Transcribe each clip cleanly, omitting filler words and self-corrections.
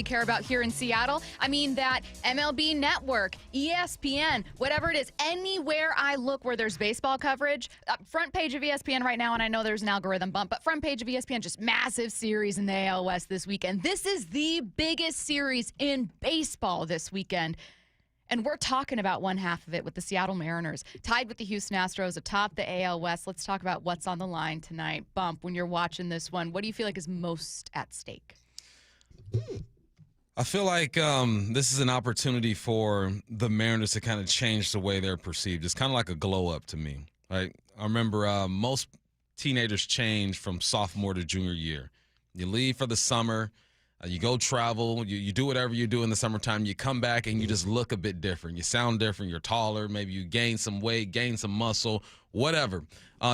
care about here in Seattle. I mean, that MLB Network, ESPN, whatever it is, anywhere I look where there's baseball coverage, front page of ESPN right now, and I know there's an algorithm bump, but front page of ESPN, just massive series in the AL West this weekend. This is the biggest series in baseball this weekend. And we're talking about one half of it with the Seattle Mariners, tied with the Houston Astros atop the AL West. Let's talk about what's on the line tonight. Bump, when you're watching this one, what do you feel like is most at stake? I feel like this is an opportunity for the Mariners to kind of change the way they're perceived. It's kind of like a glow up to me. Right? I remember most teenagers change from sophomore to junior year. You leave for the summer, you go travel, you do whatever you do in the summertime. You come back and you just look a bit different. You sound different. You're taller. Maybe you gain some weight, gain some muscle, whatever.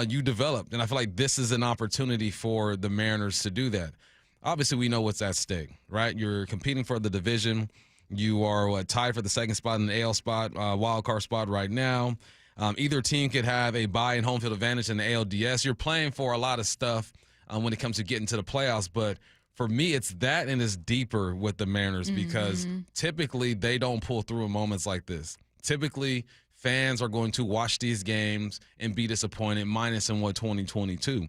You develop. And I feel like this is an opportunity for the Mariners to do that. Obviously, we know what's at stake, right? You're competing for the division. You are tied for the second spot in the AL spot, wild card spot right now. Either team could have a bye and home field advantage in the ALDS. You're playing for a lot of stuff when it comes to getting to the playoffs. But for me, it's that and it's deeper with the Mariners because typically they don't pull through in moments like this. Typically, fans are going to watch these games and be disappointed, minus in 2022.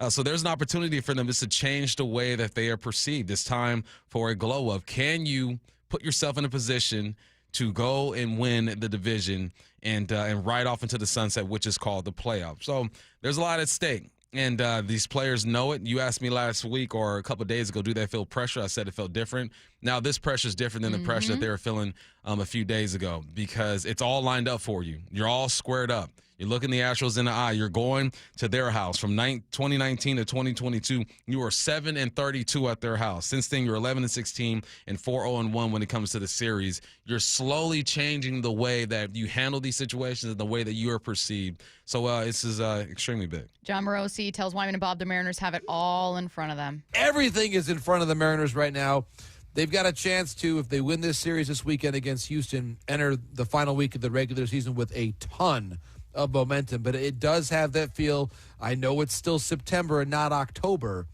So there's an opportunity for them just to change the way that they are perceived. It's time for a glow up. Can you put yourself in a position to go and win the division and ride off into the sunset, which is called the playoffs? So there's a lot at stake. And these players know it. You asked me last week or a couple of days ago, do they feel pressure? I said it felt different. Now this pressure is different than the pressure that they were feeling a few days ago because it's all lined up for you. You're all squared up. You're looking the Astros in the eye. You're going to their house. From 2019 to 2022, you were 7-32 at their house. Since then, you're 11-16 and 4-0-1 when it comes to the series. You're slowly changing the way that you handle these situations and the way that you are perceived. So this is extremely big. John Morosi tells Wyman and Bob the Mariners have it all in front of them. Everything is in front of the Mariners right now. They've got a chance to, if they win this series this weekend against Houston, enter the final week of the regular season with a ton of momentum, but it does have that feel. I know it's still September and not October,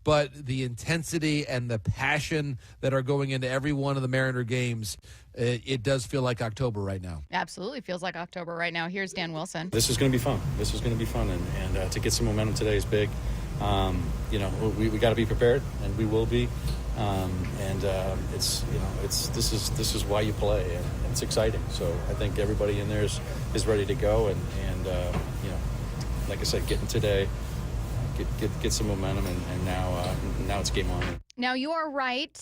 but the intensity and the passion that are going into every one of the Mariner games, it does feel like October right now. Absolutely feels like October right now. Here's Dan Wilson. This is going to be fun. This is going to be fun, and to get some momentum today is big. We got to be prepared, and we will be. This is why you play, and it's exciting. So I think everybody in there is ready to go, and like I said, getting today, get some momentum, and now it's game on. Now, you are right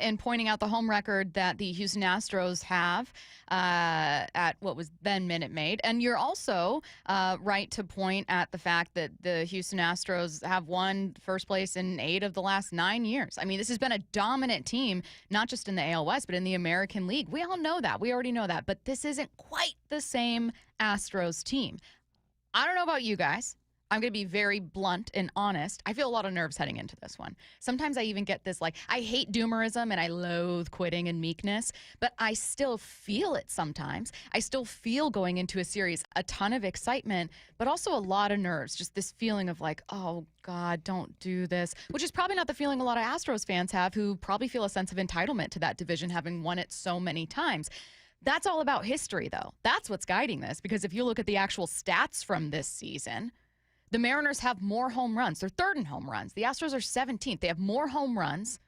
in pointing out the home record that the Houston Astros have at what was then Minute Maid. And you're also right to point at the fact that the Houston Astros have won first place in 8 of the last 9 years. I mean, this has been a dominant team, not just in the AL West, but in the American League. We all know that. We already know that. But this isn't quite the same Astros team. I don't know about you guys. I'm going to be very blunt and honest. I feel a lot of nerves heading into this one. Sometimes I even get this, I hate doomerism and I loathe quitting and meekness, but I still feel it sometimes. I still feel going into a series a ton of excitement, but also a lot of nerves, just this feeling of oh, God, don't do this, which is probably not the feeling a lot of Astros fans have who probably feel a sense of entitlement to that division, having won it so many times. That's all about history, though. That's what's guiding this, because if you look at the actual stats from this season, the Mariners have more home runs. They're third in home runs. The Astros are 17th. They have more home runs,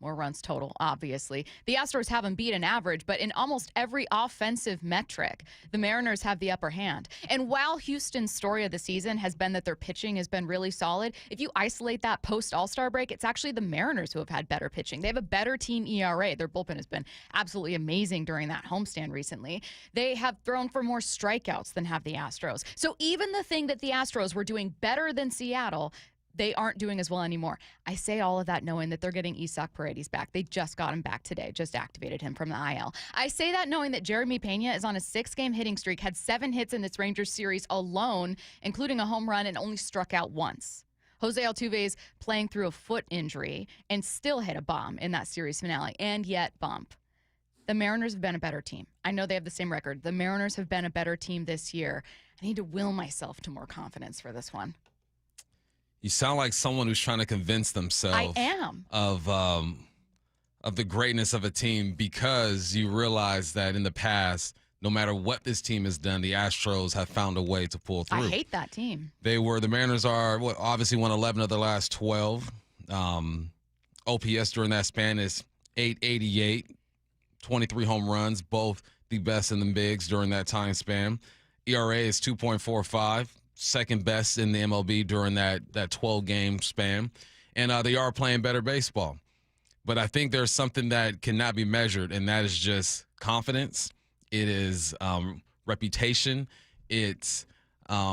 more runs total, obviously. The Astros haven't beat an average, but in almost every offensive metric, the Mariners have the upper hand. And while Houston's story of the season has been that their pitching has been really solid, if you isolate that post-All-Star break, it's actually the Mariners who have had better pitching. They have a better team ERA. Their bullpen has been absolutely amazing during that homestand recently. They have thrown for more strikeouts than have the Astros. So even the thing that the Astros were doing better than Seattle, they aren't doing as well anymore. I say all of that knowing that they're getting Isaac Paredes back. They just got him back today, just activated him from the IL. I say that knowing that Jeremy Pena is on a 6-game hitting streak, had 7 hits in this Rangers series alone, including a home run, and only struck out once. Jose Altuve is playing through a foot injury and still hit a bomb in that series finale, and yet bump. The Mariners have been a better team. I know they have the same record. The Mariners have been a better team this year. I need to will myself to more confidence for this one. You sound like someone who's trying to convince themselves I am. of of the greatness of a team because you realize that in the past, no matter what this team has done, the Astros have found a way to pull through. I hate that team. The Mariners are, obviously won 11 of the last 12. OPS during that span is 888, 23 home runs, both the best in the bigs during that time span. ERA is 2.45, second best in the MLB during that 12-game span. And they are playing better baseball. But I think there's something that cannot be measured, and that is just confidence. It is reputation. It's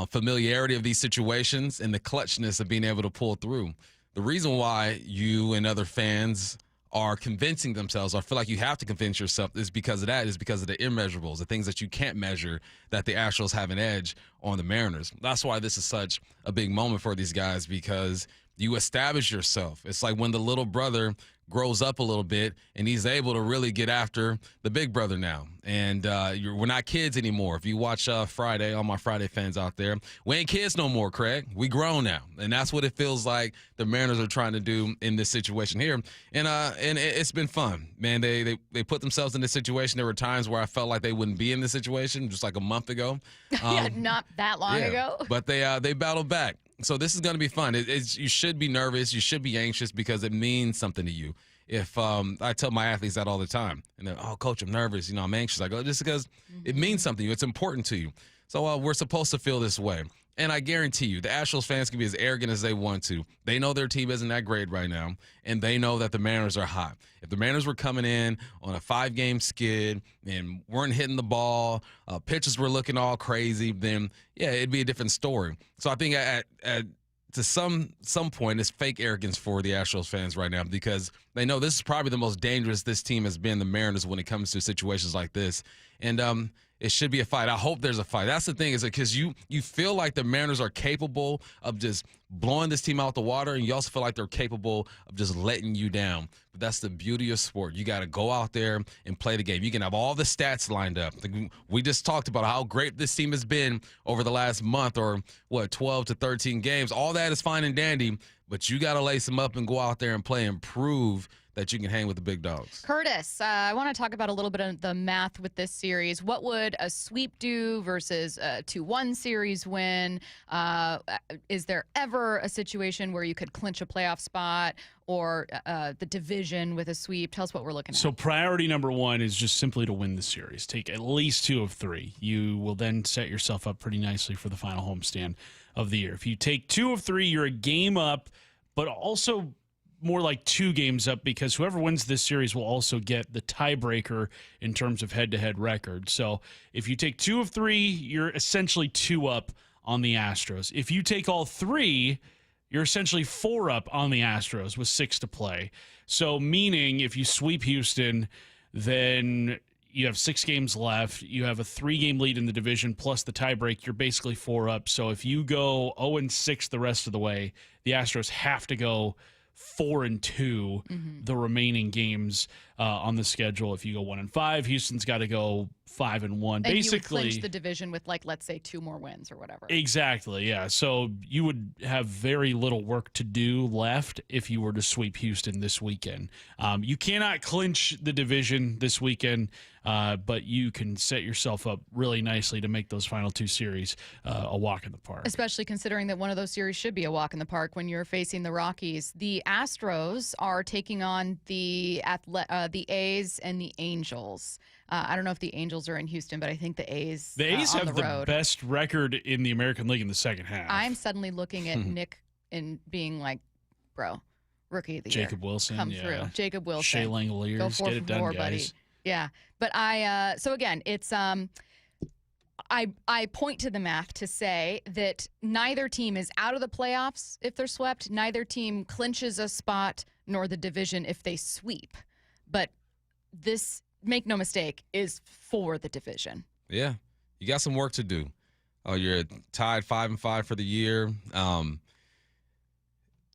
familiarity of these situations and the clutchness of being able to pull through. The reason why you and other fans are convincing themselves or feel like you have to convince yourself is because of that, is because of the immeasurables, the things that you can't measure, that the Astros have an edge on the Mariners. That's why this is such a big moment for these guys, because you establish yourself. It's like when the little brother grows up a little bit and he's able to really get after the big brother now. And we're not kids anymore. If you watch Friday, all my Friday fans out there, we ain't kids no more, Craig. We grown now. And that's what it feels like the Mariners are trying to do in this situation here. And it's been fun, man. They put themselves in this situation. There were times where I felt like they wouldn't be in this situation just like a month ago. Yeah, not that long ago. But they battled back. So this is going to be fun. You should be nervous. You should be anxious because it means something to you. If I tell my athletes that all the time, and they're, oh, coach, I'm nervous. I'm anxious. I go, just because it means something to you. It's important to you. So we're supposed to feel this way. And I guarantee you, the Astros fans can be as arrogant as they want to. They know their team isn't that great right now, and they know that the Mariners are hot. If the Mariners were coming in on a 5-game skid and weren't hitting the ball, pitches were looking all crazy, then, yeah, it'd be a different story. So I think to some point, it's fake arrogance for the Astros fans right now because they know this is probably the most dangerous this team has been, the Mariners, when it comes to situations like this. And it should be a fight. I hope there's a fight. That's the thing, is because you feel like the Mariners are capable of just blowing this team out the water, and you also feel like they're capable of just letting you down. But that's the beauty of sport. You got to go out there and play the game. You can have all the stats lined up. We just talked about how great this team has been over the last month, or 12 to 13 games. All that is fine and dandy, but you got to lace them up and go out there and play and prove that you can hang with the big dogs. Curtis, I want to talk about a little bit of the math with this series. What would a sweep do versus a 2-1 series win? Is there ever a situation where you could clinch a playoff spot or the division with a sweep? Tell us what we're looking at. So priority number one is just simply to win the series. Take at least 2 of 3. You will then set yourself up pretty nicely for the final homestand of the year. If you take 2 of 3, you're a game up, but also more like 2 games up, because whoever wins this series will also get the tiebreaker in terms of head-to-head record. So if you take 2 of 3, you're essentially 2 up on the Astros. If you take all 3, you're essentially 4 up on the Astros with 6 to play. So meaning if you sweep Houston, then you have 6 games left. You have a 3-game lead in the division plus the tiebreak. You're basically 4 up. So if you go 0-6 the rest of the way, the Astros have to go 4-2 the remaining games on the schedule. If you go 1-5, Houston's got to go 5-1. Basically, you would clinch the division with, like, let's say 2 more wins or whatever. Exactly, yeah. So you would have very little work to do left if you were to sweep Houston this weekend. You cannot clinch the division this weekend, but you can set yourself up really nicely to make those final 2 series a walk in the park. Especially considering that one of those series should be a walk in the park when you're facing the Rockies. The Astros are taking on the A's and the Angels. I don't know if the Angels are in Houston, but I think the A's have the best record in the American League in the second half. I'm suddenly looking at Nick and being like, bro, rookie of the year. Jacob Wilson. Come through. Jacob Wilson. Shea Langoliers. Go 4 get it done, for 4, guys. buddy. Yeah. But so again, it's I point to the math to say that neither team is out of the playoffs if they're swept. Neither team clinches a spot, nor the division if they sweep. But this, make no mistake, is for the division. Yeah, you got some work to do. You're tied 5-5 for the year.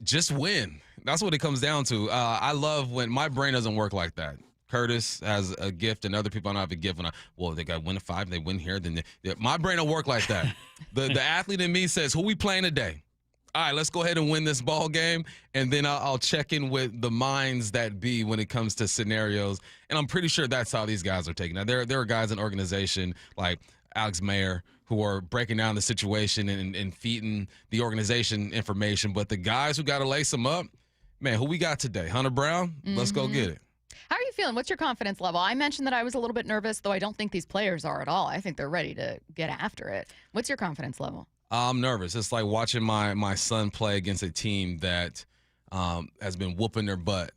Just win. That's what it comes down to. I love when my brain doesn't work like that. Curtis has a gift, and other people don't have a gift. They got to win 5, they win here. Then my brain don't work like that. The athlete in me says, who we playing today? all right, let's go ahead and win this ball game, and then I'll check in with the minds that be when it comes to scenarios. And I'm pretty sure that's how these guys are taking it. Now, there are guys in the organization like Alex Mayer who are breaking down the situation and feeding the organization information. But the guys who got to lace them up, man, who we got today? Hunter Brown? Let's go get it. How are you feeling? What's your confidence level? I mentioned that I was a little bit nervous, though I don't think these players are at all. I think they're ready to get after it. What's your confidence level? I'm nervous. It's like watching my son play against a team that has been whooping their butt,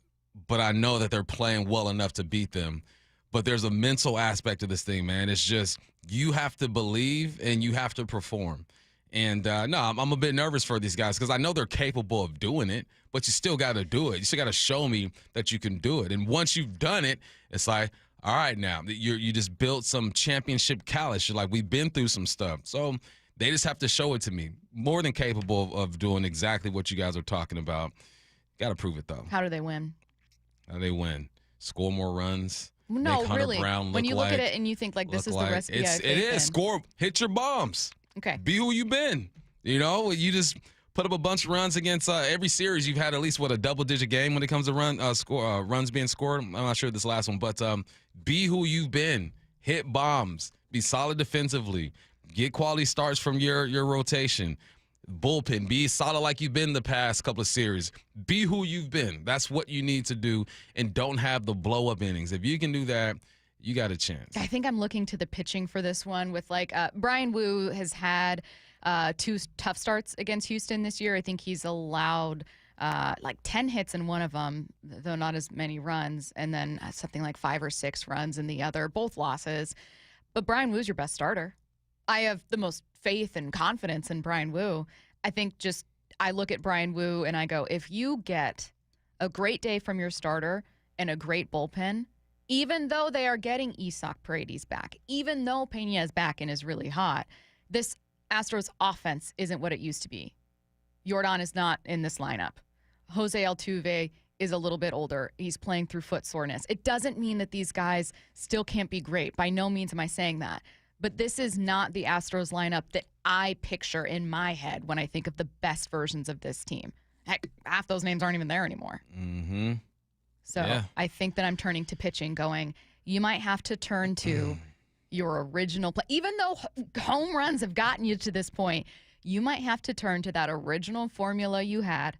but I know that they're playing well enough to beat them. But there's a mental aspect of this thing, man. It's just you have to believe and you have to perform. And, no, I'm a bit nervous for these guys because I know they're capable of doing it, but you still got to do it. You still got to show me that you can do it. And once you've done it, it's like, all right, now, you just built some championship callus. You're like, we've been through some stuff. So they just have to show it to me. More than capable of doing exactly what you guys are talking about. Got to prove it, though. How do they win? How do they win? Score more runs. No, make Hunter really. Brown When you look like, at it and you think, like, this is the recipe. It is. Score. Hit your bombs. Okay. Be who you been. You know, you just put up a bunch of runs against every series. You've had at least, a double-digit game when it comes to runs being scored. I'm not sure this last one. But be who you've been. Hit bombs. Be solid defensively. Get quality starts from your rotation. Bullpen. Be solid like you've been the past couple of series. Be who you've been. That's what you need to do, and don't have the blow-up innings. If you can do that, you got a chance. I think I'm looking to the pitching for this one with, like, Brian Wu has had 2 tough starts against Houston this year. I think he's allowed like 10 hits in one of them, though not as many runs, and then something like 5 or 6 runs in the other, both losses. But Brian Wu's your best starter. I have the most faith and confidence in Brian Wu. I think I look at Brian Wu and I go, if you get a great day from your starter and a great bullpen, even though they are getting Isak Paredes back, even though Pena is back and is really hot, this Astros offense isn't what it used to be. Jordan is not in this lineup. Jose Altuve is a little bit older. He's playing through foot soreness. It doesn't mean that these guys still can't be great. By no means am I saying that. But this is not the Astros lineup that I picture in my head when I think of the best versions of this team. Heck, half those names aren't even there anymore. Mm-hmm. So yeah. I think that I'm turning to pitching going, you might have to turn to your original play. Even though home runs have gotten you to this point, you might have to turn to that original formula you had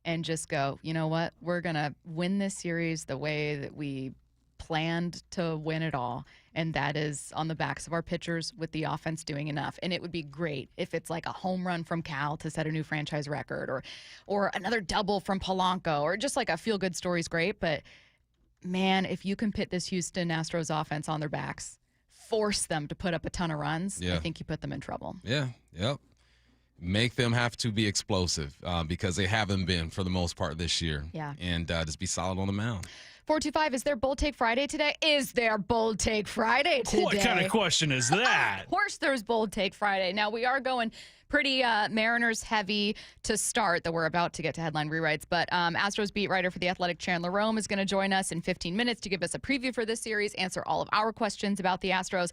and just go, you know what? We're going to win this series the way that we planned to win it all. And that is on the backs of our pitchers with the offense doing enough. And it would be great if it's like a home run from Cal to set a new franchise record or another double from Polanco or just like a feel-good story is great. But, man, if you can pit this Houston Astros offense on their backs, force them to put up a ton of runs, I think you put them in trouble. Yeah, yep. Make them have to be explosive because they haven't been for the most part this year. Yeah. And just be solid on the mound. 425, is there Bold Take Friday today? Is there Bold Take Friday today? What kind of question is that? Of course there's Bold Take Friday. Now, we are going pretty Mariners heavy to start, though we're about to get to headline rewrites. But Astros beat writer for The Athletic Chandler Rome is going to join us in 15 minutes to give us a preview for this series, answer all of our questions about the Astros.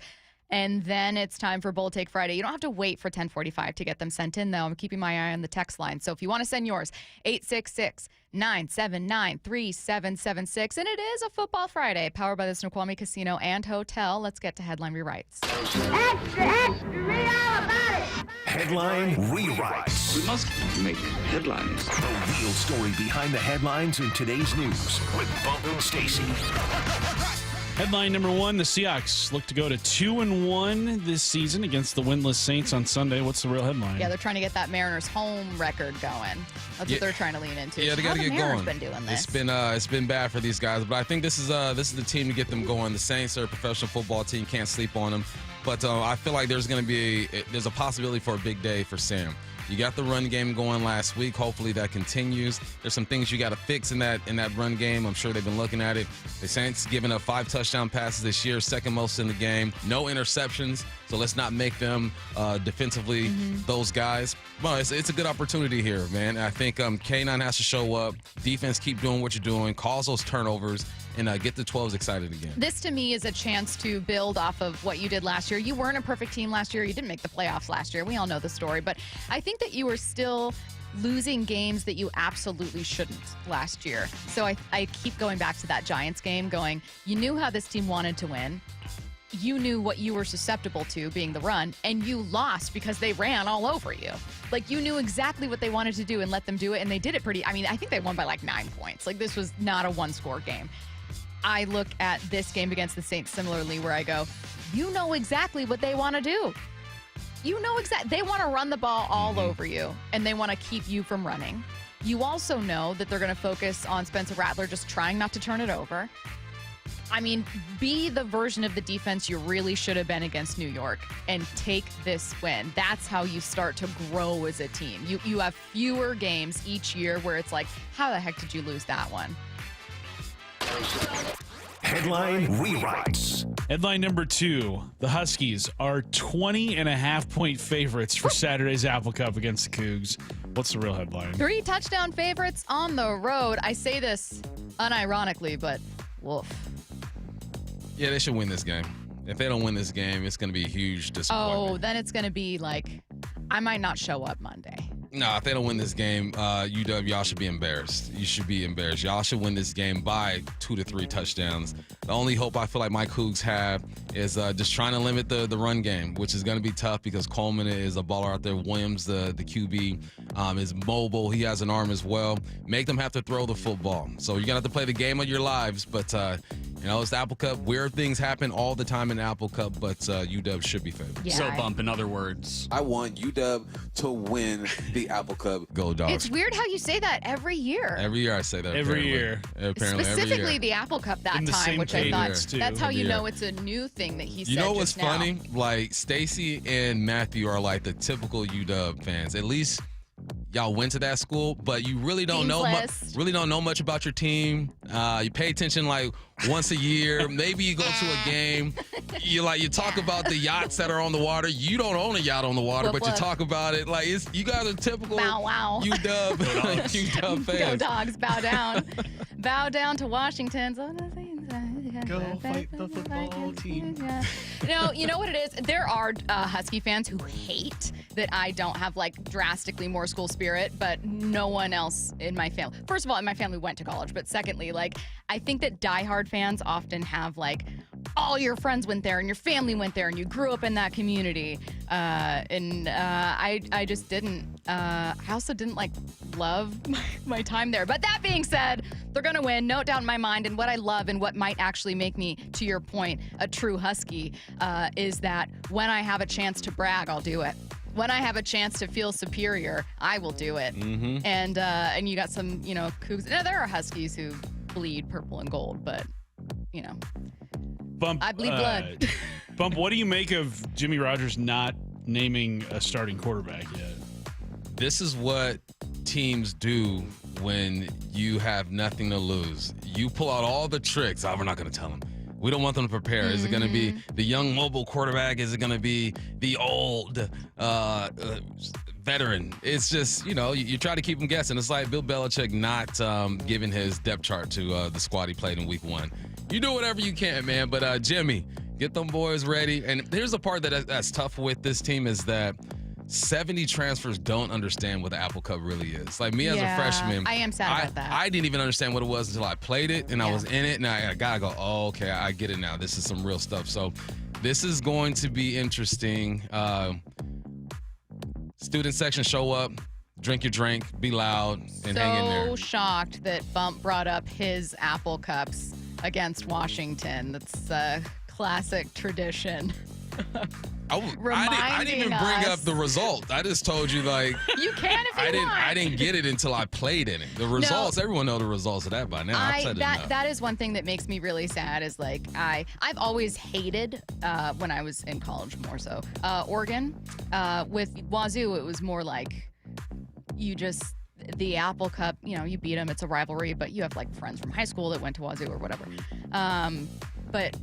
And then it's time for Bold Take Friday. You don't have to wait for 10:45 to get them sent in, though. I'm keeping my eye on the text line. So if you want to send yours, 866-979-3776. And it is a Football Friday, powered by the Snoqualmie Casino and Hotel. Let's get to headline rewrites. Extra, extra, read all about it. Headline rewrites. We must make headlines. The real story behind the headlines in today's news with Bump and Stacy. Headline number 1, the Seahawks look to go to 2-1 this season against the winless Saints on Sunday. What's the real headline? Yeah, they're trying to get that Mariners home record going. That's what they're trying to lean into. Yeah, they got to get Mariners going. Been doing this? It's been bad for these guys, but I think this is the team to get them going. The Saints are a professional football team. Can't sleep on them. But I feel like there's a possibility for a big day for Sam. You got the run game going last week. Hopefully that continues. There's some things you got to fix in that run game. I'm sure they've been looking at it. The Saints giving up 5 touchdown passes this year, second most in the game. No interceptions, so let's not make them defensively those guys. Well, it's a good opportunity here, man. I think K9 has to show up. Defense, keep doing what you're doing. Cause those turnovers. And get the 12s excited again. This, to me, is a chance to build off of what you did last year. You weren't a perfect team last year. You didn't make the playoffs last year. We all know the story. But I think that you were still losing games that you absolutely shouldn't last year. So I keep going back to that Giants game going, you knew how this team wanted to win. You knew what you were susceptible to, being the run, and you lost because they ran all over you. Like, you knew exactly what they wanted to do and let them do it, and they did it I think they won by like 9 points. Like, this was not a one-score game. I look at this game against the Saints similarly, where I go, you know exactly what they want to do. You know exactly. They want to run the ball all over you, and they want to keep you from running. You also know that they're going to focus on Spencer Rattler just trying not to turn it over. I mean, be the version of the defense you really should have been against New York and take this win. That's how you start to grow as a team. You have fewer games each year where it's like, how the heck did you lose that one? Headline rewrites. Headline number 2. The Huskies are 20.5-point favorites for Saturday's Apple Cup against the Cougs. What's the real headline? 3 touchdown favorites on the road. I say this unironically, but woof. Yeah, they should win this game. If they don't win this game, it's going to be a huge disappointment. Oh, then it's going to be like, I might not show up Monday. No, if they don't win this game, UW, y'all should be embarrassed. You should be embarrassed. Y'all should win this game by 2 to 3 touchdowns. The only hope I feel like my Cougs have is just trying to limit the run game, which is going to be tough because Coleman is a baller out there. Williams, the QB, is mobile. He has an arm as well. Make them have to throw the football. So you're going to have to play the game of your lives. But, it's the Apple Cup. Weird things happen all the time in the Apple Cup, but UW should be favored. Yeah, So, Bump, in other words, I want UW to win the Apple Cup. Go Dogs. It's weird how you say that every year. Every year I say that. Every year. Apparently, Specifically every year. the Apple Cup that In the time, same which I thought cadence, too. that's how Every you year. know it's a new thing that he said. You know what's just now. funny? Like, Stacy and Matthew are like the typical UW fans. At least y'all went to that school, but you really don't know much about your team. You pay attention like once a year. Maybe you go to a game. You talk about the yachts that are on the water. You don't own a yacht on the water, but you talk about it like you guys are typical Bow wow. UW UW fans. Go Dogs, bow down. Bow down to Washington's. Go fight the football team. You know what it is? There are Husky fans who hate that I don't have like drastically more school spirit, but no one else in my family. First of all, in my family went to college, but secondly, like I think that diehard fans often have like all your friends went there and your family went there and you grew up in that community. I just didn't. I also didn't like love my time there. But that being said, they're going to win. No doubt in my mind. And what I love and what might actually make me, to your point, a true Husky is that when I have a chance to brag, I'll do it. When I have a chance to feel superior, I will do it. Mm-hmm. And you got some, Cougs. Now, there are Huskies who bleed purple and gold, but, Bump, I bleed blood. Bump, what do you make of Jimmy Rogers not naming a starting quarterback yet? This is what teams do when you have nothing to lose. You pull out all the tricks. Oh, we're not going to tell them. We don't want them to prepare. Mm-hmm. Is it going to be the young mobile quarterback? Is it going to be the old veteran? It's just, you try to keep them guessing. It's like Bill Belichick not giving his depth chart to the squad he played in week 1. You do whatever you can, man. But Jimmy, get them boys ready. And here's the part that's tough with this team is that 70 transfers don't understand what the Apple Cup really is. Like me as a freshman, I am sad about that. I didn't even understand what it was until I played it and I was in it, and I gotta go, oh, okay, I get it now. This is some real stuff. So this is going to be interesting. Student section, show up, drink your drink, be loud, and hang in there. So shocked that Bump brought up his Apple Cups against Washington. That's a classic tradition. I didn't even bring up the result. I just told you, like, you can if you want. I didn't get it until I played in it. The results, everyone know the results of that by now. That is one thing that makes me really sad is like I've always hated when I was in college more so Oregon. With Wazoo, it was more like the Apple Cup, you beat them. It's a rivalry, but you have like friends from high school that went to Wazoo or whatever. But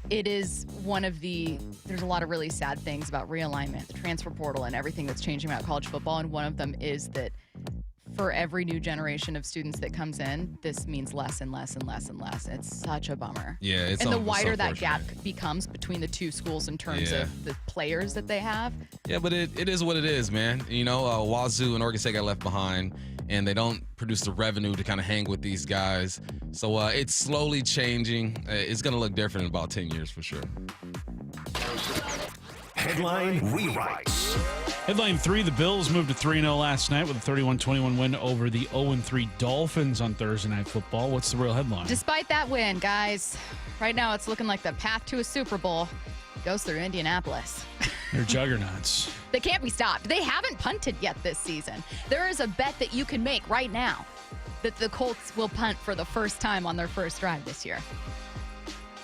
it is there's a lot of really sad things about realignment, the transfer portal, and everything that's changing about college football. And one of them is that for every new generation of students that comes in, this means less and less and less and less. It's such a bummer. Yeah, it's and the it's wider that gap unfortunate. becomes between the two schools in terms Yeah. of the players that they have. Yeah, but it is what it is, man. You know, Wazoo and Oregon State got left behind, and they don't produce the revenue to kind of hang with these guys. So it's slowly changing. It's going to look different in about 10 years for sure. Headline rewrites. Headline 3, the Bills moved to 3-0 last night with a 31-21 win over the 0-3 Dolphins on Thursday Night Football. What's the real headline? Despite that win, guys, right now it's looking like the path to a Super Bowl goes through Indianapolis. They're juggernauts. They can't be stopped. They haven't punted yet this season. There is a bet that you can make right now that the Colts will punt for the first time on their first drive this year.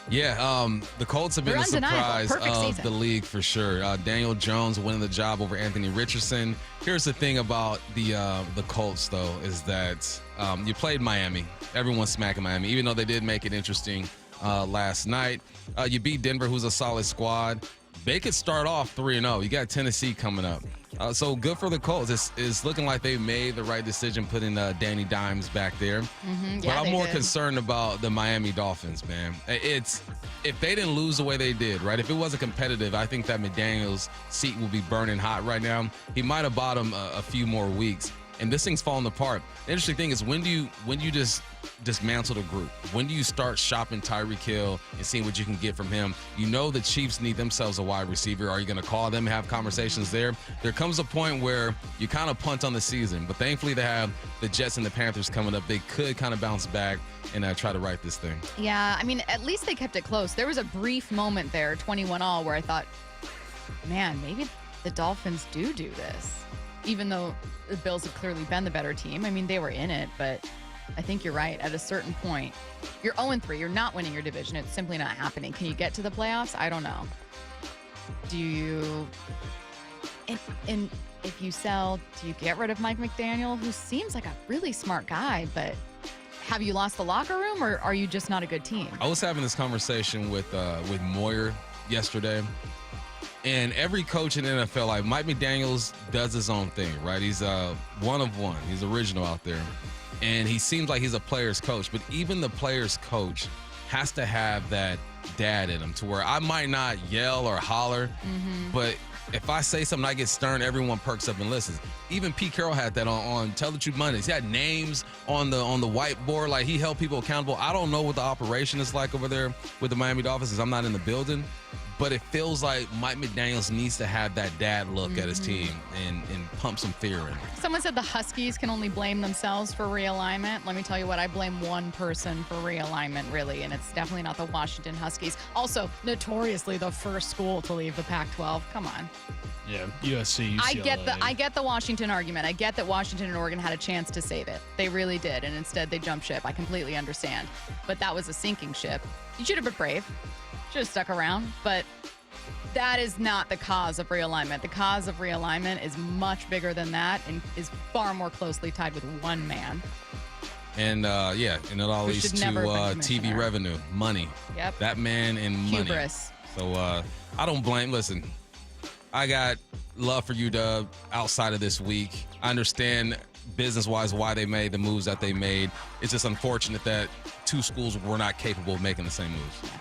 Yeah, the Colts have been They're the surprise undeniable. Perfect of season. the league for sure. Daniel Jones winning the job over Anthony Richardson. Here's the thing about the Colts, though, is that you played Miami. Everyone's smacking Miami, even though they did make it interesting last night. You beat Denver, who's a solid squad. They could start off 3-0. You got Tennessee coming up. So good for the Colts. It's looking like they made the right decision putting Danny Dimes back there. Mm-hmm. But I'm more concerned about the Miami Dolphins, man. It's if they didn't lose the way they did, right? If it wasn't competitive, I think that McDaniel's seat will be burning hot right now. He might have bought him a few more weeks, and this thing's falling apart. The interesting thing is when do you just dismantle the group? When do you start shopping Tyreek Hill and seeing what you can get from him? You know the Chiefs need themselves a wide receiver. Are you going to call them and have conversations there? There comes a point where you kind of punt on the season, but thankfully they have the Jets and the Panthers coming up. They could kind of bounce back and try to right this thing. Yeah, I mean, at least they kept it close. There was a brief moment there, 21-all, where I thought, man, maybe the Dolphins do this. Even though the Bills have clearly been the better team. I mean, they were in it, but I think you're right. At a certain point, you're 0-3. You're not winning your division. It's simply not happening. Can you get to the playoffs? I don't know. Do you... And if you sell, do you get rid of Mike McDaniel, who seems like a really smart guy, but have you lost the locker room, or are you just not a good team? I was having this conversation with Moyer yesterday. And every coach in the NFL, like Mike McDaniels does his own thing, right? He's one of one. He's original out there. And he seems like he's a player's coach. But even the player's coach has to have that dad in him to where I might not yell or holler, but if I say something, I get stern, everyone perks up and listens. Even Pete Carroll had that on Tell the Truth Mondays. He had names on the whiteboard. Like, he held people accountable. I don't know what the operation is like over there with the Miami Dolphins because I'm not in the building. But it feels like Mike McDaniels needs to have that dad look at his team and pump some fear in. Someone said the Huskies can only blame themselves for realignment. Let me tell you what, I blame one person for realignment, really, and it's definitely not the Washington Huskies. Also, notoriously the first school to leave the Pac-12. Come on. Yeah, USC, UCLA. I get the Washington argument. I get that Washington and Oregon had a chance to save it. They really did, and instead they jumped ship. I completely understand. But that was a sinking ship. You should have been brave. Should have stuck around, but that is not the cause of realignment. The cause of realignment is much bigger than that and is far more closely tied with one man. And and it all Who leads should to never have been TV commissioner. revenue, money. Yep. That man and money. Hubris. So I don't blame. Listen, I got love for UW outside of this week. I understand business-wise why they made the moves that they made. It's just unfortunate that two schools were not capable of making the same moves.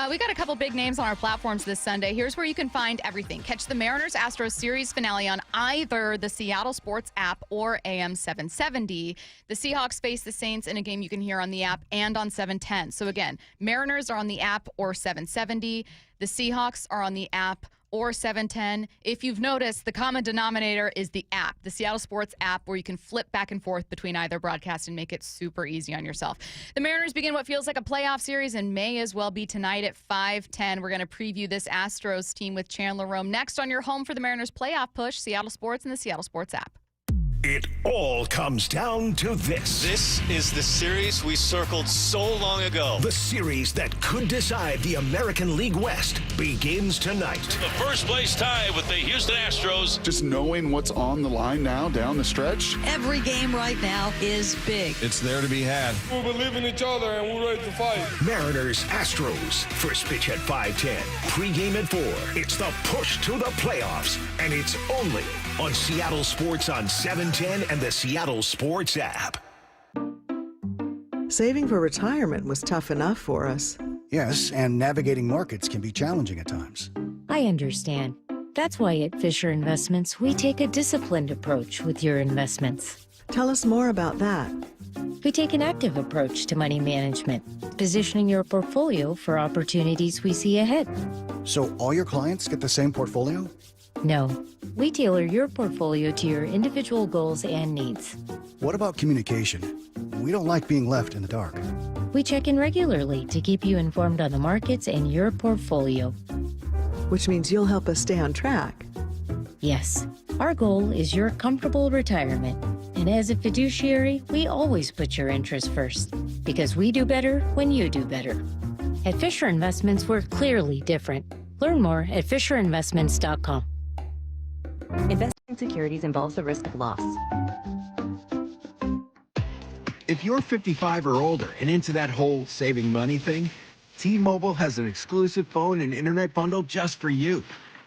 We got a couple big names on our platforms this Sunday. Here's where you can find everything. Catch the Mariners-Astros series finale on either the Seattle Sports app or AM 770. The Seahawks face the Saints in a game you can hear on the app and on 710. So again, Mariners are on the app or 770. The Seahawks are on the app or 710. If you've noticed, the common denominator is the app, the Seattle Sports app, where you can flip back and forth between either broadcast and make it super easy on yourself. The Mariners begin what feels like a playoff series and may as well be tonight at 5:10. We're going to preview this Astros team with Chandler Rome next on your home for the Mariners playoff push, Seattle Sports and the Seattle Sports app. It all comes down to this. This is the series we circled so long ago. The series that could decide the American League West begins tonight. The first place tie with the Houston Astros. Just knowing what's on the line now down the stretch. Every game right now is big. It's there to be had. We believe in each other and we're ready to fight. Mariners, Astros. First pitch at 5:10. Pre-game at 4. It's the push to the playoffs. And it's only on Seattle Sports on 710. 1010 and the Seattle Sports app. Saving for retirement was tough enough for us. Yes, and navigating markets can be challenging at times. I understand. That's why at Fisher Investments, we take a disciplined approach with your investments. Tell us more about that. We take an active approach to money management, positioning your portfolio for opportunities we see ahead. So all your clients get the same portfolio? No, we tailor your portfolio to your individual goals and needs. What about communication? We don't like being left in the dark. We check in regularly to keep you informed on the markets and your portfolio. Which means you'll help us stay on track. Yes, our goal is your comfortable retirement. And as a fiduciary, we always put your interests first, because we do better when you do better. At Fisher Investments, we're clearly different. Learn more at FisherInvestments.com. Investing in securities involves the risk of loss. If you're 55 or older and into that whole saving money thing, T-Mobile has an exclusive phone and internet bundle just for you.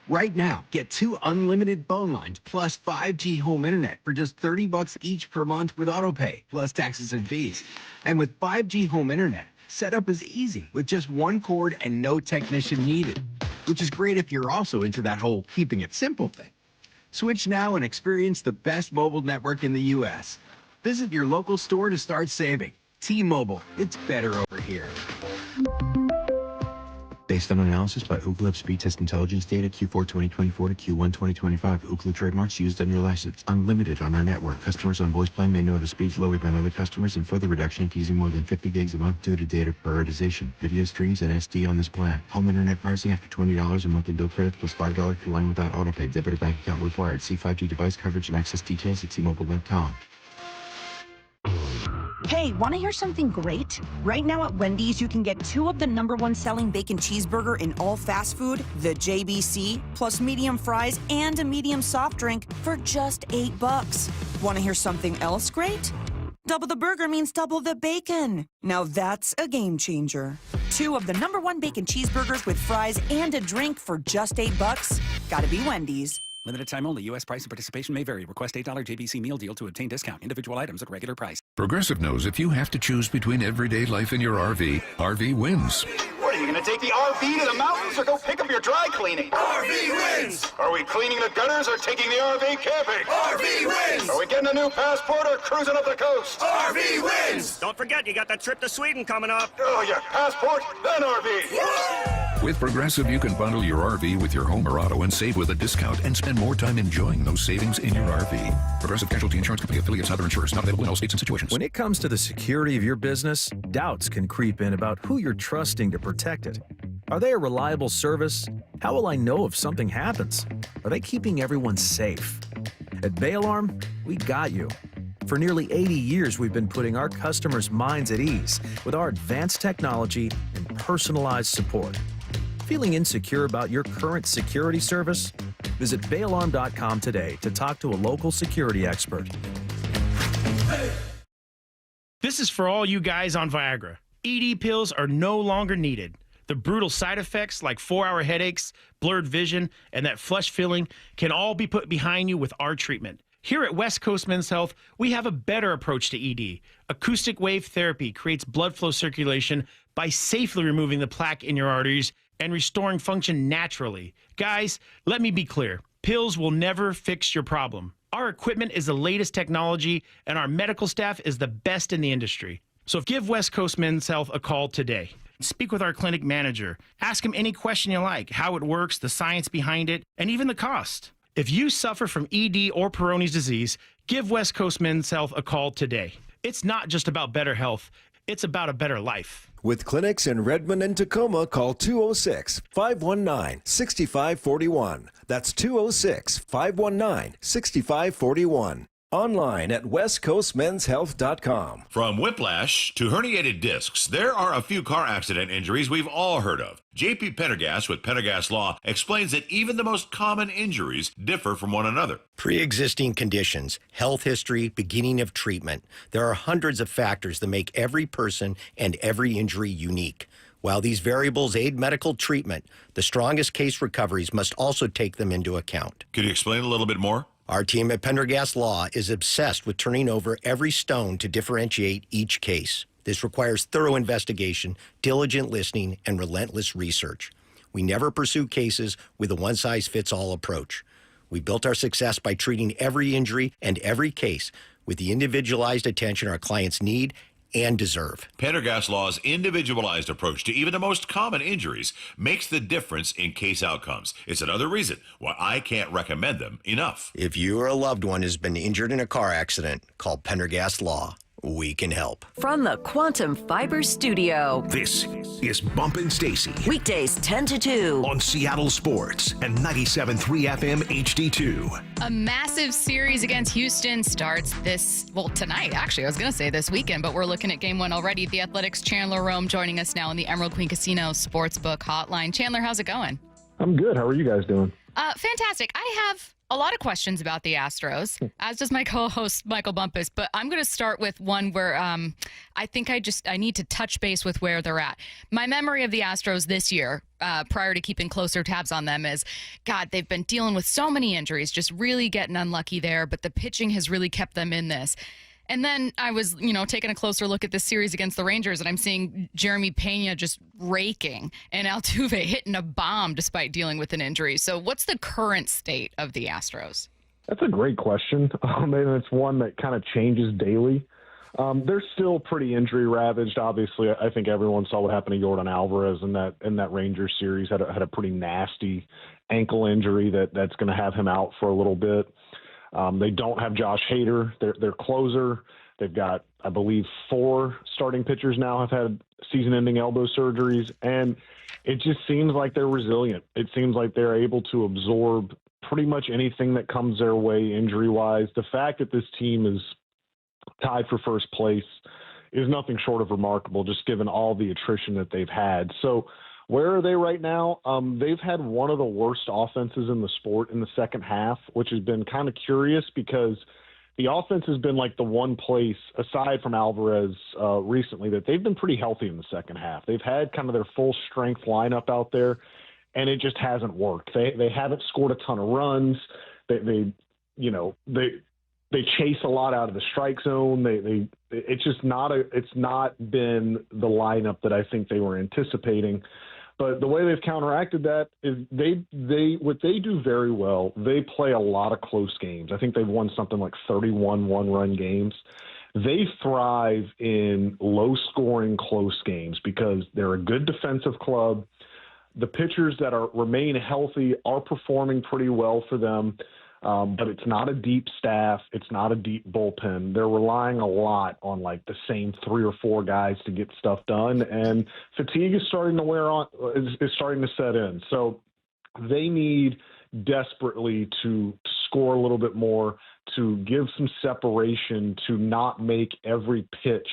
Right now, get 2 unlimited phone lines plus 5G home internet for just $30 each per month with autopay, plus taxes and fees. And with 5G home internet, setup is easy with just 1 cord and no technician needed, which is great if you're also into that whole keeping it simple thing. Switch now and experience the best mobile network in the U.S. Visit your local store to start saving. T-Mobile, it's better over here. Based on analysis by Ookla Speed Test Intelligence data Q4 2024 to Q1 2025, Ookla trademarks used under license, unlimited on our network. Customers on voice plan may notice speeds lowered by other customers and further reduction if using more than 50 gigs a month due to data prioritization, video streams, and SD on this plan. Home internet pricing after $20 a monthly bill credit plus $5 for line without autopay. Debit or bank account required. See 5G device coverage and access details at T-Mobile.com. Hey, want to hear something great? Right now at Wendy's, you can get 2 of the #1 selling bacon cheeseburger in all fast food, the JBC, plus medium fries and a medium soft drink for just $8. Want to hear something else great? Double the burger means double the bacon. Now that's a game changer. 2 of the #1 bacon cheeseburgers with fries and a drink for just $8. Gotta be Wendy's. Limited time only. U.S. price and participation may vary. Request $8 JBC meal deal to obtain discount. Individual items at regular price. Progressive knows if you have to choose between everyday life and your RV wins. What, are you going to take the RV to the mountains or go pick up your dry cleaning? RV wins! Are we cleaning the gutters or taking the RV camping? RV wins! Are we getting a new passport or cruising up the coast? RV wins! Don't forget, you got that trip to Sweden coming up. Oh, yeah, passport, then RV. With Progressive, you can bundle your RV with your home or auto and save with a discount and spend more time enjoying those savings in your RV. Progressive Casualty Insurance Company affiliates and other insurers. Not available in all states and situations. When it comes to the security of your business, doubts can creep in about who you're trusting to protect it. Are they a reliable service? How will I know if something happens? Are they keeping everyone safe? At Bay Alarm, we got you. For nearly 80 years, we've been putting our customers' minds at ease with our advanced technology and personalized support. Feeling insecure about your current security service? Visit bayalarm.com today to talk to a local security expert. This is for all you guys on Viagra. ED pills are no longer needed. The brutal side effects like 4-hour headaches, blurred vision, and that flush feeling can all be put behind you with our treatment. Here at West Coast Men's Health, we have a better approach to ED. Acoustic wave therapy creates blood flow circulation by safely removing the plaque in your arteries and restoring function naturally. Guys, let me be clear. Pills will never fix your problem. Our equipment is the latest technology, and our medical staff is the best in the industry. So give West Coast Men's Health a call today. Speak with our clinic manager. Ask him any question you like, how it works, the science behind it, and even the cost. If you suffer from ED or Peyronie's disease, give West Coast Men's Health a call today. It's not just about better health. It's about a better life. With clinics in Redmond and Tacoma, call 206-519-6541. That's 206-519-6541. Online at westcoastmenshealth.com. From whiplash to herniated discs, there are a few car accident injuries we've all heard of. J.P. Pendergast with Pendergast Law explains that even the most common injuries differ from one another. Pre-existing conditions, health history, beginning of treatment. There are hundreds of factors that make every person and every injury unique. While these variables aid medical treatment, the strongest case recoveries must also take them into account. Could you explain a little bit more? Our team at Pendergast Law is obsessed with turning over every stone to differentiate each case. This requires thorough investigation, diligent listening, and relentless research. We never pursue cases with a one-size-fits-all approach. We built our success by treating every injury and every case with the individualized attention our clients need and deserve. Pendergast Law's individualized approach to even the most common injuries makes the difference in case outcomes. It's another reason why I can't recommend them enough. If you or a loved one has been injured in a car accident, call Pendergast Law. We can help. From the Quantum Fiber Studio. This is Bumpin' Stacy. Weekdays 10 to 2. On Seattle Sports and 97.3 FM HD2. A massive series against Houston starts tonight. Actually, I was going to say this weekend, but we're looking at game one already. The Athletic's Chandler Rome joining us now on the Emerald Queen Casino Sportsbook Hotline. Chandler, how's it going? I'm good. How are you guys doing? Fantastic. I have a lot of questions about the Astros, as does my co-host Michael Bumpus, but I'm going to start with one where I think I need to touch base with where they're at. My memory of the Astros this year, prior to keeping closer tabs on them, is, God, they've been dealing with so many injuries, just really getting unlucky there, but the pitching has really kept them in this. And then I was, taking a closer look at this series against the Rangers, and I'm seeing Jeremy Pena just raking and Altuve hitting a bomb despite dealing with an injury. So what's the current state of the Astros? That's a great question, and it's one that kind of changes daily. They're still pretty injury ravaged. Obviously, I think everyone saw what happened to Jordan Alvarez in that Rangers series. Had a pretty nasty ankle injury that's going to have him out for a little bit. They don't have Josh Hader, their closer. They've got, I believe, 4 starting pitchers now have had season-ending elbow surgeries, and it just seems like they're resilient. It seems like they're able to absorb pretty much anything that comes their way injury-wise. The fact that this team is tied for first place is nothing short of remarkable, just given all the attrition that they've had. So where are they right now? They've had one of the worst offenses in the sport in the second half, which has been kind of curious because the offense has been like the one place, aside from Alvarez recently, that they've been pretty healthy in the second half. They've had kind of their full strength lineup out there, and it just hasn't worked. They haven't scored a ton of runs. They chase a lot out of the strike zone. It's not been the lineup that I think they were anticipating. But the way they've counteracted that is what they do very well, they play a lot of close games. I think they've won something like 31 one-run games. They thrive in low-scoring close games because they're a good defensive club. The pitchers that remain healthy are performing pretty well for them. But it's not a deep staff. It's not a deep bullpen. They're relying a lot on like the same 3 or 4 guys to get stuff done, and fatigue is starting to is starting to set in. So they need desperately to score a little bit more, to give some separation, to not make every pitch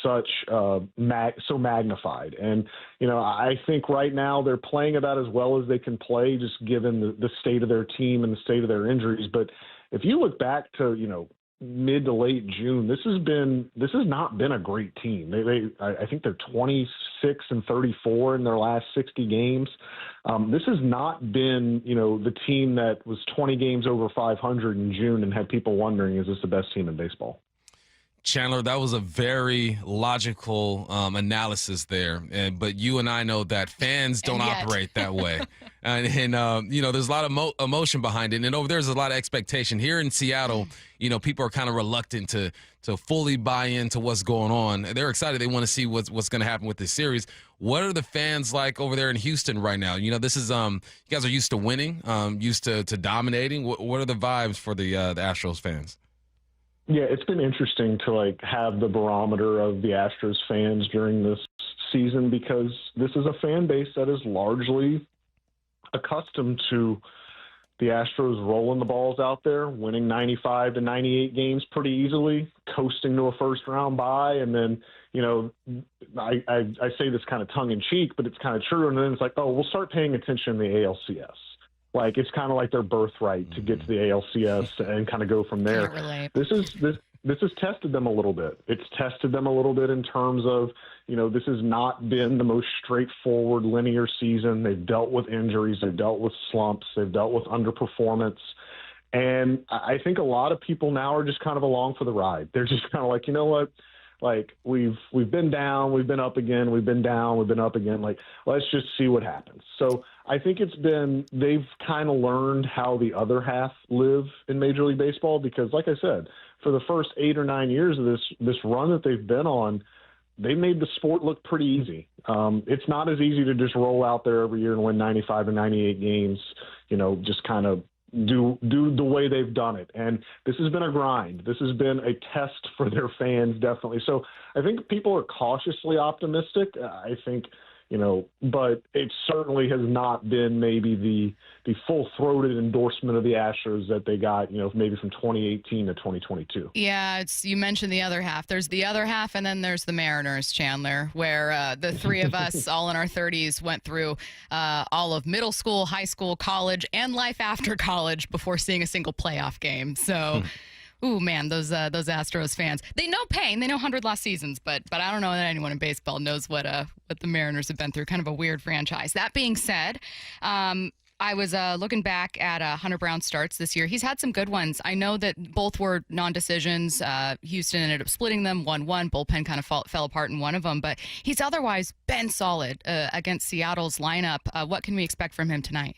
so magnified. And, I think right now they're playing about as well as they can play, just given the state of their team and the state of their injuries. But if you look back to, mid to late June, this has not been a great team. I think they're 26-34 in their last 60 games. This has not been, the team that was 20 games over 500 in June and had people wondering, is this the best team in baseball? Chandler, that was a very logical analysis there. But you and I know that fans don't operate that way. and there's a lot of emotion behind it. And over there's a lot of expectation. Here in Seattle, people are kind of reluctant to fully buy into what's going on. They're excited. They want to see what's going to happen with this series. What are the fans like over there in Houston right now? This is you guys are used to winning, used to dominating. What are the vibes for the Astros fans? Yeah, it's been interesting to have the barometer of the Astros fans during this season, because this is a fan base that is largely accustomed to the Astros rolling the balls out there, winning 95 to 98 games pretty easily, coasting to a first-round bye, and then, I say this kind of tongue-in-cheek, but it's kind of true, and then it's like, oh, we'll start paying attention to the ALCS. Like, it's kind of like their birthright to get to the ALCS and kind of go from there. This has tested them a little bit. It's tested them a little bit in terms of, this has not been the most straightforward linear season. They've dealt with injuries. They've dealt with slumps. They've dealt with underperformance. And I think a lot of people now are just kind of along for the ride. They're just kind of like, you know what? Like, we've been down, we've been up again, we've been down, we've been up again. Like, let's just see what happens. So I think they've kind of learned how the other half live in Major League Baseball because, like I said, for the first 8 or 9 years of this run that they've been on, they made the sport look pretty easy. It's not as easy to just roll out there every year and win 95 or 98 games, just kind of do the way they've done it. And this has been a grind. This has been a test for their fans, definitely. So I think people are cautiously optimistic. I think, but it certainly has not been maybe the full-throated endorsement of the Astros that they got, maybe from 2018 to 2022. Yeah, you mentioned the other half. There's the other half, and then there's the Mariners, Chandler, where the three of us all in our 30s went through all of middle school, high school, college, and life after college before seeing a single playoff game. So... Ooh, man, those Astros fans. They know pain. They know 100 lost seasons, but I don't know that anyone in baseball knows what the Mariners have been through. Kind of a weird franchise. That being said, I was looking back at Hunter Brown's starts this year. He's had some good ones. I know that both were non-decisions. Houston ended up splitting them 1-1. Bullpen kind of fell apart in one of them, but he's otherwise been solid against Seattle's lineup. What can we expect from him tonight?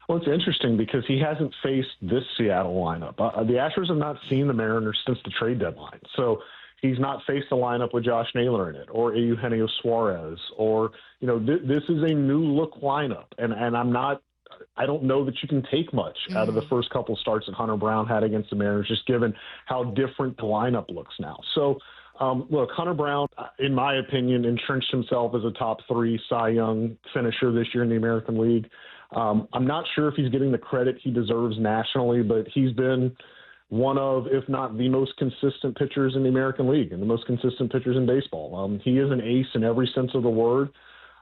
Well, it's interesting because he hasn't faced this Seattle lineup. The Astros have not seen the Mariners since the trade deadline. So he's not faced a lineup with Josh Naylor in it or Eugenio Suarez or, this is a new look lineup. And I don't know that you can take much out of the first couple starts that Hunter Brown had against the Mariners, just given how different the lineup looks now. So, look, Hunter Brown, in my opinion, entrenched himself as a top 3 Cy Young finisher this year in the American League. I'm not sure if he's getting the credit he deserves nationally, but he's been one of, if not the most consistent pitchers in the American League and the most consistent pitchers in baseball. He is an ace in every sense of the word.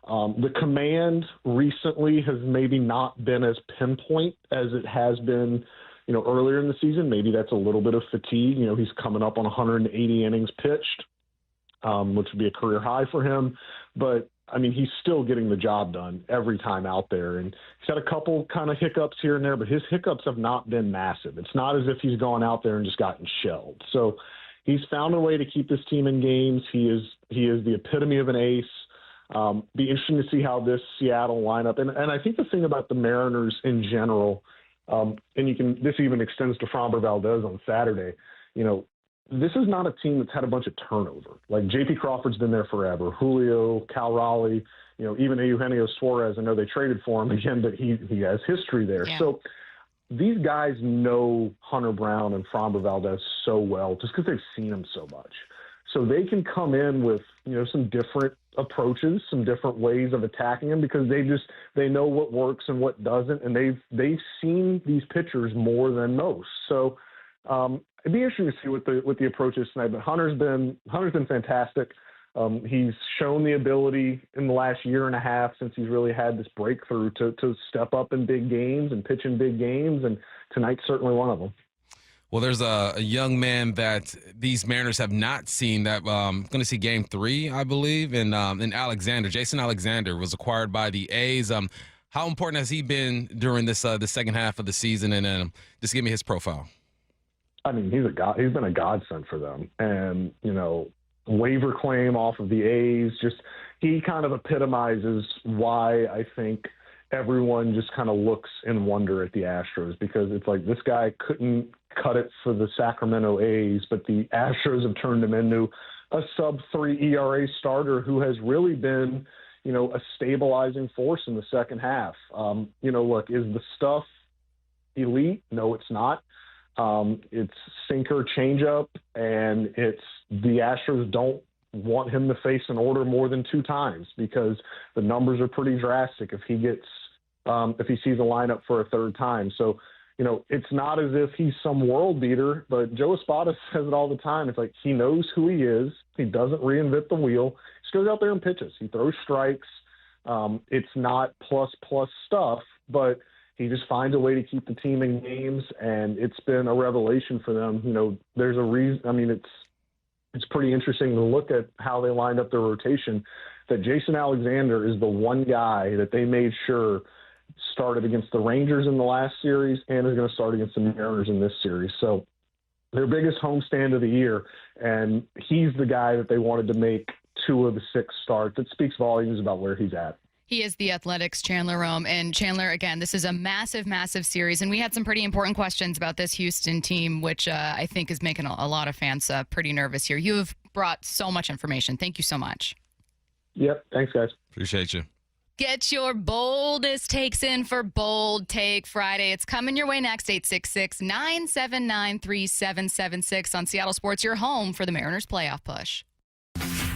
The command recently has maybe not been as pinpoint as it has been, earlier in the season. Maybe that's a little bit of fatigue. He's coming up on 180 innings pitched, which would be a career high for him. But he's still getting the job done every time out there. And he's had a couple kind of hiccups here and there, but his hiccups have not been massive. It's not as if he's gone out there and just gotten shelled. So he's found a way to keep this team in games. He is the epitome of an ace. Be interesting to see how this Seattle lineup, and I think the thing about the Mariners in general, this even extends to Framber Valdez on Saturday, this is not a team that's had a bunch of turnover. Like J.P. Crawford's been there forever. Julio, Cal Raleigh, even Eugenio Suarez. I know they traded for him again, but he has history there. Yeah. So these guys know Hunter Brown and Framber Valdez so well just because they've seen them so much. So they can come in with, some different approaches, some different ways of attacking them because they know what works and what doesn't. And they've seen these pitchers more than most. So, it'd be interesting to see what the approach is tonight. But Hunter's been fantastic. He's shown the ability in the last year and a half since he's really had this breakthrough to step up in big games and pitch in big games, and tonight's certainly one of them. Well, there's a young man that these Mariners have not seen that going to see Game 3, I believe, in Alexander. Jason Alexander was acquired by the A's. How important has he been during this the second half of the season? And just give me his profile. He's been a godsend for them. And, waiver claim off of the A's, he kind of epitomizes why I think everyone just kind of looks in wonder at the Astros, because it's like this guy couldn't cut it for the Sacramento A's, but the Astros have turned him into a sub-3 ERA starter who has really been, a stabilizing force in the second half. Look, is the stuff elite? No, it's not. It's sinker changeup, and it's the Astros don't want him to face an order more than 2 times because the numbers are pretty drastic if he sees a lineup for a third time. So, it's not as if he's some world beater, but Joe Espada says it all the time. It's like he knows who he is. He doesn't reinvent the wheel. He just goes out there and pitches. He throws strikes. It's not plus stuff, but he just finds a way to keep the team in games, and it's been a revelation for them. There's a reason. It's pretty interesting to look at how they lined up their rotation, that Jason Alexander is the one guy that they made sure started against the Rangers in the last series and is going to start against the Mariners in this series. So their biggest homestand of the year, and he's the guy that they wanted to make 2 of the 6 starts. It speaks volumes about where he's at. He is the Athletics Chandler Rome. And Chandler, again, this is a massive, massive series. And we had some pretty important questions about this Houston team, which I think is making a lot of fans pretty nervous here. You have brought so much information. Thank you so much. Yep. Thanks, guys. Appreciate you. Get your boldest takes in for Bold Take Friday. It's coming your way next, 866-979-3776 on Seattle Sports, your home for the Mariners playoff push.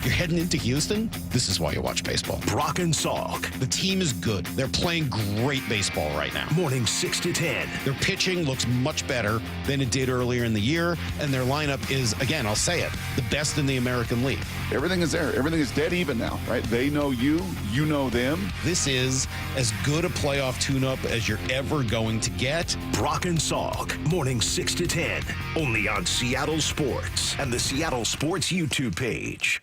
You're heading into Houston? This is why you watch baseball. Brock and Salk. The team is good. They're playing great baseball right now. Morning 6 to 10. Their pitching looks much better than it did earlier in the year, and their lineup is, again, I'll say it, the best in the American League. Everything is there. Everything is dead even now, right? They know you, you know them. This is as good a playoff tune-up as you're ever going to get. Brock and Salk. Morning 6 to 10. Only on Seattle Sports and the Seattle Sports YouTube page.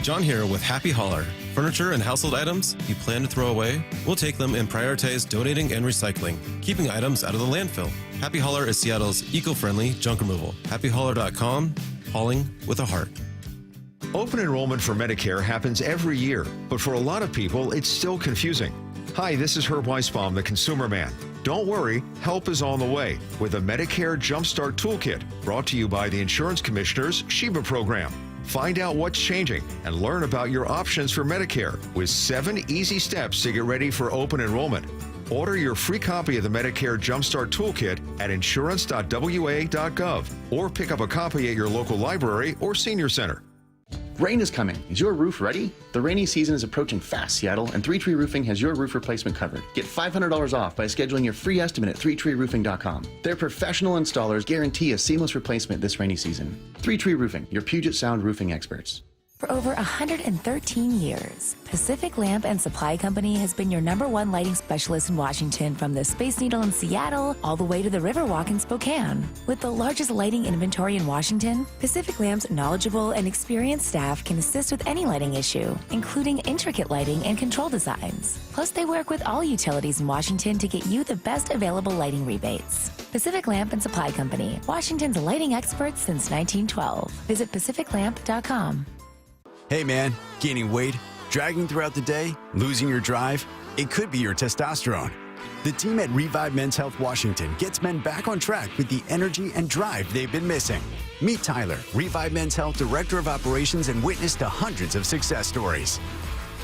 John here with Happy Hauler. Furniture and household items you plan to throw away? We'll take them and prioritize donating and recycling, keeping items out of the landfill. Happy Hauler is Seattle's eco-friendly junk removal. HappyHauler.com, hauling with a heart. Open enrollment for Medicare happens every year, but for a lot of people, it's still confusing. Hi, this is Herb Weisbaum, the Consumer Man. Don't worry, help is on the way with a Medicare Jumpstart Toolkit brought to you by the Insurance Commissioner's Sheba program. Find out what's changing and learn about your options for Medicare with 7 easy steps to get ready for open enrollment. Order your free copy of the Medicare Jumpstart Toolkit at insurance.wa.gov or pick up a copy at your local library or senior center. Rain is coming. Is your roof ready? The rainy season is approaching fast, Seattle, and 3 Tree Roofing has your roof replacement covered. Get $500 off by scheduling your free estimate at 3treeroofing.com. Their professional installers guarantee a seamless replacement this rainy season. 3 Tree Roofing, your Puget Sound roofing experts. For over 113 years, Pacific Lamp and Supply Company has been your #1 lighting specialist in Washington, from the Space Needle in Seattle all the way to the Riverwalk in Spokane. With the largest lighting inventory in Washington, Pacific Lamp's knowledgeable and experienced staff can assist with any lighting issue, including intricate lighting and control designs. Plus, they work with all utilities in Washington to get you the best available lighting rebates. Pacific Lamp and Supply Company, Washington's lighting experts since 1912. Visit pacificlamp.com. Hey man, gaining weight, dragging throughout the day, losing your drive? It could be your testosterone. The team at Revive Men's Health Washington gets men back on track with the energy and drive they've been missing. Meet Tyler, Revive Men's Health Director of Operations and witness to hundreds of success stories.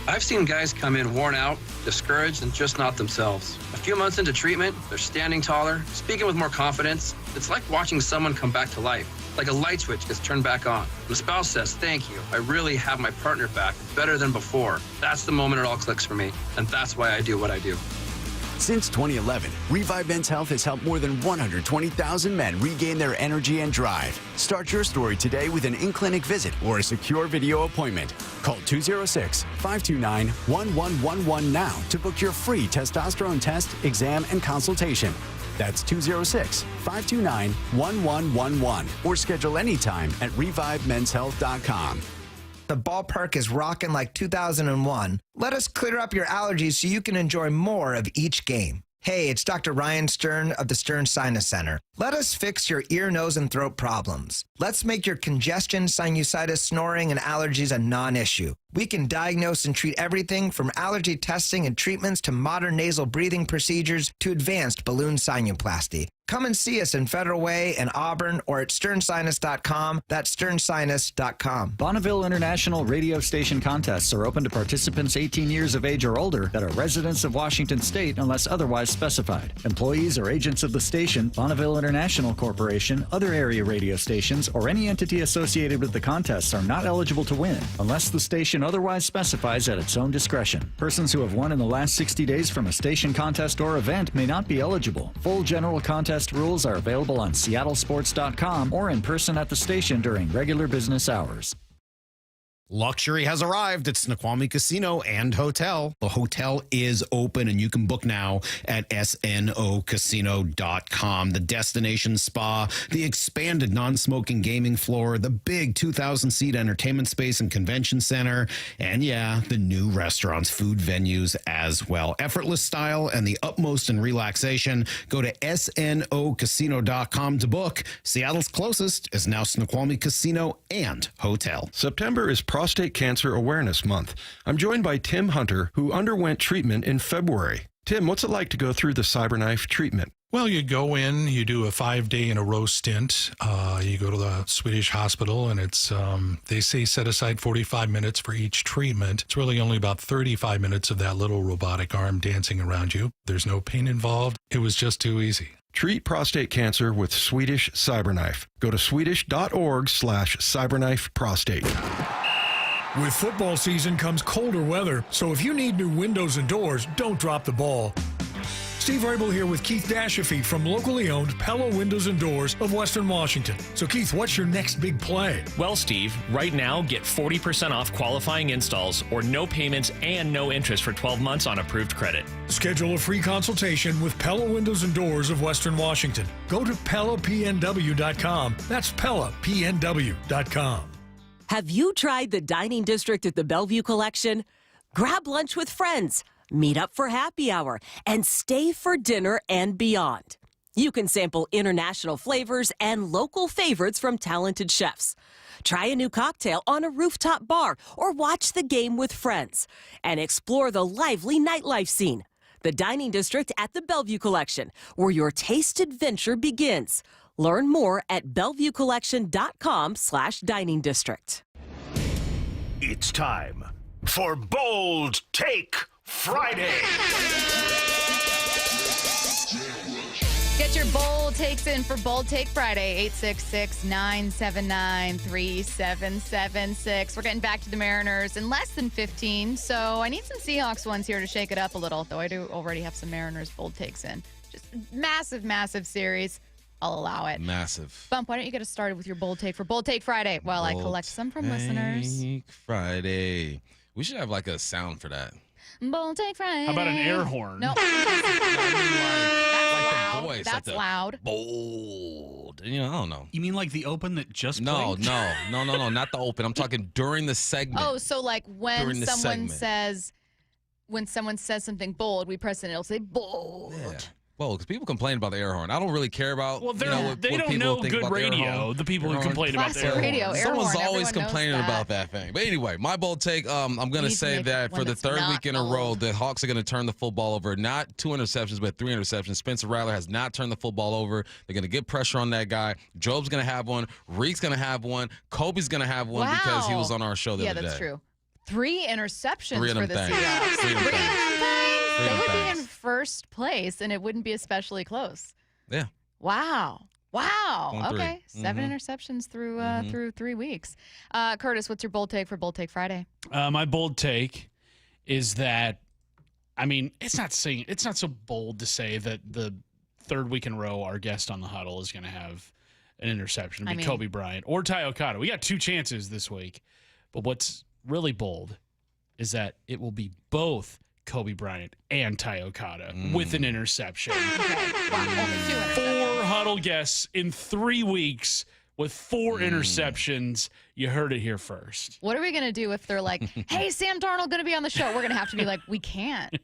I've seen guys come in worn out, discouraged, and just not themselves. A few months into treatment, they're standing taller, speaking with more confidence. It's like watching someone come back to life, like a light switch gets turned back on. The spouse says, "Thank you, I really have my partner back, better than before." That's the moment it all clicks for me, and that's why I do what I do. Since 2011, Revive Men's Health has helped more than 120,000 men regain their energy and drive. Start your story today with an in-clinic visit or a secure video appointment. Call 206-529-1111 now to book your free testosterone test, exam, and consultation. That's 206-529-1111 or schedule anytime at revivemenshealth.com. The ballpark is rocking like 2001. Let us clear up your allergies so you can enjoy more of each game. Hey, it's Dr. Ryan Stern of the Stern Sinus Center. Let us fix your ear, nose, and throat problems. Let's make your congestion, sinusitis, snoring, and allergies a non-issue. We can diagnose and treat everything from allergy testing and treatments to modern nasal breathing procedures to advanced balloon sinuplasty. Come and see us in Federal Way in Auburn or at sternsinus.com. That's sternsinus.com. Bonneville International radio station contests are open to participants 18 years of age or older that are residents of Washington State unless otherwise specified. Employees or agents of the station, Bonneville International Corporation, other area radio stations, or any entity associated with the contests are not eligible to win unless the station otherwise specifies at its own discretion. Persons who have won in the last 60 days from a station contest or event may not be eligible. Full general contest rules are available on seattlesports.com or in person at the station during regular business hours. Luxury has arrived at Snoqualmie Casino and Hotel. The hotel is open and you can book now at snocasino.com. The destination spa, the expanded non-smoking gaming floor, the big 2,000-seat entertainment space and convention center, and yeah, the new restaurants, food venues as well. Effortless style and the utmost in relaxation. Go to snocasino.com to book. Seattle's closest is now Snoqualmie Casino and Hotel. September is Prostate Cancer Awareness Month. I'm joined by Tim Hunter, who underwent treatment in February. Tim, what's it like to go through the CyberKnife treatment? Well, you go in, you do a 5-day-in-a-row stint. You go to the Swedish hospital, and it's, they say set aside 45 minutes for each treatment. It's really only about 35 minutes of that little robotic arm dancing around you. There's no pain involved. It was just too easy. Treat prostate cancer with Swedish CyberKnife. Go to swedish.org/CyberKnifeProstate. With football season comes colder weather, so if you need new windows and doors, don't drop the ball. Steve Rabel here with Keith Dashafee from locally owned Pella Windows and Doors of Western Washington. So Keith, what's your next big play? Well, Steve, right now get 40% off qualifying installs or no payments and no interest for 12 months on approved credit. Schedule a free consultation with Pella Windows and Doors of Western Washington. Go to PellaPNW.com. That's PellaPNW.com. Have you tried the dining district at the Bellevue Collection? Grab lunch with friends, meet up for happy hour, and stay for dinner and beyond. You can sample international flavors and local favorites from talented chefs. Try a new cocktail on a rooftop bar or watch the game with friends and explore the lively nightlife scene. The dining district at the Bellevue Collection, where your taste adventure begins. Learn more at BellevueCollection.com/dining district. It's time for Bold Take Friday. Get your bold takes in for Bold Take Friday, 866-979-3776. We're getting back to the Mariners in less than 15, so I need some Seahawks ones here to shake it up a little, though I do already have some Mariners bold takes in. Just massive, massive series. I'll allow it. Massive. Bump, why don't you get us started with your bold take for Bold Take Friday while I collect some from listeners. Take Friday. We should have like a sound for that. Bold Take Friday. How about an air horn? No. Voice, That's like loud. Bold. You know, I don't know. You mean like the open that just No, played? no, not the open. I'm talking during the segment. Oh, so like when someone says something bold, we press it and it'll say bold. Yeah. Well, because people complain about the air horn. I don't really care about. Well, they don't know good radio. The people who complain about the air horn. Radio, air Someone's horn, always everyone complaining knows that. about that thing. But anyway, my bold take. I'm going to say that for the third week in a row, the Hawks are going to turn the football over. Not 2 interceptions, but 3 interceptions. Spencer Rattler has not turned the football over. They're going to get pressure on that guy. Job's going to have one. Reek's going to have one. Kobe's going to have one because he was on our show the other day. Yeah, that's true. 3 interceptions Three of for them the things. Seahawks. 3 of them things. They would be in first place, and it wouldn't be especially close. Yeah. Wow. On 3. Okay. 7 interceptions through 3 weeks. Curtis, what's your bold take for Bold Take Friday? My bold take is that, I mean, it's not so bold to say that the third week in a row our guest on the huddle is going to have an interception. It'll be Kobe Bryant or Ty Okada. We got 2 chances this week. But what's really bold is that it will be both Kobe Bryant and Ty Okada with an interception. Okay. Wow. Only 2 interceptions. 4 huddle guests in 3 weeks with 4 interceptions. You heard it here first. What are we going to do if they're like, hey, Sam Darnold going to be on the show? We're going to have to be like, we can't.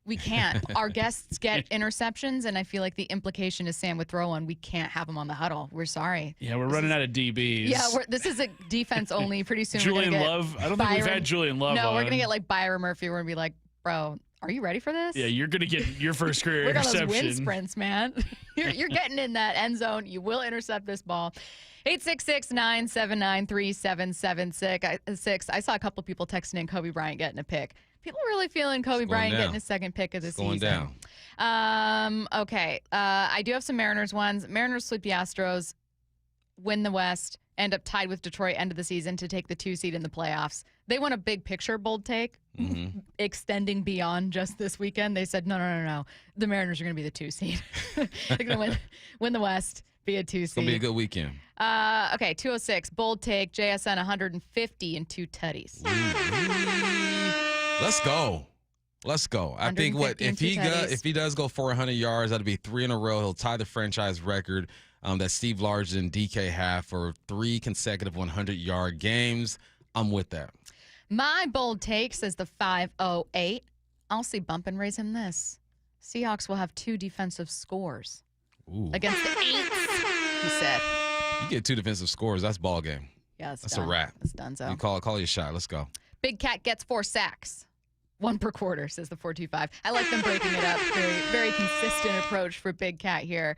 We can't. Our guests get interceptions, and I feel like the implication is Sam would throw one. We can't have him on the huddle. We're sorry. Yeah, we're running out of DBs. Yeah, this is a defense only. Pretty soon Julian we're gonna get Love. I don't think we've had Julian Love No, on. we're going to get like Byron Murphy. We're going to be like, bro, are you ready for this? Yeah, you're going to get your first career We're interception. on those wind sprints, man. You're getting in that end zone. You will intercept this ball. 866-979-3776. I saw a couple people texting in Kobe Bryant getting a pick. People really feeling Kobe Bryant getting his second pick of the season. Going down. Okay. I do have some Mariners ones. Mariners sweep the Astros, win the West, end up tied with Detroit end of the season to take the 2 seed in the playoffs. They want a big picture bold take, extending beyond just this weekend. They said, no. The Mariners are going to be the 2 seed. They're going to win the West, Be a 2 seed. It's going to be a good weekend. Okay, 206. Bold take. JSN 150 and 2 tutties. Let's go. Let's go. I think if he does go 400 yards, that'll be 3 in a row. He'll tie the franchise record that Steve Largent and DK have for 3 consecutive 100-yard games. I'm with that. My bold take says the 508. I'll see bump and raise him this. Seahawks will have 2 defensive scores. Ooh. Against the 8s, he said. You get 2 defensive scores, that's ball game. Yeah, that's a wrap. That's done, so. You call your shot. Let's go. Big Cat gets 4 sacks. 1 per quarter, says the 425. I like them breaking it up. Very, very consistent approach for Big Cat here.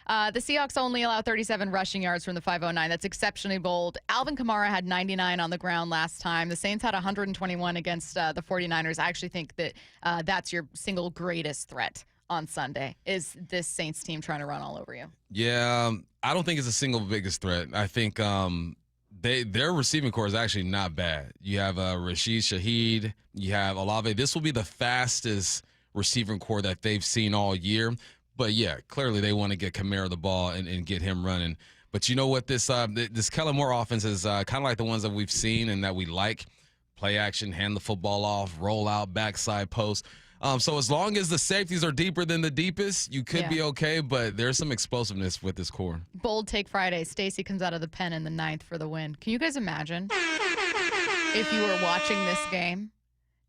The Seahawks only allow 37 rushing yards from the 509. That's exceptionally bold. Alvin Kamara had 99 on the ground last time. The Saints had 121 against the 49ers. I actually think that that's your single greatest threat on Sunday, is this Saints team trying to run all over you. Yeah, I don't think it's a single biggest threat. I think their receiving core is actually not bad. You have Rashid Shaheed. You have Olave. This will be the fastest receiving core that they've seen all year. But, yeah, clearly they want to get Kamara the ball and get him running. But you know what? This Kellen Moore offense is kind of like the ones that we've seen and that we like. Play action, hand the football off, roll out, backside post. So as long as the safeties are deeper than the deepest, you could be okay, but there's some explosiveness with this core. Bold take Friday. Stacy comes out of the pen in the 9th for the win. Can you guys imagine if you were watching this game?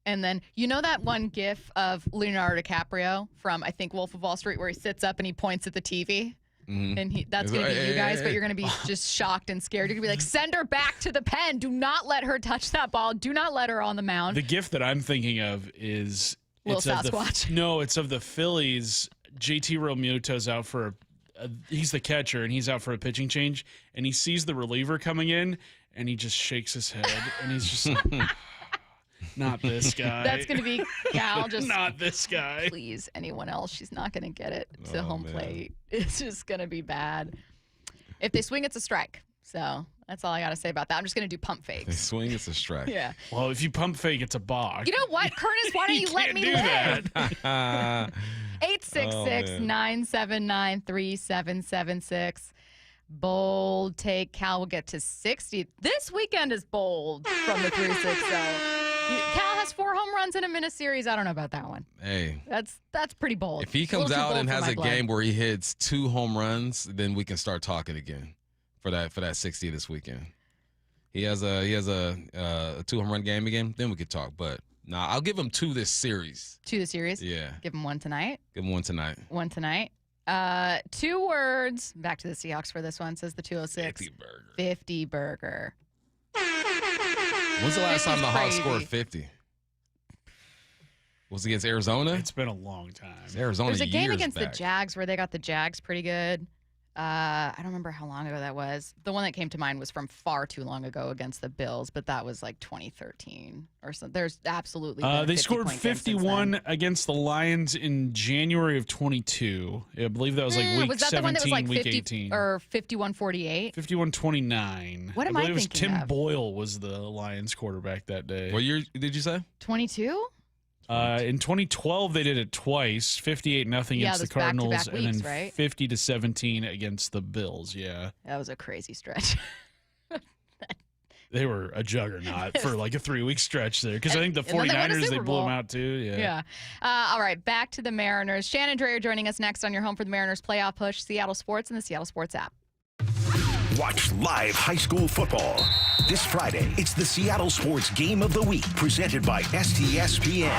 And then, you know that one gif of Leonardo DiCaprio from, I think, Wolf of Wall Street, where he sits up and he points at the TV? Mm-hmm. And that's going to be you guys, but you're going to be just shocked and scared. You're going to be like, send her back to the pen. Do not let her touch that ball. Do not let her on the mound. The gif that I'm thinking of is... Little Sasquatch. It's of the Phillies. JT Realmuto's out for he's the catcher, and he's out for a pitching change, and he sees the reliever coming in, and he just shakes his head, and he's just like, not this guy. That's going to be Cal. Just not this guy. Please, anyone else. She's not going to get it to home plate. It's just going to be bad. If they swing, it's a strike. So that's all I got to say about that. I'm just going to do pump fakes. They swing, it's a strike. Yeah. Well, if you pump fake, it's a balk. You know what, Curtis? Why don't you let me live? 866-979-3776. Bold take. Cal will get to 60. This weekend is bold from the 360. Cal has 4 home runs in a minute series. I don't know about that one. Hey. That's pretty bold. If he comes out and has a game where he hits 2 home runs, then we can start talking again. For that 60 this weekend, he has a 2 home run game again. Then we could talk. But I'll give him 2 this series. 2 this series. Yeah. Give him 1 tonight. Give him 1 tonight. 1 tonight. 2 words. Back to the Seahawks for this one. Says the 206. 50 burger. When's the last time the Hawks scored 50? Was it against Arizona? It's been a long time. It's Arizona. There's a game against back. the Jags where they got the Jags pretty good. I don't remember how long ago that was. The one that came to mind was from far too long ago against the Bills, but that was like 2013 or something. There's absolutely they scored 51 against the Lions in January of 22. I believe that was like week 17, was that the one that was like week 50 18. or 51-48? 51-29. What am I believe it was thinking Tim of? Boyle was the Lions quarterback that day. What year did you say? 22? In 2012, they did it twice, 58-0 against the Cardinals, back-to-back and weeks, then right? 50-17 against the Bills. Yeah, That was a crazy stretch. they were a juggernaut for like a 3-week stretch there. Because I think the And then they won a 49ers, they Super blew them Bowl. out too. Yeah. All right, back to the Mariners. Shannon Drayer joining us next on your home for the Mariners playoff push, Seattle Sports and the Seattle Sports app. Watch live high school football. This Friday, it's the Seattle Sports Game of the Week, presented by STSPN. He's in!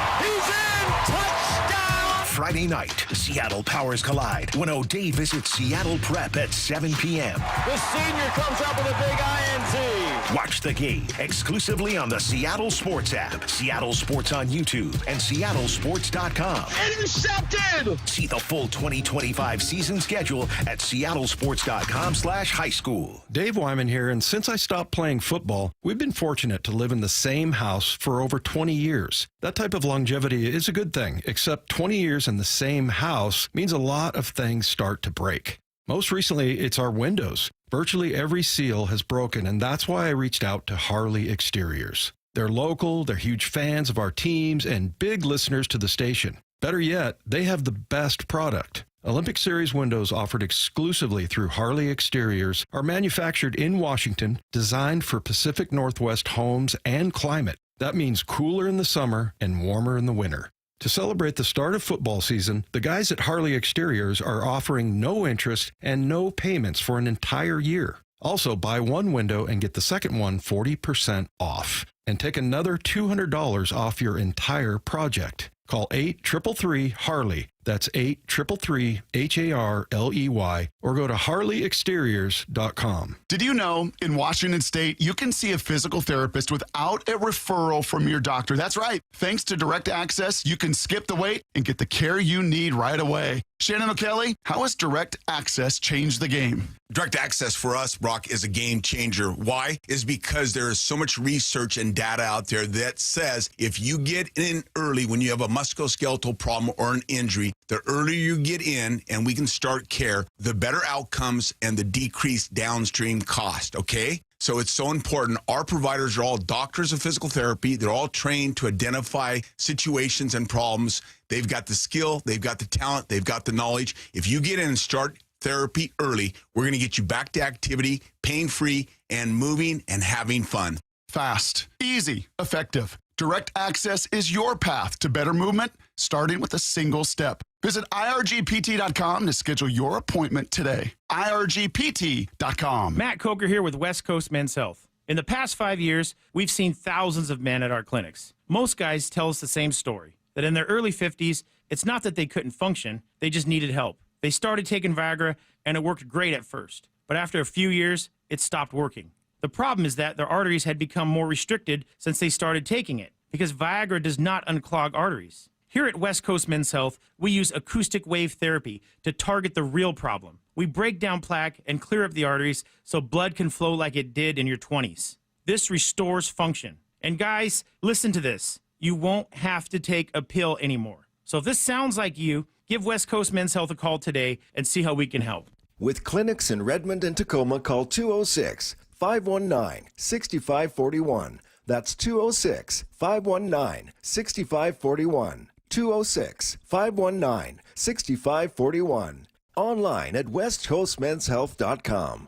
Touchdown! Friday night, Seattle powers collide when O'Day visits Seattle Prep at 7 p.m. The senior comes up with a big INT. Watch the game exclusively on the Seattle Sports app, Seattle Sports on YouTube, and SeattleSports.com. Intercepted! See the full 2025 season schedule at SeattleSports.com/high school. Dave Wyman here, and since I stopped playing football, we've been fortunate to live in the same house for over 20 years. That type of longevity is a good thing, except 20 years in the same house means a lot of things start to break. Most recently, it's our windows. Virtually every seal has broken, and that's why I reached out to Harley Exteriors. They're local, they're huge fans of our teams, and big listeners to the station. Better yet, they have the best product. Olympic Series windows offered exclusively through Harley Exteriors are manufactured in Washington, designed for Pacific Northwest homes and climate. That means cooler in the summer and warmer in the winter. To celebrate the start of football season, the guys at Harley Exteriors are offering no interest and no payments for an entire year. Also, buy one window and get the second one 40% off. And take another $200 off your entire project. Call 833-HARLEY. That's 833-HARLEY. Or go to harleyexteriors.com. Did you know in Washington State, you can see a physical therapist without a referral from your doctor? That's right. Thanks to Direct Access, you can skip the wait and get the care you need right away. Shannon O'Kelly, how has Direct Access changed the game? Direct Access for us, Brock, is a game changer. Why? Is because there is so much research and data out there that says if you get in early when you have a musculoskeletal problem or an injury, the earlier you get in and we can start care, the better outcomes and the decreased downstream cost, okay? So it's so important. Our providers are all doctors of physical therapy. They're all trained to identify situations and problems. They've got the skill, they've got the talent, they've got the knowledge. If you get in and start therapy early, we're going to get you back to activity, pain-free, and moving and having fun. Fast, easy, effective. Direct Access is your path to better movement, starting with a single step. Visit irgpt.com to schedule your appointment today. irgpt.com. Matt Coker here with West Coast Men's Health. In the past 5 years, we've seen thousands of men at our clinics. Most guys tell us the same story, that in their early 50s, it's not that they couldn't function, they just needed help. They started taking Viagra, and it worked great at first. But after a few years, it stopped working. The problem is that their arteries had become more restricted since they started taking it, because Viagra does not unclog arteries. Here at West Coast Men's Health, we use acoustic wave therapy to target the real problem. We break down plaque and clear up the arteries so blood can flow like it did in your 20s. This restores function. And guys, listen to this. You won't have to take a pill anymore. So if this sounds like you, give West Coast Men's Health a call today and see how we can help. With clinics in Redmond and Tacoma, call 206-519-6541. That's 206-519-6541. 206-519-6541. Online at westcoastmenshealth.com.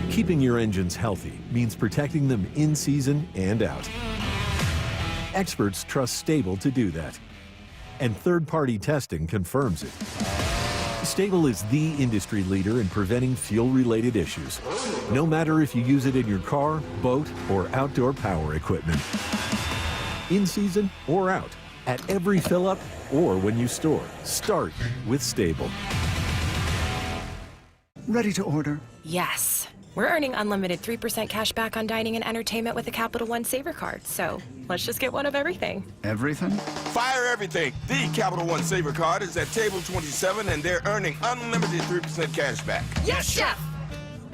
Keeping your engines healthy means protecting them in season and out. Experts trust Stable to do that. And third-party testing confirms it. Stable is the industry leader in preventing fuel-related issues, no matter if you use it in your car, boat, or outdoor power equipment. In season or out, at every fill-up or when you store, start with Stable. Ready to order? Yes. We're earning unlimited 3% cash back on dining and entertainment with a Capital One Saver card, so let's just get one of everything. Everything? Fire everything. The Capital One Saver card is at table 27, and they're earning unlimited 3% cash back. Yes, Chef!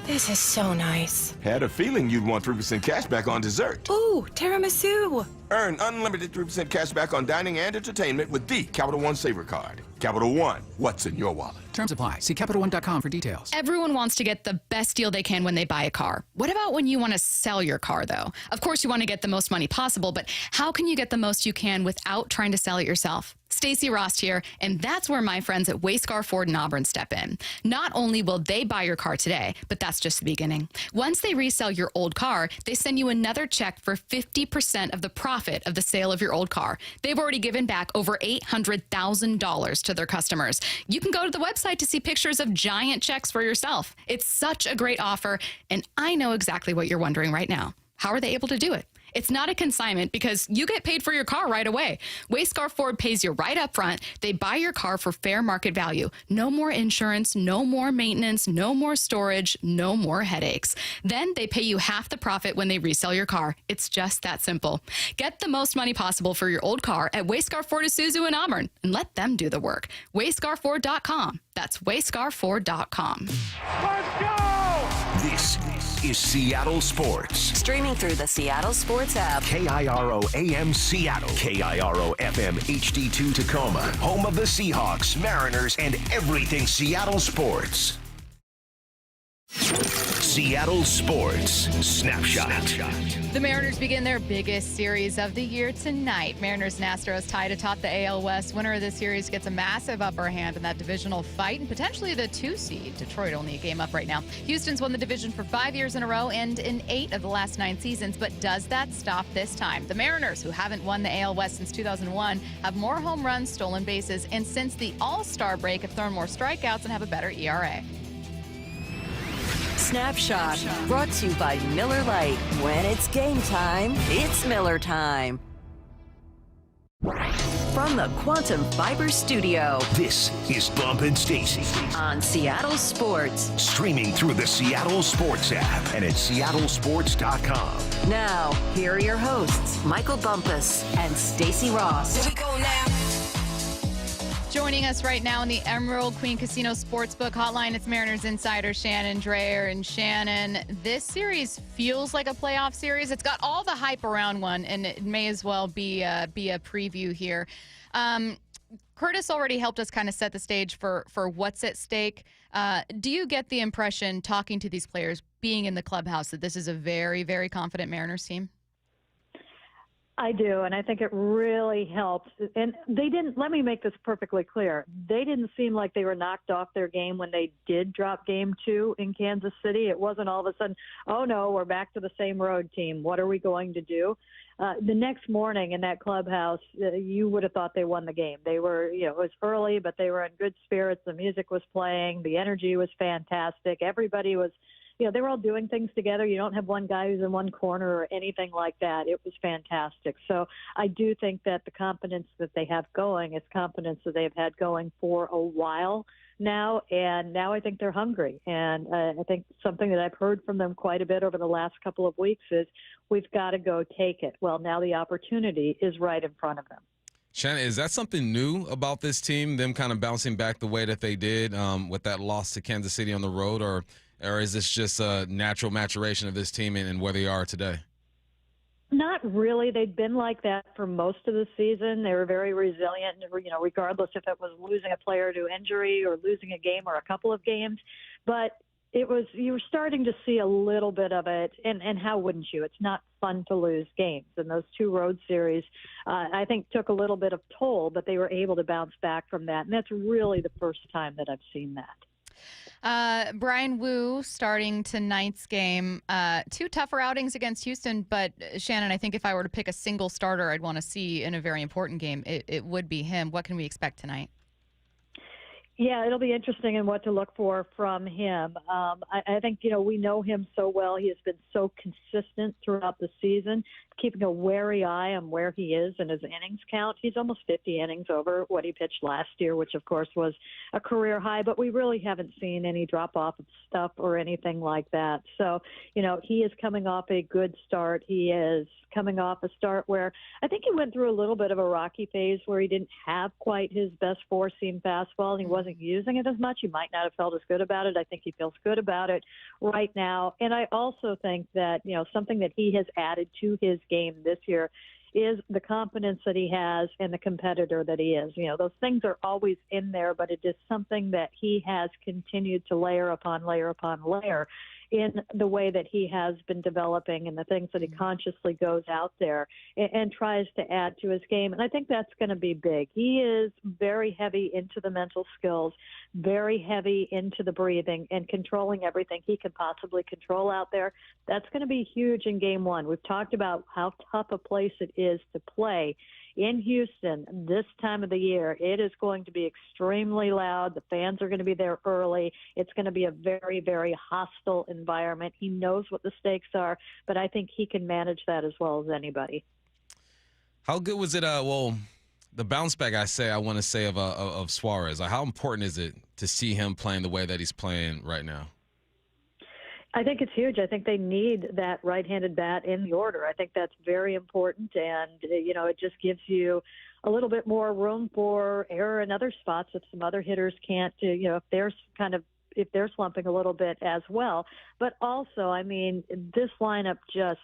This is so nice. Had a feeling you'd want 3% cash back on dessert. Ooh, tiramisu. Earn unlimited 3% cash back on dining and entertainment with the Capital One Saver card. Capital One, what's in your wallet? Terms apply. See CapitalOne.com for details. Everyone wants to get the best deal they can when they buy a car. What about when you want to sell your car, though? Of course, you want to get the most money possible, but how can you get the most you can without trying to sell it yourself? Stacy Rost here, and that's where my friends at Wayscar Ford in Auburn step in. Not only will they buy your car today, but that's just the beginning. Once they resell your old car, they send you another check for 50% of the profit of the sale of your old car. They've already given back over $800,000 to their customers. You can go to the website to see pictures of giant checks for yourself. It's such a great offer, and I know exactly what you're wondering right now. How are they able to do it? It's not a consignment because you get paid for your car right away. Wayscar Ford pays you right up front. They buy your car for fair market value. No more insurance, no more maintenance, no more storage, no more headaches. Then they pay you half the profit when they resell your car. It's just that simple. Get the most money possible for your old car at Wayscar Ford Isuzu in Auburn and let them do the work. WayscarFord.com. That's WayscarFord.com. Let's go! This is Seattle Sports. Streaming through the Seattle Sports app. KIRO AM Seattle. KIRO FM HD2 Tacoma. Home of the Seahawks, Mariners, and everything Seattle sports. Seattle Sports Snapshot. The Mariners begin their biggest series of the year tonight. Mariners and Astros tied atop the AL West. Winner of this series gets a massive upper hand in that divisional fight and potentially the 2 seed. Detroit only a game up right now. Houston's won the division for 5 years in a row and in 8 of the last 9 seasons, but does that stop this time? The Mariners, who haven't won the AL West since 2001, have more home runs, stolen bases, and since the All-Star break have thrown more strikeouts and have a better ERA. Snapshot brought to you by Miller Lite. When it's game time, it's Miller time. From the Quantum Fiber Studio, this is Bump and Stacy on Seattle Sports. Streaming through the Seattle Sports app and at seattlesports.com. Now, here are your hosts, Michael Bumpus and Stacy Ross. Here we go now. Joining us right now in the Emerald Queen Casino Sportsbook Hotline, it's Mariners insider Shannon, Drayer, and Shannon. This series feels like a playoff series. It's got all the hype around one, and it may as well be a preview here. Curtis already helped us kind of set the stage for what's at stake. Do you get the impression, talking to these players, being in the clubhouse, that this is a very, very confident Mariners team? I do, and I think it really helps. And they didn't, let me make this perfectly clear, they didn't seem like they were knocked off their game when they did drop game 2 in Kansas City. It wasn't all of a sudden, oh no, we're back to the same road team. What are we going to do? The next morning in that clubhouse, you would have thought they won the game. They were, it was early, but they were in good spirits. The music was playing. The energy was fantastic. Everybody was, they were all doing things together. You don't have one guy who's in one corner or anything like that. It was fantastic. So I do think that the confidence that they have going is confidence that they've had going for a while now. And now I think they're hungry. And I think something that I've heard from them quite a bit over the last couple of weeks is we've got to go take it. Well, now the opportunity is right in front of them. Shannon, is that something new about this team, them kind of bouncing back the way that they did with that loss to Kansas City on the road, or is this just a natural maturation of this team and where they are today? Not really. They'd been like that for most of the season. They were very resilient, regardless if it was losing a player to injury or losing a game or a couple of games. But you were starting to see a little bit of it, and how wouldn't you? It's not fun to lose games. And those 2 road series, I think, took a little bit of toll, but they were able to bounce back from that. And that's really the first time that I've seen that. Brian Wu starting tonight's game. 2 tougher outings against Houston, but Shannon, I think if I were to pick a single starter I'd want to see in a very important game, it would be him. What can we expect tonight? Yeah, it'll be interesting in what to look for from him. I think, we know him so well. He has been so consistent throughout the season, keeping a wary eye on where he is in his innings count. He's almost 50 innings over what he pitched last year, which, of course, was a career high, but we really haven't seen any drop-off of stuff or anything like that. So, he is coming off a good start. He is coming off a start where I think he went through a little bit of a rocky phase where he didn't have quite his best 4-seam fastball, and he wasn't using it as much. He might not have felt as good about it. I think he feels good about it right now. And I also think that, something that he has added to his game this year is the confidence that he has and the competitor that he is. Those things are always in there, but it is something that he has continued to layer upon layer upon layer in the way that he has been developing and the things that he consciously goes out there and tries to add to his game. And I think that's going to be big. He is very heavy into the mental skills, very heavy into the breathing and controlling everything he can possibly control out there. That's going to be huge in game 1. We've talked about how tough a place it is to play in Houston this time of the year. It is going to be extremely loud. The fans are going to be there early. It's going to be a very, very hostile environment. He knows what the stakes are, but I think he can manage that as well as anybody. How good was it? The bounce back, I want to say of Suarez. How important is it to see him playing the way that he's playing right now? I think it's huge. I think they need that right-handed bat in the order. I think that's very important, and, it just gives you a little bit more room for error in other spots if some other hitters can't, if they're kind of if they're slumping a little bit as well. But also, I mean, this lineup just,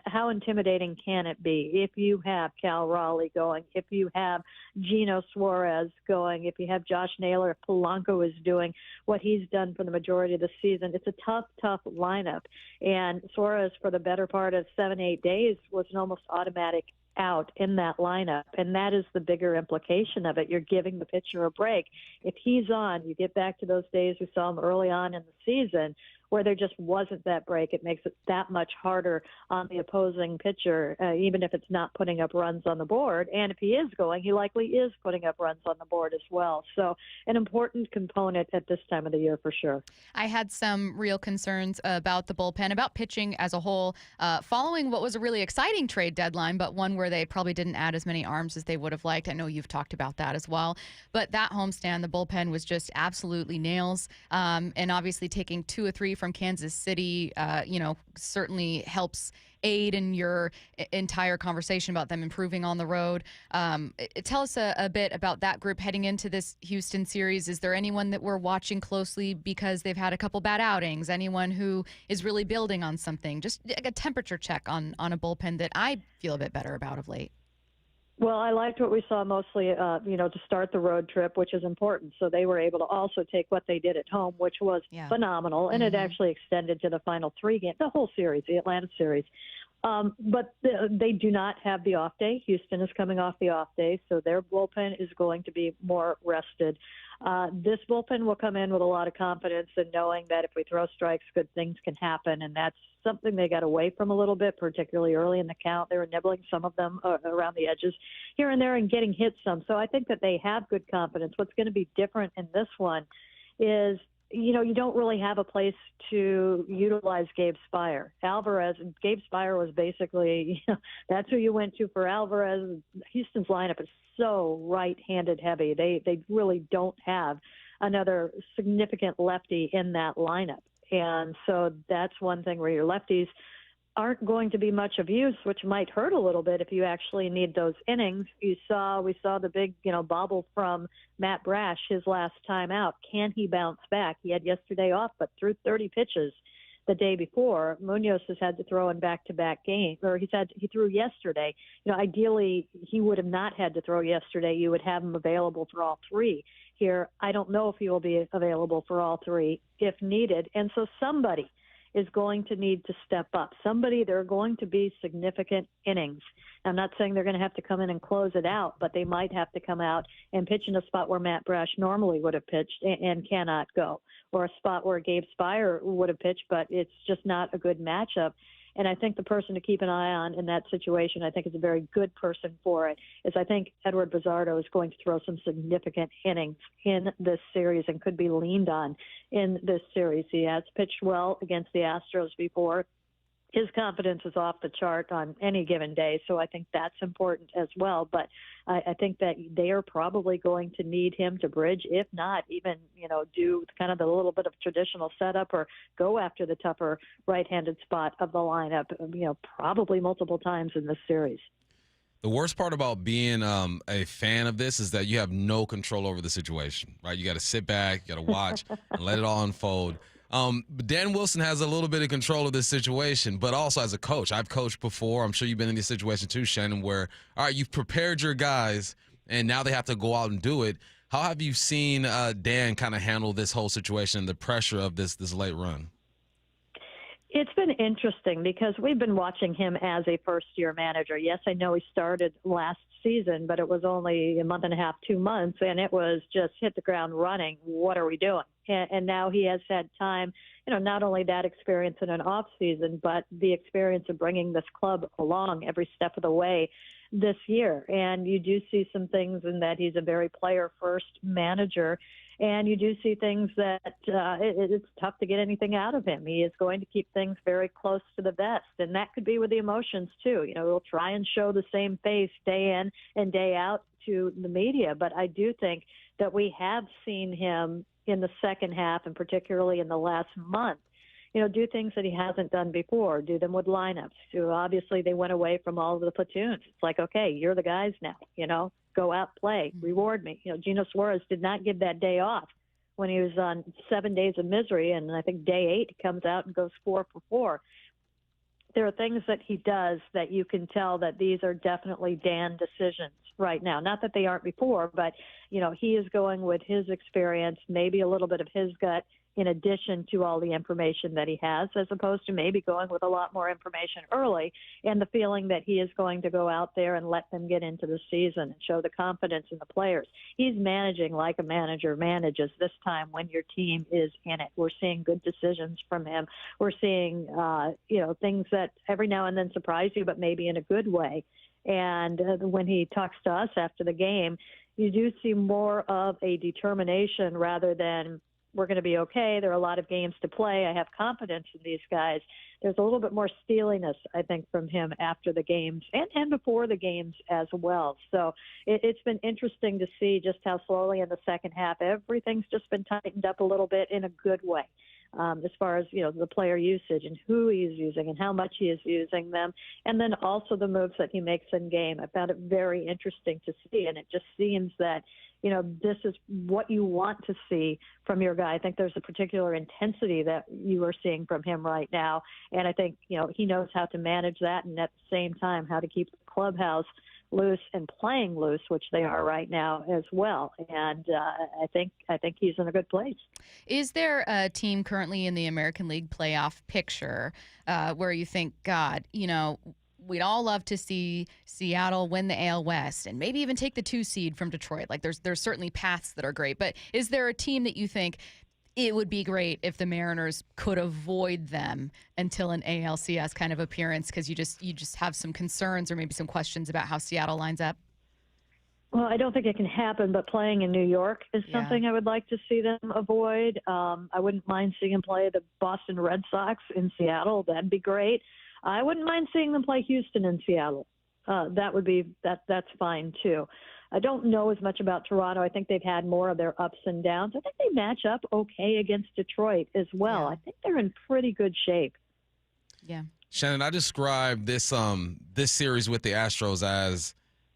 how intimidating can it be if you have Cal Raleigh going, if you have Gino Suarez going, if you have Josh Naylor, if Polanco is doing what he's done for the majority of the season. It's a tough lineup. And Suarez, for the better part of 7-8 days, was an almost automatic out in that lineup, and that is the bigger implication of it. You're giving the pitcher a break. If he's on, you get back to those days we saw him early on in the season where there just wasn't that break. It makes it that much harder on the opposing pitcher, even if it's not putting up runs on the board. And if he is going, he likely is putting up runs on the board as well. So an important component at this time of the year for sure. I had some real concerns about the bullpen, about pitching as a whole, following what was a really exciting trade deadline, but one where they probably didn't add as many arms as they would have liked. I know you've talked about that as well. But that homestand, the bullpen was just absolutely nails. And obviously taking 2 or 3 from Kansas City, certainly helps aid in your entire conversation about them improving on the road. Tell us a bit about that group heading into this Houston series. Is there anyone that we're watching closely because they've had a couple bad outings? Anyone who is really building on something? Just a temperature check on a bullpen that I feel a bit better about of late. Well, I liked what we saw mostly, to start the road trip, which is important. So they were able to also take what they did at home, which was phenomenal, and it actually extended to the final 3 games, the whole series, the Atlanta series. But they do not have the off day. Houston is coming off the off day, so their bullpen is going to be more rested. This bullpen will come in with a lot of confidence and knowing that if we throw strikes, good things can happen, and that's something they got away from a little bit, particularly early in the count. They were nibbling some of them around the edges here and there and getting hit some. So I think that they have good confidence. What's going to be different in this one is, you don't really have a place to utilize Gabe Spire. Gabe Spire was basically, that's who you went to for Alvarez. Houston's lineup is so right-handed heavy. They really don't have another significant lefty in that lineup. And so that's one thing where your lefties aren't going to be much of use, which might hurt a little bit if you actually need those innings. We saw the big, bobble from Matt Brash his last time out. Can he bounce back? He had yesterday off, but threw 30 pitches the day before. Munoz has had to throw in back-to-back games, or he threw yesterday. Ideally, he would have not had to throw yesterday. You would have him available for all 3 here. I don't know if he will be available for all 3 if needed. And so somebody is going to need to step up. There are going to be significant innings. I'm not saying they're going to have to come in and close it out, but they might have to come out and pitch in a spot where Matt Brash normally would have pitched and cannot go, or a spot where Gabe Spire would have pitched, but it's just not a good matchup. And I think the person to keep an eye on in that situation, I think is a very good person for it, is I think Edward Bizzardo is going to throw some significant innings in this series and could be leaned on in this series. He has pitched well against the Astros before. His confidence is off the chart on any given day, so I think that's important as well. But I think that they are probably going to need him to bridge, if not even, do kind of the little bit of traditional setup or go after the tougher right-handed spot of the lineup, probably multiple times in this series. The worst part about being a fan of this is that you have no control over the situation, right? You got to sit back, you got to watch, and let it all unfold. But Dan Wilson has a little bit of control of this situation, but also as a coach. I've coached before. I'm sure you've been in this situation too, Shannon, where, all right, you've prepared your guys, and now they have to go out and do it. How have you seen Dan kind of handle this whole situation and the pressure of this late run? It's been interesting because we've been watching him as a first-year manager. Yes, I know he started last season, but it was only a month and a half, 2 months, and it was just hit the ground running. What are we doing? And now he has had time, not only that experience in an off season, but the experience of bringing this club along every step of the way this year. And you do see some things in that he's a very player-first manager. And you do see things that it's tough to get anything out of him. He is going to keep things very close to the vest. And that could be with the emotions, too. He'll try and show the same face day in and day out to the media. But I do think that we have seen him in the second half, and particularly in the last month, do things that he hasn't done before, do them with lineups. So obviously, they went away from all of the platoons. It's like, okay, you're the guys now, go out, play, reward me. Gino Suarez did not give that day off when he was on 7 days of misery, and I think day 8 he comes out and goes 4 for 4. There are things that he does that you can tell that these are definitely Dan decisions right now. Not that they aren't before, but, he is going with his experience, maybe a little bit of his gut, in addition to all the information that he has, as opposed to maybe going with a lot more information early and the feeling that he is going to go out there and let them get into the season and show the confidence in the players. He's managing like a manager manages this time when your team is in it. We're seeing good decisions from him. We're seeing, things that every now and then surprise you, but maybe in a good way. And when he talks to us after the game, you do see more of a determination rather than, we're going to be okay. There are a lot of games to play. I have confidence in these guys. There's a little bit more steeliness, I think, from him after the games and before the games as well. So it's been interesting to see just how slowly in the second half everything's just been tightened up a little bit in a good way. As far as, the player usage and who he's using and how much he is using them, and then also the moves that he makes in game. I found it very interesting to see, and it just seems that, this is what you want to see from your guy. I think there's a particular intensity that you are seeing from him right now, and I think, he knows how to manage that, and at the same time how to keep the clubhouse loose and playing loose, which they are right now as well. And I think he's in a good place. Is there a team currently in the American League playoff picture where you think, God, we'd all love to see Seattle win the AL West and maybe even take the 2 seed from Detroit? Like there's certainly paths that are great, but is there a team that you think it would be great if the Mariners could avoid them until an ALCS kind of appearance, because you just have some concerns or maybe some questions about how Seattle lines up? Well, I don't think it can happen, but playing in New York is something I would like to see them avoid. I wouldn't mind seeing them play the Boston Red Sox in Seattle. That'd be great. I wouldn't mind seeing them play Houston in Seattle. That's fine too. I don't know as much about Toronto. I think they've had more of their ups and downs. I think they match up okay against Detroit as well. I think they're in pretty good shape. Yeah. Shannon, I described this series with the Astros as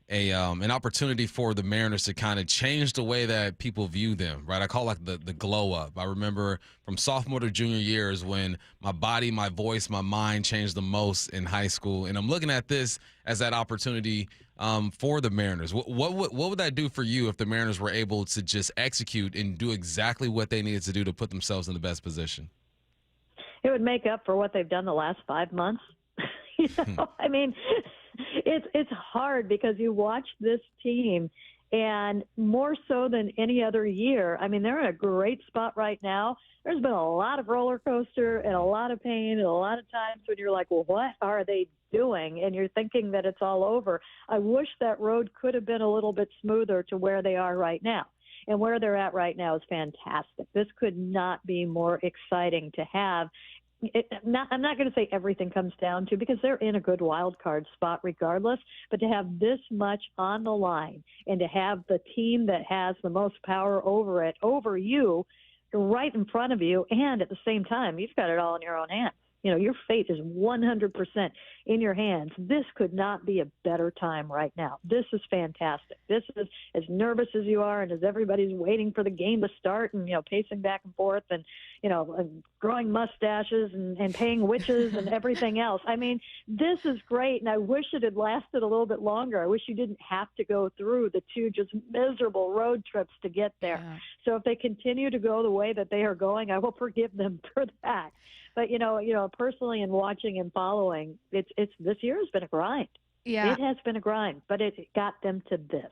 an opportunity for the Mariners to kind of change the way that people view them, right? I call it like the glow up. I remember from sophomore to junior years when my body, my voice, my mind changed the most in high school. And I'm looking at this as that opportunity for the Mariners. What would that do for you if the Mariners were able to just execute and do exactly what they needed to do to put themselves in the best position? It would make up for what they've done the last 5 months. I mean, it's hard because you watch this team, and more so than any other year, I mean, they're in a great spot right now. There's been a lot of roller coaster and a lot of pain and a lot of times when you're like, well, what are they doing? And you're thinking that it's all over. I wish that road could have been a little bit smoother to where they are right now. And where they're at right now is fantastic. This could not be more exciting to have. I'm not going to say everything comes down to, because they're in a good wild card spot regardless, but to have this much on the line and to have the team that has the most power over you right in front of you, and at the same time, you've got it all in your own hands. Your fate is 100% in your hands. This could not be a better time right now. This is fantastic. This is as nervous as you are and as everybody's waiting for the game to start and, pacing back and forth and, growing mustaches and paying witches and everything else. I mean, this is great, and I wish it had lasted a little bit longer. I wish you didn't have to go through the 2 just miserable road trips to get there. Yeah. So if they continue to go the way that they are going, I will forgive them for that. But, personally and watching and following, it's this year has been a grind. Yeah. It has been a grind, but it got them to this.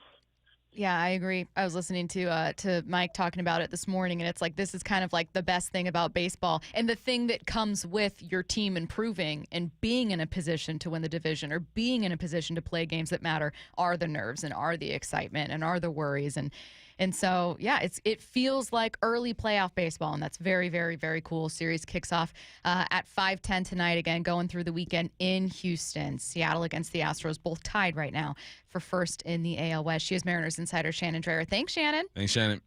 Yeah, I agree. I was listening to Mike talking about it this morning, and it's like this is kind of like the best thing about baseball. And the thing that comes with your team improving and being in a position to win the division or being in a position to play games that matter are the nerves and are the excitement and are the worries. And so, yeah, it feels like early playoff baseball, and that's very, very, very cool. Series kicks off at 5:10 tonight, again, going through the weekend in Houston. Seattle against the Astros, both tied right now for first in the AL West. She is Mariners insider Shannon Drayer. Thanks, Shannon. Thanks, Shannon.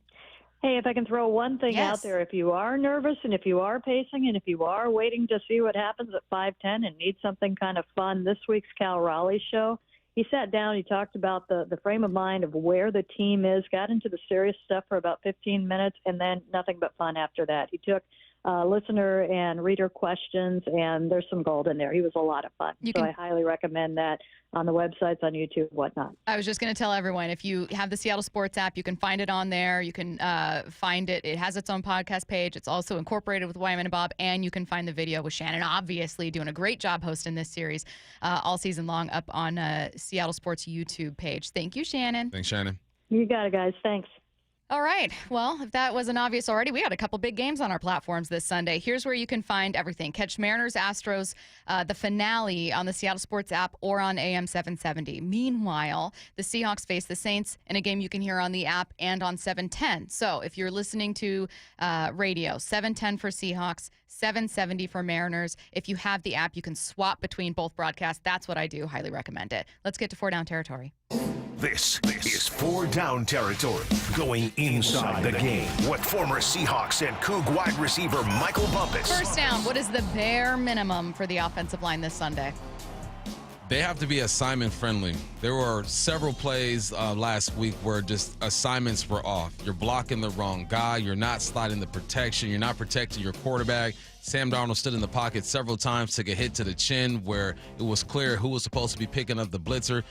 Hey, if I can throw one thing out there, if you are nervous and if you are pacing and if you are waiting to see what happens at 5:10 and need something kind of fun, this week's Cal Raleigh show he sat down, he talked about the frame of mind of where the team is, got into the serious stuff for about 15 minutes, and then nothing but fun after that. He took listener and reader questions, and there's some gold in there. He was a lot of fun. I highly recommend that on the websites, on YouTube, whatnot. I was just going to tell everyone, if you have the Seattle Sports app, you can find it on there. You can find it. It has its own podcast page. It's also incorporated with Wyman and Bob, and you can find the video with Shannon, obviously doing a great job hosting this series all season long up on Seattle Sports YouTube page. Thank you, Shannon. Thanks, Shannon. You got it, guys. Thanks. All right. Well, if that wasn't obvious already, we got a couple big games on our platforms this Sunday. Here's where you can find everything. Catch Mariners, Astros, the finale on the Seattle Sports app or on AM 770. Meanwhile, the Seahawks face the Saints in a game you can hear on the app and on 710. So if you're listening to radio, 710 for Seahawks, 770 for Mariners. If you have the app, you can swap between both broadcasts. That's what I do. Highly recommend it. Let's get to 4 Down territory. This is 4 Down territory, going inside the game. With former Seahawks and Coug wide receiver Michael Bumpus. First down, what is the bare minimum for the offensive line this Sunday? They have to be assignment friendly. There were several plays last week where just assignments were off. You're blocking the wrong guy. You're not sliding the protection. You're not protecting your quarterback. Sam Darnold stood in the pocket several times, took a hit to the chin where it was clear who was supposed to be picking up the blitzer.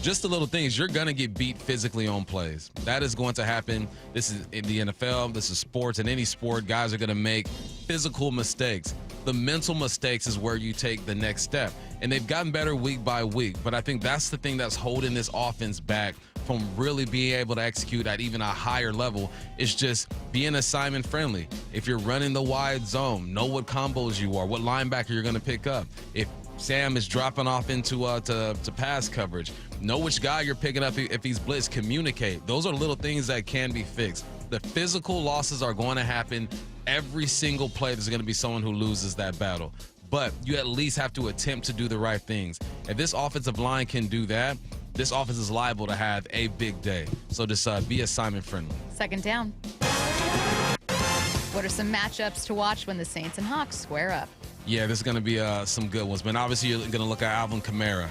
Just the little things. You're going to get beat physically on plays. That is going to happen. This is in the NFL. This is sports. In any sport, guys are going to make physical mistakes. The mental mistakes is where you take the next step. And they've gotten better week by week. But I think that's the thing that's holding this offense back from really being able to execute at even a higher level. Is just being assignment friendly. If you're running the wide zone, know what combos you are, what linebacker you're going to pick up. If Sam is dropping off into to pass coverage, know which guy you're picking up if he's blitz. Communicate. Those are little things that can be fixed. The physical losses are going to happen every single play. There's going to be someone who loses that battle, but you at least have to attempt to do the right things. If this offensive line can do that, this offense is liable to have a big day. So just be assignment friendly. Second down. What are some matchups to watch when the Saints and Hawks square up? Yeah, this is going to be some good ones. But obviously, you're going to look at Alvin Kamara.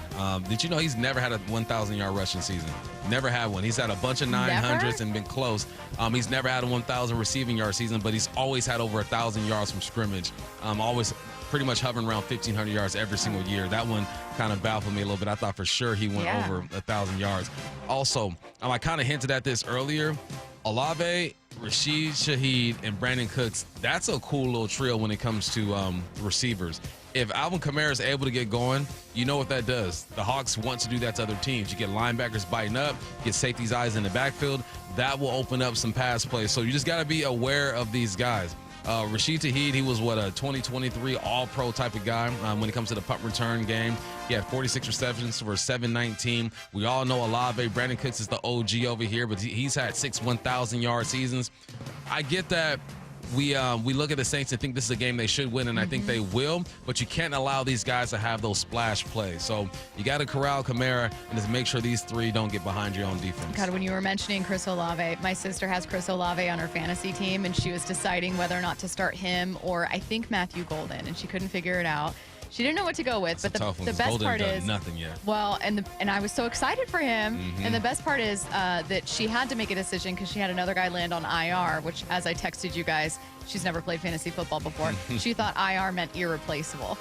Did you know he's never had a 1,000-yard rushing season? Never had one. He's had a bunch of 900s and been close. He's never had a 1,000 receiving yard season, but he's always had over 1,000 yards from scrimmage. Always pretty much hovering around 1,500 yards every single year. That one kind of baffled me a little bit. I thought for sure he went over 1,000 yards. Also, I kind of hinted at this earlier. Olave, Rashid Shaheed, and Brandon Cooks, that's a cool little trio when it comes to receivers. If Alvin Kamara is able to get going, you know what that does. The Hawks want to do that to other teams. You get linebackers biting up, get safeties' eyes in the backfield. That will open up some pass plays. So you just got to be aware of these guys. Rashid Shaheed, he was a 2023 all-pro type of guy when it comes to the punt return game. He had 46 receptions for 719. We all know Olave. Brandon Cooks is the OG over here, but he's had 6 1,000-yard seasons. I get that we look at the Saints and think this is a game they should win, and I think they will, but you can't allow these guys to have those splash plays. So you got to corral Kamara and just make sure these three don't get behind you on defense. God, when you were mentioning Chris Olave, my sister has Chris Olave on her fantasy team, and she was deciding whether or not to start him or I think Matthew Golden, and she couldn't figure it out. She didn't know what to go with, but the best part is nothing yet. Well, and I was so excited for him. And the best part is that she had to make a decision because she had another guy land on IR, which, as I texted you guys, she's never played fantasy football before. She thought IR meant irreplaceable,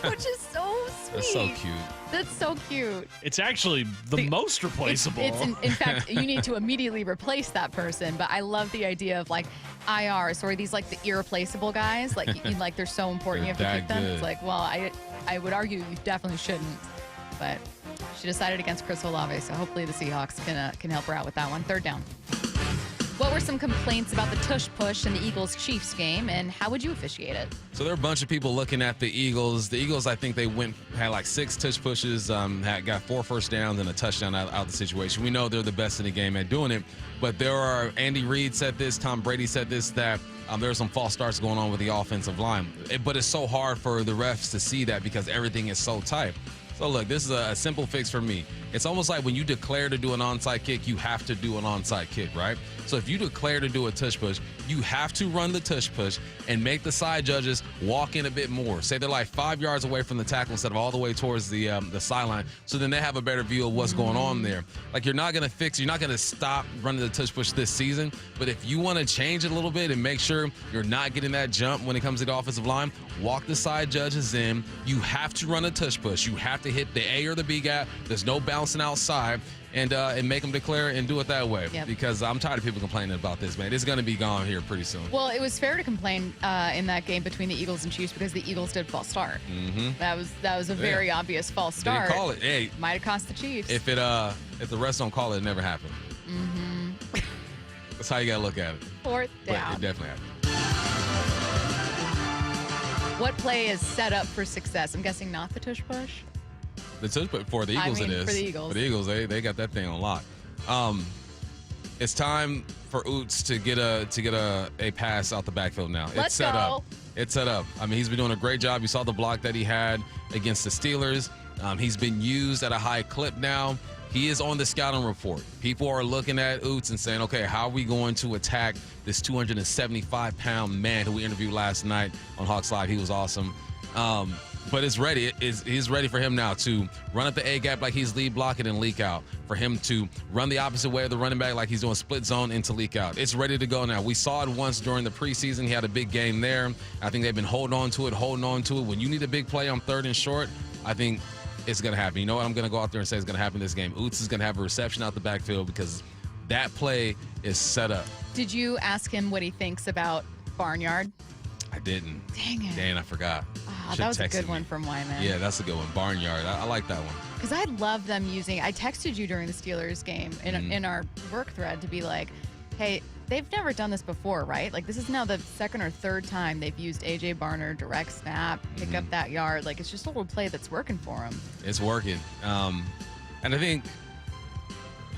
which is so sweet. That's so cute. That's so cute. It's actually the most replaceable. It's in fact, you need to immediately replace that person. But I love the idea of like IR, so are these like the irreplaceable guys? Like they're so important you have to keep them. It's like, well, I would argue you definitely shouldn't. But she decided against Chris Olave, so hopefully the Seahawks can help her out with that one. Third down. What were some complaints about the tush-push in the Eagles-Chiefs game, and how would you officiate it? So there are a bunch of people looking at the Eagles. The Eagles, I think they had like 6 tush-pushes, got 4 first downs and a touchdown out of the situation. We know they're the best in the game at doing it, but Andy Reid said this, Tom Brady said this, that there are some false starts going on with the offensive line. But it's so hard for the refs to see that because everything is so tight. So, look, this is a simple fix for me. It's almost like when you declare to do an onside kick, you have to do an onside kick, right? So if you declare to do a tush push, you have to run the tush push and make the side judges walk in a bit more. Say they're like 5 yards away from the tackle instead of all the way towards the sideline, so then they have a better view of what's going on there. Like, you're not going to stop running the tush push this season, but if you want to change it a little bit and make sure you're not getting that jump when it comes to the offensive line, walk the side judges in. You have to run a tush push. You have to hit the A or the B gap. There's no bouncing outside, and make them declare and do it that way. Yep. Because I'm tired of people complaining about this, man. It's going to be gone here pretty soon. Well, it was fair to complain in that game between the Eagles and Chiefs because the Eagles did false start. Mm-hmm. That was a very obvious false start. They call it. Hey, might have cost the Chiefs. If the refs don't call it, it never happened. Mm-hmm. That's how you got to look at it. Fourth down. But it definitely happened. What play is set up for success? I'm guessing not the tush push. The tush push for the Eagles, it is. For the Eagles. For the Eagles, they got that thing on lock. It's time for Oots to get a pass out the backfield now. Let's it's set go. up. It's set up. I mean, he's been doing a great job. You saw the block that he had against the Steelers. He's been used at a high clip now. He is on the scouting report. People are looking at Oots and saying, okay, how are we going to attack this 275-pound man who we interviewed last night on Hawks Live? He was awesome. But it's ready. He's ready for him now to run up the A gap like he's lead blocking and leak out. For him to run the opposite way of the running back like he's doing split zone into leak out. It's ready to go now. We saw it once during the preseason. He had a big game there. I think they've been holding on to it. When you need a big play on 3rd and short, I think it's going to happen. You know what? I'm going to go out there and say it's going to happen this game. Oots is going to have a reception out the backfield because that play is set up. Did you ask him what he thinks about Barnyard? I didn't. Dang it. Dang, I forgot. That was a good one from Wyman. Yeah, that's a good one. Barnyard. I like that one. Because I love them using. I texted you during the Steelers game in our work thread to be like, hey, they've never done this before, right? Like, this is now the 2nd or 3rd time they've used A.J. Barner, direct snap, pick up that yard. Like, it's just a little play that's working for them. It's working. And I think,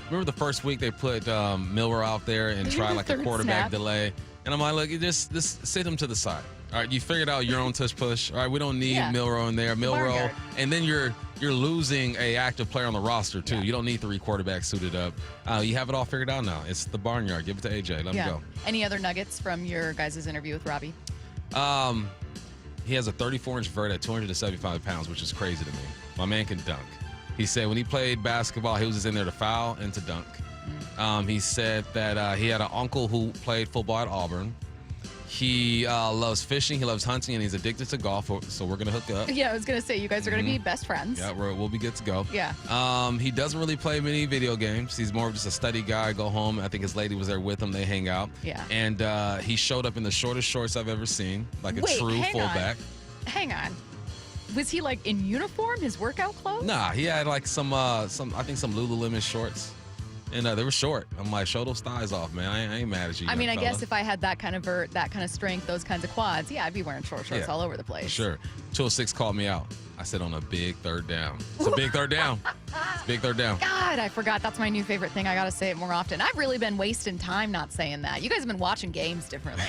remember the first week they put Miller out there and tried like a quarterback delay? And I'm like, look, just sit him to the side. All right, you figured out your own tush push. All right, we don't need Milrow in there. Milrow, and then you're losing a active player on the roster too. You don't need 3 quarterbacks suited up. You have it all figured out now. It's the Barnyard. Give it to AJ. Let him go. Any other nuggets from your guys' interview with Robbie? He has a 34-inch vert at 275 pounds, which is crazy to me. My man can dunk. He said when he played basketball, he was just in there to foul and to dunk. He said that he had an uncle who played football at Auburn. He loves fishing, he loves hunting, and he's addicted to golf, so we're going to hook up. Yeah, I was going to say, you guys are going to be best friends. Yeah, we'll be good to go. Yeah. He doesn't really play many video games. He's more of just a study guy, go home. I think his lady was there with him. They hang out. Yeah. And he showed up in the shortest shorts I've ever seen, like a true fullback. Hang on. Was he, like, in uniform, his workout clothes? Nah, he had, like, some I think some Lululemon shorts. And they were short. I'm like, show those thighs off, man. I ain't mad at you. I mean, I guess if I had that kind of vert, that kind of strength, those kinds of quads, I'd be wearing short shorts all over the place. Sure. 206 called me out. I said on a big 3rd down. It's a big 3rd down. It's a big 3rd down. God, I forgot. That's my new favorite thing. I got to say it more often. I've really been wasting time not saying that. You guys have been watching games differently.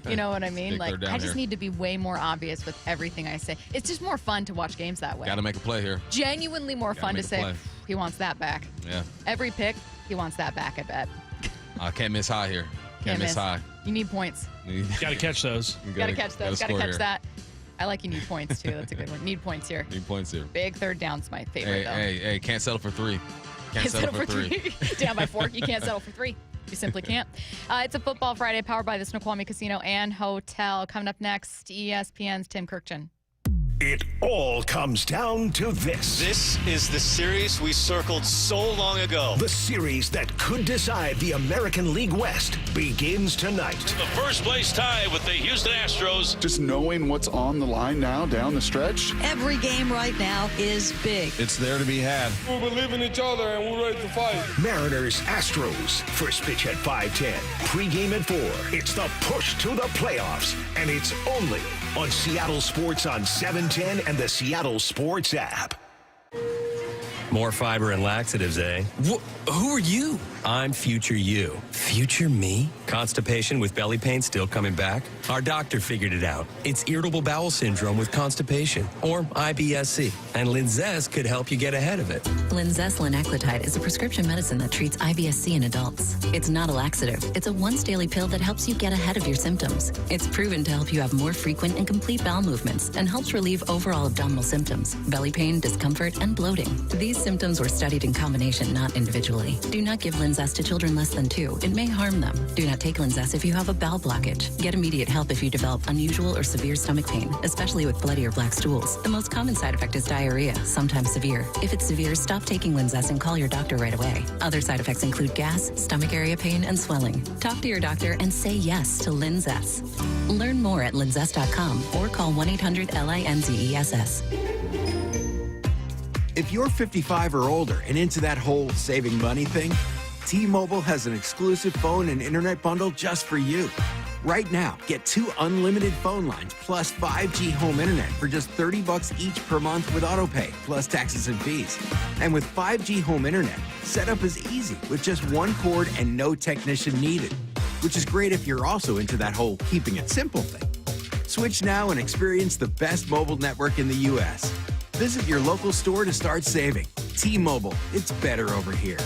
You know what I mean? Like, I just need to be way more obvious with everything I say. It's just more fun to watch games that way. Got to make a play here. Genuinely more fun to say, he wants that back. Yeah. Every pick, he wants that back, I bet. Can't miss high here. Can't miss high. You need points. Got to catch those. Got to catch those. Got to catch that. I like you need points, too. That's a good one. Need points here. Need points here. Big 3rd down's my favorite, though. Hey, can't settle for 3. Can't settle for 3. Down by 4. You can't settle for 3. You simply can't. It's a Football Friday powered by the Snoqualmie Casino and Hotel. Coming up next, ESPN's Tim Kurkjian. It all comes down to this. This is the series we circled so long ago. The series that could decide the American League West begins tonight. The first place tie with the Houston Astros. Just knowing what's on the line now down the stretch. Every game right now is big. It's there to be had. We believe in each other and we're ready to fight. Mariners, Astros. First pitch at 5:10. Pre-game at 4. It's the push to the playoffs. And it's only on Seattle Sports on 710 and the Seattle Sports app. More fiber and laxatives, eh? Who are you? I'm future you. Future me? Constipation with belly pain still coming back? Our doctor figured it out. It's irritable bowel syndrome with constipation, or IBS-C, and Linzess could help you get ahead of it. Linzess linaclotide is a prescription medicine that treats IBS-C in adults. It's not a laxative. It's a once-daily pill that helps you get ahead of your symptoms. It's proven to help you have more frequent and complete bowel movements and helps relieve overall abdominal symptoms, belly pain, discomfort, and bloating. These symptoms were studied in combination, not individually. Do not give Linzess to children less than 2. It may harm them. Do not take Linzess if you have a bowel blockage. Get immediate help if you develop unusual or severe stomach pain, especially with bloody or black stools. The most common side effect is diarrhea, sometimes severe. If it's severe, stop taking Linzess and call your doctor right away. Other side effects include gas, stomach area pain, and swelling. Talk to your doctor and say yes to Linzess. Learn more at linzess.com or call 1-800-LINZESS. If you're 55 or older and into that whole saving money thing, T-Mobile has an exclusive phone and internet bundle just for you. Right now, get 2 unlimited phone lines plus 5G home internet for just $30 each per month with autopay, plus taxes and fees. And with 5G home internet, setup is easy with just 1 cord and no technician needed, which is great if you're also into that whole keeping it simple thing. Switch now and experience the best mobile network in the U.S. Visit your local store to start saving. T-Mobile, it's better over here.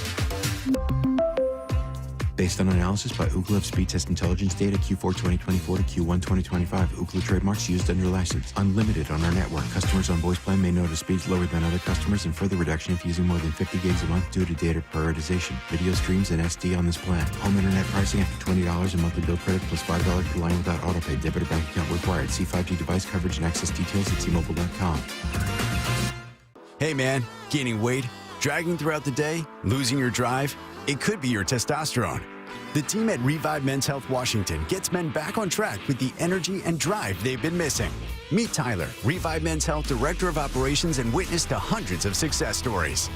Based on analysis by Ookla of speed test intelligence data Q4 2024 to Q1 2025. Ookla trademarks used under license. Unlimited on our network. Customers on voice plan may notice speeds lower than other customers and further reduction if using more than 50 gigs a month due to data prioritization. Video streams and SD on this plan. Home internet pricing after $20 a monthly bill credit plus $5 per line without autopay. Debit or bank account required. See 5G device coverage and access details at T-Mobile.com. Hey man, gaining weight, dragging throughout the day, losing your drive? It could be your testosterone. The team at Revive Men's Health Washington gets men back on track with the energy and drive they've been missing. Meet Tyler, Revive Men's Health Director of Operations and witness to hundreds of success stories.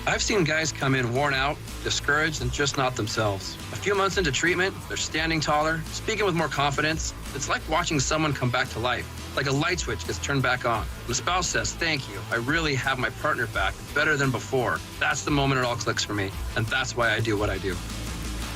I've seen guys come in worn out, discouraged, and just not themselves. A few months into treatment, they're standing taller, speaking with more confidence. It's like watching someone come back to life, like a light switch gets turned back on. When a spouse says, "Thank you, I really have my partner back, better than before," that's the moment it all clicks for me, and that's why I do what I do.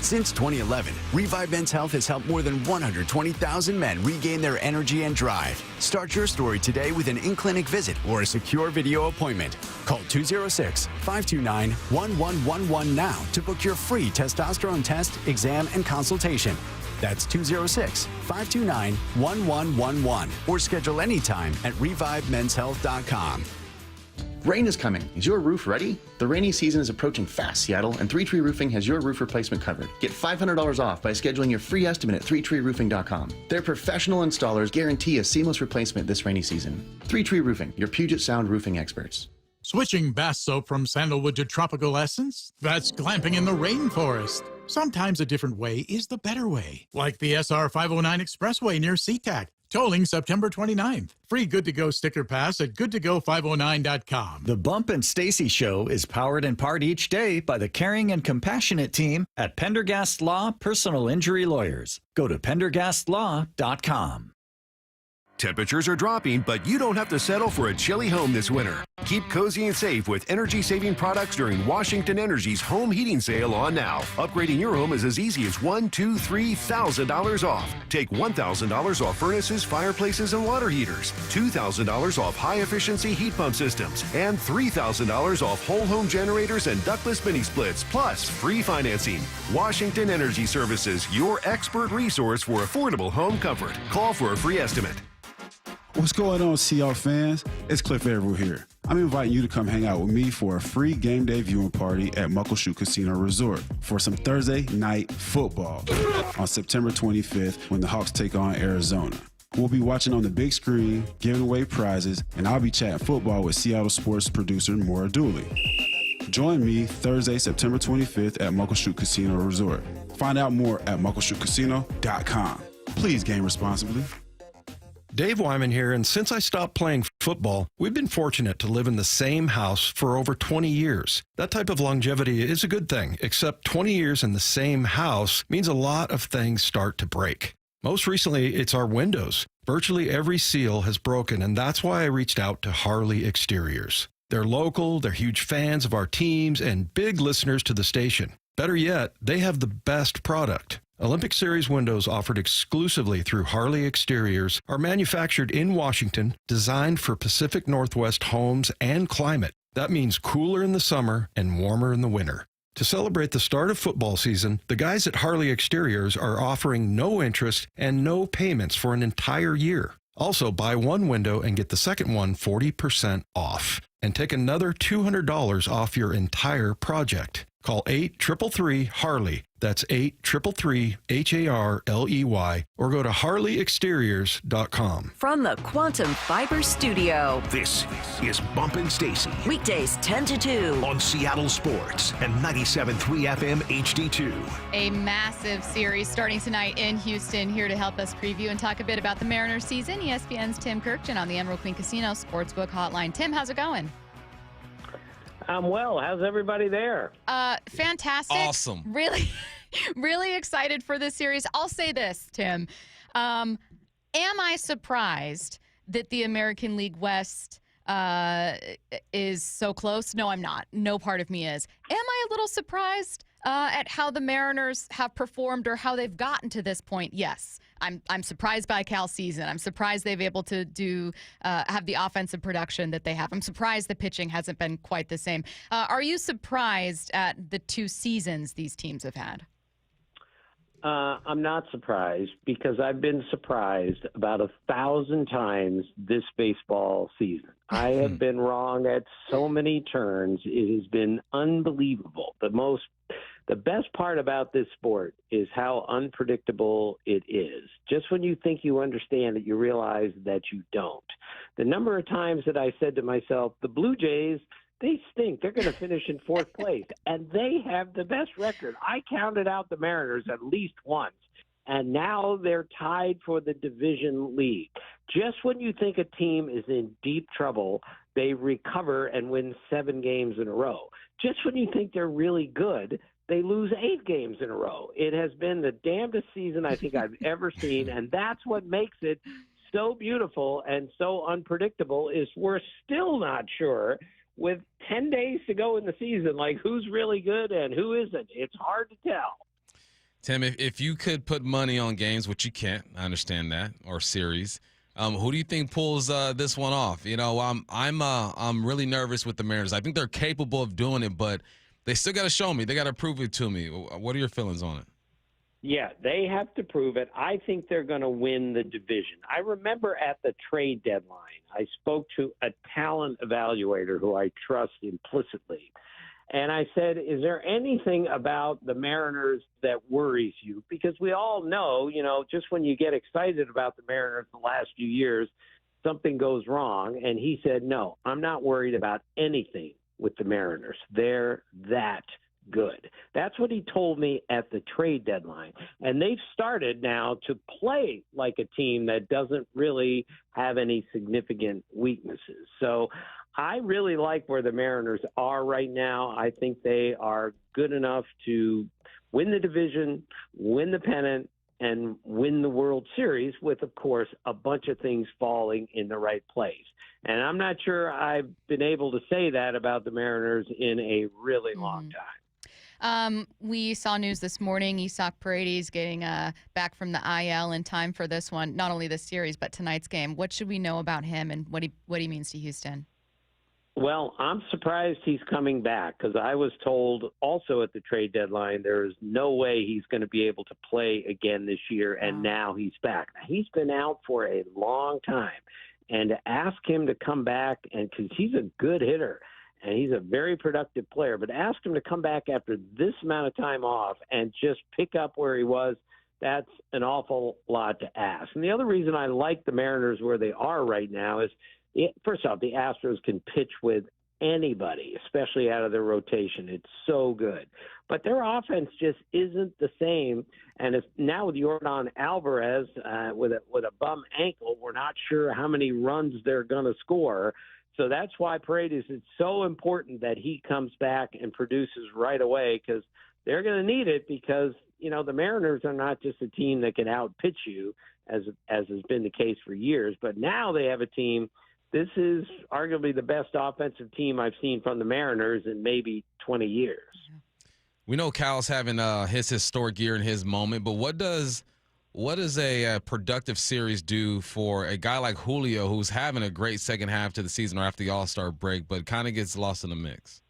Since 2011, Revive Men's Health has helped more than 120,000 men regain their energy and drive. Start your story today with an in-clinic visit or a secure video appointment. Call 206-529-1111 now to book your free testosterone test, exam, and consultation. That's 206-529-1111 or schedule anytime at revivemenshealth.com. Rain is coming. Is your roof ready? The rainy season is approaching fast, Seattle, and 3 Tree Roofing has your roof replacement covered. Get $500 off by scheduling your free estimate at 3treeroofing.com. Their professional installers guarantee a seamless replacement this rainy season. 3 Tree Roofing, your Puget Sound roofing experts. Switching bath soap from sandalwood to tropical essence? That's glamping in the rainforest. Sometimes a different way is the better way, like the SR 509 Expressway near SeaTac. Tolling September 29th. Free Good to Go sticker pass at goodtogo509.com. The Bump and Stacy Show is powered in part each day by the caring and compassionate team at Pendergast Law Personal Injury Lawyers. Go to pendergastlaw.com. Temperatures are dropping, but you don't have to settle for a chilly home this winter. Keep cozy and safe with energy-saving products during Washington Energy's home heating sale on now. Upgrading your home is as easy as $1,000, $2,000, $3,000 off. Take $1,000 off furnaces, fireplaces, and water heaters, $2,000 off high-efficiency heat pump systems, and $3,000 off whole home generators and ductless mini splits, plus free financing. Washington Energy Services, your expert resource for affordable home comfort. Call for a free estimate. What's going on, Seahawks fans? It's Cliff Averill here. I'm inviting you to come hang out with me for a free game day viewing party at Muckleshoot Casino Resort for some Thursday night football on September 25th when the Hawks take on Arizona. We'll be watching on the big screen, giving away prizes, and I'll be chatting football with Seattle sports producer Maura Dooley. Join me Thursday, September 25th at Muckleshoot Casino Resort. Find out more at muckleshootcasino.com. Please game responsibly. Dave Wyman here, and since I stopped playing football, we've been fortunate to live in the same house for over 20 years. That type of longevity is a good thing, except 20 years in the same house means a lot of things start to break. Most recently, it's our windows. Virtually every seal has broken, and that's why I reached out to Harley Exteriors. They're local, they're huge fans of our teams, and big listeners to the station. Better yet, they have the best product. Olympic Series windows offered exclusively through Harley Exteriors are manufactured in Washington, designed for Pacific Northwest homes and climate. That means cooler in the summer and warmer in the winter. To celebrate the start of football season, the guys at Harley Exteriors are offering no interest and no payments for an entire year. Also, buy one window and get the second one 40% off. And take another $200 off your entire project. Call 833-HARLEY. That's 833-HARLEY. Or go to harleyexteriors.com. From the Quantum Fiber Studio, this is Bumpin' Stacy. Weekdays 10 to 2 on Seattle Sports and 97.3 FM HD2. A massive series starting tonight in Houston. Here to help us preview and talk a bit about the Mariners season, ESPN's Tim Kurkjian on the Emerald Queen Casino Sportsbook Hotline. Tim, how's it going? I'm well. How's everybody there? Fantastic. Awesome. Really, really excited for this series. I'll say this, Tim. Am I surprised that the American League West is so close? No, I'm not. No part of me is. Am I a little surprised at how the Mariners have performed or how they've gotten to this point? Yes. I'm surprised by Cal's season. I'm surprised they've able to have the offensive production that they have. I'm surprised the pitching hasn't been quite the same. Are you surprised at the two seasons these teams have had? I'm not surprised because I've been surprised about 1,000 times this baseball season. I have been wrong at so many turns. It has been unbelievable. The best part about this sport is how unpredictable it is. Just when you think you understand it, you realize that you don't. The number of times that I said to myself, the Blue Jays, they stink. They're going to finish in fourth place, and they have the best record. I counted out the Mariners at least once, and now they're tied for the division lead. Just when you think a team is in deep trouble, they recover and win 7 games in a row. Just when you think they're really good, they lose 8 games in a row. It has been the damnedest season I think I've ever seen, and that's what makes it so beautiful and so unpredictable is we're still not sure with 10 days to go in the season, like who's really good and who isn't. It's hard to tell. Tim, if you could put money on games, which you can't, I understand that, or series, who do you think pulls this one off? You know, I'm really nervous with the Mariners. I think they're capable of doing it, but they still got to show me. They got to prove it to me. What are your feelings on it? Yeah, they have to prove it. I think they're going to win the division. I remember at the trade deadline, I spoke to a talent evaluator who I trust implicitly. And I said, is there anything about the Mariners that worries you? Because we all know, just when you get excited about the Mariners the last few years, something goes wrong. And he said, no, I'm not worried about anything with the Mariners. They're that good. That's what he told me at the trade deadline. And they've started now to play like a team that doesn't really have any significant weaknesses. So I really like where the Mariners are right now. I think they are good enough to win the division, win the pennant, and win the World Series with, of course, a bunch of things falling in the right place. And I'm not sure I've been able to say that about the Mariners in a really long time. We saw news this morning. Isaac Paredes getting back from the IL in time for this one, not only this series, but tonight's game. What should we know about him and what he means to Houston? Well, I'm surprised he's coming back because I was told also at the trade deadline there is no way he's going to be able to play again this year, and now he's back. He's been out for a long time, and to ask him to come back, and because he's a good hitter, and he's a very productive player, but ask him to come back after this amount of time off and just pick up where he was, that's an awful lot to ask. And the other reason I like the Mariners where they are right now is, first off, the Astros can pitch with anybody, especially out of their rotation. It's so good. But their offense just isn't the same. And it's now with Yordan Alvarez with a bum ankle, we're not sure how many runs they're going to score. So that's why Paredes, it's so important that he comes back and produces right away because they're going to need it because, the Mariners are not just a team that can outpitch you as has been the case for years. But now they have a team. This is arguably the best offensive team I've seen from the Mariners in maybe 20 years. We know Cal's having his historic year in his moment, but what does a productive series do for a guy like Julio, who's having a great second half to the season or after the All-Star break, but kind of gets lost in the mix?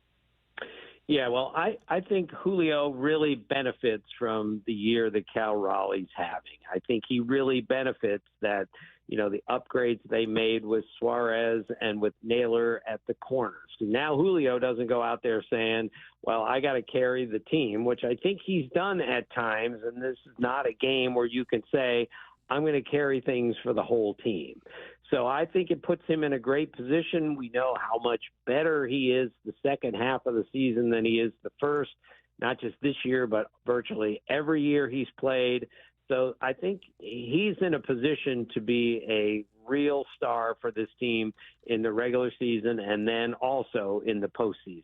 Yeah, well, I think Julio really benefits from the year that Cal Raleigh's having. I think he really benefits that, the upgrades they made with Suarez and with Naylor at the corners. Now Julio doesn't go out there saying, well, I got to carry the team, which I think he's done at times, and this is not a game where you can say, I'm going to carry things for the whole team. So I think it puts him in a great position. We know how much better he is the second half of the season than he is the first, not just this year, but virtually every year he's played. So I think he's in a position to be a real star for this team in the regular season and then also in the postseason.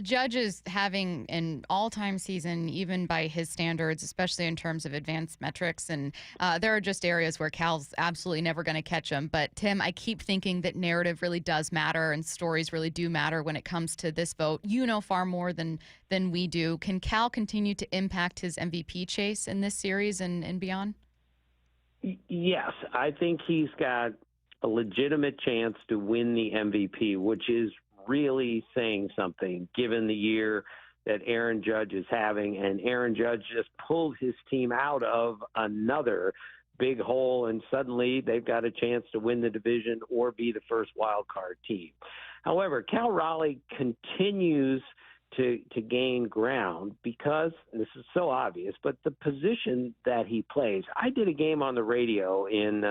Judge is having an all-time season, even by his standards, especially in terms of advanced metrics. And there are just areas where Cal's absolutely never going to catch him. But, Tim, I keep thinking that narrative really does matter and stories really do matter when it comes to this vote. You know far more than we do. Can Cal continue to impact his MVP chase in this series and beyond? Yes, I think he's got a legitimate chance to win the MVP, which is really saying something given the year that Aaron Judge is having. And Aaron Judge just pulled his team out of another big hole, and suddenly they've got a chance to win the division or be the first wild card team. However, Cal Raleigh continues to gain ground because, and this is so obvious, but the position that he plays. I did a game on the radio in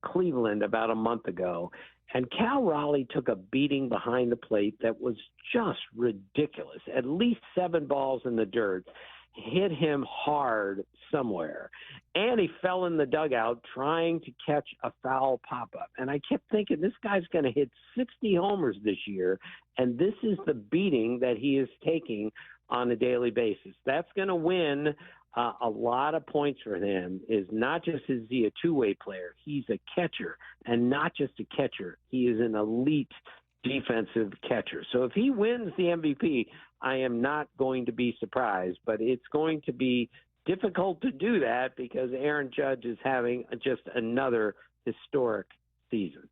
Cleveland about a month ago, and Cal Raleigh took a beating behind the plate that was just ridiculous. At least 7 balls in the dirt hit him hard somewhere. And he fell in the dugout trying to catch a foul pop-up. And I kept thinking, this guy's going to hit 60 homers this year, and this is the beating that he is taking on a daily basis. That's going to win a lot of points for him. Is not just is he a two-way player, he's a catcher, and not just a catcher. He is an elite defensive catcher. So if he wins the MVP, I am not going to be surprised, but it's going to be difficult to do that because Aaron Judge is having just another historic season.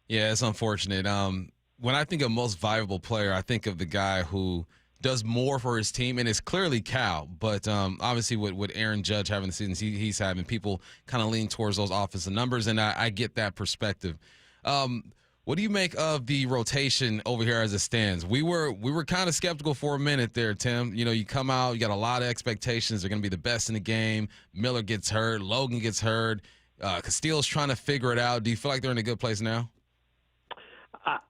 Yeah, it's unfortunate. When I think of most valuable player, I think of the guy who does more for his team, and it's clearly Cal. But obviously with Aaron Judge having the seasons he's having, people kind of lean towards those offensive numbers, and I get that perspective. What do you make of the rotation over here as it stands? We were kind of skeptical for a minute there, Tim. You come out, you got a lot of expectations. They're going to be the best in the game. Miller gets hurt. Logan gets hurt. Castillo's trying to figure it out. Do you feel like they're in a good place now?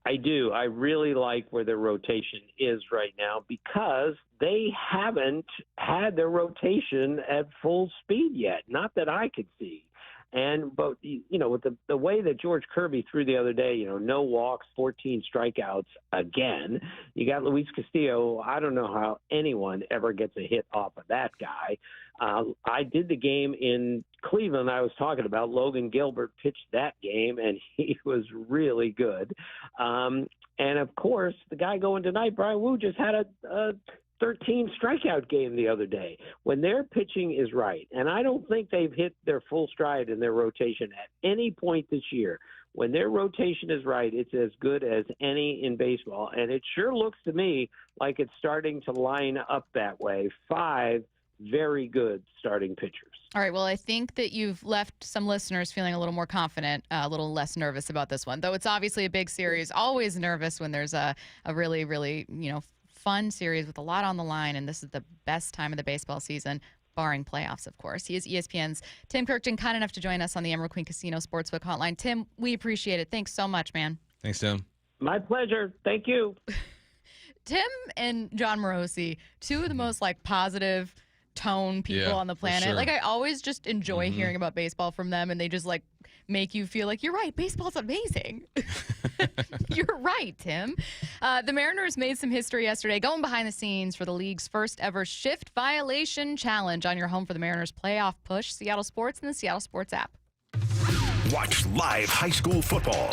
I do. I really like where their rotation is right now because they haven't had their rotation at full speed yet. Not that I could see. But with the way that George Kirby threw the other day, no walks, 14 strikeouts again. You got Luis Castillo. I don't know how anyone ever gets a hit off of that guy. I did the game in Cleveland I was talking about. Logan Gilbert pitched that game, and he was really good. And, of course, the guy going tonight, Brian Wu, just had a 13 strikeout game the other day. When their pitching is right, and I don't think they've hit their full stride in their rotation at any point this year. When their rotation is right, it's as good as any in baseball. And it sure looks to me like it's starting to line up that way. 5 very good starting pitchers. All right, well, I think that you've left some listeners feeling a little more confident, a little less nervous about this one. Though it's obviously a big series, always nervous when there's a really, really, fun series with a lot on the line, and this is the best time of the baseball season, barring playoffs, of course. He is ESPN's Tim Kurkjian, kind enough to join us on the Emerald Queen Casino Sportsbook Hotline. Tim, we appreciate it. Thanks so much, man. Thanks, Tim. My pleasure. Thank you. Tim and John Morosi, two of the most positive tone people on the planet. Sure. I always just enjoy hearing about baseball from them, and they just make you feel like you're right. Baseball's amazing. You're right, Tim. The Mariners made some history yesterday, going behind the scenes for the league's first ever shift violation challenge on your home for the Mariners playoff push. Seattle Sports and the Seattle Sports app. Watch live high school football.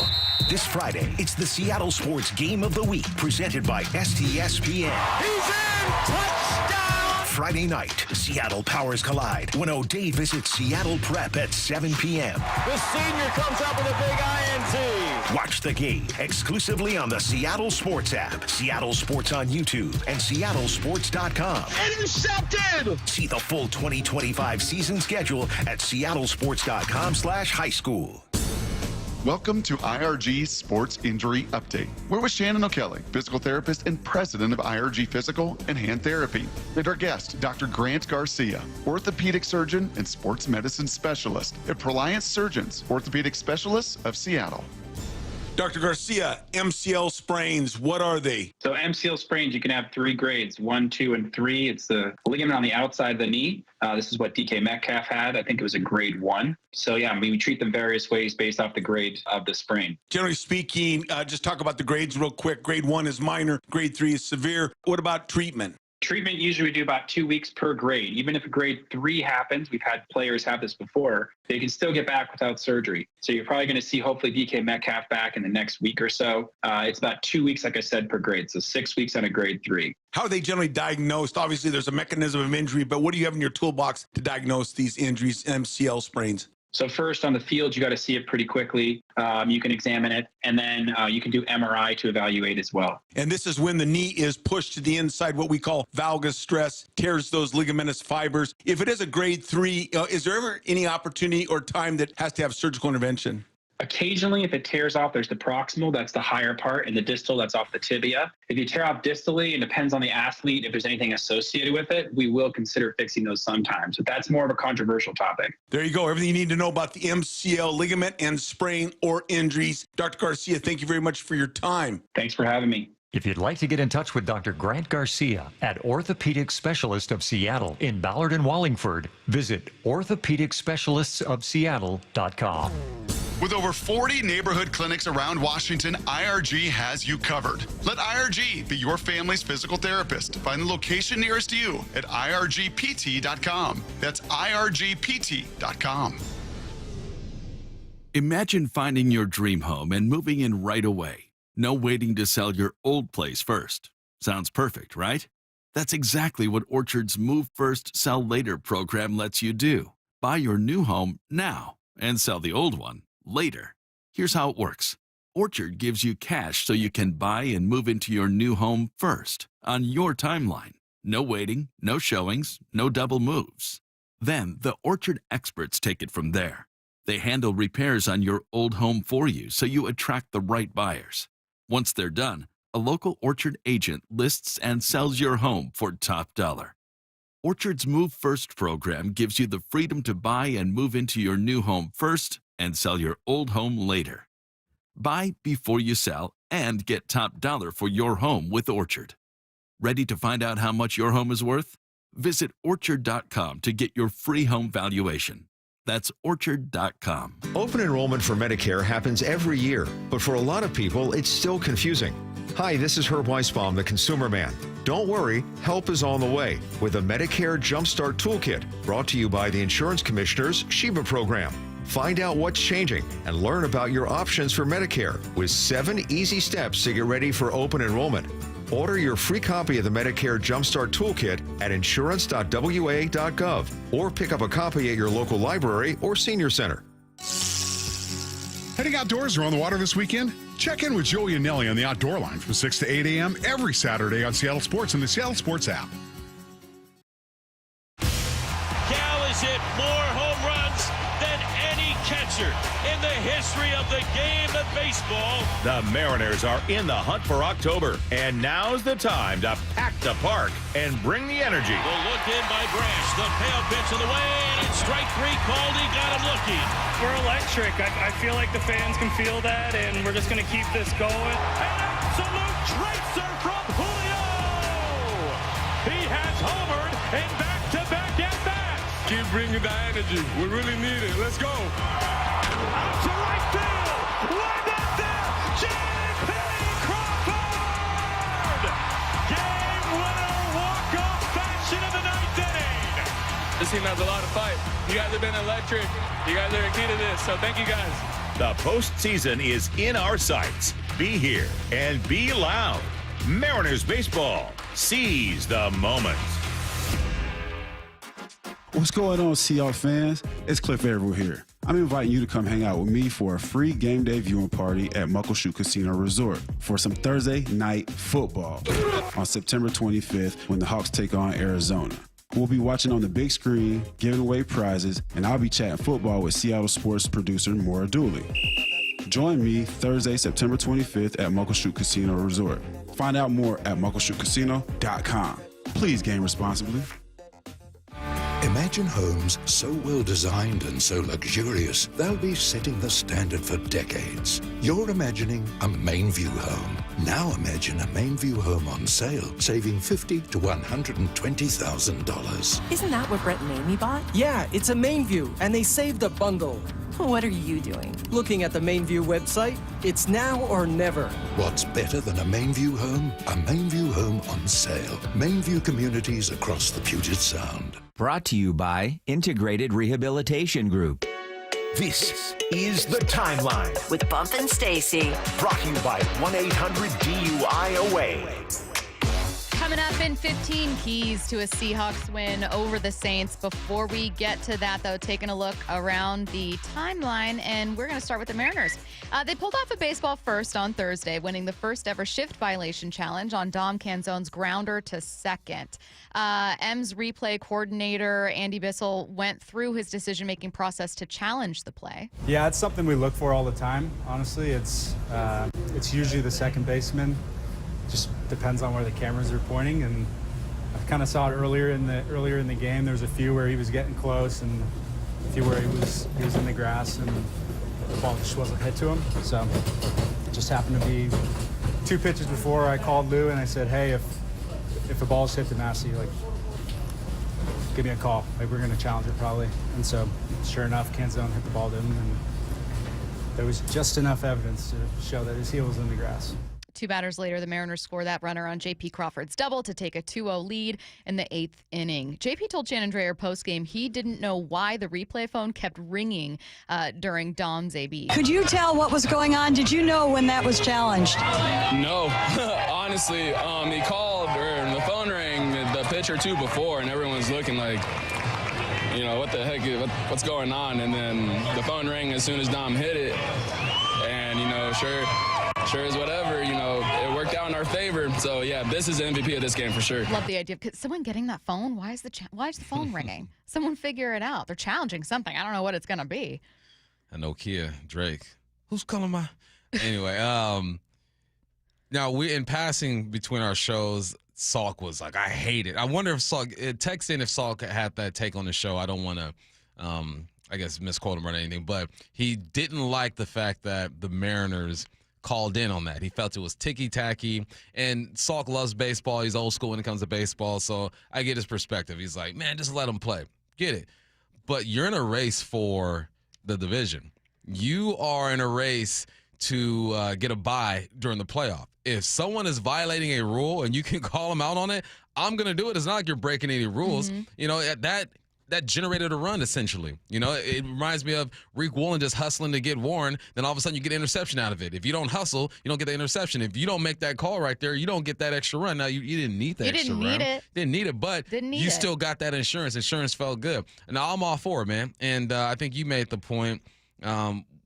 This Friday, it's the Seattle Sports Game of the Week, presented by STSPN. He's in! Friday night, Seattle Powers collide when O'Day visits Seattle Prep at 7 p.m. The senior comes up with a big INT. Watch the game exclusively on the Seattle Sports app, Seattle Sports on YouTube, and seattlesports.com. Intercepted! See the full 2025 season schedule at seattlesports.com/highschool. Welcome to IRG Sports Injury Update. We're with Shannon O'Malley, physical therapist and president of IRG Physical and Hand Therapy. And our guest, Dr. Grant Garcia, orthopedic surgeon and sports medicine specialist at Proliance Surgeons, orthopedic specialists of Seattle. Dr. Garcia, MCL sprains, what are they? So MCL sprains, you can have 3 grades, 1, 2, and 3. It's the ligament on the outside of the knee. This is what DK Metcalf had. I think it was a grade 1. So yeah, we treat them various ways based off the grade of the sprain. Generally speaking, just talk about the grades real quick. Grade 1 is minor, grade 3 is severe. What about treatment? Treatment, usually we do about 2 weeks per grade. Even if a grade 3 happens, we've had players have this before, they can still get back without surgery. So you're probably going to see hopefully DK Metcalf back in the next week or so. It's about 2 weeks, like I said, per grade. So 6 weeks on a grade 3. How are they generally diagnosed? Obviously, there's a mechanism of injury, but what do you have in your toolbox to diagnose these injuries, MCL sprains? So first on the field, you got to see it pretty quickly. You can examine it, and then you can do MRI to evaluate as well. And this is when the knee is pushed to the inside, what we call valgus stress, tears those ligamentous fibers. If it is a grade 3, is there ever any opportunity or time that has to have surgical intervention? Occasionally, if it tears off, there's the proximal, that's the higher part, and the distal, that's off the tibia. If you tear off distally, it depends on the athlete, if there's anything associated with it, we will consider fixing those sometimes. But that's more of a controversial topic. There you go. Everything you need to know about the MCL ligament and sprain or injuries. Dr. Garcia, thank you very much for your time. Thanks for having me. If you'd like to get in touch with Dr. Grant Garcia at Orthopedic Specialist of Seattle in Ballard and Wallingford, visit orthopedicspecialistsofseattle.com. With over 40 neighborhood clinics around Washington, IRG has you covered. Let IRG be your family's physical therapist. Find the location nearest you at irgpt.com. That's irgpt.com. Imagine finding your dream home and moving in right away. No waiting to sell your old place first. Sounds perfect, right? That's exactly what Orchard's Move First, Sell Later program lets you do. Buy your new home now and sell the old one later. Here's how it works. Orchard gives you cash so you can buy and move into your new home first, on your timeline. No waiting, no showings, no double moves. Then the Orchard experts take it from there. They handle repairs on your old home for you so you attract the right buyers. Once they're done, a local Orchard agent lists and sells your home for top dollar. Orchard's Move First program gives you the freedom to buy and move into your new home first and sell your old home later. Buy before you sell and get top dollar for your home with Orchard. Ready to find out how much your home is worth? Visit orchard.com to get your free home valuation. That's orchard.com. Open enrollment for Medicare happens every year, but for a lot of people, it's still confusing. Hi, this is Herb Weisbaum, the Consumer Man. Don't worry, help is on the way with a Medicare Jumpstart Toolkit brought to you by the Insurance Commissioner's Sheba program. Find out what's changing and learn about your options for Medicare with 7 easy steps to get ready for open enrollment. Order your free copy of the Medicare Jumpstart Toolkit at insurance.wa.gov or pick up a copy at your local library or senior center. Heading outdoors or on the water this weekend? Check in with Joey and Nelly on the Outdoor Line from 6 to 8 a.m. every Saturday on Seattle Sports and the Seattle Sports app. Cal has hit more home runs than any catcher in the history of the game of baseball. The Mariners are in the hunt for October, and now's the time to pack the park and bring the energy. The look in by Brash, the pale pitch of the way, and it's strike 3 called. He got him looking. We're electric. I feel like the fans can feel that, and we're just going to keep this going. An absolute tracer from Julio. He has homered in back-to-back at-bats. Keep bringing the energy. We really need it. Let's go. Out to right field. Way back there. J.P. Crawford. Game winner walk-off fashion in the 9th inning. This team has a lot of fight. You guys have been electric. You guys are a key to this, so thank you guys. The postseason is in our sights. Be here and be loud. Mariners baseball. Seize the moment. What's going on, Seahawks fans? It's Cliff Averill here. I'm inviting you to come hang out with me for a free game day viewing party at Muckleshoot Casino Resort for some Thursday night football on September 25th when the Hawks take on Arizona. We'll be watching on the big screen, giving away prizes, and I'll be chatting football with Seattle sports producer Maura Dooley. Join me Thursday, September 25th at Muckleshoot Casino Resort. Find out more at muckleshootcasino.com. Please game responsibly. Imagine homes so well designed and so luxurious, they'll be setting the standard for decades. You're imagining a Mainview home. Now imagine a Mainview home on sale, saving $50,000 to $120,000. Isn't that what Brett and Amy bought? Yeah, it's a Mainview, and they saved a bundle. What are you doing? Looking at the Mainview website. It's now or never. What's better than a Mainview home? A Mainview home on sale. Mainview communities across the Puget Sound. Brought to you by Integrated Rehabilitation Group. This is The Timeline with Bump and Stacy. Brought to you by 1-800-DUI-AWAY. Coming up in 15, keys to a Seahawks win over the Saints. Before we get to that, though, taking a look around the timeline, and we're going to start with the Mariners. They pulled off a baseball first on Thursday, winning the first ever shift violation challenge on Dom Canzone's grounder to second. M's replay coordinator, Andy Bissell, went through his decision-making process to challenge the play. Yeah, it's something we look for all the time, honestly. It's usually the second baseman. Just depends on where the cameras are pointing, and I kind of saw it earlier in the game. There was a few where he was getting close, and a few where he was in the grass, and the ball just wasn't hit to him. So it just happened to be 2 pitches before I called Lou and I said, hey, if the ball's hit to Massey, like, give me a call. Like, we're going to challenge it probably. And so sure enough, Canzone hit the ball to him, and there was just enough evidence to show that his heel was in the grass. 2 batters later, the Mariners score that runner on J.P. Crawford's double to take a 2-0 lead in the 8th inning. J.P. told Shannon Drayer postgame he didn't know why the replay phone kept ringing during Dom's AB. Could you tell what was going on? Did you know when that was challenged? No. Honestly, he called, or the phone rang the pitch or two before, and everyone's looking like, you know, what the heck, what's going on? And then the phone rang as soon as Dom hit it, and, you know, sure as whatever, you know, it worked out in our favor. So, yeah, this is the MVP of this game for sure. Love the idea. Could someone getting that phone? Why is the phone ringing? Someone figure it out. They're challenging something. I don't know what it's going to be. A Nokia, Drake. Who's calling my... Anyway, now we in passing between our shows, Salk was like, I hate it. I wonder if Salk, text in if Salk had that take on the show. I don't want to, I guess, misquote him or anything, but he didn't like the fact that the Mariners called in on that. He felt it was ticky-tacky, and Salk loves baseball. He's old school when it comes to baseball, so I get his perspective. He's like, man, just let him play. Get it. But you're in a race for the division. You are in a race to get a bye during the playoff. If someone is violating a rule and you can call them out on it, I'm going to do it. It's not like you're breaking any rules. Mm-hmm. You know, that generated a run, essentially. You know, it reminds me of Reek Woolen just hustling to get Warren, then all of a sudden you get an interception out of it. If you don't hustle, you don't get the interception. If you don't make that call right there, you don't get that extra run. Now, you didn't need that extra run. Didn't need it, but you still got that insurance. Insurance felt good. And now I'm all for it, man. And I think you made the point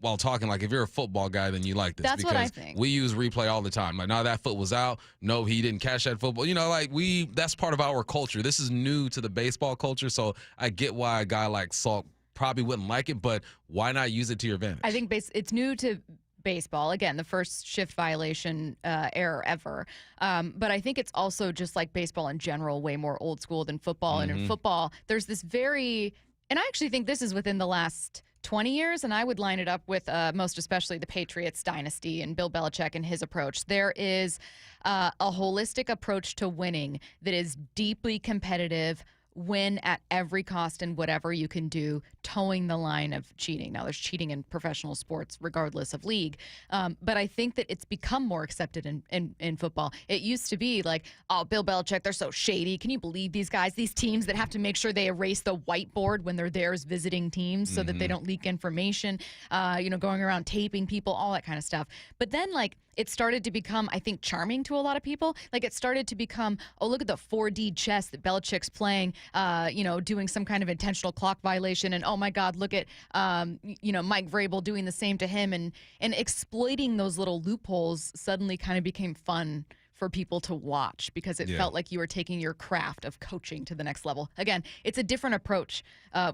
while talking, like, if you're a football guy, then you like this. That's because what I think. We use replay all the time. Like, no, that foot was out. No, he didn't catch that football. You know, like, that's part of our culture. This is new to the baseball culture, so I get why a guy like Salk probably wouldn't like it, but why not use it to your advantage? I think it's new to baseball. Again, the first shift violation error ever. But I think it's also just like baseball in general, way more old school than football. Mm-hmm. And in football, there's this and I actually think this is within the last 20 years, and I would line it up with most especially the Patriots dynasty and Bill Belichick and his approach. There is a holistic approach to winning that is deeply competitive, win at every cost and whatever you can do, towing the line of cheating. Now, there's cheating in professional sports regardless of league, but I think that it's become more accepted in football. It used to be like, oh, Bill Belichick, they're so shady. Can you believe these guys, these teams that have to make sure they erase the whiteboard when they're there as visiting teams so that they don't leak information, going around taping people, all that kind of stuff. But then, like, it started to become, I think, charming to a lot of people. Like, it started to become, oh, look at the 4D chess that Belichick's playing, doing some kind of intentional clock violation. And, oh, my God, look at, Mike Vrabel doing the same to him. And exploiting those little loopholes suddenly kind of became fun for people to watch because it felt like you were taking your craft of coaching to the next level. Again, it's a different approach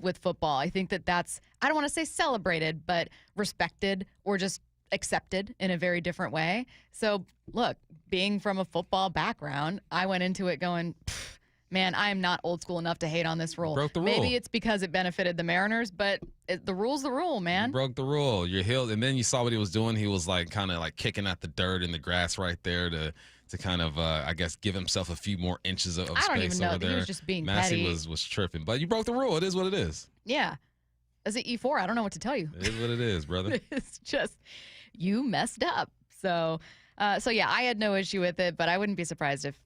with football. I think that's, I don't want to say celebrated, but respected or just accepted in a very different way. So, look, being from a football background, I went into it going, man, I am not old school enough to hate on this rule. Broke the rule. Maybe it's because it benefited the Mariners, but the rule's the rule, man. You broke the rule. You're healed. And then you saw what he was doing. He was kind of kicking at the dirt in the grass right there to kind of, I guess, give himself a few more inches of space over there. I don't even know. He was just being Massey petty. was tripping. But you broke the rule. It is what it is. Yeah. As an E4, I don't know what to tell you. It is what it is, brother. It's just, you messed up. So yeah, I had no issue with it, but I wouldn't be surprised if,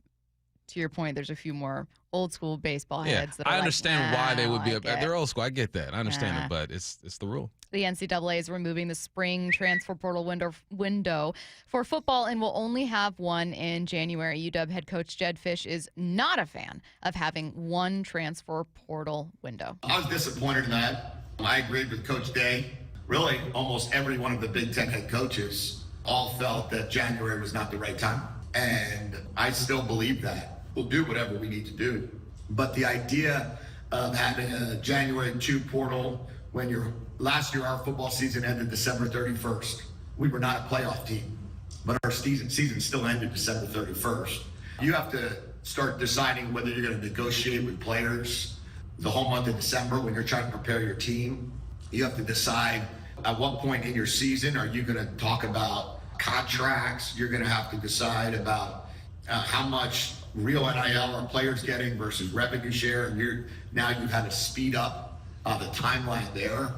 to your point, there's a few more old school baseball heads that are I understand why they would be they're old school. I get that. I understand it, but it's the rule. The NCAA is removing the spring transfer portal window for football and will only have one in January. UW head coach Jedd Fisch is not a fan of having one transfer portal window. I was disappointed in that. I agreed with Coach Day. Really, almost every one of the Big Ten head coaches all felt that January was not the right time. And I still believe that. We'll do whatever we need to do. But the idea of having a January 2 portal when last year our football season ended December 31st. We were not a playoff team, but our season still ended December 31st. You have to start deciding whether you're going to negotiate with players the whole month of December when you're trying to prepare your team. You have to decide at what point in your season are you going to talk about contracts. You're going to have to decide about how much real NIL are players getting versus revenue share. And you've had to speed up the timeline there.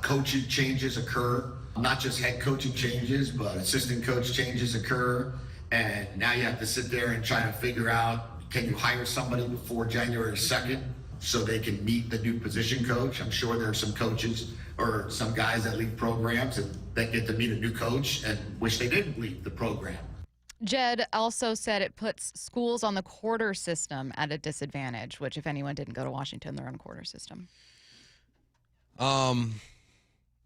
Coaching changes occur, not just head coaching changes, but assistant coach changes occur. And now you have to sit there and try to figure out, can you hire somebody before January 2nd so they can meet the new position coach? I'm sure there are some coaches or some guys that leave programs that get to meet a new coach and wish they didn't leave the program. Jedd also said it puts schools on the quarter system at a disadvantage, which if anyone didn't go to Washington, they're on quarter system.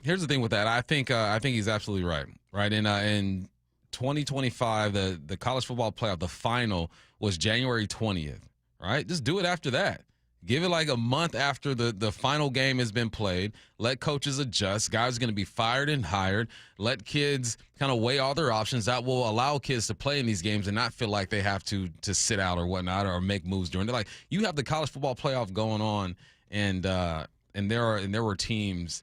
Here's the thing with that. I think he's absolutely right. Right. In 2025, the college football playoff, the final was January 20th. Right. Just do it after that. Give it like a month after the final game has been played. Let coaches adjust. Guys are going to be fired and hired. Let kids kind of weigh all their options. That will allow kids to play in these games and not feel like they have to sit out or whatnot or make moves during. They're like, you have the college football playoff going on, and there were teams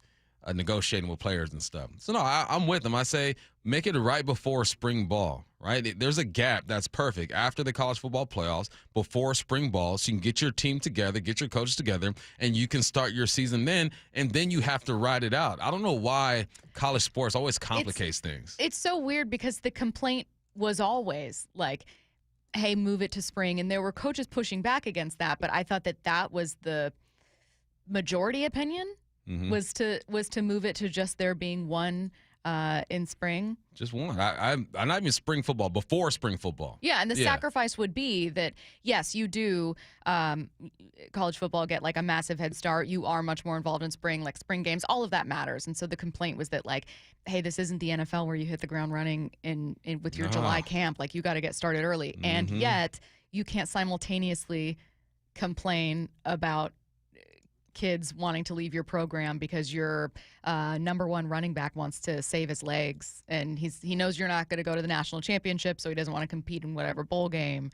negotiating with players and stuff. So no, I'm with them. I say make it right before spring ball. Right? There's a gap that's perfect after the college football playoffs, before spring ball, so you can get your team together, get your coaches together, and you can start your season then, and then you have to ride it out. I don't know why college sports always complicates things. It's so weird because the complaint was always like, hey, move it to spring, and there were coaches pushing back against that, but I thought that was the majority opinion, was to move it to just there being one in spring. Just one. I'm not even spring football, before spring football. Yeah, and the sacrifice would be that, yes, you do college football get like a massive head start. You are much more involved in spring, like spring games. All of that matters. And so the complaint was that, like, hey, this isn't the NFL where you hit the ground running in with your July camp. Like, you got to get started early. And yet you can't simultaneously complain about kids wanting to leave your program because your number one running back wants to save his legs and he knows you're not going to go to the national championship, so he doesn't want to compete in whatever bowl game.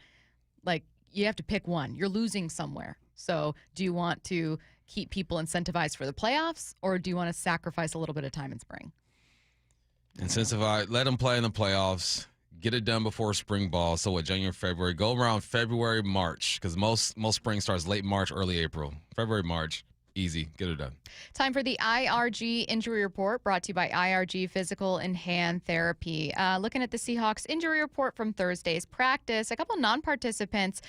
Like, you have to pick one. You're losing somewhere. So do you want to keep people incentivized for the playoffs, or do you want to sacrifice a little bit of time in spring? Incentivize, let them play in the playoffs. Get it done before spring ball. So what, January, February? Go around February, March, because most spring starts late March, early April. February, March. Easy. Get her done. Time for the IRG injury report, brought to you by IRG Physical and Hand Therapy. Looking at the Seahawks injury report from Thursday's practice, a couple non-participants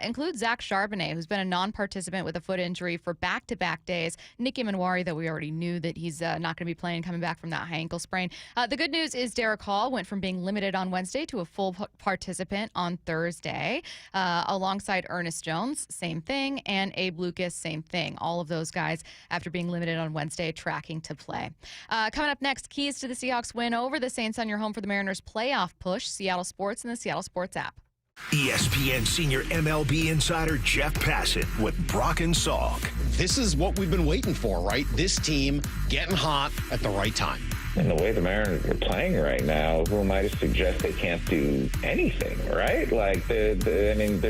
include Zach Charbonnet, who's been a non-participant with a foot injury for back-to-back days. Nicky Manwari, that we already knew that he's not going to be playing, coming back from that high ankle sprain. The good news is Derek Hall went from being limited on Wednesday to a full participant on Thursday, alongside Ernest Jones, same thing, and Abe Lucas, same thing. All of those guys, after being limited on Wednesday, tracking to play. Coming up next, keys to the Seahawks win over the Saints on your home for the Mariners playoff push. Seattle Sports and the Seattle Sports app. ESPN senior MLB insider Jeff Passett with Brock and Salk. This is what we've been waiting for, right? This team getting hot at the right time. And the way the Mariners are playing right now, who am I to suggest they can't do anything, right? Like, they're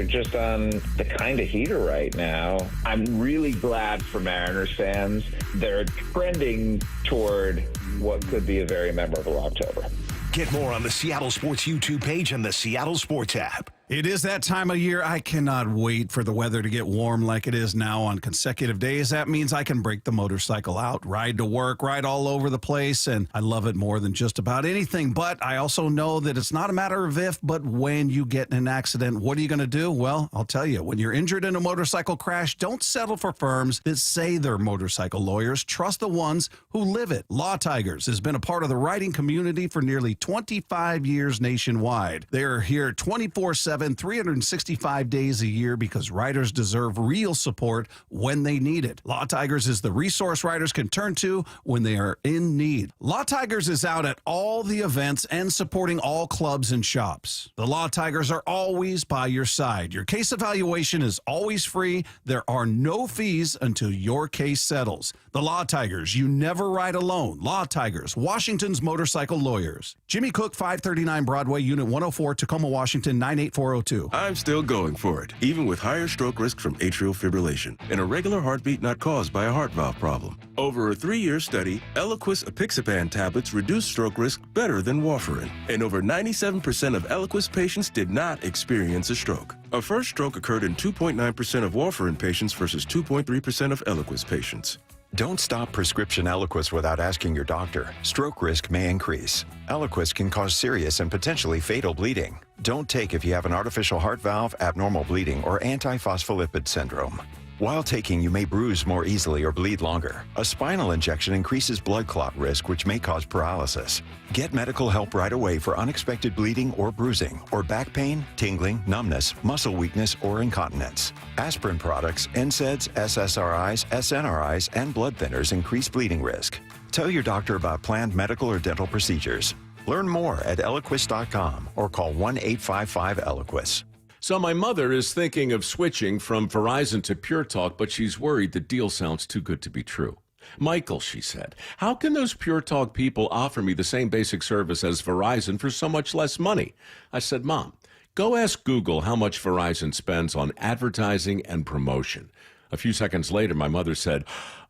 just on the kind of heater right now. I'm really glad for Mariners fans. They're trending toward what could be a very memorable October. Get more on the Seattle Sports YouTube page and the Seattle Sports app. It is that time of year. I cannot wait for the weather to get warm like it is now on consecutive days. That means I can break the motorcycle out, ride to work, ride all over the place, and I love it more than just about anything. But I also know that it's not a matter of if, but when you get in an accident, what are you going to do? Well, I'll tell you, when you're injured in a motorcycle crash, don't settle for firms that say they're motorcycle lawyers. Trust the ones who live it. Law Tigers has been a part of the writing community for nearly 25 years nationwide. They're here 24/7, 365 days a year, because writers deserve real support when they need it. Law Tigers is the resource writers can turn to when they are in need. Law Tigers is out at all the events and supporting all clubs and shops. The Law Tigers are always by your side. Your case evaluation is always free. There are no fees until your case settles. The Law Tigers, you never ride alone. Law Tigers, Washington's motorcycle lawyers. Jimmy Cook, 539 Broadway, Unit 104, Tacoma, Washington, 98402. I'm still going for it, even with higher stroke risk from atrial fibrillation, and a regular heartbeat not caused by a heart valve problem. Over a 3-year study, Eliquis apixaban tablets reduced stroke risk better than warfarin, and over 97% of Eliquis patients did not experience a stroke. A first stroke occurred in 2.9% of warfarin patients versus 2.3% of Eliquis patients. Don't stop prescription Eliquis without asking your doctor. Stroke risk may increase. Eliquis can cause serious and potentially fatal bleeding. Don't take if you have an artificial heart valve, abnormal bleeding, or antiphospholipid syndrome. While taking, you may bruise more easily or bleed longer. A spinal injection increases blood clot risk, which may cause paralysis. Get medical help right away for unexpected bleeding or bruising, or back pain, tingling, numbness, muscle weakness, or incontinence. Aspirin products, NSAIDs, SSRIs, SNRIs, and blood thinners increase bleeding risk. Tell your doctor about planned medical or dental procedures. Learn more at Eliquis.com or call 1-855-ELIQUIS. So my mother is thinking of switching from Verizon to Pure Talk, but she's worried the deal sounds too good to be true. Michael, she said, how can those Pure Talk people offer me the same basic service as Verizon for so much less money? I said, Mom, go ask Google how much Verizon spends on advertising and promotion. A few seconds later, my mother said,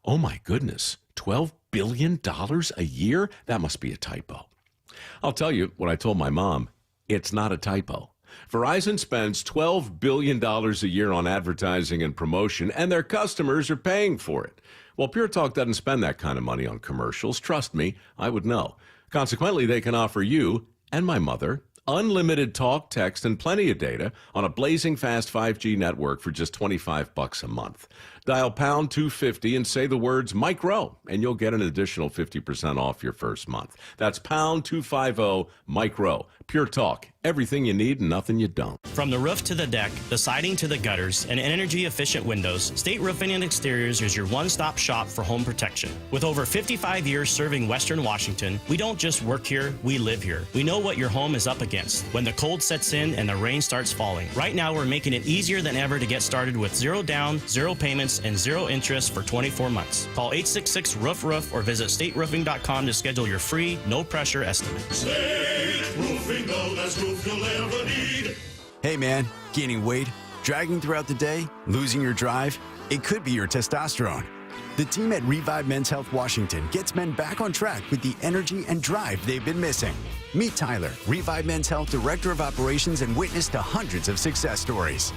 oh my goodness, $12 billion a year? That must be a typo. I'll tell you what I told my mom. It's not a typo. Verizon spends $12 billion a year on advertising and promotion, and their customers are paying for it. Well, Pure Talk doesn't spend that kind of money on commercials. Trust me, I would know. Consequently, they can offer you and my mother unlimited talk, text, and plenty of data on a blazing fast 5G network for just $25 a month. Dial pound 250 and say the words Mike Rowe, and you'll get an additional 50% off your first month. That's pound 250 Mike Rowe. Pure Talk. Everything you need and nothing you don't. From the roof to the deck, the siding to the gutters, and energy-efficient windows, State Roofing and Exteriors is your one-stop shop for home protection. With over 55 years serving Western Washington, we don't just work here, we live here. We know what your home is up against when the cold sets in and the rain starts falling. Right now, we're making it easier than ever to get started with 0 down, 0 payments, and 0 interest for 24 months. Call 866-ROOF-ROOF or visit stateroofing.com to schedule your free, no-pressure estimate. State Roofing, the best roof you'll ever need. Hey man, gaining weight, dragging throughout the day, losing your drive? It could be your testosterone. The team at Revive Men's Health Washington gets men back on track with the energy and drive they've been missing. Meet Tyler, Revive Men's Health Director of Operations, and witness to hundreds of success stories.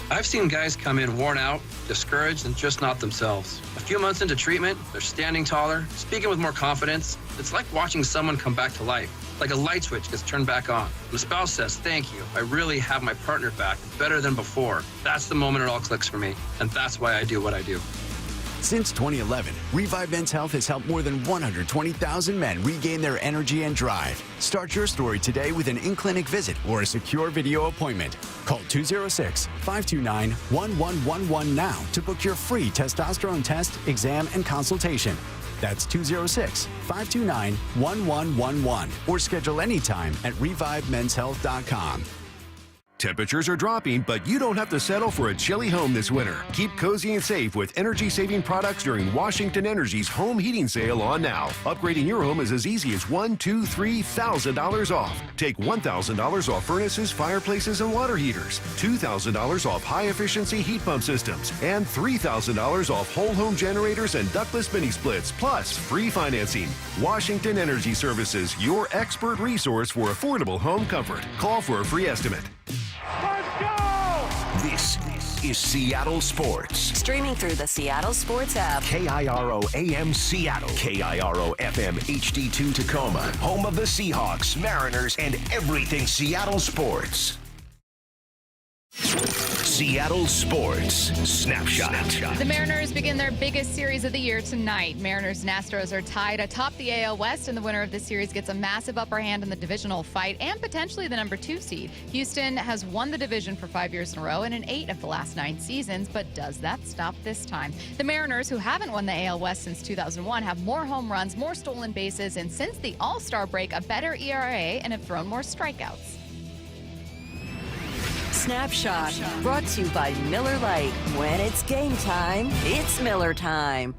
I've seen guys come in worn out, discouraged, and just not themselves. A few months into treatment, they're standing taller, speaking with more confidence. It's like watching someone come back to life, like a light switch gets turned back on. The spouse says, "Thank you. I really have my partner back, better than before." That's the moment it all clicks for me, and that's why I do what I do. Since 2011, Revive Men's Health has helped more than 120,000 men regain their energy and drive. Start your story today with an in-clinic visit or a secure video appointment. Call 206-529-1111 now to book your free testosterone test, exam, and consultation. That's 206-529-1111 or schedule anytime at revivemenshealth.com. Temperatures are dropping, but you don't have to settle for a chilly home this winter. Keep cozy and safe with energy-saving products during Washington Energy's home heating sale on now. Upgrading your home is as easy as $1,000, $2,000, $3,000 off. Take $1,000 off furnaces, fireplaces, and water heaters, $2,000 off high-efficiency heat pump systems, and $3,000 off whole home generators and ductless mini splits, plus free financing. Washington Energy Services, your expert resource for affordable home comfort. Call for a free estimate. This is Seattle Sports. Streaming through the Seattle Sports app. KIRO AM Seattle. KIRO FM HD2 Tacoma. Home of the Seahawks, Mariners, and everything Seattle sports. Seattle Sports Snapshot. The Mariners begin their biggest series of the year tonight. Mariners and Astros are tied atop the AL West, and the winner of this series gets a massive upper hand in the divisional fight and potentially the number 2 seed. Houston has won the division for 5 years in a row and in 8 of the last 9 seasons, but does that stop this time? The Mariners, who haven't won the AL West since 2001, have more home runs, more stolen bases, and since the All-Star break, a better ERA and have thrown more strikeouts. Snapshot, brought to you by Miller Lite. When it's game time, it's Miller time.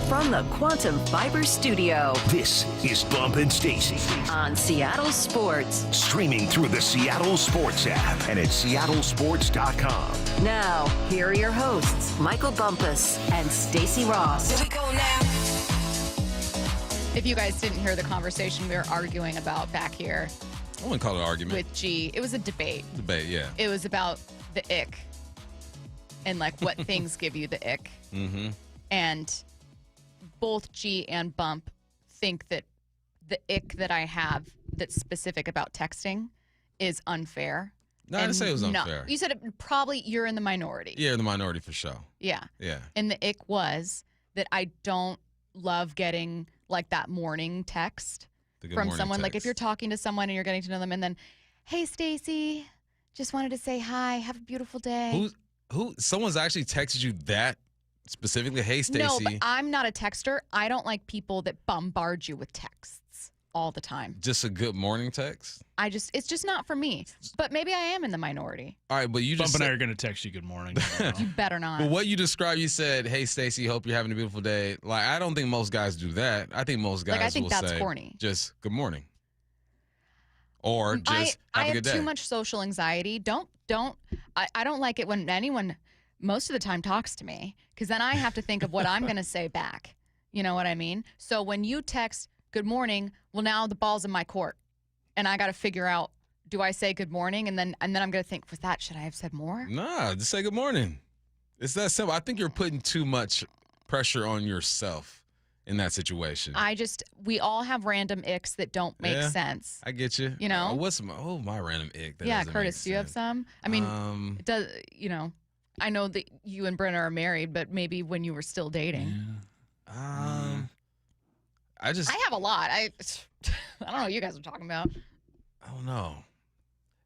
From the Quantum Fiber Studio, this is Bump and Stacy on Seattle Sports. Streaming through the Seattle Sports app and at seattlesports.com. Now, here are your hosts, Michael Bumpus and Stacy Ross. Here we go now. If you guys didn't hear the conversation we were arguing about back here, I wouldn't call it an argument. with G, it was a debate. Yeah. It was about the ick and like what things give you the ick. Mm-hmm. And both G and Bump think that the ick that I have that's specific about texting is unfair. No, I didn't say it was unfair. You said you're in the minority. Yeah, in the minority for sure. Yeah. Yeah. And the ick was that I don't love getting like that morning text from someone. Like if you're talking to someone and you're getting to know them and then, "Hey, Stacy, just wanted to say hi. Have a beautiful day." Someone's actually texted you that specifically? "Hey, Stacy." No, but I'm not a texter. I don't like people that bombard you with texts all the time. Just a good morning text? It's just not for me. But maybe I am in the minority. All right, but you just Bump and I are going to text you good morning. You better not. But what you described, you said, "Hey, Stacy, hope you're having a beautiful day." Like, I don't think most guys do that. I think most guys will that's say, corny. Just good morning. Or just have a good day. I have too much social anxiety. I don't like it when anyone most of the time talks to me, because then I have to think of what I'm going to say back. You know what I mean? So when you text good morning, well, now the ball's in my court. And I got to figure out, do I say good morning? And then I'm going to think, should I have said more? Nah, just say good morning. It's that simple. I think you're putting too much pressure on yourself in that situation. We all have random icks that don't make sense. I get you. You know? What's my random ick? That doesn't Curtis, make do you have sense? some? I mean, I know that you and Brenna are married, but maybe when you were still dating. Yeah. I have a lot. I don't know what you guys are talking about. I don't know.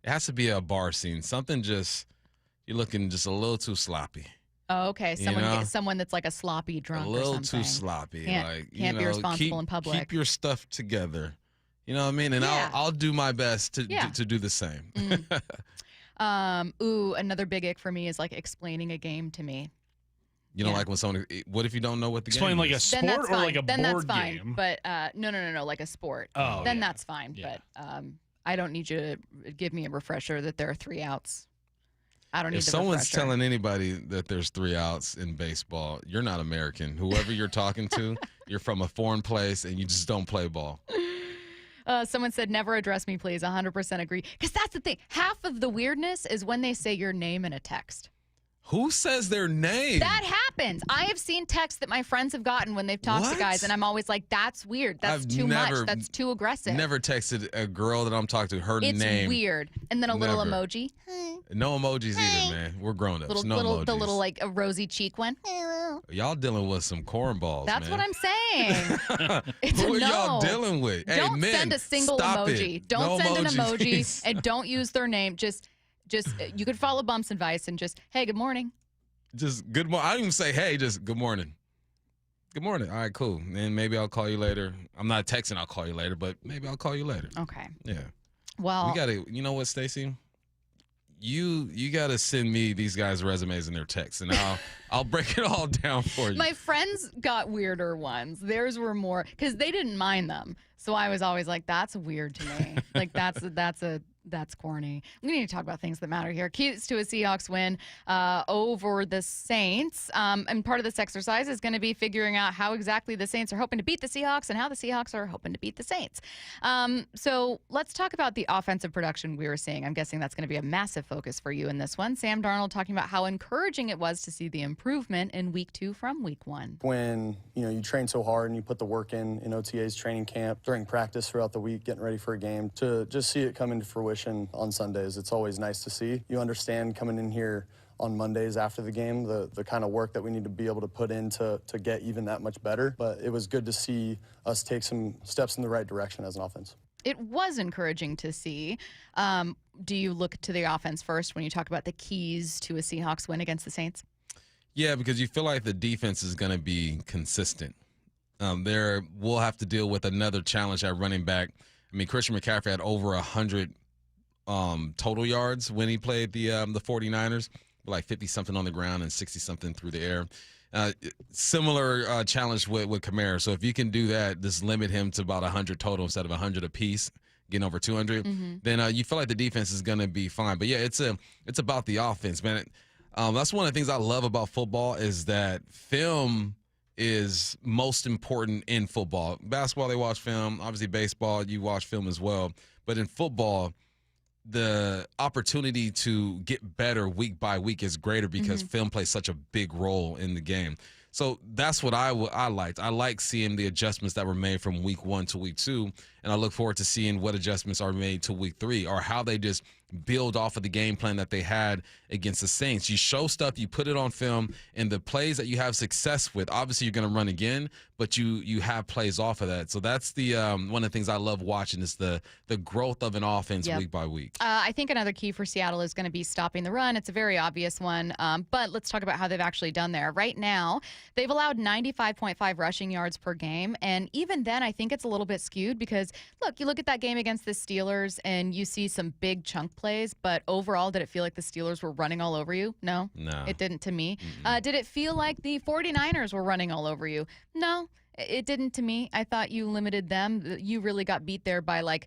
It has to be a bar scene. Something you're looking just a little too sloppy. Oh, okay. Someone that's like a sloppy drunk or something. A little too sloppy. Can't be responsible in public. Keep your stuff together. You know what I mean? And I'll do my best to do the same. Another big ick for me is like explaining a game to me. You know, like when someone, what if you don't know what the Explain game like is? a sport or like a then board that's fine. game? But no, like a sport. Oh, then that's fine. Yeah. But I don't need you to give me a refresher that there are 3 outs. I don't need the refresher. If someone's telling anybody that there's 3 outs in baseball, you're not American. Whoever you're talking to, you're from a foreign place and you just don't play ball. Someone said, never address me, please. 100% agree. Because that's the thing. Half of the weirdness is when they say your name in a text. Who says their name? That happens. I have seen texts that my friends have gotten when they've talked to guys, and I'm always like, that's weird. That's too much. That's too aggressive. Never texted a girl that I'm talking to her name. It's weird. And then a little emoji. No emojis either, man. We're grown ups. No emojis. The little like a rosy cheek one. Y'all dealing with some cornballs, That's man. what I'm saying. It's Who a are no. y'all dealing with? Don't hey, men, send a single stop emoji. It. Don't no send an emojis, emoji please. and don't use their name. Just you could follow Bump's advice and just, hey, good morning. Just good morning. I don't even say hey, just good morning. Good morning. All right, cool. And maybe I'll call you later. I'm not texting I'll call you later, but maybe I'll call you later. Okay. Yeah. Well, we gotta, you know what, Stacy? You gotta send me these guys' resumes and their texts, and I'll break it all down for you. my friends got weirder ones. Theirs were more, because they didn't mind them. So I was always like, that's weird to me. Like, that's corny. We need to talk about things that matter here. Keys to a Seahawks win over the Saints. And part of this exercise is going to be figuring out how exactly the Saints are hoping to beat the Seahawks and how the Seahawks are hoping to beat the Saints. So let's talk about the offensive production we were seeing. I'm guessing that's going to be a massive focus for you in this one. Sam Darnold talking about how encouraging it was to see the improvement in week 2 from week 1. When you train so hard and you put the work in OTAs, training camp, during practice throughout the week, getting ready for a game, to just see it come into fruition on Sundays, it's always nice to see. You understand coming in here on Mondays after the game, the kind of work that we need to be able to put in to get even that much better. But it was good to see us take some steps in the right direction as an offense. It was encouraging to see. Do you look to the offense first when you talk about the keys to a Seahawks win against the Saints? Yeah, because you feel like the defense is going to be consistent. We'll have to deal with another challenge at running back. I mean, Christian McCaffrey had over 100 total yards when he played the 49ers, like 50-something on the ground and 60-something through the air. Similar challenge with Kamara. So if you can do that, just limit him to about 100 total instead of 100 apiece, getting over 200, then you feel like the defense is going to be fine. But, yeah, it's about the offense, man. That's one of the things I love about football is that film is most important in football. Basketball, they watch film. Obviously, baseball, you watch film as well. But in football, the opportunity to get better week by week is greater because film plays such a big role in the game. So that's what I liked. I like seeing the adjustments that were made from week 1 to week 2, and I look forward to seeing what adjustments are made to week 3 or how they just build off of the game plan that they had against the Saints. You show stuff, you put it on film, and the plays that you have success with, obviously you're going to run again, but you have plays off of that. So that's the one of the things I love watching is the growth of an offense week by week. I think another key for Seattle is going to be stopping the run. It's a very obvious one, but let's talk about how they've actually done there. Right now, they've allowed 95.5 rushing yards per game, and even then I think it's a little bit skewed because, look, you look at that game against the Steelers and you see some big chunk plays, but overall, did it feel like the Steelers were running all over you? No. It didn't to me. Did it feel like the 49ers were running all over you? No, it didn't to me. I thought you limited them. You really got beat there by like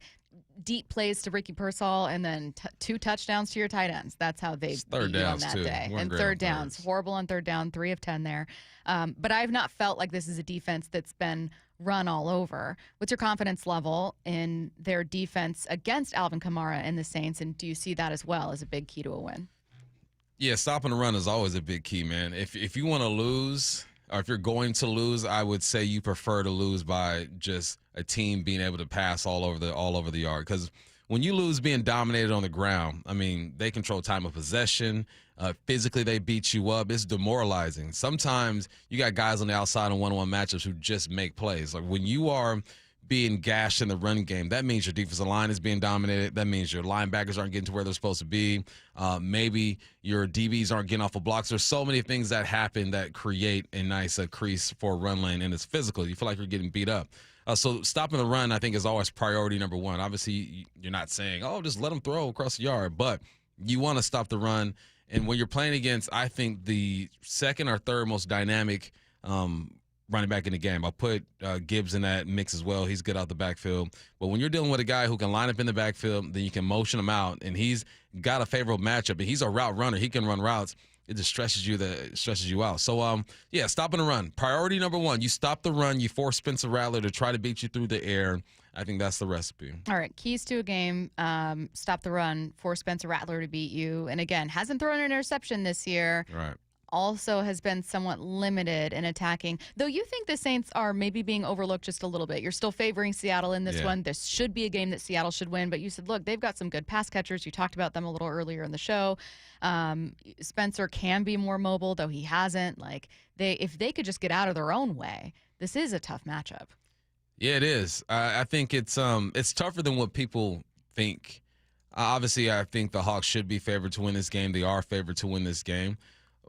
deep plays to Ricky Pearsall and then 2 touchdowns to your tight ends. That's how they beat you on that day. And third downs. Horrible on third down, 3 of 10 there. But I've not felt like this is a defense that's been run all over. What's your confidence level in their defense against Alvin Kamara and the Saints, and do you see that as well as a big key to a win? Yeah, stopping the run is always a big key, man. If you want to lose, or if you're going to lose, I would say you prefer to lose by just a team being able to pass all over the yard. Because when you lose being dominated on the ground, I mean, they control time of possession. Physically, they beat you up. It's demoralizing. Sometimes you got guys on the outside in one-on-one matchups who just make plays. Like when you are being gashed in the run game, that means your defensive line is being dominated. That means your linebackers aren't getting to where they're supposed to be. Maybe your DBs aren't getting off of blocks. There's so many things that happen that create a nice crease for a run lane, and it's physical. You feel like you're getting beat up. So stopping the run, I think, is always priority number 1. Obviously, you're not saying, oh, just let them throw across the yard, but you want to stop the run. And when you're playing against, I think, the second or third most dynamic running back in the game, I'll put Gibbs in that mix as well. He's good out the backfield. But when you're dealing with a guy who can line up in the backfield, then you can motion him out, and he's got a favorable matchup, and he's a route runner. He can run routes. It just stresses you out. So, yeah, stopping the run. Priority number 1, you stop the run. You force Spencer Rattler to try to beat you through the air. I think that's the recipe. All right, keys to a game, stop the run, force Spencer Rattler to beat you. And again, hasn't thrown an interception this year. Right. Also has been somewhat limited in attacking. Though you think the Saints are maybe being overlooked just a little bit. You're still favoring Seattle in this one. This should be a game that Seattle should win. But you said, look, they've got some good pass catchers. You talked about them a little earlier in the show. Spencer can be more mobile, though he hasn't. Like, if they could just get out of their own way, this is a tough matchup. Yeah, it is. I think it's tougher than what people think. Obviously, I think the Hawks should be favored to win this game. They are favored to win this game.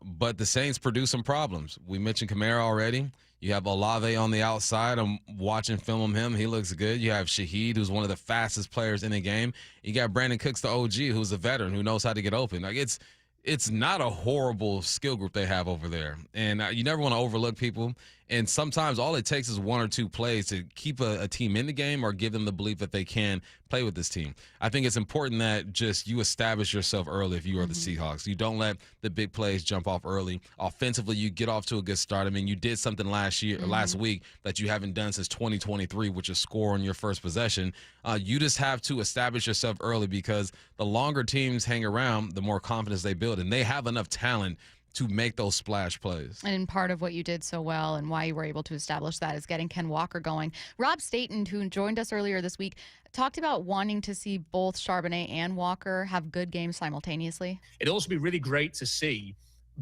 But the Saints produce some problems. We mentioned Kamara already. You have Olave on the outside. I'm watching film of him. He looks good. You have Shaheed, who's one of the fastest players in the game. You got Brandon Cooks, the OG, who's a veteran who knows how to get open. Like it's not a horrible skill group they have over there. And you never want to overlook people. And sometimes all it takes is one or two plays to keep a team in the game or give them the belief that they can play with this team. I think it's important that just you establish yourself early if you are the Seahawks. You don't let the big plays jump off early. Offensively, you get off to a good start. I mean, you did something last week that you haven't done since 2023, which is score on your first possession. You just have to establish yourself early because the longer teams hang around, the more confidence they build. And they have enough talent to make those splash plays. And part of what you did so well and why you were able to establish that is getting Ken Walker going. Rob Staten, who joined us earlier this week, talked about wanting to see both Charbonnet and Walker have good games simultaneously. It'd also be really great to see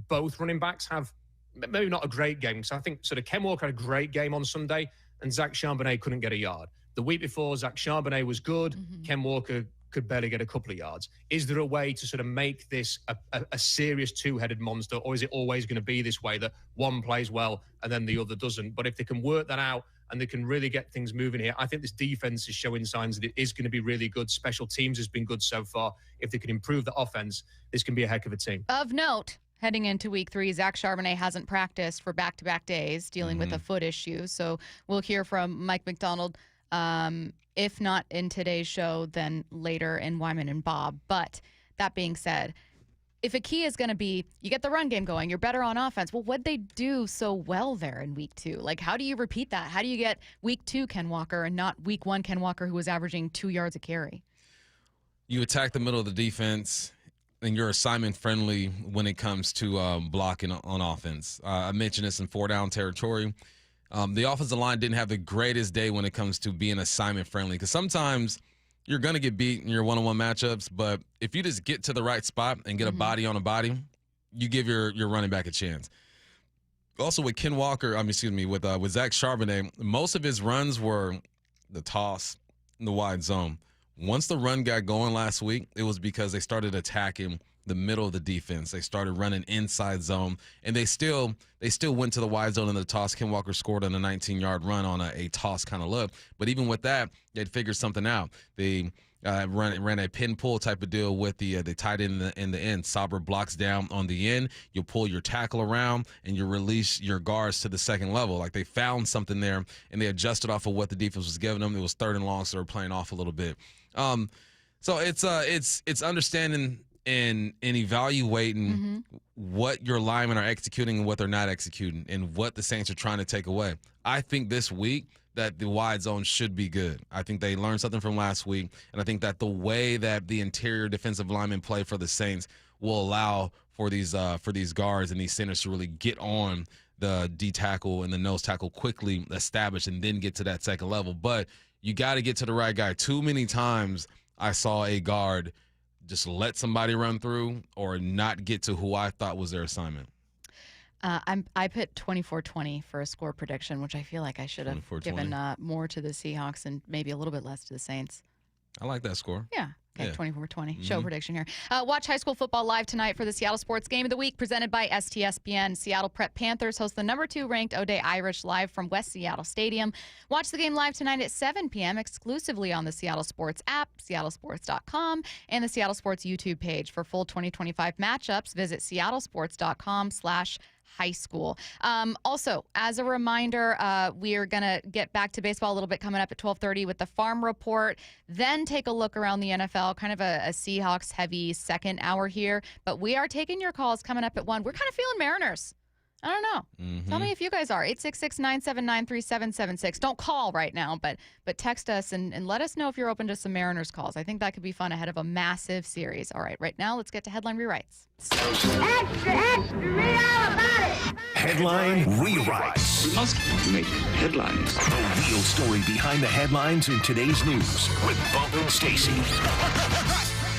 both running backs have maybe not a great game, because I think sort of Ken Walker had a great game on Sunday and Zach Charbonnet couldn't get a yard. The week before, Zach Charbonnet was good. Ken Walker could barely get a couple of yards. Is there a way to sort of make this a serious two-headed monster, or is it always going to be this way that one plays well and then the other doesn't? But if they can work that out and they can really get things moving here, I think this defense is showing signs that it is going to be really good. Special teams has been good so far. If they can improve the offense, this can be a heck of a team. Of note, heading into week 3, Zach Charbonnet hasn't practiced for back-to-back days, dealing with a foot issue. So we'll hear from Mike Macdonald, if not in today's show, then later in Wyman and Bob. But that being said, if a key is going to be you get the run game going, you're better on offense. Well, what'd they do so well there in week 2? Like, how do you repeat that? How do you get week 2 Ken Walker and not week 1 Ken Walker, who was averaging 2 yards a carry? You attack the middle of the defense, and you're assignment friendly when it comes to blocking on offense. I mentioned this in 4-down territory. The offensive line didn't have the greatest day when it comes to being assignment friendly, because sometimes you're going to get beat in your one-on-one matchups, but if you just get to the right spot and get a body on a body, you give your running back a chance. Also with Ken Walker, with Zach Charbonnet, most of his runs were the toss in the wide zone. Once the run got going last week, it was because they started attacking the middle of the defense. They started running inside zone, and they still went to the wide zone in the toss. Ken Walker scored on a 19-yard run on a toss kind of look. But even with that, they'd figured something out. They ran a pin pull type of deal with the tight end in the end. Saber blocks down on the end. You pull your tackle around, and you release your guards to the second level. Like, they found something there, and they adjusted off of what the defense was giving them. It was 3rd and long, so they were playing off a little bit. So it's understanding and evaluating what your linemen are executing and what they're not executing and what the Saints are trying to take away. I think this week that the wide zone should be good. I think they learned something from last week, and I think that the way that the interior defensive linemen play for the Saints will allow for these guards and these centers to really get on the D tackle and the nose tackle quickly, establish, and then get to that second level. But you got to get to the right guy. Too many times I saw a guard just let somebody run through or not get to who I thought was their assignment. I put 24-20 for a score prediction, which I feel like I should have given more to the Seahawks and maybe a little bit less to the Saints. I like that score. Yeah. Okay, 24-20. Show prediction here. Watch high school football live tonight for the Seattle Sports Game of the Week, presented by STSPN. Seattle Prep Panthers host the number 2 ranked O'Day Irish live from West Seattle Stadium. Watch the game live tonight at 7 p.m. exclusively on the Seattle Sports app, seattlesports.com, and the Seattle Sports YouTube page. For full 2025 matchups, visit seattlesports.com/high school. Also, as a reminder, we are going to get back to baseball a little bit coming up at 12:30 with the Farm Report, then take a look around the NFL, kind of a Seahawks heavy second hour here. But we are taking your calls coming up at 1. We're kind of feeling Mariners. I don't know. Tell me if you guys are. 866-979-3776. Don't call right now, but text us and let us know if you're open to some Mariners calls. I think that could be fun ahead of a massive series. All right now let's get to headline rewrites. Extra, read all about it. Headline rewrites. We must make headlines. The real story behind the headlines in today's news with Bump and Stacy.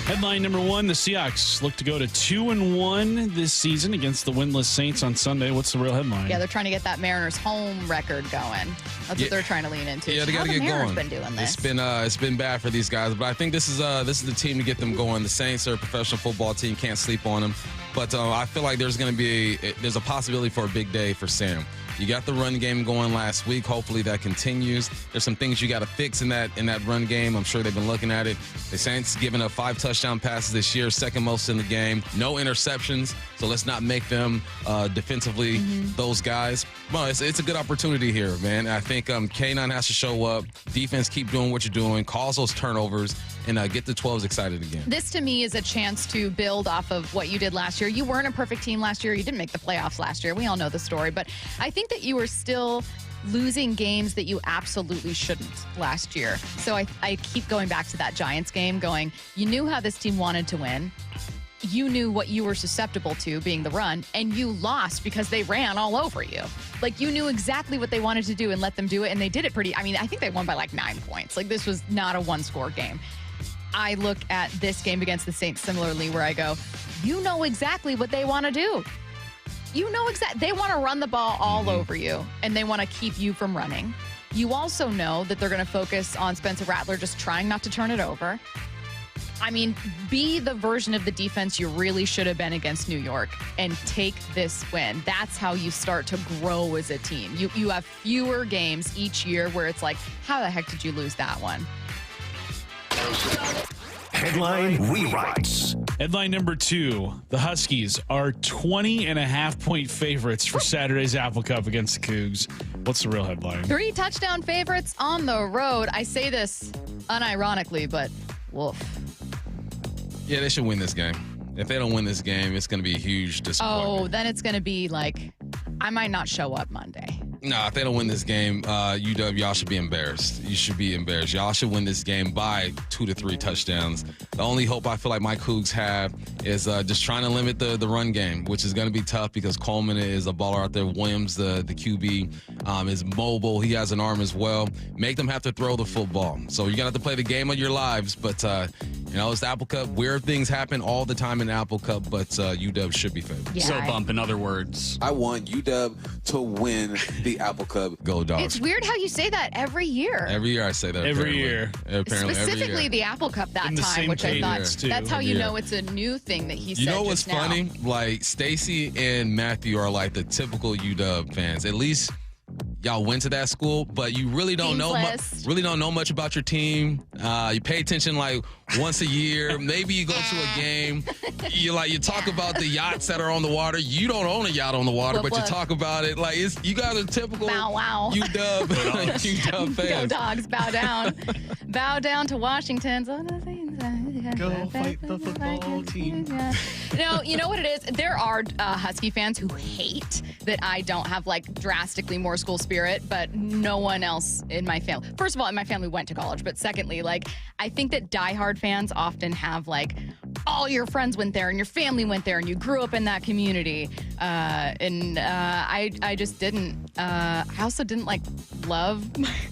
Headline number one, the Seahawks look to go to 2-1 this season against the winless Saints on Sunday. What's the real headline? Yeah, they're trying to get that Mariners home record going. That's what they're trying to lean into. Yeah, they got to get Mariners going. Been doing this? It's been bad for these guys, but I think this is the team to get them going. The Saints are a professional football team, can't sleep on them. But I feel like there's a possibility for a big day for Sam. You got the run game going last week. Hopefully that continues. There's some things you got to fix in that run game. I'm sure they've been looking at it. The Saints giving up 5 touchdown passes this year, second most in the game. No interceptions, so let's not make them defensively those guys. Well, it's a good opportunity here, man. I think K9 has to show up. Defense, keep doing what you're doing. Cause those turnovers and get the 12s excited again. This, to me, is a chance to build off of what you did last year. You weren't a perfect team last year. You didn't make the playoffs last year. We all know the story. But I think that you were still losing games that you absolutely shouldn't last year. So I keep going back to that Giants game going, you knew how this team wanted to win. You knew what you were susceptible to, being the run, and you lost because they ran all over you. Like, you knew exactly what they wanted to do and let them do it, and they did it pretty. I mean, I think they won by like 9 points. Like, this was not a one-score game. I look at this game against the Saints similarly, where I go, you know exactly what they want to do. You know exactly. They want to run the ball all over you, and they want to keep you from running. You also know that they're going to focus on Spencer Rattler just trying not to turn it over. I mean, be the version of the defense you really should have been against New York and take this win. That's how you start to grow as a team. You have fewer games each year where it's like, how the heck did you lose that one? Headline rewrites. Headline number two, the Huskies are 20.5-point favorites for Saturday's Apple Cup against the Cougs. What's the real headline? 3 touchdown favorites on the road. I say this unironically, but woof. Yeah, they should win this game. If they don't win this game, it's going to be a huge disappointment. Oh, then it's going to be like, I might not show up Monday. No, if they don't win this game, UW, y'all should be embarrassed. You should be embarrassed. Y'all should win this game by 2 to 3 touchdowns. The only hope I feel like my Cougs have is just trying to limit the run game, which is going to be tough because Coleman is a baller out there. Williams, the QB, is mobile. He has an arm as well. Make them have to throw the football. So you're going to have to play the game of your lives. But, it's the Apple Cup. Weird things happen all the time in the Apple Cup, but UW should be favored. Yeah, so, Bump, in other words, I want UW to win the Apple Cup. Go Dogs. It's weird how you say that every year. Every year I say that. Every year. Apparently Specifically every year. the Apple Cup that time, which I thought, that's how you know it's a new thing that he said. You know what's just now. funny? Like, Stacy and Matthew are like the typical UW fans. At least y'all went to that school, but you really don't know much about your team. You pay attention like once a year. Maybe you go to a game. You talk about the yachts that are on the water. You don't own a yacht on the water, but you talk about it like you guys are typical UW UW fans. Go Dogs, bow down. Bow down to Washington. Go fight the football team. No, you know what it is? There are Husky fans who hate that I don't have like drastically more school spirit, but no one else in my family. First of all, in my family went to college, but secondly, like I think that diehard fans often have like all your friends went there and your family went there and you grew up in that community. I just didn't. I also didn't like love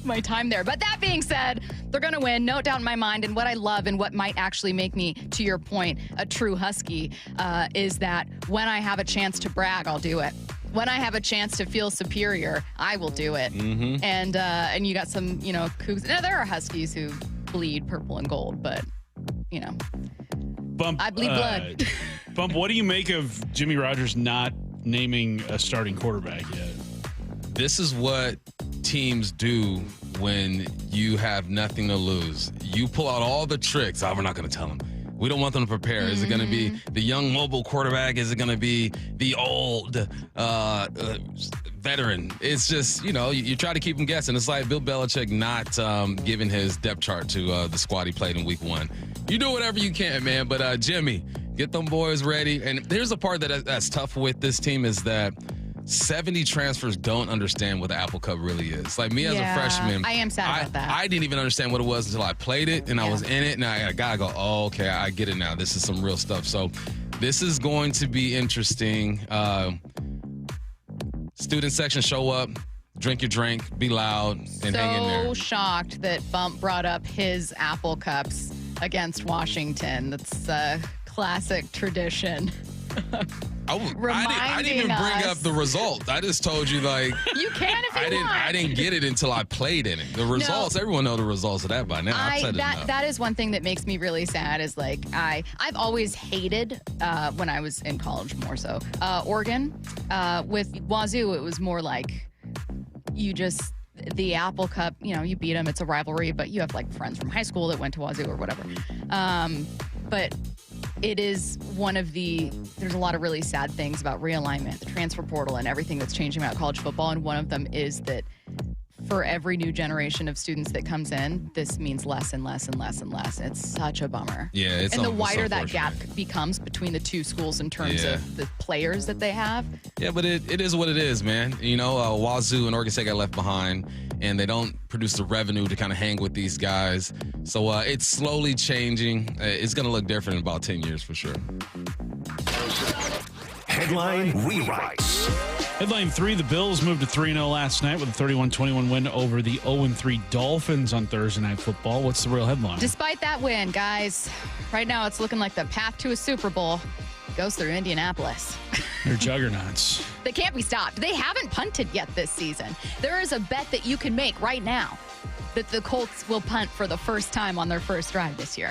my time there. But that being said, they're going to win. No doubt in my mind. And what I love and what might actually make me, to your point, a true Husky is that when I have a chance to brag, I'll do it. When I have a chance to feel superior, I will do it. Mm-hmm. And you got some, Cougs. Now, there are Huskies who bleed purple and gold, but, Bump, I bleed blood. Bump, what do you make of Jimmy Rogers not naming a starting quarterback yet? This is what teams do when you have nothing to lose. You pull out all the tricks. We're not going to tell them. We don't want them to prepare. Is it going to be the young mobile quarterback? Is it going to be the old veteran? It's just, you try to keep them guessing. It's like Bill Belichick not giving his depth chart to the squad he played in week 1. You do whatever you can, man. But Jimmy, get them boys ready. And here's the part that's tough with this team is that 70 transfers don't understand what the Apple Cup really is. Like me as a freshman, I am sad about that. I didn't even understand what it was until I played it and I was in it, and I gotta go, oh, okay, I get it now. This is some real stuff. So this is going to be interesting. Student section, show up, drink your drink, be loud, and hang in there. So shocked that Bump brought up his Apple Cups against Washington. That's a classic tradition. I didn't even bring up the result. I just told you, like, you can if you want. I didn't get it until I played in it. The results, everyone know the results of that by now. I've said it enough. That is one thing that makes me really sad is, like, I've always hated, when I was in college more so, Oregon. With Wazoo, it was more like the Apple Cup, you beat them. It's a rivalry, but you have, like, friends from high school that went to Wazoo or whatever. But it is there's a lot of really sad things about realignment, the transfer portal, and everything that's changing about college football. And one of them is that for every new generation of students that comes in, this means less and less and less and less. It's such a bummer. Yeah, it's and the wider that gap becomes between the two schools in terms of the players that they have. Yeah, but it is what it is, man. Wazoo and Oregon State got left behind, and they don't produce the revenue to kind of hang with these guys. So it's slowly changing. It's going to look different in about 10 years for sure. Headline rewrites. Headline 3, the Bills moved to 3-0 last night with a 31-21 win over the 0-3 Dolphins on Thursday Night Football. What's the real headline? Despite that win, guys, right now it's looking like the path to a Super Bowl goes through Indianapolis. They're juggernauts. They can't be stopped. They haven't punted yet this season. There is a bet that you can make right now that the Colts will punt for the first time on their first drive this year.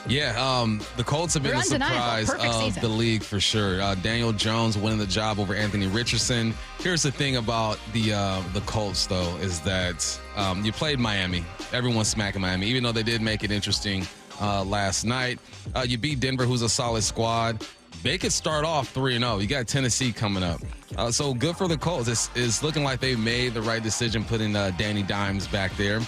Yeah, the Colts have been the surprise of the league for sure. Daniel Jones winning the job over Anthony Richardson. Here's the thing about the Colts, though, is that you played Miami. Everyone's smacking Miami, even though they did make it interesting last night. You beat Denver, who's a solid squad. They could start off 3-0. You got Tennessee coming up. So good for the Colts. It's looking like they made the right decision putting Danny Dimes back there.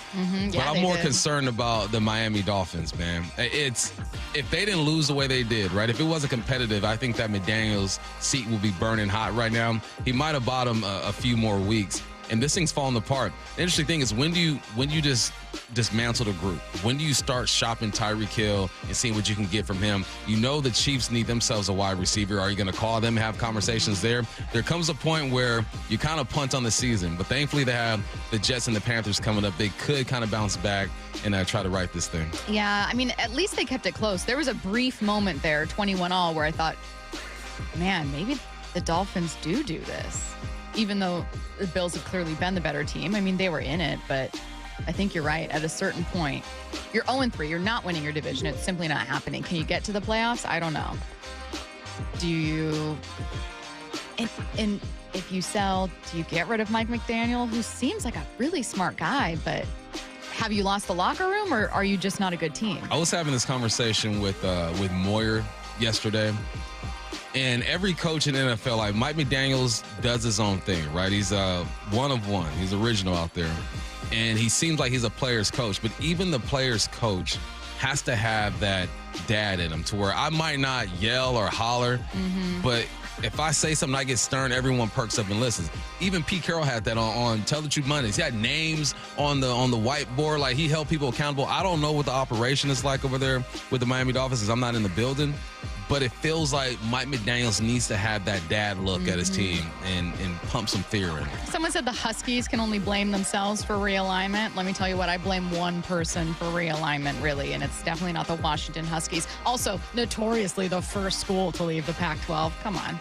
But I'm more concerned about the Miami Dolphins, man. If they didn't lose the way they did, right? If it wasn't competitive, I think that McDaniel's seat will be burning hot right now. He might have bought him a few more weeks. And this thing's falling apart. The interesting thing is when do you just dismantle the group? When do you start shopping Tyreek Hill and seeing what you can get from him? You know the Chiefs need themselves a wide receiver. Are you going to call them and have conversations there? There comes a point where you kind of punt on the season. But thankfully they have the Jets and the Panthers coming up. They could kind of bounce back and try to right this thing. Yeah, I mean, at least they kept it close. There was a brief moment there, 21-all, where I thought, man, maybe the Dolphins do this. Even though the Bills have clearly been the better team. I mean, they were in it, but I think you're right. At a certain point, you're 0-3. You're not winning your division. It's simply not happening. Can you get to the playoffs? I don't know. Do you... And if you sell, do you get rid of Mike McDaniel, who seems like a really smart guy, but have you lost the locker room, or are you just not a good team? I was having this conversation with Moyer yesterday. And every coach in the NFL, like Mike McDaniels does his own thing, right? He's one of one. He's original out there. And he seems like he's a player's coach. But even the player's coach has to have that dad in him to where I might not yell or holler, but if I say something, I get stern, everyone perks up and listens. Even Pete Carroll had that on Tell the Truth Mondays. He had names on the whiteboard. Like, he held people accountable. I don't know what the operation is like over there with the Miami Dolphins because I'm not in the building. But it feels like Mike McDaniels needs to have that dad look at his team and pump some fear in. Someone said the Huskies can only blame themselves for realignment. Let me tell you what, I blame one person for realignment, really, and it's definitely not the Washington Huskies. Also, notoriously the first school to leave the Pac-12. Come on.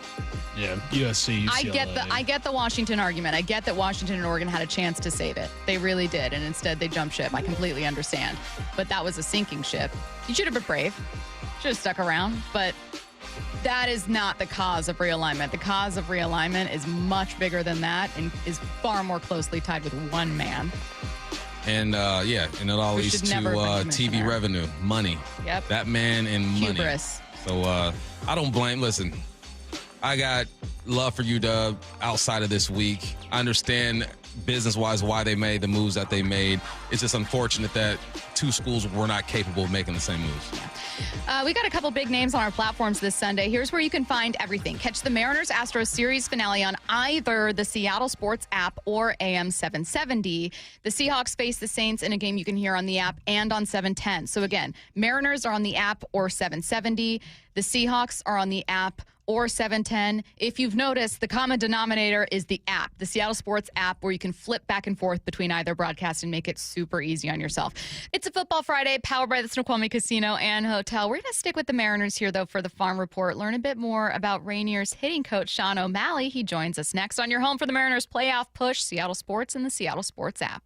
Yeah, USC, UCLA. I get the Washington argument. I get that Washington and Oregon had a chance to save it. They really did, and instead they jumped ship. I completely understand. But that was a sinking ship. You should have been brave. Should have stuck around, but that is not the cause of realignment. The cause of realignment is much bigger than that and is far more closely tied with one man. And and it all leads to TV revenue, money. Yep. That man and money. Hubris. So I don't blame. Listen, I got love for UW outside of this week. I understand business-wise why they made the moves that they made. It's just unfortunate that two schools were not capable of making the same moves. We got a couple big names on our platforms this Sunday. Here's where you can find everything. Catch the Mariners-Astros series finale on either the Seattle Sports app or AM 770. The Seahawks face the Saints in a game you can hear on the app and on 710. So again, Mariners are on the app or 770. The Seahawks are on the app or 710. If you've noticed, the common denominator is the app, the Seattle Sports app, where you can flip back and forth between either broadcast and make it super easy on yourself. It's a Football Friday powered by the Snoqualmie Casino and Hotel. We're going to stick with the Mariners here, though, for the Farm Report. Learn a bit more about Rainiers hitting coach Shawn O'Malley. He joins us next on your home for the Mariners playoff push, Seattle Sports and the Seattle Sports app.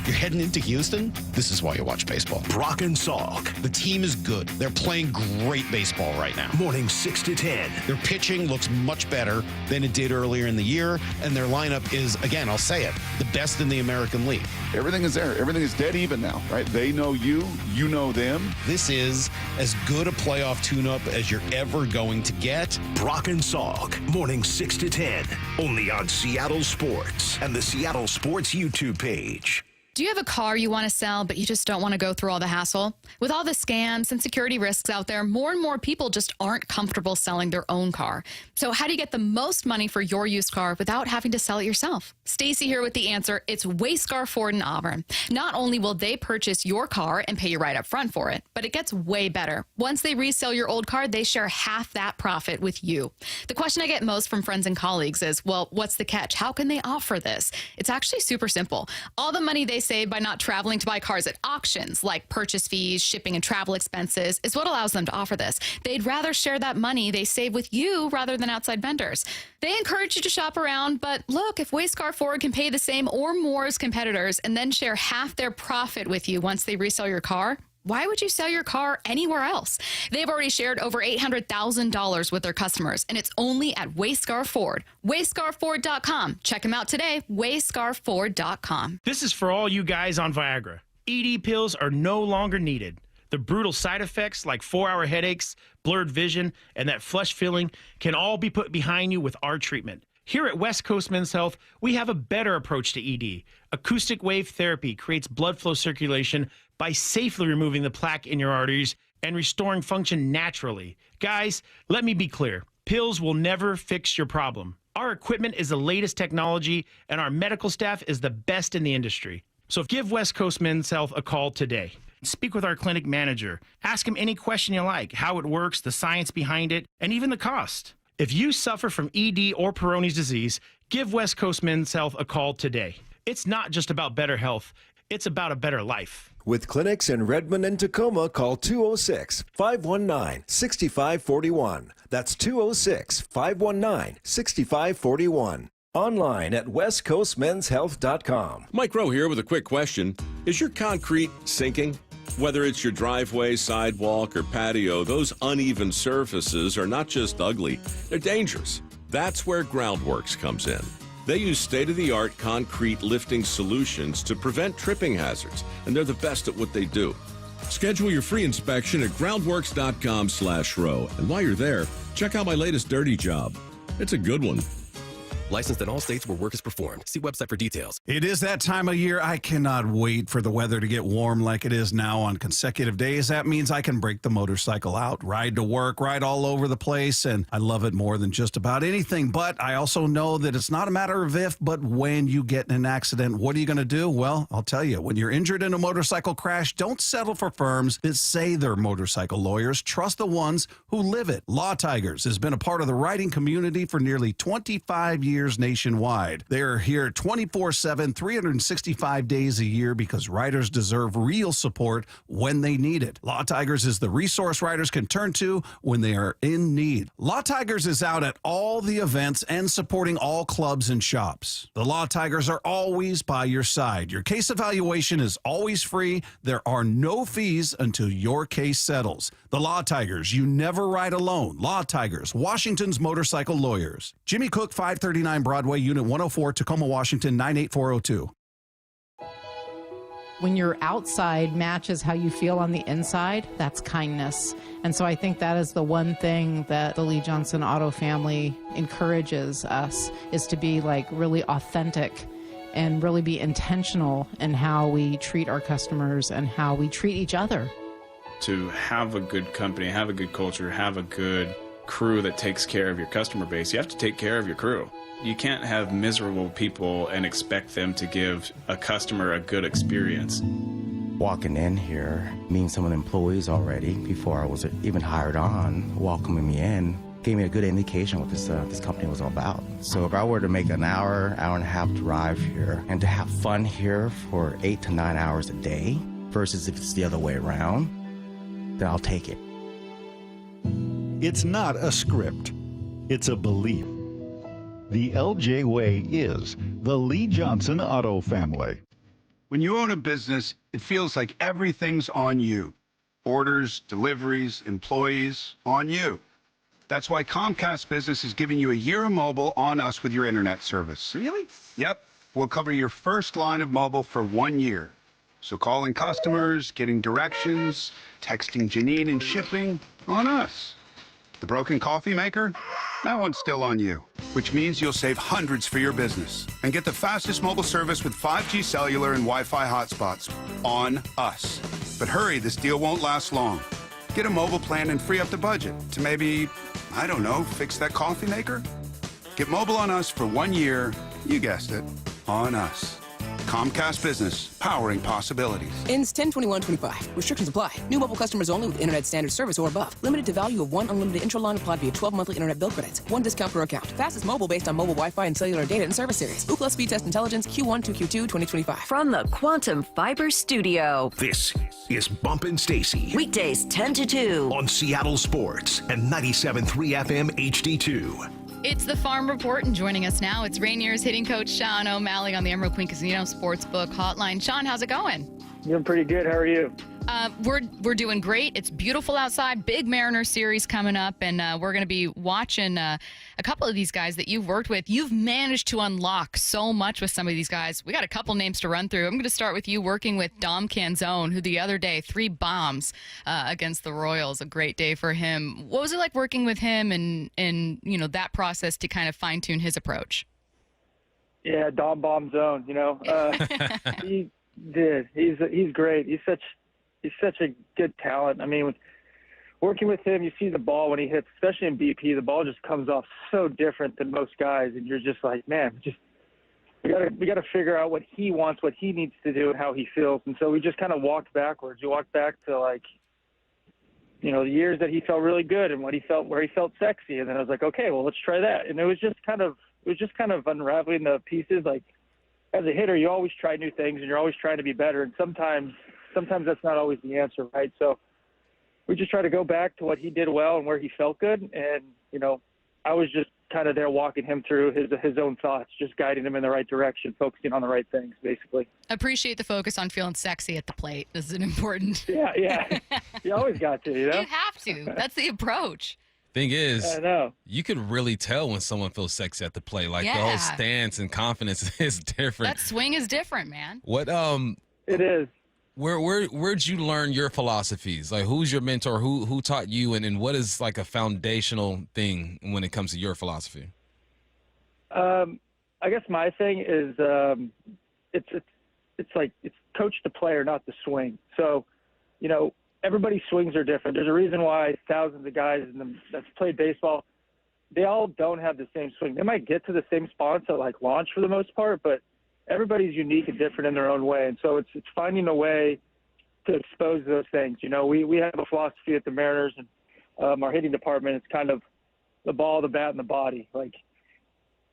You're heading into Houston? This is why you watch baseball. Brock and Salk. The team is good. They're playing great baseball right now. Morning 6 to 10. Their pitching looks much better than it did earlier in the year, and their lineup is, again, I'll say it, the best in the American League. Everything is there. Everything is dead even now, right? They know you, you know them. This is as good a playoff tune-up as you're ever going to get. Brock and Salk. Morning 6 to 10. Only on Seattle Sports and the Seattle Sports YouTube page. Do you have a car you want to sell, but you just don't want to go through all the hassle? With all the scams and security risks out there, more and more people just aren't comfortable selling their own car. So how do you get the most money for your used car without having to sell it yourself? Stacy here with the answer. It's Wayscar Ford in Auburn. Not only will they purchase your car and pay you right up front for it, but it gets way better. Once they resell your old car, they share half that profit with you. The question I get most from friends and colleagues is, well, what's the catch? How can they offer this? It's actually super simple. All the money they save by not traveling to buy cars at auctions, like purchase fees, shipping, and travel expenses, is what allows them to offer this. They'd rather share that money they save with you rather than outside vendors. They encourage you to shop around, but look, if Wayscar Ford can pay the same or more as competitors and then share half their profit with you once they resell your car, why would you sell your car anywhere else? They've already shared over $800,000 with their customers, and it's only at Wayscar Ford. WayscarFord.com. Check them out today, WayscarFord.com. This is for all you guys on Viagra. ED pills are no longer needed. The brutal side effects like 4-hour headaches, blurred vision, and that flush feeling can all be put behind you with our treatment. Here at West Coast Men's Health, we have a better approach to ED. Acoustic wave therapy creates blood flow circulation by safely removing the plaque in your arteries and restoring function naturally. Guys, let me be clear. Pills will never fix your problem. Our equipment is the latest technology, and our medical staff is the best in the industry. So give West Coast Men's Health a call today. Speak with our clinic manager. Ask him any question you like, how it works, the science behind it, and even the cost. If you suffer from ED or Peyronie's disease, give West Coast Men's Health a call today. It's not just about better health. It's about a better life. With clinics in Redmond and Tacoma, call 206-519-6541. That's 206-519-6541. Online at westcoastmenshealth.com. Mike Rowe here with a quick question. Is your concrete sinking? Whether it's your driveway, sidewalk, or patio, those uneven surfaces are not just ugly, they're dangerous. That's where Groundworks comes in. They use state-of-the-art concrete lifting solutions to prevent tripping hazards, and they're the best at what they do. Schedule your free inspection at groundworks.com/row. And while you're there, check out my latest dirty job. It's a good one. Licensed in all states where work is performed. See website for details. It is that time of year. I cannot wait for the weather to get warm like it is now on consecutive days. That means I can break the motorcycle out, ride to work, ride all over the place, and I love it more than just about anything. But I also know that it's not a matter of if, but when you get in an accident, what are you going to do? Well, I'll tell you, when you're injured in a motorcycle crash, don't settle for firms that say they're motorcycle lawyers. Trust the ones who live it. Law Tigers has been a part of the writing community for nearly 25 years nationwide. They are here 24/7, 365 days a year because writers deserve real support when they need it. Law Tigers is the resource writers can turn to when they are in need. Law Tigers is out at all the events and supporting all clubs and shops. The Law Tigers are always by your side. Your case evaluation is always free. There are no fees until your case settles. The Law Tigers, you never ride alone. Law Tigers, Washington's motorcycle lawyers. Jimmy Cook, 539 Broadway, Unit 104, Tacoma, Washington, 98402. when your outside matches how you feel on the inside, that's kindness. And so I think that is the one thing that the Lee Johnson Auto family encourages us, is to be like really authentic and really be intentional in how we treat our customers and how we treat each other. To have a good company, have a good culture, have a good crew that takes care of your customer base, you have to take care of your crew. You can't have miserable people and expect them to give a customer a good experience. Walking in here, meeting some of the employees already before I was even hired on, welcoming me in, gave me a good indication what this company was all about. So if I were to make an hour and a half drive here and to have fun here for 8 to 9 hours a day versus if it's the other way around, then I'll take it. It's not a script. It's a belief. The LJ Way is the Lee Johnson Auto family. When you own a business, it feels like everything's on you. Orders, deliveries, employees, on you. That's why Comcast Business is giving you a year of mobile on us with your internet service. Really? Yep. We'll cover your first line of mobile for 1 year. So calling customers, getting directions, texting Janine and shipping, on us. The broken coffee maker? That one's still on you. Which means you'll save hundreds for your business and get the fastest mobile service with 5G cellular and Wi-Fi hotspots. On us. But hurry, this deal won't last long. Get a mobile plan and free up the budget to maybe, I don't know, fix that coffee maker? Get mobile on us for 1 year. You guessed it. On us. Comcast Business, powering possibilities. Ends 10/21/25. Restrictions apply. New mobile customers only with internet standard service or above. Limited to value of 1 unlimited intro line applied via 12 monthly internet bill credits. 1 discount per account. Fastest mobile based on mobile Wi-Fi and cellular data and service series. Ookla Speed Test Intelligence Q1 to Q2 2025. From the Quantum Fiber Studio. This is Bumpin' Stacy. Weekdays 10 to 2. On Seattle Sports and 97.3 FM HD2. It's the Farm Report, and joining us now, it's Rainiers hitting coach Shawn O'Malley on the Emerald Queen Casino Sportsbook Hotline. Shawn, how's it going? Doing pretty good. How are you? We're doing great. It's beautiful outside. Big Mariner series coming up, and we're going to be watching a couple of these guys that you've worked with. You've managed to unlock so much with some of these guys. We got a couple names to run through. I'm going to start with you working with Dom Canzone, who the other day 3 bombs against the Royals. A great day for him. What was it like working with him and you know that process to kind of fine tune his approach? Yeah, Dom Bomb Zone. You know, he did. He's great. He's such a good talent. I mean, working with him, you see the ball when he hits, especially in BP, the ball just comes off so different than most guys, and you're just like, man, we got to figure out what he wants, what he needs to do, and how he feels. And so we just kind of walked backwards. We walked back to, like, you know, the years that he felt really good and where he felt sexy, and then I was like, okay, well, let's try that. And it was just kind of unraveling the pieces. Like, as a hitter, you always try new things, and you're always trying to be better, and sometimes that's not always the answer, right? So we just try to go back to what he did well and where he felt good. And, you know, I was just kind of there walking him through his own thoughts, just guiding him in the right direction, focusing on the right things, basically. Appreciate the focus on feeling sexy at the plate. This is an important. Yeah. You always got to, you know? You have to. That's the approach. Thing is, I know. You could really tell when someone feels sexy at the plate. Like the whole stance and confidence is different. That swing is different, man. What It is. Where'd you learn your philosophies? Like, who's your mentor? Who taught you, and what is like a foundational thing when it comes to your philosophy? I guess my thing is it's coach the player, not the swing. So, you know, everybody's swings are different. There's a reason why thousands of guys that's played baseball, they all don't have the same swing. They might get to the same spots at like launch for the most part, but everybody's unique and different in their own way. And so it's finding a way to expose those things. You know, we have a philosophy at the Mariners, and our hitting department, it's kind of the ball, the bat, and the body. Like,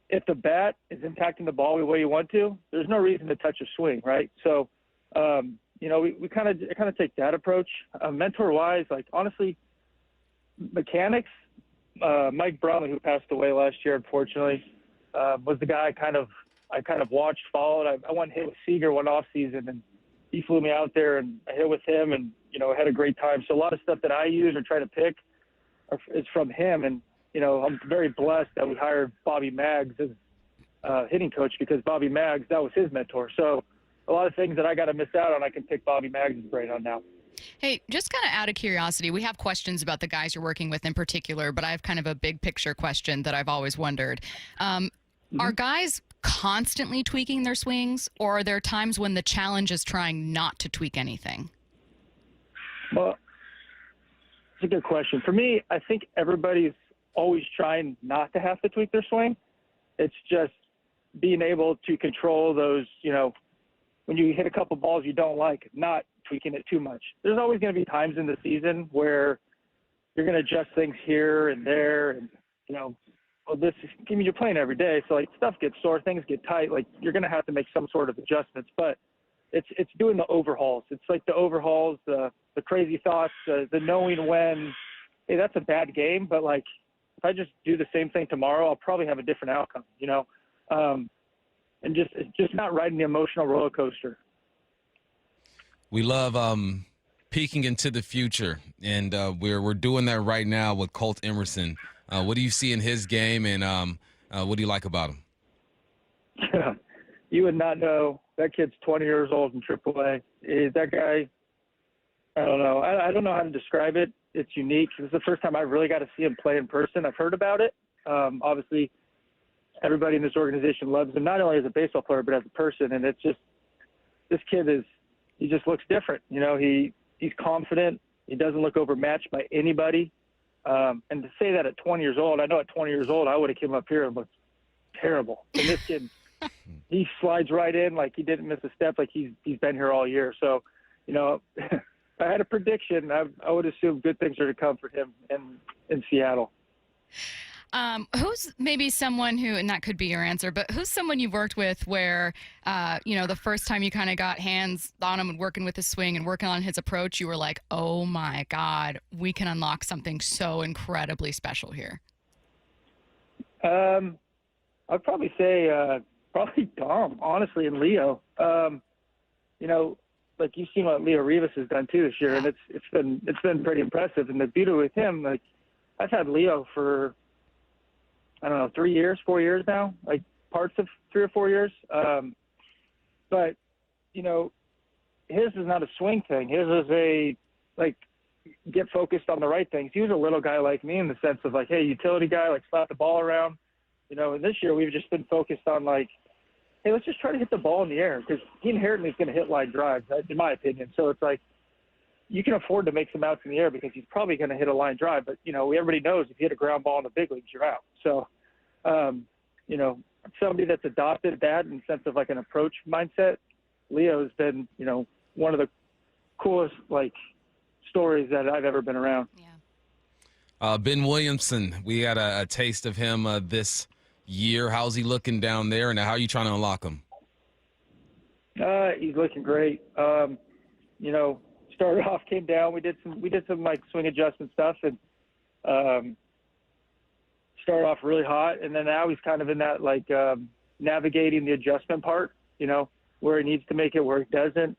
if the bat is impacting the ball the way you want to, there's no reason to touch a swing, right? So, you know, we kind of take that approach. Mentor-wise, like, honestly, mechanics, Mike Bromley, who passed away last year, unfortunately, was the guy I kind of watched, followed. I went and hit with Seager one off season, and he flew me out there, and I hit with him, and, you know, had a great time. So a lot of stuff that I use or try to pick is from him. And, you know, I'm very blessed that we hired Bobby Maggs as hitting coach, because Bobby Maggs, that was his mentor. So a lot of things that I got to miss out on, I can pick Bobby Maggs' brain on now. Hey, just kind of out of curiosity, we have questions about the guys you're working with in particular, but I have kind of a big picture question that I've always wondered. Are guys constantly tweaking their swings, or are there times when the challenge is trying not to tweak anything? Well, it's a good question. For me, I think everybody's always trying not to have to tweak their swing. It's just being able to control those, when you hit a couple balls you don't like, not tweaking it too much. There's always going to be times in the season where you're going to adjust things here and there, and you're playing every day, so like stuff gets sore, things get tight. Like you're going to have to make some sort of adjustments, but it's doing the overhauls. It's like the overhauls, the crazy thoughts, the knowing when, hey, that's a bad game, but like if I just do the same thing tomorrow, I'll probably have a different outcome. And just not riding the emotional roller coaster. We love peeking into the future, and we're doing that right now with Colt Emerson. What do you see in his game, and what do you like about him? You would not know. That kid's 20 years old in AAA. That guy, I don't know. I don't know how to describe it. It's unique. This is the first time I really got to see him play in person. I've heard about it. Obviously, everybody in this organization loves him, not only as a baseball player, but as a person. And it's just, this kid he just looks different. He's confident. He doesn't look overmatched by anybody. And to say that at 20 years old, I know at 20 years old, I would have came up here and looked terrible. And this kid, he slides right in like he didn't miss a step, like he's been here all year. So, if I had a prediction, I would assume good things are to come for him in Seattle. Who's maybe someone who, and that could be your answer, but who's someone you've worked with where, the first time you kind of got hands on him and working with his swing and working on his approach, you were like, oh my God, we can unlock something so incredibly special here? I'd probably say probably Dom, honestly, and Leo. Like you've seen what Leo Rivas has done too this year, and it's been pretty impressive. And the beauty with him, like I've had Leo for, I don't know, 3 years, 4 years now, like parts of 3 or 4 years. But, his is not a swing thing. His is get focused on the right things. He was a little guy like me in the sense of like, hey, utility guy, like slap the ball around. And this year we've just been focused on like, hey, let's just try to hit the ball in the air because he inherently is going to hit line drives, in my opinion. So it's like, you can afford to make some outs in the air because he's probably going to hit a line drive. But, everybody knows if you hit a ground ball in the big leagues, you're out. So, somebody that's adopted that in the sense of like an approach mindset, Leo's been, one of the coolest, stories that I've ever been around. Yeah. Ben Williamson, we had a taste of him this year. How's he looking down there, and how are you trying to unlock him? He's looking great. Started off, came down. We did some swing adjustment stuff, and started off really hot. And then now he's kind of in that navigating the adjustment part. Where he needs to make it, where he doesn't.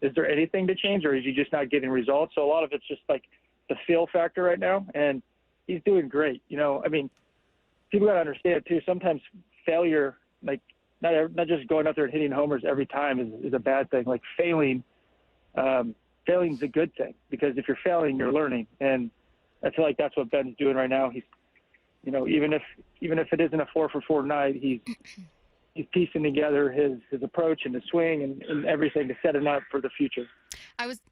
Is there anything to change, or is he just not getting results? So a lot of it's just like the feel factor right now, and he's doing great. People got to understand too. Sometimes failure, not just going out there and hitting homers every time is a bad thing. Like failing. Failing's a good thing because if you're failing, you're learning, and I feel like that's what Ben's doing right now. He's, even if it isn't a 4-for-4 night, he's piecing together his approach and his swing and everything to set him up for the future.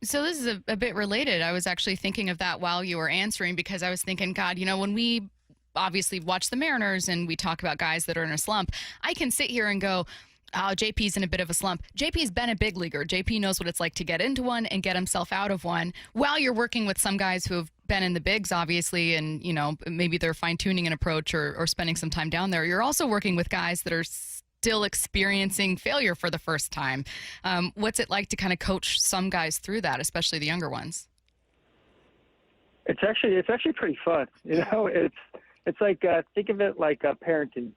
So this is a bit related. I was actually thinking of that while you were answering because I was thinking, God, when we obviously watch the Mariners and we talk about guys that are in a slump, I can sit here and go, oh, JP's in a bit of a slump. JP's been a big leaguer. JP knows what it's like to get into one and get himself out of one while you're working with some guys who have been in the bigs, obviously, and, maybe they're fine-tuning an approach or spending some time down there. You're also working with guys that are still experiencing failure for the first time. What's it like to kind of coach some guys through that, especially the younger ones? It's actually pretty fun. It's like, think of it like parenting,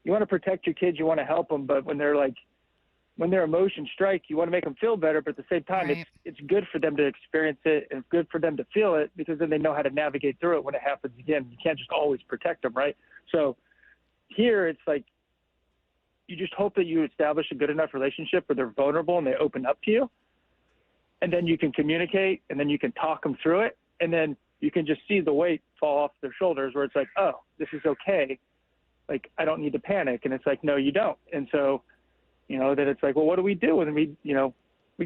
you want to protect your kids, you want to help them, but when their emotions strike, you want to make them feel better. But at the same time, right. It's good for them to experience it and good for them to feel it because then they know how to navigate through it when it happens again. You can't just always protect them, right? So here it's like you just hope that you establish a good enough relationship where they're vulnerable and they open up to you. And then you can communicate, and then you can talk them through it. And then you can just see the weight fall off their shoulders where it's like, oh, this is okay. Like, I don't need to panic. And it's like, no, you don't. And so, then it's like, well, what do we do? And we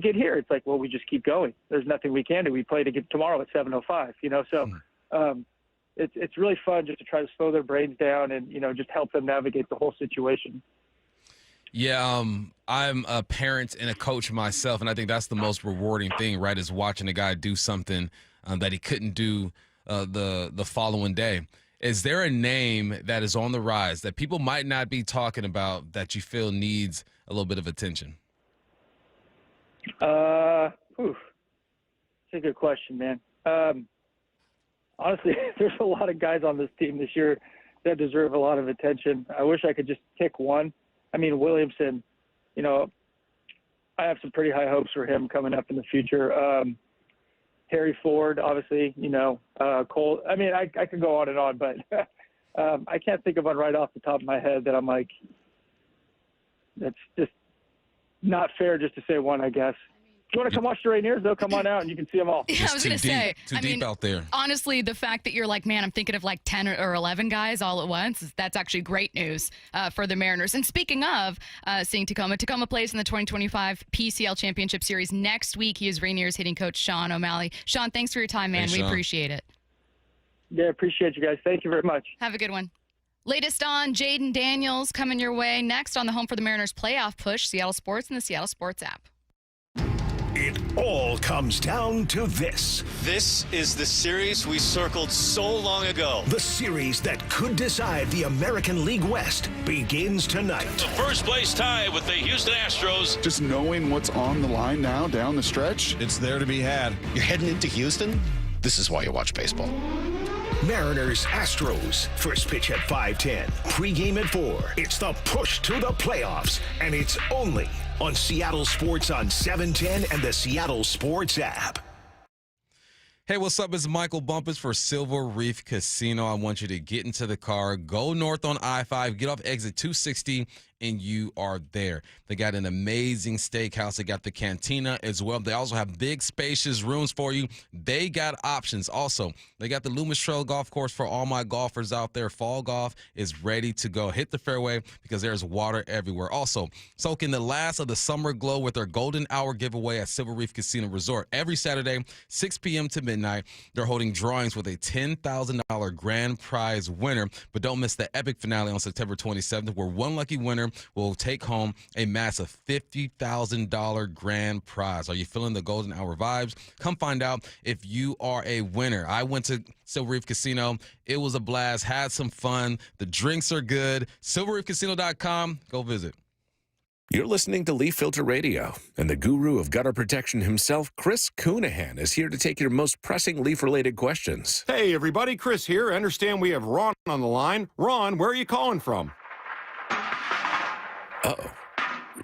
get here. It's like, well, we just keep going. There's nothing we can do. We play tomorrow at 7:05, So it's really fun just to try to slow their brains down and, just help them navigate the whole situation. Yeah, I'm a parent and a coach myself, and I think that's the most rewarding thing, right, is watching a guy do something that he couldn't do the following day. Is there a name that is on the rise that people might not be talking about that you feel needs a little bit of attention? It's a good question, man. Honestly, there's a lot of guys on this team this year that deserve a lot of attention. I wish I could just pick one. I mean, Williamson, I have some pretty high hopes for him coming up in the future. Harry Ford, obviously, Cole. I mean, I could go on and on, but I can't think of one right off the top of my head that I'm like, that's just not fair just to say one, I guess. If you want to come watch the Rainiers, they'll come on out and you can see them all. Yeah, I was going to say. Too deep out there. Honestly, the fact that you're like, man, I'm thinking of like 10 or 11 guys all at once, that's actually great news for the Mariners. And speaking of seeing Tacoma plays in the 2025 PCL Championship Series next week. He is Rainiers hitting coach Shawn O'Malley. Shawn, thanks for your time, man. Thanks, we Shawn. appreciate it. Yeah, appreciate you guys. Thank you very much. Have a good one. Latest on Jaden Daniels coming your way next on the Home for the Mariners playoff push, Seattle Sports and the Seattle Sports app. It all comes down to this. This is the series we circled so long ago. The series that could decide the American League West begins tonight. The first place tie with the Houston Astros. Just knowing what's on the line now down the stretch, It's there to be had. You're heading into Houston? This is why you watch baseball. Mariners Astros. First pitch at 5:10. Pre-game at 4. It's the push to the playoffs, and it's only on Seattle Sports on 710 and the Seattle Sports app. Hey, what's up? It's Michael Bumpus for Silver Reef Casino. I want you to get into the car, go north on I-5, get off exit 260, and you are there. They got an amazing steakhouse. They got the cantina as well. They also have big, spacious rooms for you. They got options. Also, they got the Loomis Trail Golf Course for all my golfers out there. Fall golf is ready to go. Hit the fairway because there's water everywhere. Also, soak in the last of the summer glow with their golden hour giveaway at Silver Reef Casino Resort. Every Saturday, 6 p.m. to midnight, they're holding drawings with a $10,000 grand prize winner. But don't miss the epic finale on September 27th, where one lucky winner will take home a massive $50,000 grand prize. Are you feeling the golden hour vibes? Come find out if you are a winner. I went to Silver Reef Casino. It was a blast. Had some fun. The drinks are good. SilverReefCasino.com. Go visit. You're listening to Leaf Filter Radio, and the guru of gutter protection himself, Chris Coonahan, is here to take your most pressing leaf-related questions. Hey, everybody. Chris here. I understand we have Ron on the line. Ron, where are you calling from? Uh-oh.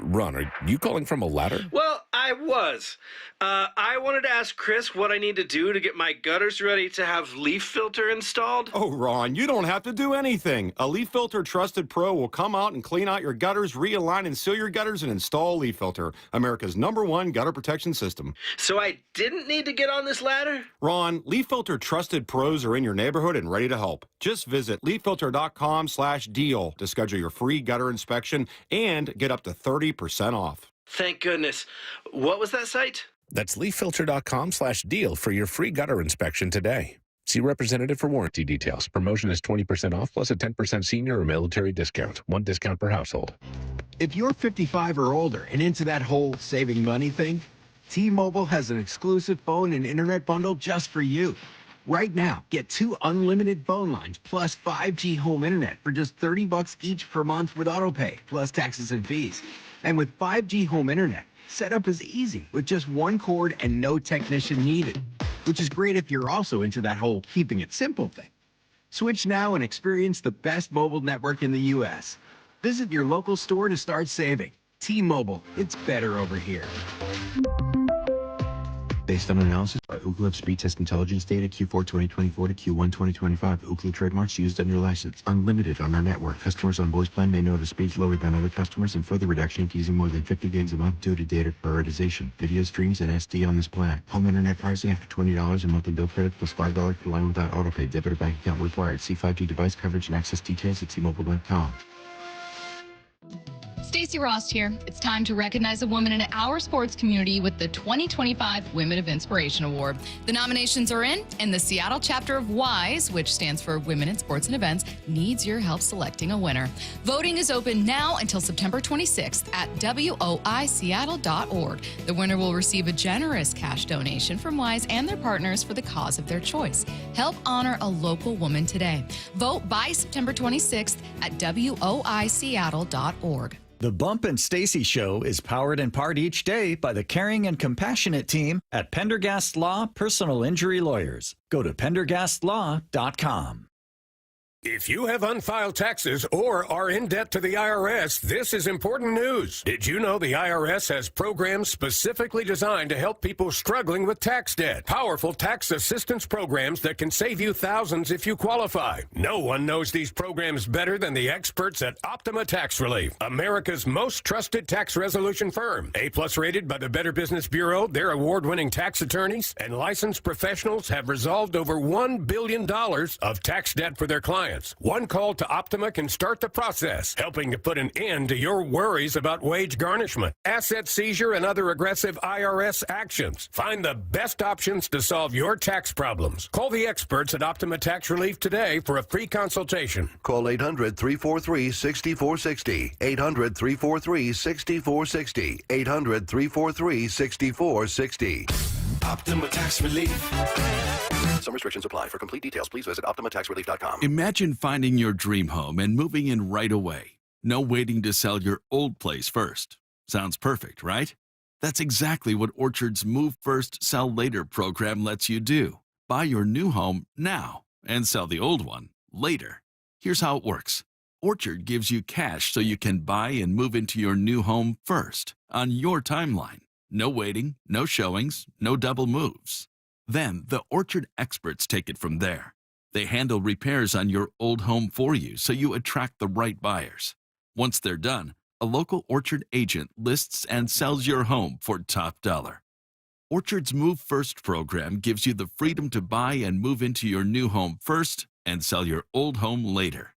Ron, are you calling from a ladder? Well, I was. I wanted to ask Chris what I need to do to get my gutters ready to have Leaf Filter installed. Oh, Ron, you don't have to do anything. A Leaf Filter Trusted Pro will come out and clean out your gutters, realign and seal your gutters, and install Leaf Filter, America's #1 gutter protection system. So I didn't need to get on this ladder? Ron, Leaf Filter Trusted Pros are in your neighborhood and ready to help. Just visit leaffilter.com/deal to schedule your free gutter inspection and get up to 30% off. Thank goodness. What was that site? That's leaffilter.com/deal for your free gutter inspection today. See representative for warranty details. Promotion is 20% off plus a 10% senior or military discount. One discount per household. If you're 55 or older and into that whole saving money thing, T-Mobile has an exclusive phone and internet bundle just for you. Right now, get 2 unlimited phone lines plus 5G home internet for just $30 each per month with autopay, plus taxes and fees. And with 5G home internet, setup is easy with just 1 cord and no technician needed, which is great if you're also into that whole keeping it simple thing. Switch now and experience the best mobile network in the U.S. Visit your local store to start saving. T-Mobile, it's better over here. They based on analysis by Ookla Speed Test Intelligence data Q4 2024 to Q1 2025. Ookla trademarks used under license. Unlimited on our network. Customers on voice plan may notice speeds lower than other customers and further reduction using more than 50 gigs a month due to data prioritization. Video streams and SD on this plan. Home internet pricing after $20 a monthly bill credit plus $5 per line without autopay. Debit or bank account required. See 5G device coverage and access details at T-Mobile.com. Stacy Rost here. It's time to recognize a woman in our sports community with the 2025 Women of Inspiration Award. The nominations are in, and the Seattle chapter of WISE, which stands for Women in Sports and Events, needs your help selecting a winner. Voting is open now until September 26th at woiseattle.org. The winner will receive a generous cash donation from WISE and their partners for the cause of their choice. Help honor a local woman today. Vote by September 26th at woiseattle.org. The Bump and Stacy Show is powered in part each day by the caring and compassionate team at Pendergast Law Personal Injury Lawyers. Go to pendergastlaw.com. If you have unfiled taxes or are in debt to the IRS, this is important news. Did you know the IRS has programs specifically designed to help people struggling with tax debt? Powerful tax assistance programs that can save you thousands if you qualify. No one knows these programs better than the experts at Optima Tax Relief, America's most trusted tax resolution firm. A-plus rated by the Better Business Bureau, their award-winning tax attorneys and licensed professionals have resolved over $1 billion of tax debt for their clients. One call to Optima can start the process, helping to put an end to your worries about wage garnishment, asset seizure, and other aggressive IRS actions. Find the best options to solve your tax problems. Call the experts at Optima Tax Relief today for a free consultation. Call 800-343-6460. 800-343-6460. 800-343-6460. Optima Tax Relief. Some restrictions apply. For complete details, please visit OptimaTaxRelief.com. Imagine finding your dream home and moving in right away. No waiting to sell your old place first. Sounds perfect, right? That's exactly what Orchard's Move First, Sell Later program lets you do. Buy your new home now and sell the old one later. Here's how it works. Orchard gives you cash so you can buy and move into your new home first on your timeline. No waiting, no showings, no double moves. Then the Orchard experts take it from there. They handle repairs on your old home for you so you attract the right buyers. Once they're done, a local Orchard agent lists and sells your home for top dollar. Orchard's Move First program gives you the freedom to buy and move into your new home first and sell your old home later.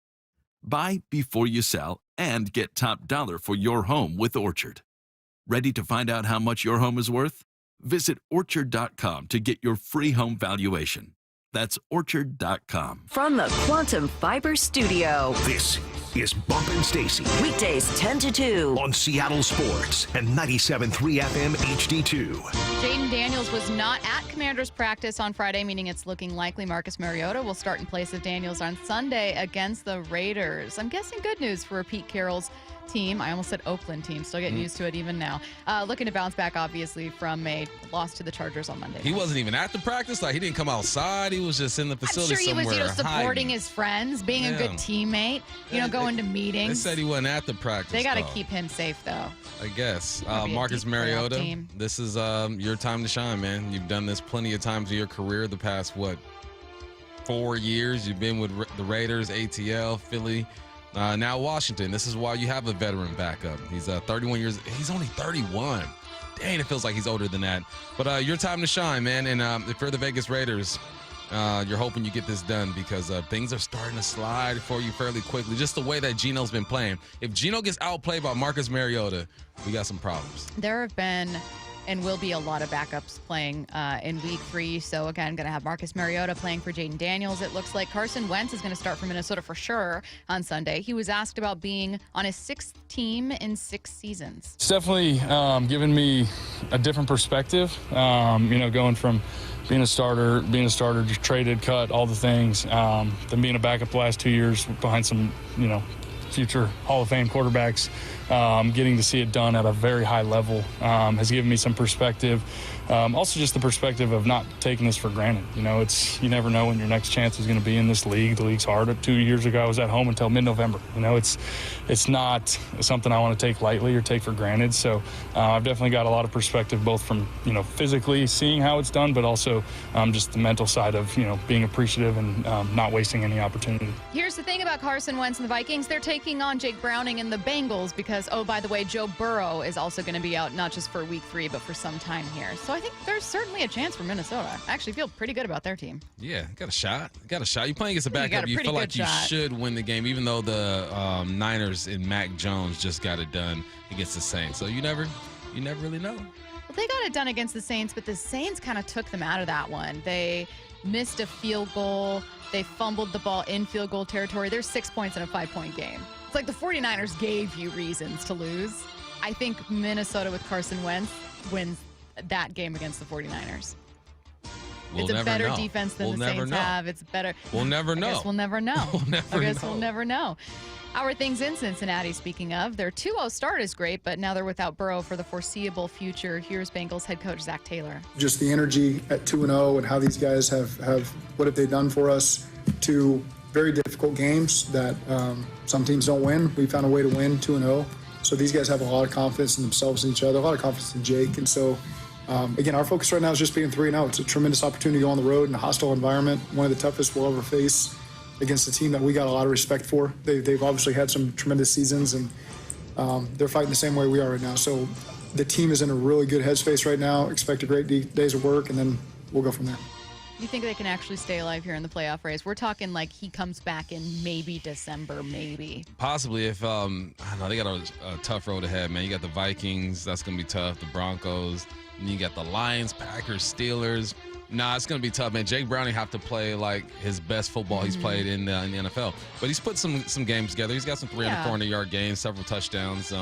Buy before you sell and get top dollar for your home with Orchard. Ready to find out how much your home is worth? Visit Orchard.com to get your free home valuation. That's Orchard.com. From the Quantum Fiber Studio. This is Bump and Stacy. Weekdays 10 to 2. On Seattle Sports and 97.3 FM HD2. Jaden Daniels was not at Commanders practice on Friday, meaning it's looking likely Marcus Mariota will start in place of Daniels on Sunday against the Raiders. I'm guessing good news for Pete Carroll's team. I almost said Oakland team. Still getting used to it even now. Looking to bounce back, obviously, from a loss to the Chargers on Monday. He wasn't even at the practice. Like, he didn't come outside. He was just in the facility somewhere. I'm sure he was, supporting hiding. his friends, being a good teammate, going to meetings. They said he wasn't at the practice. They got to keep him safe, though. I guess. Marcus Mariota, this is your time to shine, man. You've done this plenty of times in your career the past, 4 years. You've been with the Raiders, ATL, Philly, now Washington. This is why you have a veteran backup. He's 31 years. He's only 31. Dang, it feels like he's older than that. But your time to shine, man. And if you're the Vegas Raiders, you're hoping you get this done because things are starting to slide for you fairly quickly. Just the way that Geno's been playing. If Geno gets outplayed by Marcus Mariota, we got some problems. There have been and will be a lot of backups playing in week 3. So, again, going to have Marcus Mariota playing for Jaden Daniels. It looks like Carson Wentz is going to start for Minnesota for sure on Sunday. He was asked about being on his 6th team in 6 seasons. It's definitely given me a different perspective, going from being a starter, just traded, cut, all the things, then being a backup the last 2 years behind some, future Hall of Fame quarterbacks. getting to see it done at a very high level has given me some perspective. Also just the perspective of not taking this for granted. You know, you never know when your next chance is going to be in this league. The league's hard. 2 years ago, I was at home until mid-November. You know, it's not something I want to take lightly or take for granted. So I've definitely got a lot of perspective, both from, you know, physically seeing how it's done, but also just the mental side of, you know, being appreciative and not wasting any opportunity. Here's the thing about Carson Wentz and the Vikings. They're taking on Jake Browning and the Bengals because, oh, by the way, Joe Burrow is also going to be out, not just for week 3, but for some time here. So I think there's certainly a chance for Minnesota. I actually feel pretty good about their team. Yeah, got a shot. You're playing against a backup. You feel like you should win the game, even though the Niners and Mac Jones just got it done against the Saints. So you never really know. Well, they got it done against the Saints, but the Saints kind of took them out of that one. They missed a field goal. They fumbled the ball in field goal territory. There's 6 points in a 5-point game. It's like the 49ers gave you reasons to lose. I think Minnesota with Carson Wentz wins that game against the 49ers. It's a better defense than the Saints have. It's better. We'll never know. I guess we'll never know. We'll never know. How are things in Cincinnati, speaking of? Their 2-0 start is great, but now they're without Burrow for the foreseeable future. Here's Bengals head coach Zach Taylor. Just the energy at 2-0 and how these guys have what have they done for us to very difficult games that some teams don't win. We found a way to win 2-0. So these guys have a lot of confidence in themselves and each other, a lot of confidence in Jake. And so, again, our focus right now is just being 3-0. It's a tremendous opportunity to go on the road in a hostile environment, one of the toughest we'll ever face against a team that we got a lot of respect for. They've obviously had some tremendous seasons, and they're fighting the same way we are right now. So the team is in a really good headspace right now. Expect a great days of work, and then we'll go from there. You think they can actually stay alive here in the playoff race? We're talking like he comes back in maybe December, maybe. Possibly if, I don't know, they got a tough road ahead, man. You got the Vikings. That's going to be tough. The Broncos. And you got the Lions, Packers, Steelers. Nah, it's going to be tough, man. Jake Browning have to play like his best football he's played in the NFL. But he's put some games together. He's got some 300, 400-yard gains, several touchdowns.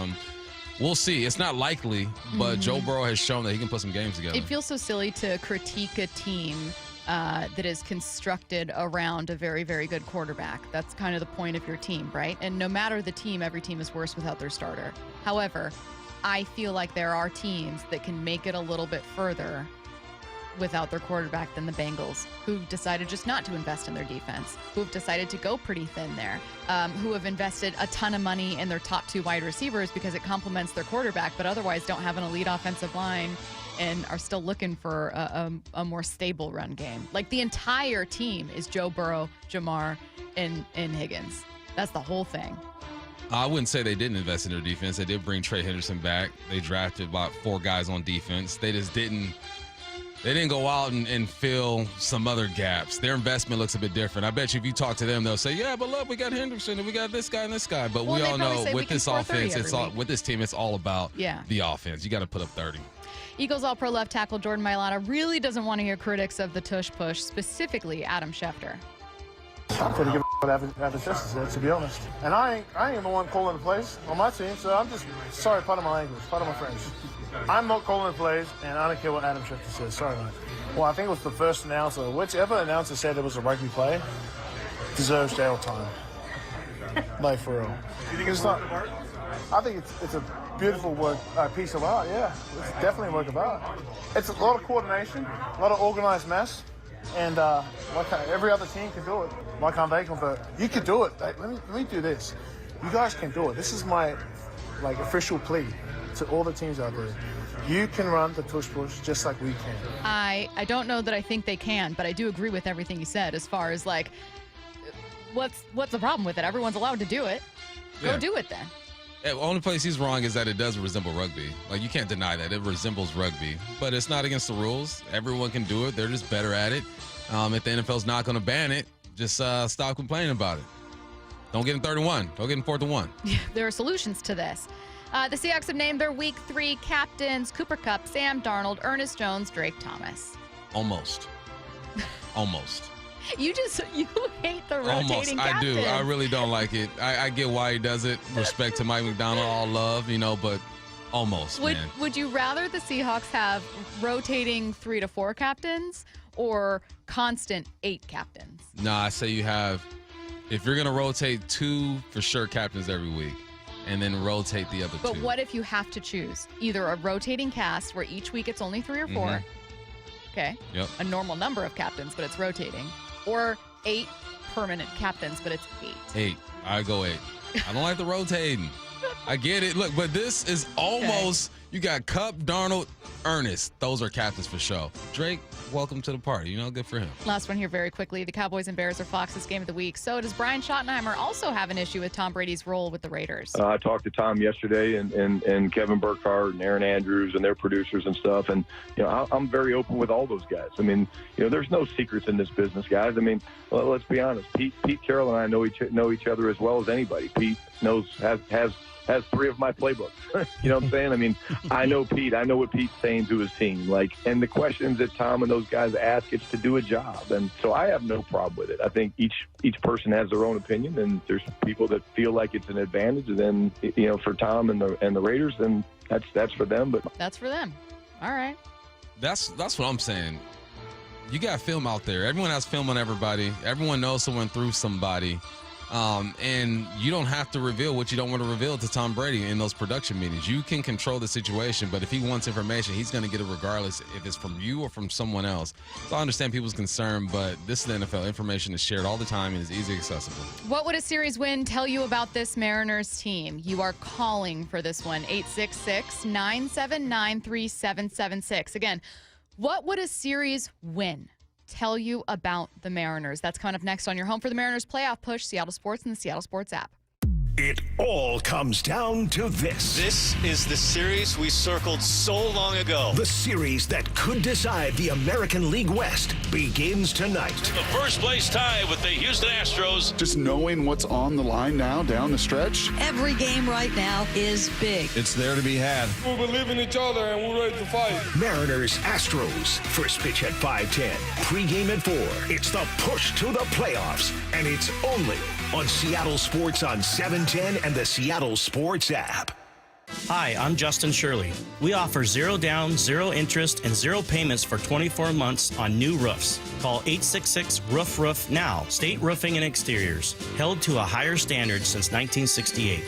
We'll see. It's not likely, but Joe Burrow has shown that he can put some games together. It feels so silly to critique a team that is constructed around a very, very good quarterback. That's kind of the point of your team, right? And no matter the team, every team is worse without their starter. However, I feel like there are teams that can make it a little bit further without their quarterback than the Bengals, who decided just not to invest in their defense, who have decided to go pretty thin there, who have invested a ton of money in their top 2 wide receivers because it complements their quarterback, but otherwise don't have an elite offensive line and are still looking for a more stable run game. Like the entire team is Joe Burrow, Jamar, and Higgins. That's the whole thing. I wouldn't say they didn't invest in their defense. They did bring Trey Henderson back. They drafted about 4 guys on defense. They just didn't go out and fill some other gaps. Their investment looks a bit different. I bet you if you talk to them, they'll say, yeah, but look, we got Henderson and we got this guy and this guy. But we all know with this offense, with this team, it's all about the offense. You got to put up 30. Eagles All-Pro left tackle Jordan Mailata really doesn't want to hear critics of the tush push, specifically Adam Schefter. I'm pretty good what Adam Schefter said, to be honest. And I ain't the one calling the plays on my team, so I'm just sorry, pardon my language, pardon my French. I'm not calling the plays, and I don't care what Adam Schefter says. Sorry, mate. Well, I think it was the first announcer. Whichever announcer said it was a rugby play deserves jail time. Like, for real. You think it's not? I think it's a beautiful piece of art, yeah. It's definitely a work of art. It's a lot of coordination, a lot of organized mess, and every other team can do it. Why can't they convert? You can do it. Let me do this. You guys can do it. This is my official plea to all the teams out there. You can run the tush push just like we can. I don't know that I think they can, but I do agree with everything you said as far as like what's the problem with it? Everyone's allowed to do it. Go do it then. The only place he's wrong is that it does resemble rugby. Like, you can't deny that. It resembles rugby. But it's not against the rules. Everyone can do it. They're just better at it. If the NFL's not going to ban it, just stop complaining about it. Don't get in 3rd and 1. Don't get in 4th and 1. There are solutions to this. The Seahawks have named their Week 3 captains Cooper Kupp, Sam Darnold, Ernest Jones, Drake Thomas. Almost. You hate the rotating captains. I do. I really don't like it. I get why he does it. Respect to Mike Macdonald, all love, but almost, man. Would you rather the Seahawks have rotating 3 to 4 captains or constant 8 captains? Nah, I say you have, if you're going to rotate 2 for sure captains every week, and then rotate the other two. But what if you have to choose either a rotating cast where each week it's only 3 or 4? Okay. Yep. A normal number of captains, but it's rotating. Or 8 permanent captains, but it's 8. 8. I go 8. I don't like the rotating. I get it. Look, but this is almost, you got Cup, Darnold, Ernest. Those are captains for sure. Drake, welcome to the party. Good for him. Last one here very quickly. The Cowboys and Bears are Fox's game of the week. So does Brian Schottenheimer also have an issue with Tom Brady's role with the Raiders? I talked to Tom yesterday and Kevin Burkhardt and Aaron Andrews and their producers and stuff. And, I'm very open with all those guys. I mean, there's no secrets in this business, guys. I mean, let's be honest. Pete Carroll and I know each other as well as anybody. Pete has 3 of my playbooks. You know what I'm saying? I mean, I know Pete. I know what Pete's saying to his team. And the questions that Tom and those guys ask, it's to do a job. And so I have no problem with it. I think each person has their own opinion, and there's people that feel like it's an advantage. And then, for Tom and the Raiders, then that's for them. But that's for them. All right. That's what I'm saying. You got film out there. Everyone has film on everybody. Everyone knows someone through somebody. And you don't have to reveal what you don't want to reveal to Tom Brady in those production meetings. You can control the situation, but if he wants information, he's going to get it regardless if it's from you or from someone else. So I understand people's concern, but this is the NFL. Information is shared all the time and is easily accessible. What would a series win tell you about this Mariners team? You are calling for this one, 866-979-3776. Again, what would a series win tell you about the Mariners? That's coming up next on your home for the Mariners playoff push, Seattle Sports and the Seattle Sports app. It all comes down to this. This is the series we circled so long ago. The series that could decide the American League West begins tonight. The first place tie with the Houston Astros. Just knowing what's on the line now down the stretch. Every game right now is big. It's there to be had. We believe in each other and we're ready to fight. Mariners, Astros. First pitch at 5:10. Pre-game at 4. It's the push to the playoffs. And it's only on Seattle Sports on 710 and the Seattle Sports app. Hi, I'm Justin Shirley. We offer 0 down, 0 interest, and 0 payments for 24 months on new roofs. Call 866-ROOF-ROOF now. State Roofing and Exteriors. Held to a higher standard since 1968.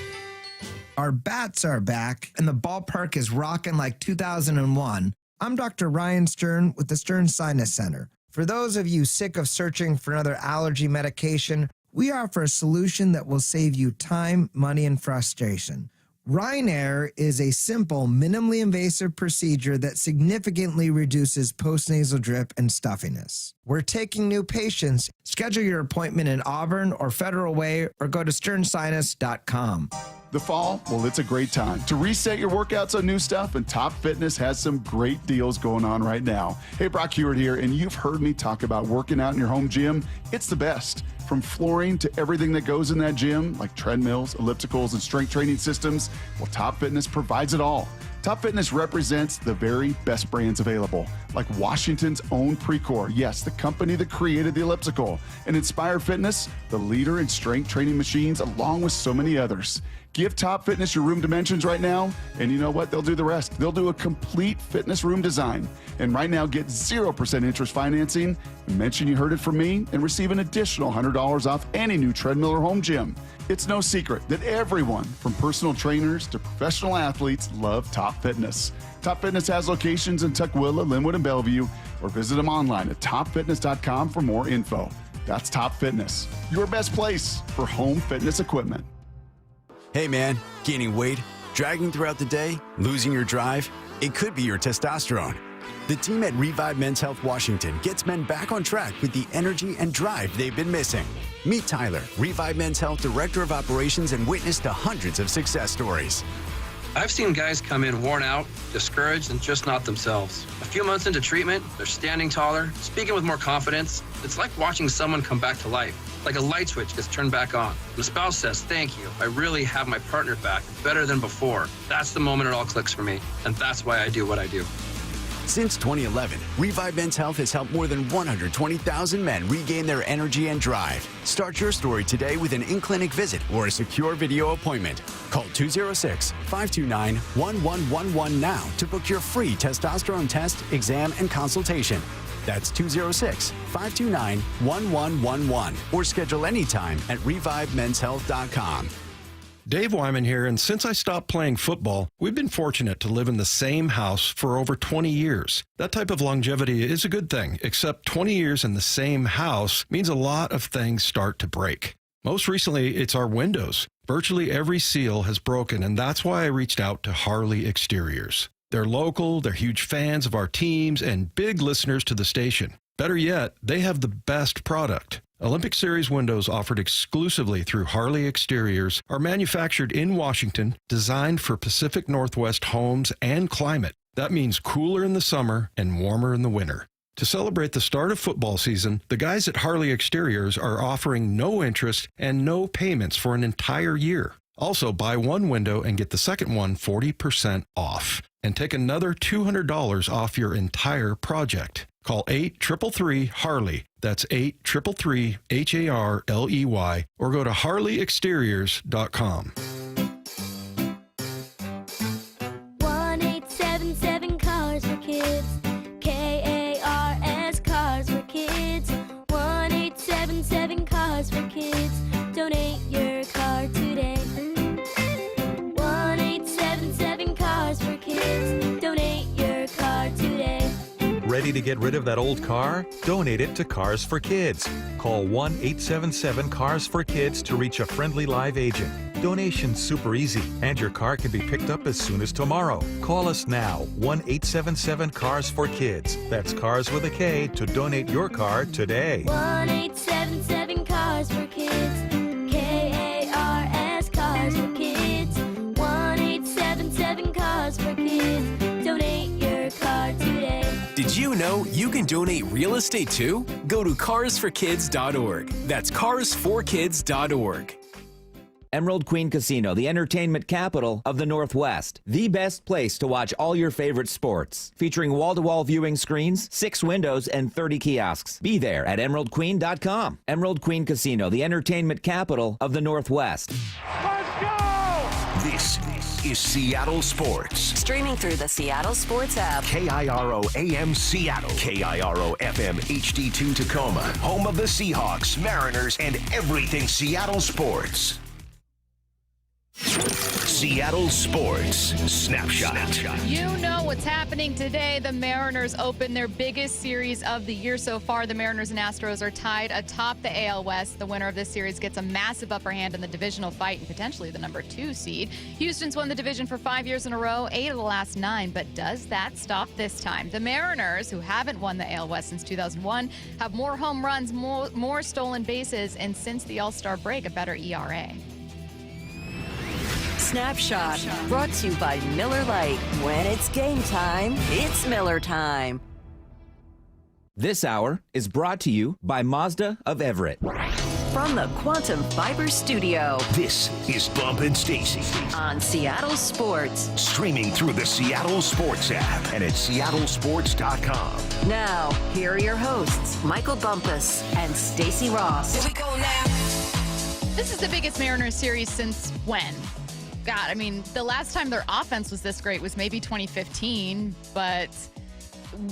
Our bats are back, and the ballpark is rocking like 2001. I'm Dr. Ryan Stern with the Stern Sinus Center. For those of you sick of searching for another allergy medication, we offer a solution that will save you time, money, and frustration. Rynair is a simple, minimally invasive procedure that significantly reduces postnasal drip and stuffiness. We're taking new patients. Schedule your appointment in Auburn or Federal Way or go to sternsinus.com. The fall, well, it's a great time to reset your workouts on new stuff, and Top Fitness has some great deals going on right now. Hey, Brock Hewitt here, and you've heard me talk about working out in your home gym. It's the best. From flooring to everything that goes in that gym, like treadmills, ellipticals, and strength training systems, well, Top Fitness provides it all. Top Fitness represents the very best brands available, like Washington's own Precor, yes, the company that created the elliptical, and Inspire Fitness, the leader in strength training machines, along with so many others. Give Top Fitness your room dimensions right now, and you know what? They'll do the rest. They'll do a complete fitness room design. And right now, get 0% interest financing, mention you heard it from me, and receive an additional $100 off any new treadmill or home gym. It's no secret that everyone, from personal trainers to professional athletes, love Top Fitness. Top Fitness has locations in Tukwila, Linwood, and Bellevue, or visit them online at topfitness.com for more info. That's Top Fitness, your best place for home fitness equipment. Hey man, gaining weight, dragging throughout the day, losing your drive? It could be your testosterone. The team at Revive Men's Health Washington gets men back on track with the energy and drive they've been missing. Meet Tyler, Revive Men's Health Director of Operations and witness to hundreds of success stories. I've seen guys come in worn out, discouraged, and just not themselves. A few months into treatment, they're standing taller, speaking with more confidence. It's like watching someone come back to life, like a light switch gets turned back on. The spouse says, "Thank you, I really have my partner back, better than before." That's the moment it all clicks for me, and that's why I do what I do. Since 2011, Revive Men's Health has helped more than 120,000 men regain their energy and drive. Start your story today with an in-clinic visit or a secure video appointment. Call 206-529-1111 now to book your free testosterone test, exam, and consultation. That's 206-529-1111 or schedule anytime at ReviveMen'sHealth.com. Dave Wyman here, and since I stopped playing football, we've been fortunate to live in the same house for over 20 years. That type of longevity is a good thing, except 20 years in the same house means a lot of things start to break. Most recently, it's our windows. Virtually every seal has broken, and that's why I reached out to Harley Exteriors. They're local, they're huge fans of our teams, and big listeners to the station. Better yet, they have the best product. Olympic Series windows offered exclusively through Harley Exteriors are manufactured in Washington, designed for Pacific Northwest homes and climate. That means cooler in the summer and warmer in the winter. To celebrate the start of football season, the guys at Harley Exteriors are offering no interest and no payments for an entire year. Also, buy one window and get the second one 40% off. And take another $200 off your entire project. Call 833-HARLEY. That's 833-HARLEY. Or go to harleyexteriors.com. 1-877 Cars for Kids. KARS Cars for Kids. 1-877 Cars for Kids. Donate your car today. 1-877 Cars for Kids. Donate your car today. Ready to get rid of that old car? Donate it to Cars for Kids. Call 1-877-CARS-FOR-KIDS to reach a friendly live agent. Donation's super easy, and your car can be picked up as soon as tomorrow. Call us now, 1-877-CARS-FOR-KIDS. That's Cars with a K to donate your car today. 1-877 Cars for Kids. KARS Cars for Kids. 1-877 Cars for Kids. Donate your car today. Did you know you can donate real estate too? Go to carsforkids.org. That's carsforkids.org. Emerald Queen Casino, the entertainment capital of the Northwest. The best place to watch all your favorite sports. Featuring wall-to-wall viewing screens, 6 windows, and 30 kiosks. Be there at emeraldqueen.com. Emerald Queen Casino, the entertainment capital of the Northwest. Let's go! This is Seattle Sports. Streaming through the Seattle Sports app. KIRO AM Seattle. KIRO FM HD2 Tacoma. Home of the Seahawks, Mariners, and everything Seattle sports. Seattle Sports Snapshot. You know what's happening today. The Mariners open their biggest series of the year so far. The Mariners and Astros are tied atop the AL West. The winner of this series gets a massive upper hand in the divisional fight and potentially the number 2 seed. Houston's won the division for 5 years in a row, 8 of the last 9, but does that stop this time? The Mariners, who haven't won the AL West since 2001, have more home runs, more stolen bases, and since the All-Star break, a better ERA. Snapshot, brought to you by Miller Lite. When it's game time, it's Miller time. This hour is brought to you by Mazda of Everett. From the Quantum Fiber Studio. This is Bump and Stacy on Seattle Sports. Streaming through the Seattle Sports app and at seattlesports.com. Now, here are your hosts, Michael Bumpus and Stacy Ross. Here we go now. This is the biggest Mariners series since when? God, I mean, the last time their offense was this great was maybe 2015, but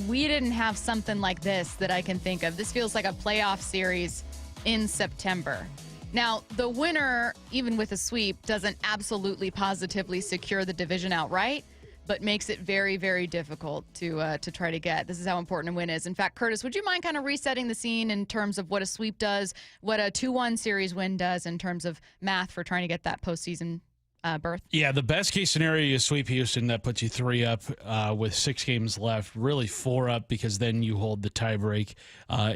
we didn't have something like this that I can think of. This feels like a playoff series in September. Now, the winner, even with a sweep, doesn't absolutely positively secure the division outright, but makes it very, very difficult to try to get. This is how important a win is. In fact, Curtis, would you mind kind of resetting the scene in terms of what a sweep does, what a 2-1 series win does in terms of math for trying to get that postseason berth? Yeah, the best case scenario, you sweep Houston. That puts you 3 up with 6 games left, really 4 up, because then you hold the tiebreak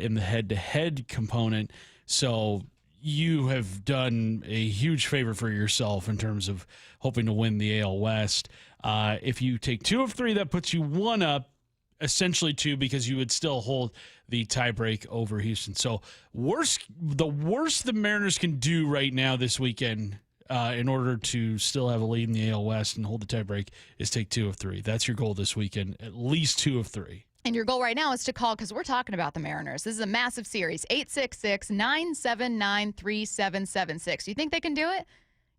in the head-to-head component. So you have done a huge favor for yourself in terms of hoping to win the AL West. If you take 2 of 3, that puts you 1 up, essentially 2, because you would still hold the tiebreak over Houston. So the worst the Mariners can do right now this weekend in order to still have a lead in the AL West and hold the tiebreak is take 2 of 3. That's your goal this weekend, at least 2 of 3. And your goal right now is to call, because we're talking about the Mariners. This is a massive series, 866-979-3776. You think they can do it?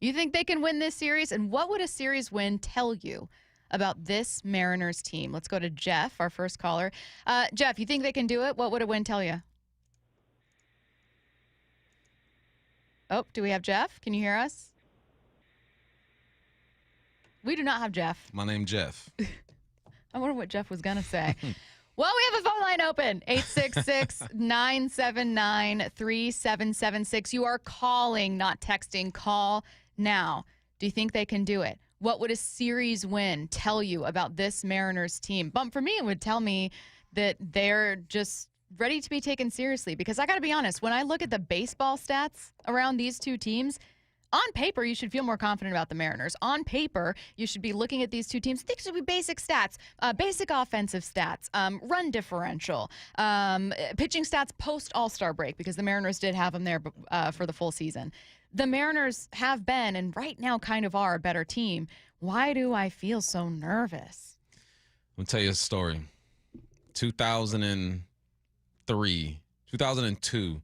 You think they can win this series? And what would a series win tell you about this Mariners team? Let's go to Jeff, our first caller. Jeff, you think they can do it? What would a win tell you? Oh, do we have Jeff? Can you hear us? We do not have Jeff. My name's Jeff. I wonder what Jeff was going to say. Well, we have a phone line open, 866-979-3776. You are calling, not texting. Call now. Do you think they can do it? What would a series win tell you about this Mariners team? Bump, for me, it would tell me that they're just ready to be taken seriously, because I got to be honest, when I look at the baseball stats around these two teams, on paper, you should feel more confident about the Mariners. On paper, you should be looking at these two teams. These should be basic stats, basic offensive stats, run differential, pitching stats post All-Star break, because the Mariners did have them there for the full season. The Mariners have been, and right now kind of are, a better team. Why do I feel so nervous? I'll tell you a story. 2002,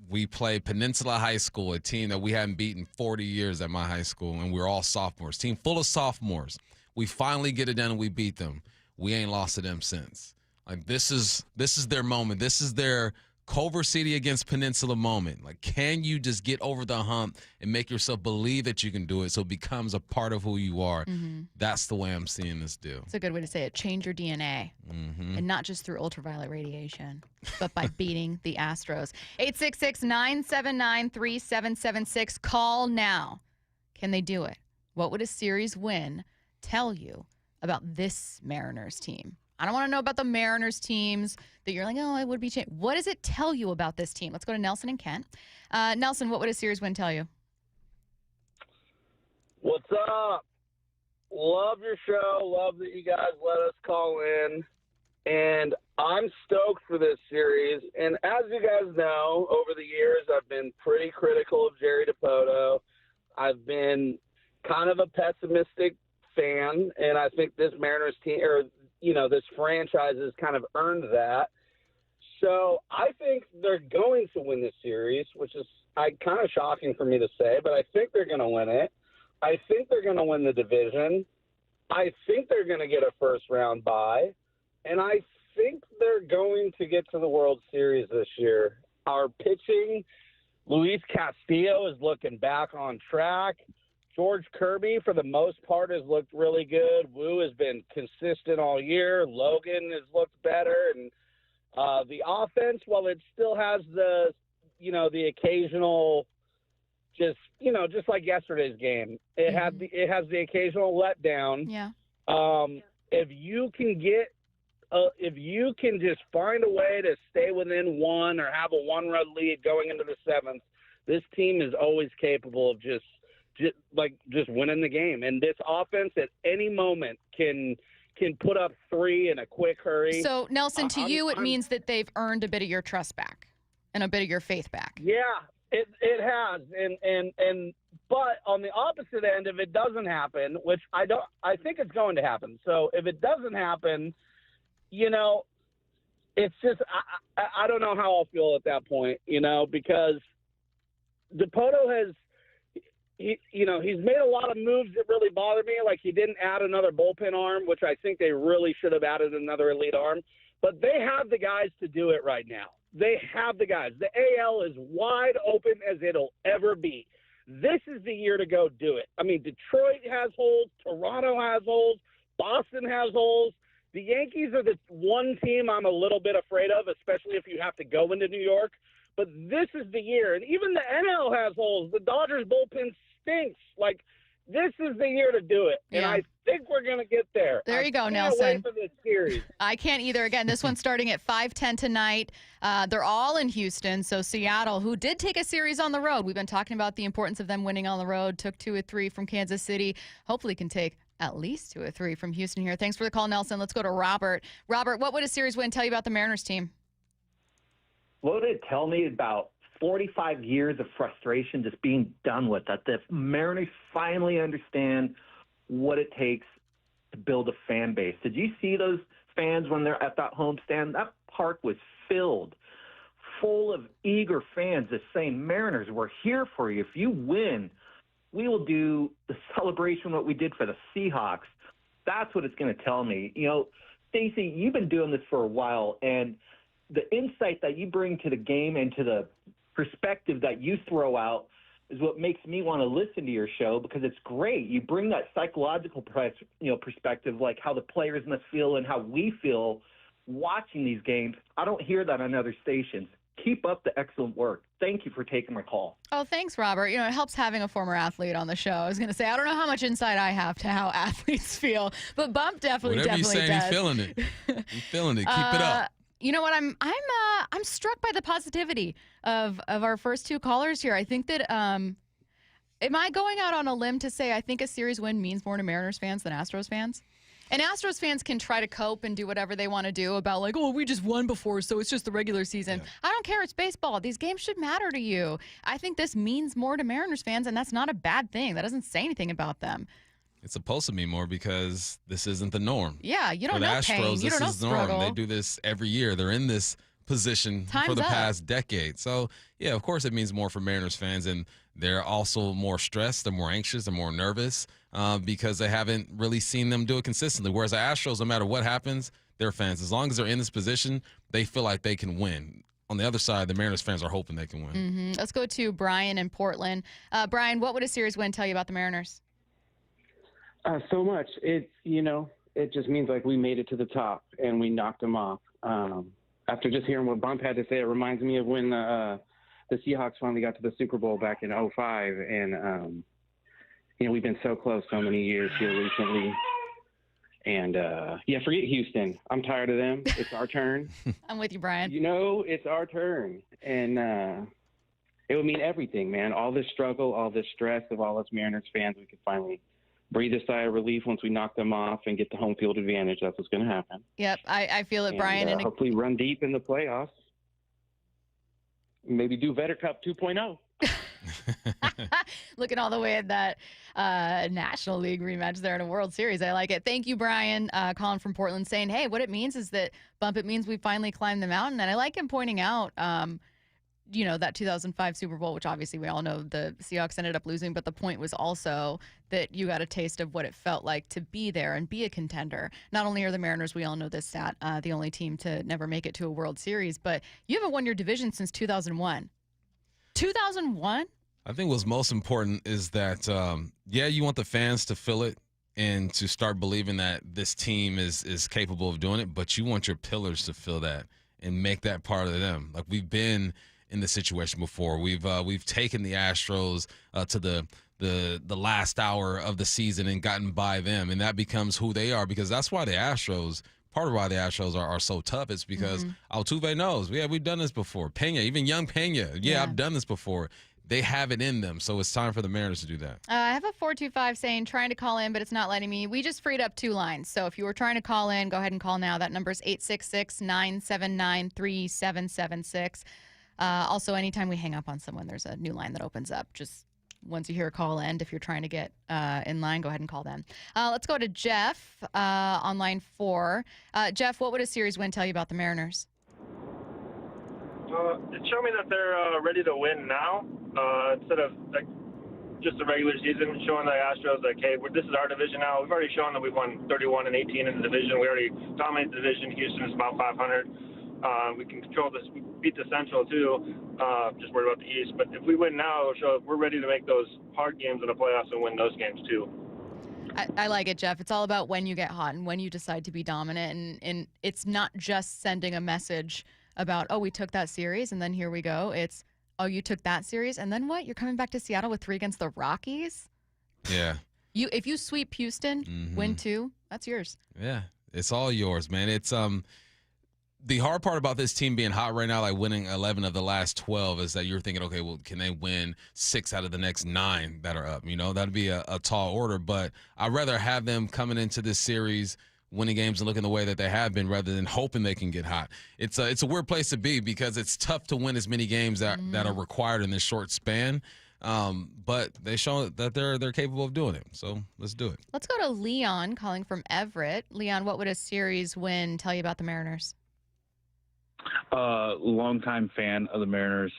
we played Peninsula High School, a team that we hadn't beaten 40 years at my high school, and we were all sophomores. Team full of sophomores. We finally get it done, and we beat them. We ain't lost to them since. Like, this is their moment. This is their Culver City against Peninsula moment. Like, can you just get over the hump and make yourself believe that you can do it so it becomes a part of who you are? Mm-hmm. That's the way I'm seeing this deal. It's a good way to say it. Change your DNA. Mm-hmm. And not just through ultraviolet radiation, but by beating the Astros. 866-979-3776. Call now. Can they do it? What would a series win tell you about this Mariners team? I don't want to know about the Mariners teams that you're like, oh, it would be changed. What does it tell you about this team? Let's go to Nelson and Kent. Nelson, what would a series win tell you? What's up? Love your show. Love that you guys let us call in. And I'm stoked for this series. And as you guys know, over the years, I've been pretty critical of Jerry Dipoto. I've been kind of a pessimistic fan, and I think this Mariners team, or this franchise has kind of earned that. So I think they're going to win this series, which is kind of shocking for me to say, but I think they're going to win it. I think they're going to win the division. I think they're going to get a first-round bye. And I think they're going to get to the World Series this year. Our pitching, Luis Castillo is looking back on track. George Kirby, for the most part, has looked really good. Wu has been consistent all year. Logan has looked better. And the offense, while it still has the occasional just like yesterday's game, it has the occasional letdown. Yeah. If you can just find a way to stay within one or have a one-run lead going into the seventh, this team is always capable of just winning the game. And this offense at any moment can put up three in a quick hurry. So, Nelson, to you, it means that they've earned a bit of your trust back and a bit of your faith back. Yeah, it has. But on the opposite end, if it doesn't happen, which I think it's going to happen. So if it doesn't happen, it's just, I don't know how I'll feel at that point, because Dipoto has, he's made a lot of moves that really bother me. Like, he didn't add another bullpen arm, which I think they really should have added another elite arm. But they have the guys to do it right now. They have the guys. The AL is wide open as it'll ever be. This is the year to go do it. I mean, Detroit has holes. Toronto has holes. Boston has holes. The Yankees are the one team I'm a little bit afraid of, especially if you have to go into New York. But this is the year. And even the NL has holes. The Dodgers bullpen stinks. Like, this is the year to do it. And I think we're going to get there. There you go, Nelson. Nelson. For this series. I can't either. Again, this one's starting at 5:10 tonight. They're all in Houston. So Seattle, who did take a series on the road. We've been talking about the importance of them winning on the road. Took 2 or 3 from Kansas City. Hopefully can take at least 2 or 3 from Houston here. Thanks for the call, Nelson. Let's go to Robert. Robert, what would a series win tell you about the Mariners team? What would it tell me about 45 years of frustration just being done with, that the Mariners finally understand what it takes to build a fan base? Did you see those fans when they're at that homestand? That park was filled, full of eager fans just saying, Mariners, we're here for you. If you win, we will do the celebration what we did for the Seahawks. That's what it's going to tell me. Stacy, you've been doing this for a while, and the insight that you bring to the game and to the perspective that you throw out is what makes me want to listen to your show, because it's great. You bring that psychological perspective, like how the players must feel and how we feel watching these games. I don't hear that on other stations. Keep up the excellent work. Thank you for taking my call. Oh, thanks, Robert. You know, it helps having a former athlete on the show. I was going to say, I don't know how much insight I have to how athletes feel, but Bump definitely Whatever does. Whatever you're saying, he's feeling it. He's feeling it. Keep it up. You know what? I'm struck by the positivity of our first two callers here. I think that am I going out on a limb to say I think a series win means more to Mariners fans than Astros fans? And Astros fans can try to cope and do whatever they want to do about, like, oh, we just won before, so it's just the regular season. Yeah. I don't care. It's baseball. These games should matter to you. I think this means more to Mariners fans, and that's not a bad thing. That doesn't say anything about them. It's supposed to mean more because this isn't the norm. Yeah, you don't know Astros, pain. You don't know struggle. They do this every year. They're in this position for the past decade. So, yeah, of course it means more for Mariners fans, and they're also more stressed. They're more anxious. They're more nervous because they haven't really seen them do it consistently. Whereas the Astros, no matter what happens, they're fans. As long as they're in this position, they feel like they can win. On the other side, the Mariners fans are hoping they can win. Mm-hmm. Let's go to Brian in Portland. Brian, what would a series win tell you about the Mariners? So much. It just means like we made it to the top and we knocked them off. After just hearing what Bump had to say, it reminds me of when the Seahawks finally got to the Super Bowl back in 2005. And, we've been so close so many years here recently. And, forget Houston. I'm tired of them. It's our turn. I'm with you, Brian. It's our turn. And it would mean everything, man. All this struggle, all this stress of all us Mariners fans, we could finally breathe a sigh of relief once we knock them off and get the home field advantage. That's what's going to happen. Yep, I feel it, Brian. And hopefully run deep in the playoffs. Maybe do Vetter Cup 2.0. Looking all the way at that National League rematch there in a World Series. I like it. Thank you, Brian, calling from Portland, saying, hey, what it means is that, Bump, it means we finally climbed the mountain. And I like him pointing out that 2005 Super Bowl, which obviously we all know the Seahawks ended up losing, but the point was also that you got a taste of what it felt like to be there and be a contender. Not only are the Mariners, we all know this stat, the only team to never make it to a World Series, but you haven't won your division since 2001. 2001? I think what's most important is that, you want the fans to feel it and to start believing that this team is capable of doing it, but you want your pillars to feel that and make that part of them. Like, we've been in this situation before. We've taken the Astros to the last hour of the season and gotten by them, and that becomes who they are, because that's why the Astros, part of why the Astros are so tough is because Altuve knows, we've done this before. Pena, even young Pena, I've done this before. They have it in them, so it's time for the Mariners to do that. I have a 425 saying trying to call in, but it's not letting me. We just freed up 2 lines, so if you were trying to call in, go ahead and call now. That number is 866-979-3776. Also, anytime we hang up on someone, there's a new line that opens up. Just once you hear a call end, if you're trying to get in line, go ahead and call them. Let's go to Jeff on line 4. Jeff, what would a series win tell you about the Mariners? It showed me that they're ready to win now instead of just the regular season, showing the Astros hey, this is our division now. We've already shown that we've won 31 and 18 in the division. We already dominate the division. Houston is about 500. We can control this. We beat the Central, too. Just worried about the East. But if we win now, it'll show we're ready to make those hard games in the playoffs and win those games, too. I like it, Jeff. It's all about when you get hot and when you decide to be dominant. And it's not just sending a message about, we took that series, and then here we go. It's, you took that series, and then what? You're coming back to Seattle with 3 against the Rockies? Yeah. If you sweep Houston, win 2, that's yours. Yeah, it's all yours, man. It's the hard part about this team being hot right now, like winning 11 of the last 12, is that you're thinking, okay, well, can they win 6 out of the next 9 that are up? That'd be a tall order, but I'd rather have them coming into this series winning games and looking the way that they have been rather than hoping they can get hot. It's a weird place to be because it's tough to win as many games that are required in this short span. But they show that they're capable of doing it. So let's do it. Let's go to Leon calling from Everett. Leon, what would a series win tell you about the Mariners? Longtime fan of the Mariners,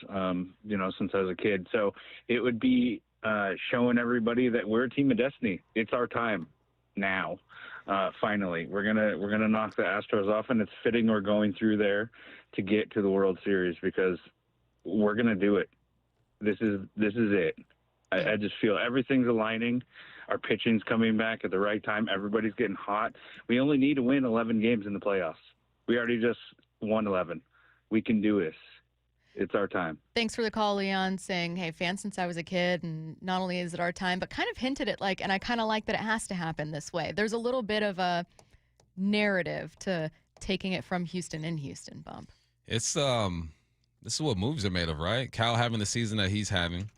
since I was a kid. So it would be showing everybody that we're a team of destiny. It's our time now. Finally, we're gonna knock the Astros off, and it's fitting we're going through there to get to the World Series because we're gonna do it. This is it. I just feel everything's aligning. Our pitching's coming back at the right time. Everybody's getting hot. We only need to win 11 games in the playoffs. We already just won 11. We can do this. It's our time. Thanks for the call, Leon, saying, hey, fan since I was a kid, and not only is it our time, but kind of hinted at and I kind of like that it has to happen this way. There's a little bit of a narrative to taking it from Houston in Houston, Bump. It's this is what moves are made of, right? Cal having the season that he's having.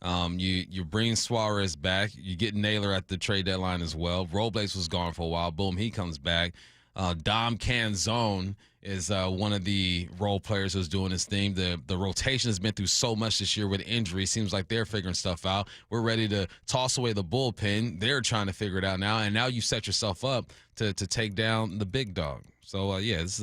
You bring Suarez back. You get Naylor at the trade deadline as well. Robles was gone for a while. Boom, he comes back. Dom Canzone is one of the role players who's doing his thing. The rotation has been through so much this year with injury. Seems like they're figuring stuff out. We're ready to toss away the bullpen. They're trying to figure it out now, and now you set yourself up to take down the big dog. So, this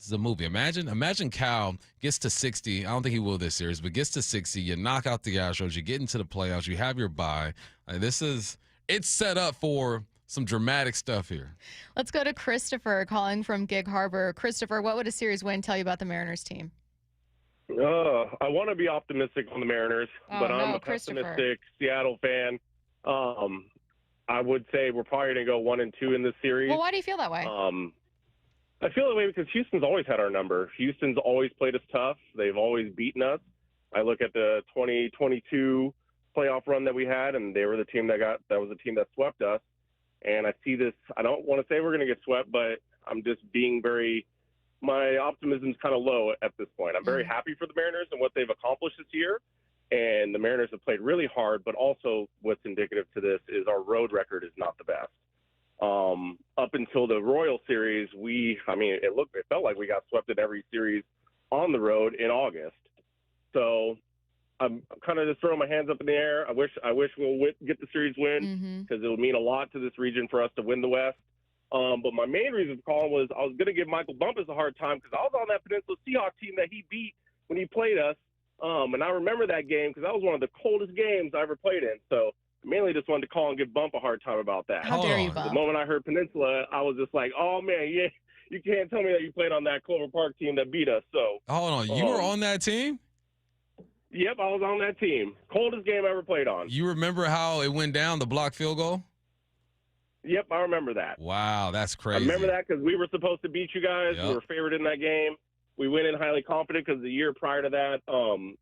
is a movie. Imagine Cal gets to 60. I don't think he will this series, but gets to 60. You knock out the Astros. You get into the playoffs. You have your bye. It's set up for some dramatic stuff here. Let's go to Christopher calling from Gig Harbor. Christopher, what would a series win tell you about the Mariners team? I want to be optimistic on the Mariners, but I'm a pessimistic Seattle fan. I would say we're probably going to go 1-2 in this series. Well, why do you feel that way? I feel that way because Houston's always had our number. Houston's always played us tough. They've always beaten us. I look at the 2022 playoff run that we had, and they were the team that was the team that swept us. And I see this. I don't want to say we're going to get swept, but I'm just being my optimism's kind of low at this point. I'm very happy for the Mariners and what they've accomplished this year. And the Mariners have played really hard, but also what's indicative to this is our road record is not the best. Up until the Royal series, it felt like we got swept in every series on the road in August. So I'm kind of just throwing my hands up in the air. I wish we'll get the series win because it would mean a lot to this region for us to win the West. But my main reason for calling was I was going to give Michael Bumpus a hard time because I was on that Peninsula Seahawks team that he beat when he played us. And I remember that game because that was one of the coldest games I ever played in. So I mainly just wanted to call and give Bump a hard time about that. How dare you, Bump? The moment I heard Peninsula, I was just like, oh, man, yeah, you can't tell me that you played on that Clover Park team that beat us. So hold on. You were on that team? Yep, I was on that team. Coldest game I ever played on. You remember how it went down, the blocked field goal? Yep, I remember that. Wow, that's crazy. I remember that because we were supposed to beat you guys. Yep. We were favored in that game. We went in highly confident because the year prior to that,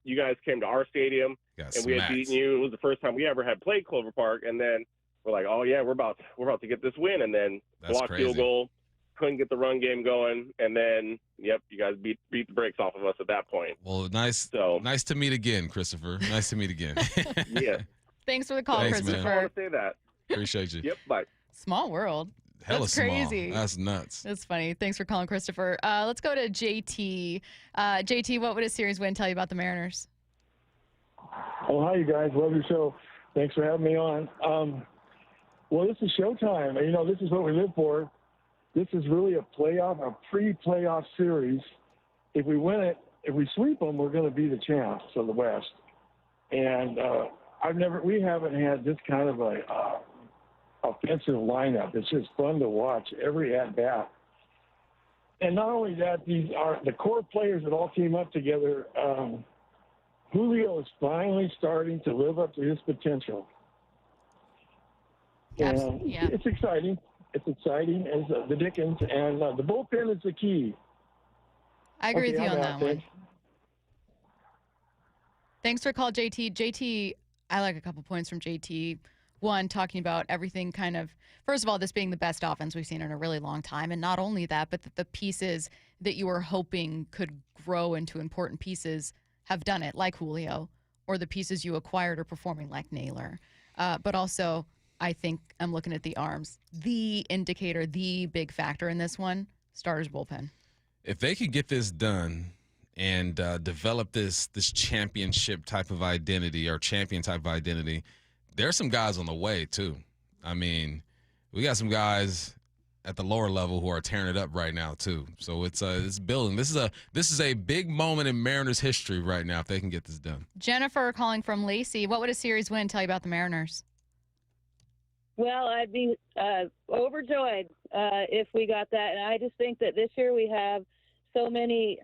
you guys came to our stadium and we had beaten you. It was the first time we ever had played Clover Park, and then we're like, oh yeah, we're about to get this win, and then blocked field goal, couldn't get the run game going, and then you guys beat the brakes off of us at that point. Well, nice to meet again, Christopher. Nice to meet again. Yeah. Thanks for the call, Thanks, Christopher. Man. I want to say that. Appreciate you. Yep. Bye. Small world. Hella That's crazy. Small. That's nuts. That's funny. Thanks for calling, Christopher. Let's go to JT. JT, what would a series win tell you about the Mariners? Oh, hi, you guys. Love your show. Thanks for having me on. Well, this is showtime. This is what we live for. This is really a pre-playoff series. If we win it, if we sweep them, we're going to be the champs of the West. And we haven't had this kind of a offensive lineup. It's just fun to watch every at-bat. And not only that, these are the core players that all team up together. Julio is finally starting to live up to his potential. And it's exciting. It's exciting as the Dickens. And the bullpen is the key. I agree with you on that one. Thanks for calling, JT. JT, I like a couple points from JT. One, talking about everything first of all, this being the best offense we've seen in a really long time. And not only that, but the pieces that you were hoping could grow into important pieces have done it, like Julio, or the pieces you acquired are performing like Naylor. But also, I think I'm looking at the arms. The indicator, the big factor in this one, starters bullpen. If they could get this done and develop this championship type of identity or champion type of identity, there's some guys on the way, too. I mean, we got some guys at the lower level who are tearing it up right now, too. So it's building. This is a big moment in Mariners history right now if they can get this done. Jennifer calling from Lacey. What would a series win tell you about the Mariners? Well, I'd be overjoyed if we got that. And I just think that this year we have so many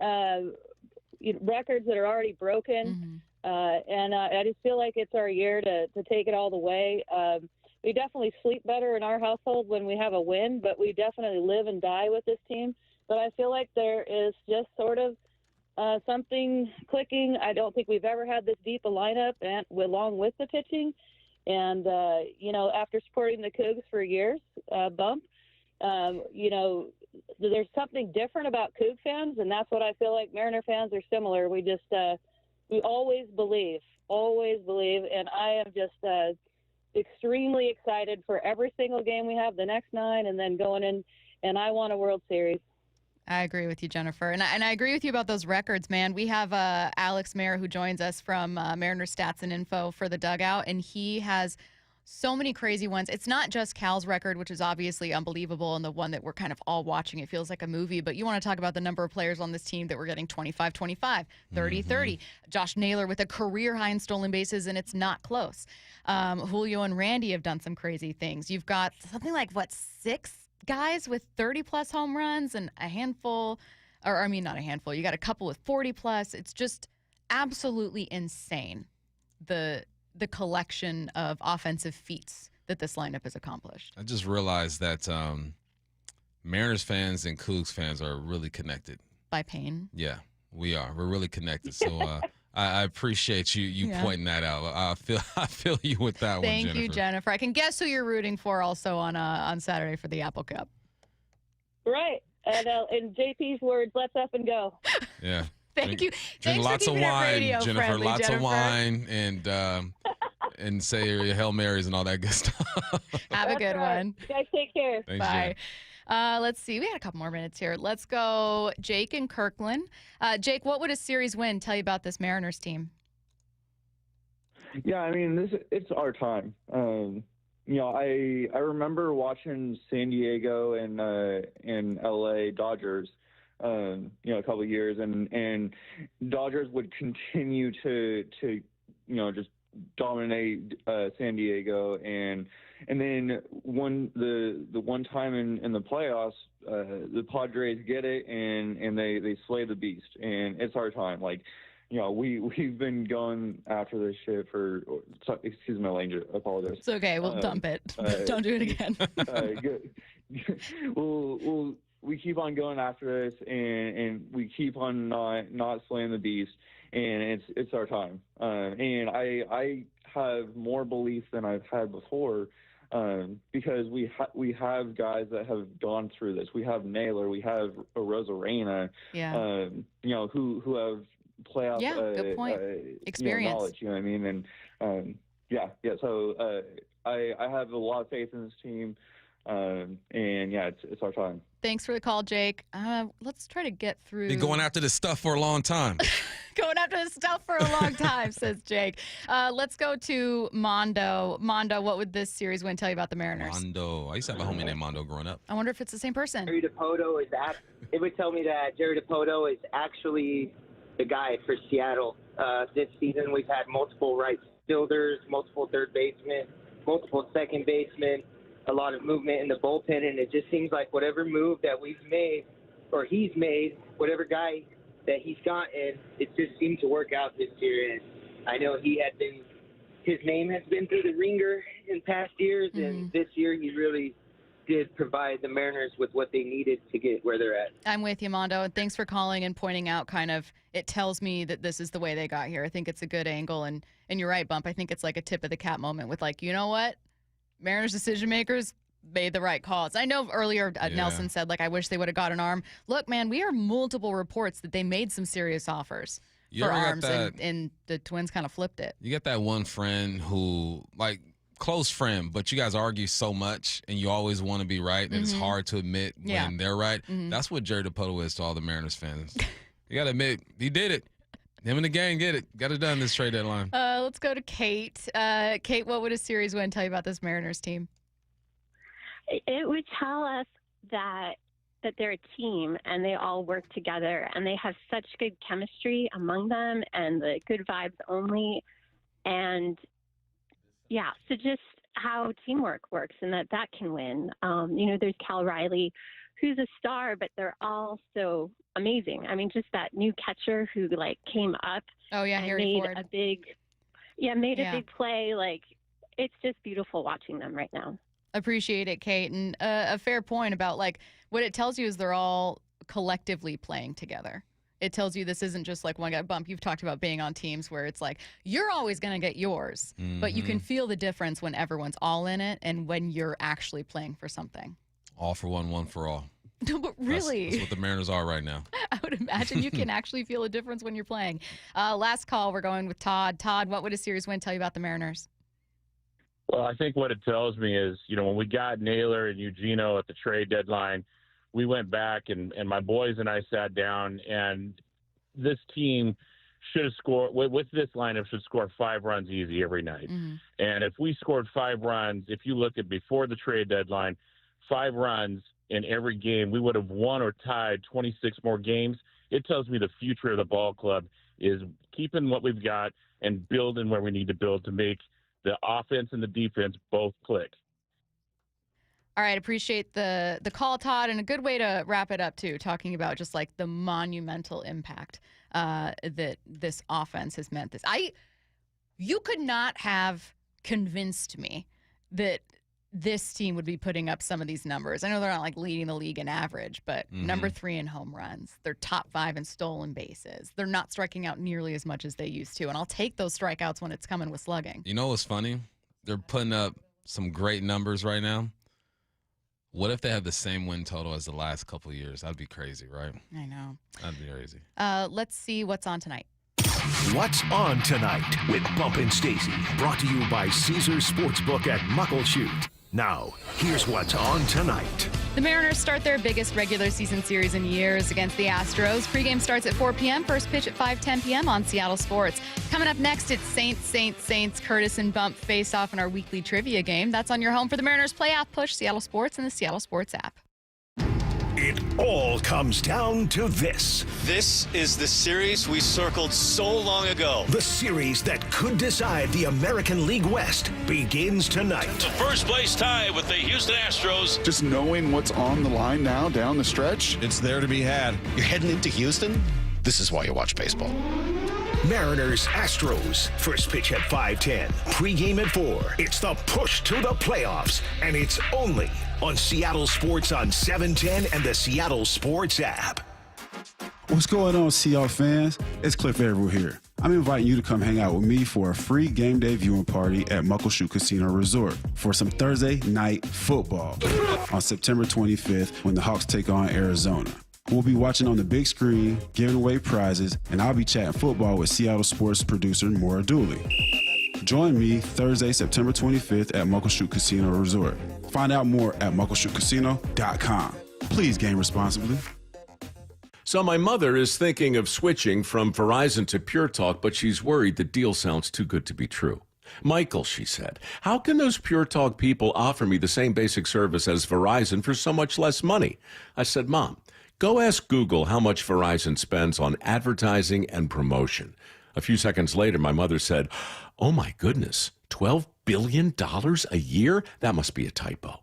records that are already broken. And I just feel like it's our year to take it all the way. We definitely sleep better in our household when we have a win, but we definitely live and die with this team. But I feel like there is just sort of something clicking. I don't think we've ever had this deep a lineup, and along with the pitching. And, after supporting the Cougs for years, Bump, there's something different about Coug fans, and that's what I feel like Mariner fans are similar. We just we always believe, and I am just extremely excited for every single game we have, the next 9, and then going in, and I want a World Series. I agree with you, Jennifer. And I agree with you about those records, man. We have Alex Mayer who joins us from Mariner Stats and Info for the Dugout, and he has so many crazy ones. It's not just Cal's record, which is obviously unbelievable, and the one that we're kind of all watching. It feels like a movie, but you want to talk about the number of players on this team that were getting 25-25, 30-30. Josh Naylor with a career high in stolen bases, and it's not close. Julio and Randy have done some crazy things. You've got something like, 6 guys with 30-plus home runs and a handful, not a handful. You got a couple with 40-plus. It's just absolutely insane, the collection of offensive feats that this lineup has accomplished. I just realized that Mariners fans and Cougs fans are really connected. By pain? Yeah, we are. We're really connected. So I appreciate you pointing that out. I feel you with that one, Jennifer. Thank you, Jennifer. I can guess who you're rooting for also on Saturday for the Apple Cup. Right. And in JP's words, let's up and go. Yeah. Thank you. Drink Thanks lots for of keeping it wine, radio Jennifer. friendly, Lots Jennifer. of wine and say your Hail Marys and all that good stuff. Have a good one. You guys take care. Thanks, Bye. Let's see. We had a couple more minutes here. Let's go Jake and Kirkland. Jake, what would a series win tell you about this Mariners team? Yeah, I mean, it's our time. I remember watching San Diego and LA Dodgers, a couple of years, and Dodgers would continue to just dominate San Diego, and then the one time in the playoffs, the Padres get it and they slay the beast, and it's our time. We've been going after this shit for. Excuse my language. I apologize. It's okay. We'll dump it. Don't do it again. We keep on going after this, and we keep on not slaying the beast, and it's our time. And I have more belief than I've had before, because we have guys that have gone through this. We have Naylor. We have Rosarena. Yeah. Who have playoff good point. Experience. Knowledge, you know what I mean? And so I have a lot of faith in this team, and it's our time. Thanks for the call, Jake. Let's try to get through. Been going after this stuff for a long time. Going after this stuff for a long time, says Jake. Let's go to Mondo. Mondo, what would this series win tell you about the Mariners? Mondo. I used to have a homie named Mondo growing up. I wonder if it's the same person. Jerry DiPoto it would tell me that Jerry DiPoto is actually the guy for Seattle. This season we've had multiple right fielders, multiple third basemen, multiple second basemen, a lot of movement in the bullpen, and it just seems like whatever move that we've made or he's made, whatever guy that he's gotten, it just seemed to work out this year. And I know his name has been through the ringer in past years, and this year he really did provide the Mariners with what they needed to get where they're at. I'm with you, Mondo, and thanks for calling and pointing out it tells me that this is the way they got here. I think it's a good angle, and you're right, Bump. I think it's like a tip of the cap moment with you know what? Mariners decision makers made the right calls. I know earlier Nelson said, I wish they would have got an arm. Look, man, we heard multiple reports that they made some serious offers for arms, and the Twins kind of flipped it. You get that one friend who, close friend, but you guys argue so much and you always want to be right, and it's hard to admit when they're right. That's what Jerry DiPoto is to all the Mariners fans. You got to admit, he did it. Him and the gang get it. Got it done this trade deadline. Let's go to Kate. Kate, what would a series win tell you about this Mariners team? It would tell us that they're a team and they all work together and they have such good chemistry among them and the good vibes only. And so just how teamwork works and that can win. There's Cal Riley, who's a star, but they're all so amazing. I mean, just that new catcher who came up. Oh yeah, and Harry made Ford. a big play. It's just beautiful watching them right now. Appreciate it, Kate. And a fair point about what it tells you is they're all collectively playing together. It tells you this isn't just one guy. Bump, you've talked about being on teams where it's you're always going to get yours, but you can feel the difference when everyone's all in it and when you're actually playing for something. All for one, one for all. No, but really. That's what the Mariners are right now. I would imagine you can actually feel a difference when you're playing. Last call, we're going with Todd. Todd, what would a series win tell you about the Mariners? Well, I think what it tells me is, when we got Naylor and Eugenio at the trade deadline, we went back and my boys and I sat down, and this team should have scored with this lineup should score 5 runs easy every night. Mm-hmm. And if we scored 5 runs, if you look at before the trade deadline, 5 runs in every game, we would have won or tied 26 more games. It tells me the future of the ball club is keeping what we've got and building where we need to build to make the offense and the defense both click. All right, appreciate the call, Todd, and a good way to wrap it up, too, talking about just the monumental impact that this offense has meant. You could not have convinced me that this team would be putting up some of these numbers. I know they're not leading the league in average, but number 3 in home runs. They're top 5 in stolen bases. They're not striking out nearly as much as they used to, and I'll take those strikeouts when it's coming with slugging. You know what's funny? They're putting up some great numbers right now. What if they have the same win total as the last couple of years? That'd be crazy, right? I know. That'd be crazy. Let's see what's on tonight. What's on tonight with Bump and Stacy, brought to you by Caesars Sportsbook at Muckleshoot. Now, here's what's on tonight. The Mariners start their biggest regular season series in years against the Astros. Pregame starts at 4 p.m., first pitch at 5:10 p.m. on Seattle Sports. Coming up next, it's Saints. Curtis and Bump face off in our weekly trivia game. That's on your home for the Mariners playoff push, Seattle Sports and the Seattle Sports app. It all comes down to this. This is the series we circled so long ago. The series that could decide the American League West begins tonight. The first place tie with the Houston Astros. Just knowing what's on the line now down the stretch, it's there to be had. You're heading into Houston? This is why you watch baseball. Mariners, Astros. First pitch at 5:10. Pregame at 4. It's the push to the playoffs, and it's only on Seattle Sports on 710 and the Seattle Sports app. What's going on, Seahawks fans? It's Cliff Averill here. I'm inviting you to come hang out with me for a free game day viewing party at Muckleshoot Casino Resort for some Thursday night football on September 25th when the Hawks take on Arizona. We'll be watching on the big screen, giving away prizes, and I'll be chatting football with Seattle sports producer Maura Dooley. Join me Thursday, September 25th at Muckleshoot Casino Resort. Find out more at muckleshootcasino.com. Please game responsibly. So my mother is thinking of switching from Verizon to Pure Talk, but she's worried the deal sounds too good to be true. Michael, she said, how can those Pure Talk people offer me the same basic service as Verizon for so much less money? I said, Mom, go ask Google how much Verizon spends on advertising and promotion. A few seconds later, my mother said, oh my goodness, $12 billion a year? That must be a typo.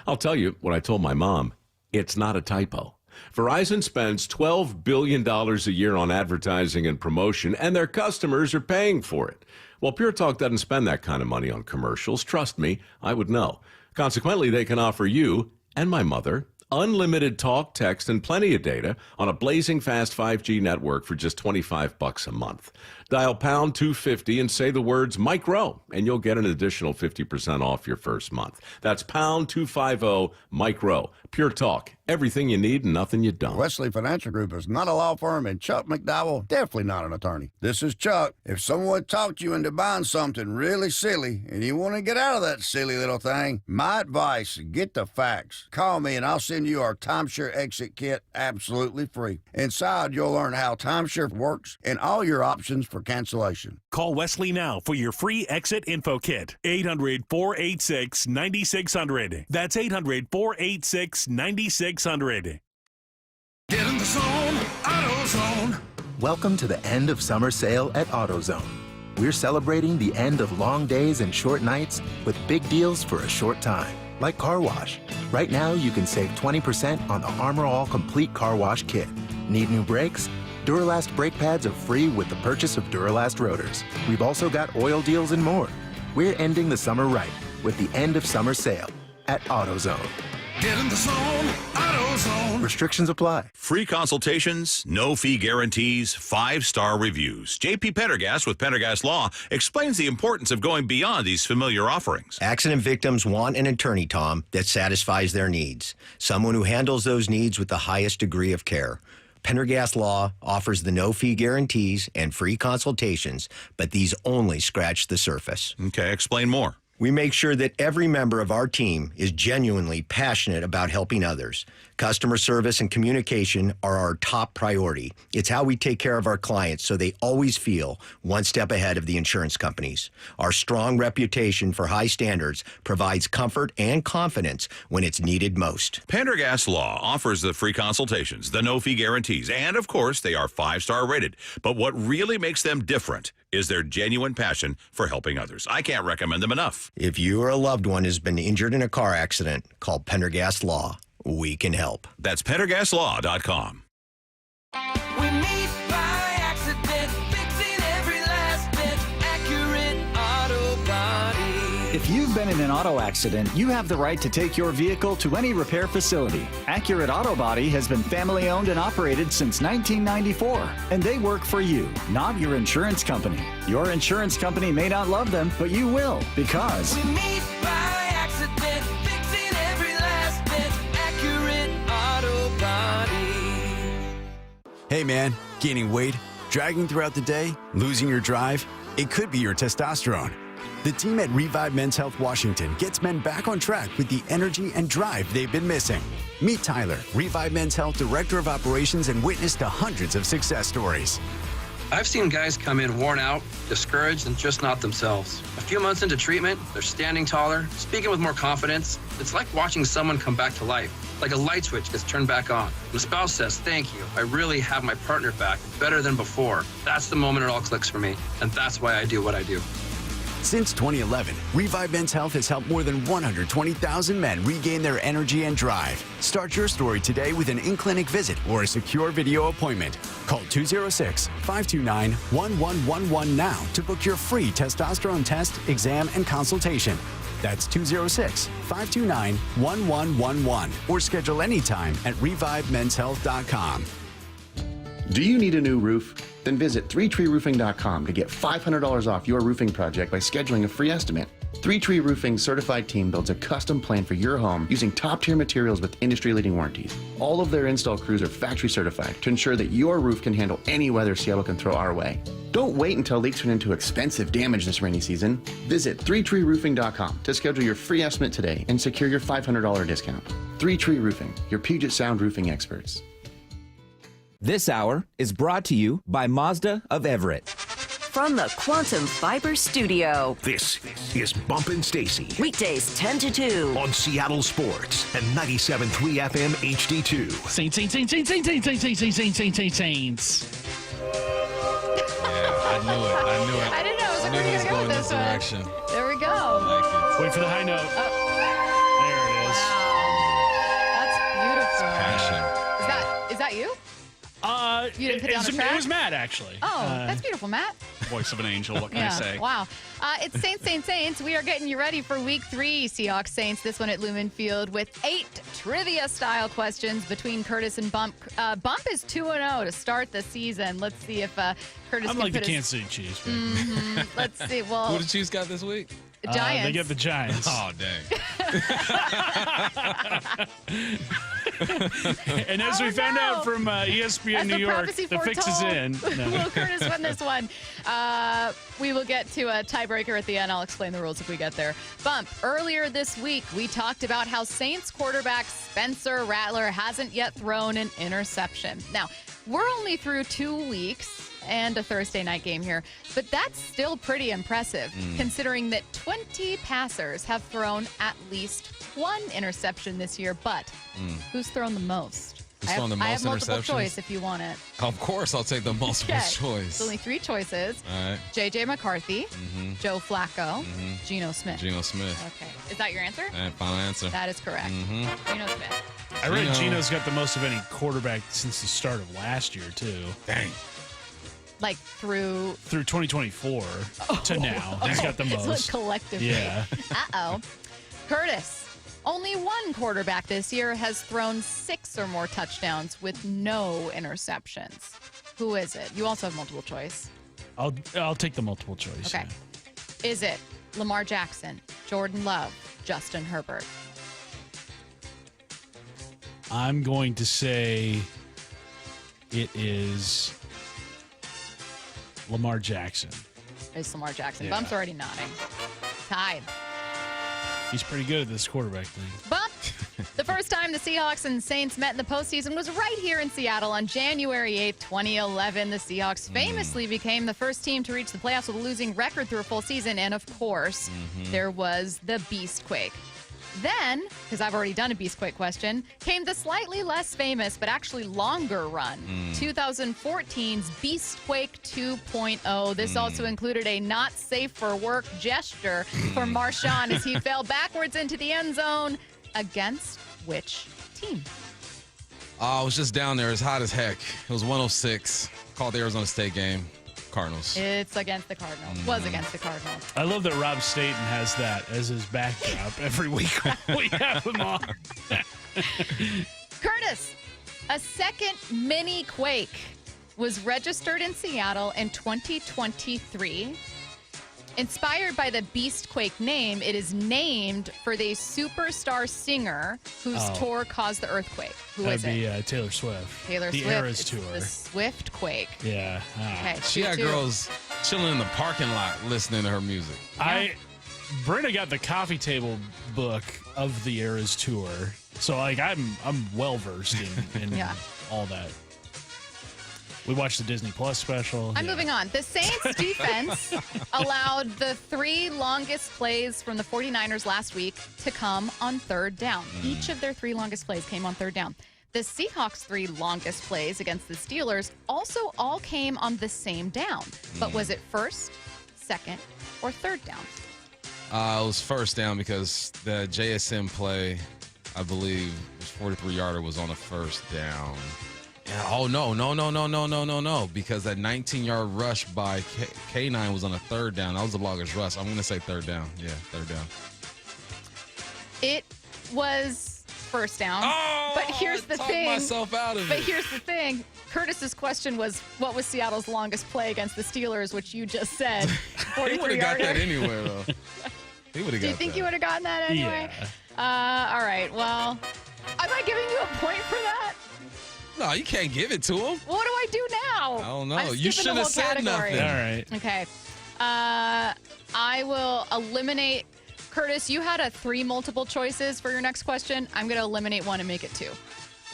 I'll tell you what I told my mom. It's not a typo. Verizon spends $12 billion a year on advertising and promotion, and their customers are paying for it. Well, Pure Talk doesn't spend that kind of money on commercials. Trust me, I would know. Consequently, they can offer you and my mother unlimited talk, text, and plenty of data on a blazing fast 5G network for just $25 a month. Dial pound 250 and say the words Mike Rowe, and you'll get an additional 50% off your first month. That's pound 250 Mike Rowe. Pure Talk. Everything you need and nothing you don't. Wesley Financial Group is not a law firm, and Chuck McDowell definitely not an attorney. This is Chuck. If someone talked you into buying something really silly and you want to get out of that silly little thing, my advice, get the facts. Call me and I'll send you our timeshare exit kit absolutely free. Inside, you'll learn how timeshare works and all your options for cancellation. Call Wesley now for your free exit info kit. 800-486-9600. That's 800-486-9600. Get in the zone, AutoZone. Welcome to the end of summer sale at AutoZone. we're celebrating the end of long days and short nights with big deals for a short time, like Car Wash. Right now, you can save 20% on the Armor All Complete Car Wash Kit. Need new brakes? Duralast brake pads are free with the purchase of Duralast rotors. We've also got oil deals and more. We're ending the summer right with the end of summer sale at AutoZone. Get in the zone, AutoZone. Restrictions apply. Free consultations, no fee guarantees, 5-star reviews. JP Pendergast with Pendergast Law explains the importance of going beyond these familiar offerings. Accident victims want an attorney, Tom, that satisfies their needs. Someone who handles those needs with the highest degree of care. Pendergast Law offers the no-fee guarantees and free consultations, but these only scratch the surface. Okay, explain more. We make sure that every member of our team is genuinely passionate about helping others. Customer service and communication are our top priority. It's how we take care of our clients so they always feel one step ahead of the insurance companies. Our strong reputation for high standards provides comfort and confidence when it's needed most. Pendergast Law offers the free consultations, the no-fee guarantees, and, of course, they are 5-star rated. But what really makes them different is their genuine passion for helping others. I can't recommend them enough. If you or a loved one has been injured in a car accident, call Pendergast Law. We can help. That's PendergastLaw.com. We meet by accident, fixing every last bit, Accurate Auto Body. If you've been in an auto accident, you have the right to take your vehicle to any repair facility. Accurate Auto Body has been family owned and operated since 1994, and they work for you, not your insurance company. Your insurance company may not love them, but you will, because We meet by accident, fixing every last bit, Accurate Auto Body. Hey man, gaining weight, dragging throughout the day, losing your drive? It could be your testosterone. The team at Revive Men's Health Washington gets men back on track with the energy and drive they've been missing. Meet Tyler, Revive Men's Health Director of Operations, and witness to hundreds of success stories. I've seen guys come in worn out, discouraged, and just not themselves. A few months into treatment, they're standing taller, speaking with more confidence. It's like watching someone come back to life, like a light switch gets turned back on. The spouse says, "Thank you. I really have my partner back, better than before." That's the moment it all clicks for me, and that's why I do what I do. Since 2011, Revive Men's Health has helped more than 120,000 men regain their energy and drive. Start your story today with an in-clinic visit or a secure video appointment. Call 206-529-1111 now to book your free testosterone test, exam, and consultation. That's 206-529-1111 or schedule anytime at revivemenshealth.com. Do you need a new roof? Then visit 3treeroofing.com to get $500 off your roofing project by scheduling a free estimate. 3Tree Roofing's certified team builds a custom plan for your home using top-tier materials with industry-leading warranties. All of their install crews are factory certified to ensure that your roof can handle any weather Seattle can throw our way. Don't wait until leaks turn into expensive damage this rainy season. Visit 3treeroofing.com to schedule your free estimate today and secure your $500 discount. 3Tree Roofing, your Puget Sound roofing experts. This hour is brought to you by Mazda of Everett. From the Quantum Fiber Studio. This is Bumpin' Stacy. Weekdays 10 to 2. On Seattle Sports and 97.3 FM HD2. Saints. Yeah, I knew it. I didn't know. I was like, where are you going to go with this direction. There we go. Wait for the high note. There it is. Wow. That's beautiful. Passion. Is that you? You didn't put it on the It track? was Matt, actually. Oh, that's beautiful, Matt. Voice of an angel, what can I say? Wow. It's Saints. We are getting you ready for Week 3, Seahawks Saints. This one at Lumen Field with 8 trivia-style questions between Curtis and Bump. Bump is 2-0 to start the season. Let's see if Curtis I'm can like the put Kansas City Chiefs. Let's see. Well, Who did the Chiefs got this week? Giants. They get the Giants. Oh, dang. And as we found out from ESPN As New the York, prophecy the fix is foretold. in. No. Will Curtis win this one? We will get to a tiebreaker at the end. I'll explain the rules if we get there. Bump, earlier this week, we talked about how Saints quarterback Spencer Rattler hasn't yet thrown an interception. Now, we're only through 2 weeks and a Thursday night game here, but that's still pretty impressive considering that 20 passers have thrown at least one interception this year. But who's thrown the most? Who's throwing the most I have multiple interceptions? choice if you want it. Of course, I'll take the multiple Okay. choice. It's only 3 choices. All right. J.J. McCarthy, Joe Flacco, Geno Smith. Geno Smith. Okay. Is that your answer? All right, final answer. That is correct. Geno Smith. I read Geno's got the most of any quarterback since the start of last year, too. Dang. Like through 2024 to now. He's got the It's most. like collectively. Yeah. Uh-oh. Curtis, only one quarterback this year has thrown 6 or more touchdowns with no interceptions. Who is it? You also have multiple choice. I'll take the multiple choice. Okay. Is it Lamar Jackson, Jordan Love, Justin Herbert? I'm going to say it is Lamar Jackson. It's Lamar Jackson. Yeah. Bump's already nodding. Tied. He's pretty good at this quarterback thing. Bump. The first time the Seahawks and Saints met in the postseason was right here in Seattle on January 8th, 2011. The Seahawks famously became the first team to reach the playoffs with a losing record through a full season. And of course, there was the Beastquake. Then, because I've already done a Beastquake question, came the slightly less famous but actually longer run, 2014's Beastquake 2.0. This also included a not safe for work gesture for Marshawn as he fell backwards into the end zone. Against which team? I was just down there. It's hot as heck. It was 106. Called the Arizona State game. Cardinals. It's against the Cardinals. Was against the Cardinals. I love that Rob Staten has that as his backdrop every week we have him on. Curtis, a second mini quake was registered in Seattle in 2023. Inspired by the Beastquake name, it is named for the superstar singer whose tour caused the earthquake. Who is That'd it? be Taylor Swift. Taylor the Swift. Eras It's tour. the Swift Quake. Yeah. Okay, She had 2-2. girls chilling in the parking lot listening to her music. Brenda got the coffee table book of the Eras tour, so like I'm well versed in Yeah. all that. We watched the Disney Plus special. I'm moving on. The Saints defense allowed the 3 longest plays from the 49ers last week to come on third down. Each of their 3 longest plays came on third down. The Seahawks' 3 longest plays against the Steelers also all came on the same down. But was it first, second, or third down? It was first down because the JSN play, I believe, was 43-yarder was on a first down. Yeah, oh, no, because that 19-yard rush by K9 was on a third down. That was the longest rush. I'm going to say third down. Yeah, third down. It was first down. Oh, but here's the talked thing. myself out of But it. here's the thing. Curtis's question was, what was Seattle's longest play against the Steelers, which you just said. He would have got 43-yarder. that anywhere, though. He would have got that. Do you think you would have gotten that anyway? Yeah. All right. Well, am I giving you a point for that? No, you can't give it to him. What do I do now? I don't know. I'm You skipping should the have whole said category. nothing. All right. Okay. I will eliminate. Curtis, you had a 3 multiple choices for your next question. I'm going to eliminate 1 and make it 2.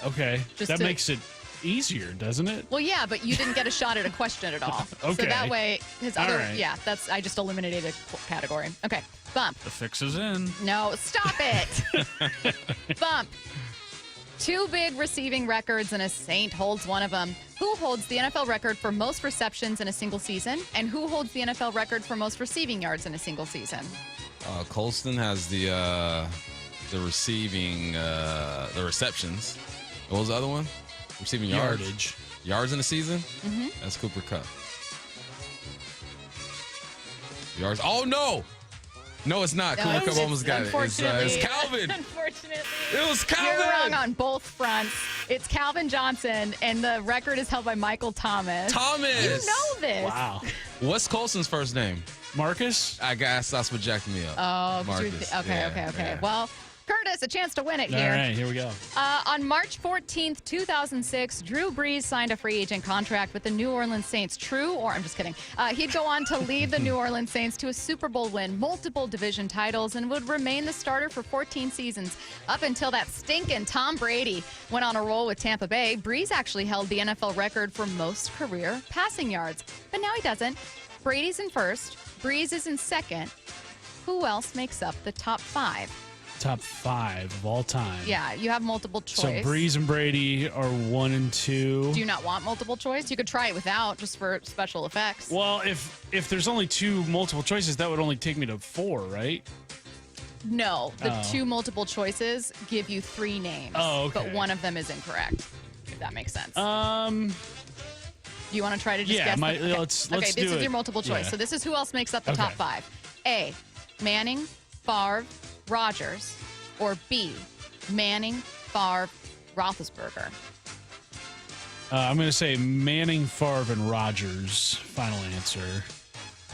Okay. Just that to- makes it easier, doesn't it? Well, yeah, but you didn't get a shot at a question at all. So Okay. that way, his All other, right. yeah, I just eliminated a category. Okay. Bump. The fix is in. No, stop it. Bump. 2 big receiving records, and a Saint holds one of them. Who holds the NFL record for most receptions in a single season? And who holds the NFL record for most receiving yards in a single season? Colston has the receiving, the receptions. What was the other one? Receiving yards. Yardage. Yards in the season? Mm-hmm. That's Cooper Kupp. Yards. Oh, no. No, it's not. No, Cooper it's- Kupp almost got it. unfortunately- It's Calvin. Unfortunately. It was Calvin. You're wrong on both fronts. It's Calvin Johnson, and the record is held by Michael Thomas. Thomas. You know this. Wow. What's Colston's first name? Marcus? I guess that's what jacked me up. Oh, 'cause Marcus. okay. Yeah. Well, Curtis, a chance to win it All here. right, here we go. On March 14th, 2006, Drew Brees signed a free agent contract with the New Orleans Saints. True, or I'm just kidding. He'd go on to lead the New Orleans Saints to a Super Bowl win, multiple division titles, and would remain the starter for 14 seasons up until that stinking Tom Brady went on a roll with Tampa Bay. Brees actually held the NFL record for most career passing yards, but now he doesn't. Brady's in first. Brees is in second. Who else makes up the top 5? Top 5 of all time. Yeah, you have multiple choice. So Breeze and Brady are 1 and 2. Do you not want multiple choice? You could try it without, just for special effects. Well, if there's only 2 multiple choices, that would only take me to 4, right? No, the 2 multiple choices give you 3 names. Oh, okay. But one of them is incorrect, if that makes sense. Do you want to try to just guess? Let's okay, do this is it. your multiple choice. Yeah. So this is who else makes up the top 5. A, Manning, Favre, Rodgers, or B, Manning, Favre, Roethlisberger. I'm going to say Manning, Favre, and Rodgers. Final answer.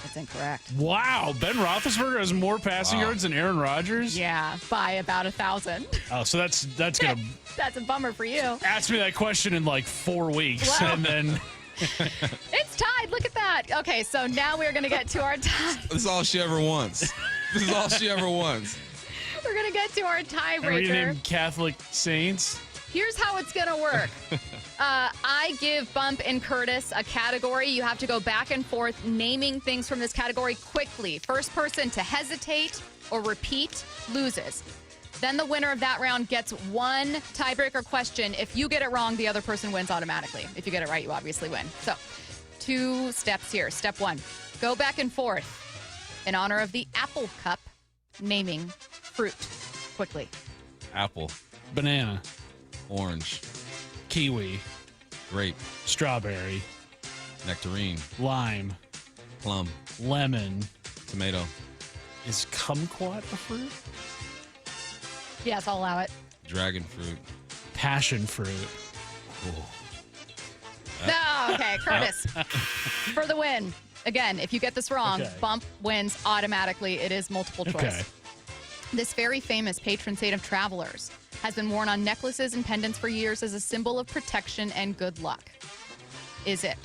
That's incorrect. Wow, Ben Roethlisberger has more passing yards than Aaron Rodgers? Yeah, by about 1,000. Oh, so that's going to That's a bummer for you. ask me that question in like 4 weeks, Wow. and then It's tied. Look at that. Okay, so now we're going to get to our tie. This is all she ever wants. This is all she ever wants. We're going to get to our are we tiebreaker. named Catholic Saints? Here's how it's going to work. I give Bump and Curtis a category. You have to go back and forth naming things from this category quickly. First person to hesitate or repeat loses. Then the winner of that round gets 1 tiebreaker question. If you get it wrong, the other person wins automatically. If you get it right, you obviously win. So 2 steps here. Step 1, go back and forth in honor of the Apple Cup, naming fruit quickly. Apple, Banana, orange, kiwi, grape, strawberry, nectarine, lime, plum, lemon. tomato. Is kumquat a fruit? Yes, I'll allow it. Dragon fruit. Passion fruit. No, okay, Curtis. For the win. Again, if you get this wrong, Okay. Bump wins automatically. It is multiple choice. Okay. This very famous patron saint of travelers has been worn on necklaces and pendants for years as a symbol of protection and good luck. Is it?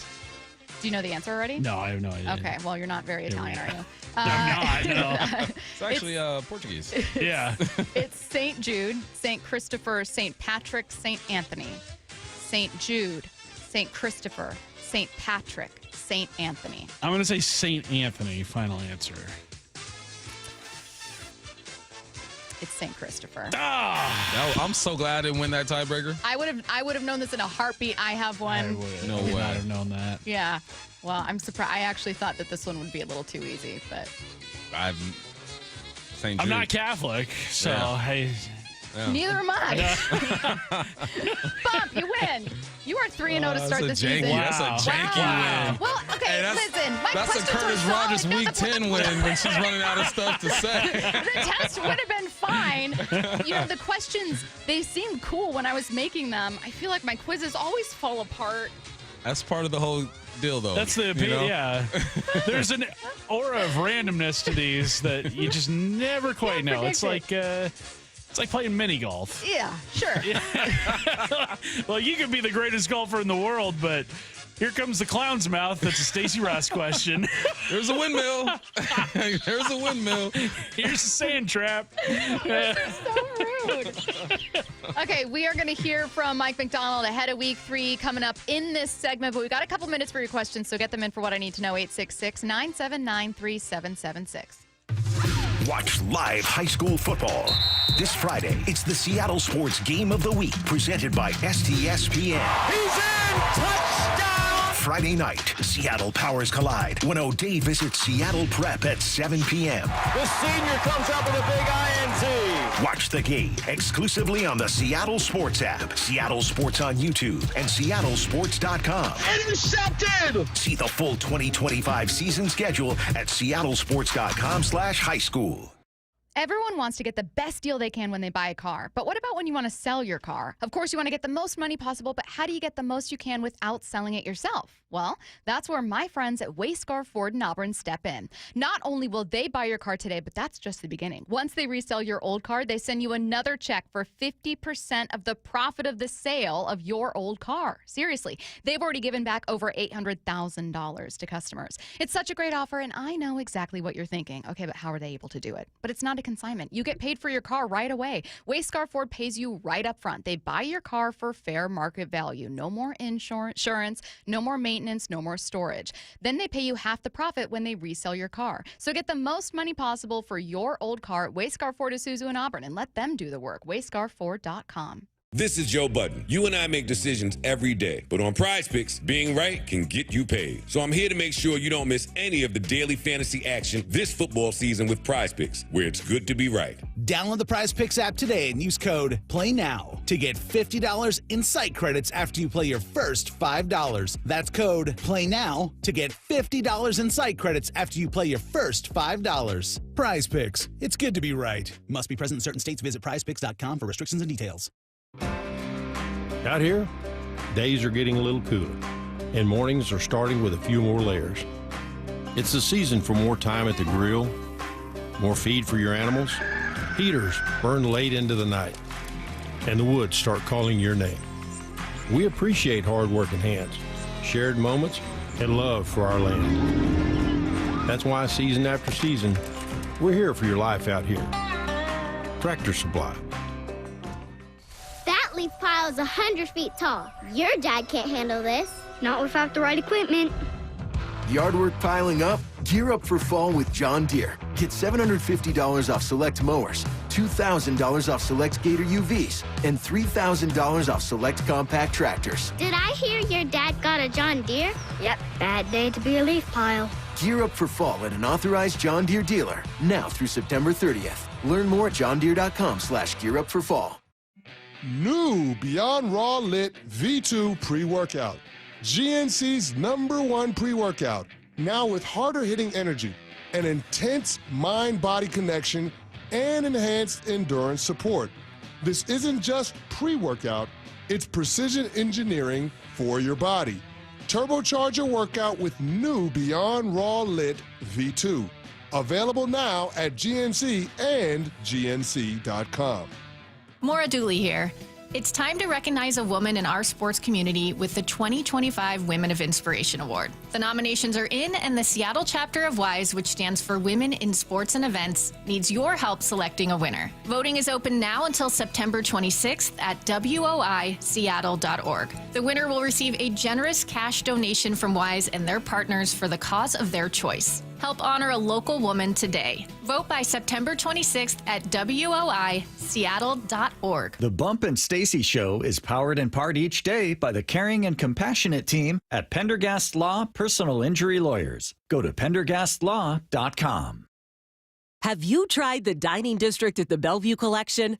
Do you know the answer already? No, I have no idea. Okay, well, you're not very Italian, are you? I'm not, no. It's actually Portuguese. Yeah. It's St. Jude, St. Christopher, St. Patrick, St. Anthony. St. Jude, St. Christopher, St. Patrick, St. Anthony. I'm going to say St. Anthony, final answer. It's St. Christopher. Ah! No, I'm so glad I didn't win that tiebreaker. I would have known this in a heartbeat. I have one. No I would way. not have known that. Yeah. Well, I'm surprised. I actually thought that this one would be a little too easy, but I'm St. I'm Jude. not Catholic, so Yeah. hey. Yeah. neither am I. Bump, you win. You are 3-0 to start the season. That's a janky win. Well, okay, Hey, listen. My that's a questions were Curtis solid. Rogers Week 10 win when she's running out of stuff to say. The test would have been fine. You know, the questions, they seemed cool when I was making them. I feel like my quizzes always fall apart. That's part of the whole deal, though. That's the you opinion. know? Yeah. There's an aura of randomness to these that you just never quite know. It's like playing mini golf. Yeah, sure. Well, you could be the greatest golfer in the world, but here comes the clown's mouth. That's a Stacy Ross question. There's a windmill. There's a windmill. Here's a sand trap. So rude. Okay, we are going to hear from Mike Macdonald ahead of week 3 coming up in this segment, but we've got a couple minutes for your questions, so get them in for what I need to know. 866-979-3776. Watch live high school football. This Friday, it's the Seattle Sports Game of the Week, presented by STSPN. He's in! Touchdown! Friday night, Seattle powers collide when O'Day visits Seattle Prep at 7 p.m. The senior comes up with a big INT. Watch the game exclusively on the Seattle Sports app, Seattle Sports on YouTube, and seattlesports.com. Intercepted! See the full 2025 season schedule at seattlesports.com/high school. Everyone wants to get the best deal they can when they buy a car. But what about when you want to sell your car? Of course, you want to get the most money possible, but how do you get the most you can without selling it yourself? Well, that's where my friends at Wayscar Ford in Auburn step in. Not only will they buy your car today, but that's just the beginning. Once they resell your old car, they send you another check for 50% of the profit of the sale of your old car. Seriously, they've already given back over $800,000 to customers. It's such a great offer, and I know exactly what you're thinking. Okay, but how are they able to do it? But it's not a consignment. You get paid for your car right away. Wayscar Ford pays you right up front. They buy your car for fair market value. No more insurance, no more maintenance, no more storage. Then they pay you half the profit when they resell your car. So get the most money possible for your old car at Wayscar Ford Isuzu in Auburn and let them do the work. WayscarFord.com. This is Joe Budden. You and I make decisions every day, but on Prize Picks, being right can get you paid. So I'm here to make sure you don't miss any of the daily fantasy action this football season with Prize Picks, where it's good to be right. Download the Prize Picks app today and use code PLAYNOW to get $50 in site credits after you play your first $5. That's code PLAYNOW to get $50 in site credits after you play your first $5. Prize Picks. It's good to be right. Must be present in certain states. Visit prizepicks.com for restrictions and details. Out here, days are getting a little cooler, and mornings are starting with a few more layers. It's the season for more time at the grill, more feed for your animals. Heaters burn late into the night, and the woods start calling your name. We appreciate hard-working hands, shared moments, and love for our land. That's why season after season, we're here for your life out here. Tractor Supply. That leaf pile is 100 feet tall. Your dad can't handle this. Not without the right equipment. Yard work piling up? Gear up for fall with John Deere. Get $750 off select mowers, $2,000 off select Gator UVs, and $3,000 off select compact tractors. Did I hear your dad got a John Deere? Yep, bad day to be a leaf pile. Gear up for fall at an authorized John Deere dealer, now through September 30th. Learn more at johndeere.com/gearupforfall. New Beyond Raw Lit V2 pre-workout. GNC's #1 pre-workout. Now with harder hitting energy, an intense mind-body connection, and enhanced endurance support. This isn't just pre-workout, it's precision engineering for your body. Turbocharge your workout with new Beyond Raw Lit V2. Available now at GNC and GNC.com. Maura Dooley here. It's time to recognize a woman in our sports community with the 2025 Women of Inspiration Award. The nominations are in, and the Seattle chapter of WISE, which stands for Women in Sports and Events, needs your help selecting a winner. Voting is open now until September 26th at woiseattle.org. The winner will receive a generous cash donation from WISE and their partners for the cause of their choice. Help honor a local woman today. Vote by September 26th at woiseattle.org. The Bump and Stacy Show is powered in part each day by the caring and compassionate team at Pendergast Law Personal Injury Lawyers. Go to pendergastlaw.com. Have you tried the dining district at the Bellevue Collection?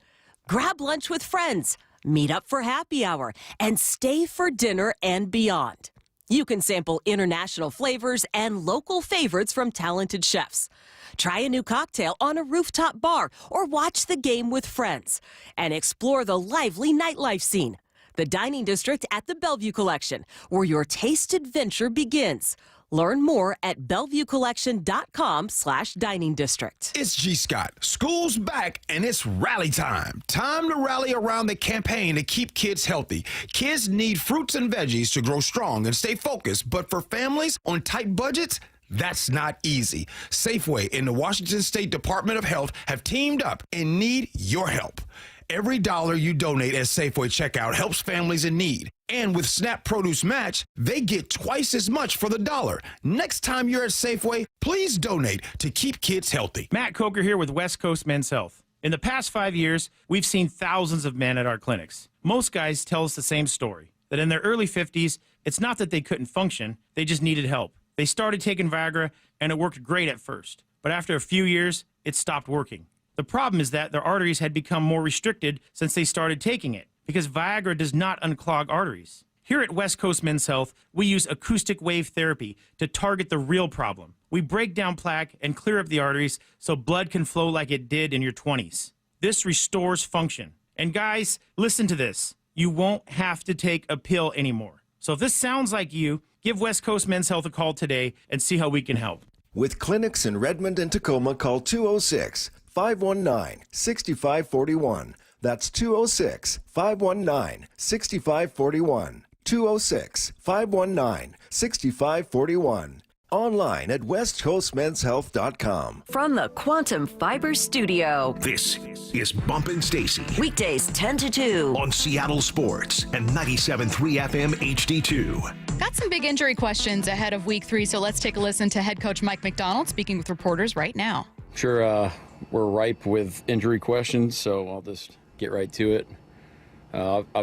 Grab lunch with friends, meet up for happy hour, and stay for dinner and beyond. You can sample international flavors and local favorites from talented chefs. Try a new cocktail on a rooftop bar or watch the game with friends. And explore the lively nightlife scene. The Dining District at the Bellevue Collection, where your taste adventure begins. Learn more at BellevueCollection.com/dining district. It's G. Scott. School's back and it's rally time. Time to rally around the campaign to keep kids healthy. Kids need fruits and veggies to grow strong and stay focused, but for families on tight budgets, that's not easy. Safeway and the Washington State Department of Health have teamed up and need your help. Every dollar you donate at Safeway checkout helps families in need. And with SNAP Produce Match, they get twice as much for the dollar. Next time you're at Safeway, please donate to keep kids healthy. Matt Coker here with West Coast Men's Health. In the past 5 years, we've seen thousands of men at our clinics. Most guys tell us the same story, that in their early 50s, it's not that they couldn't function, they just needed help. They started taking Viagra, and it worked great at first. But after a few years, it stopped working. The problem is that their arteries had become more restricted since they started taking it, because Viagra does not unclog arteries. Here at West Coast Men's Health, we use acoustic wave therapy to target the real problem. We break down plaque and clear up the arteries so blood can flow like it did in your 20s. This restores function. And guys, listen to this. You won't have to take a pill anymore. So if this sounds like you, give West Coast Men's Health a call today and see how we can help. With clinics in Redmond and Tacoma, call 206-519-6541. That's 206-519-6541. 206-519-6541. Online at westcoastmenshealth.com. From the Quantum Fiber Studio. This is Bumpin' Stacy. Weekdays 10 to 2. On Seattle Sports and 97.3 FM HD2. Got some big injury questions ahead of week 3, so let's take a listen to head coach Mike Macdonald speaking with reporters right now. Sure, we're ripe with injury questions, so I'll just get right to it.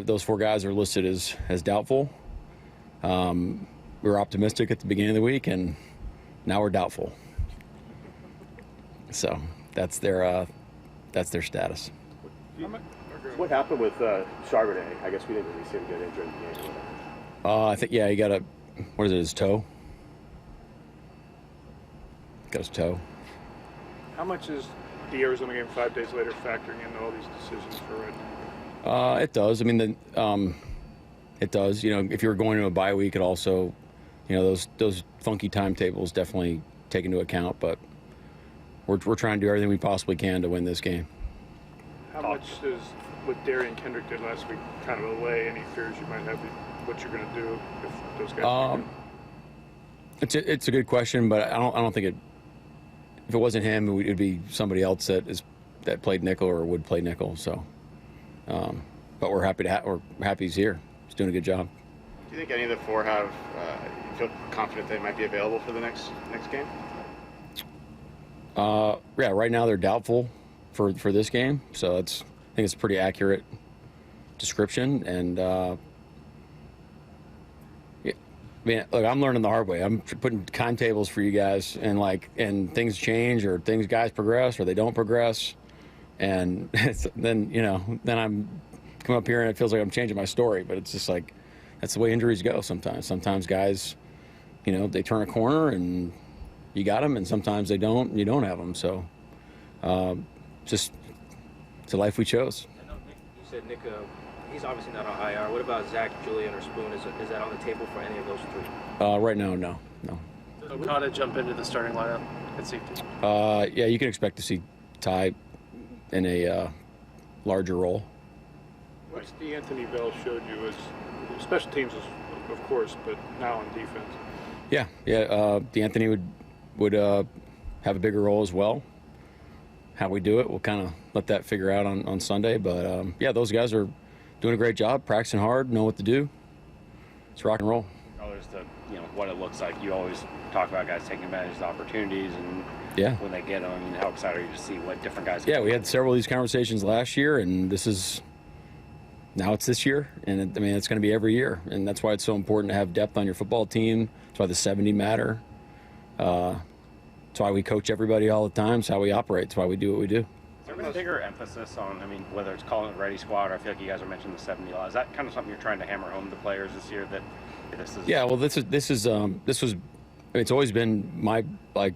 Those 4 guys are listed as doubtful. We were optimistic at the beginning of the week, and now we're doubtful. So that's their status. What happened with Charbonnet? I guess we didn't really see him get injured in the game. I think, he got his toe? Got his toe. How much is the Arizona game 5 days later factoring into all these decisions for Red? It does. I mean, it does. If you're going to a bye week, it also, those funky timetables definitely take into account. But we're trying to do everything we possibly can to win this game. How much does what Darian Kendrick did last week kind of allay any fears you might have what you're going to do if those guys? It's a good question, but I don't think it. If it wasn't him, it would be somebody else that played nickel or would play nickel. So, but we're happy he's here. He's doing a good job. Do you think any of the 4 you feel confident they might be available for the next game? Yeah, right now they're doubtful for this game, so I think it's a pretty accurate description. And look, I'm learning the hard way. I'm putting timetables for you guys, and things change, or guys progress, or they don't progress, and then I'm coming up here and it feels like I'm changing my story. But it's just like that's the way injuries go sometimes. Sometimes guys, they turn a corner and you got them, and sometimes they don't, and you don't have them. So, just it's a life we chose. I know Nick, you said Nick. He's obviously not on IR. What about Zach, Julian, or Spoon? Is that on the table for any of those 3? Right now, no. Does Okada jump into the starting lineup at safety? Yeah, you can expect to see Ty in a larger role. What's D'Anthony Bell showed you as special teams, of course, but now on defense? Yeah. D'Anthony would have a bigger role as well. How we do it, we'll kind of let that figure out on Sunday. But yeah, those guys are doing a great job, practicing hard, know what to do. It's rock and roll. There's what it looks like. You always talk about guys taking advantage of the opportunities, and when they get them, how excited are you to see what different guys can do? We had several of these conversations last year, and now it's this year, and it's going to be every year, and that's why it's so important to have depth on your football team. That's why the 70 matter. That's why we coach everybody all the time. It's how we operate. It's why we do what we do. Is there a bigger emphasis on, whether it's calling it ready squad, or I feel like you guys are mentioning the 70 law. Is that kind of something you're trying to hammer home to the players this year, that this is? Yeah, well, this was, it's always been my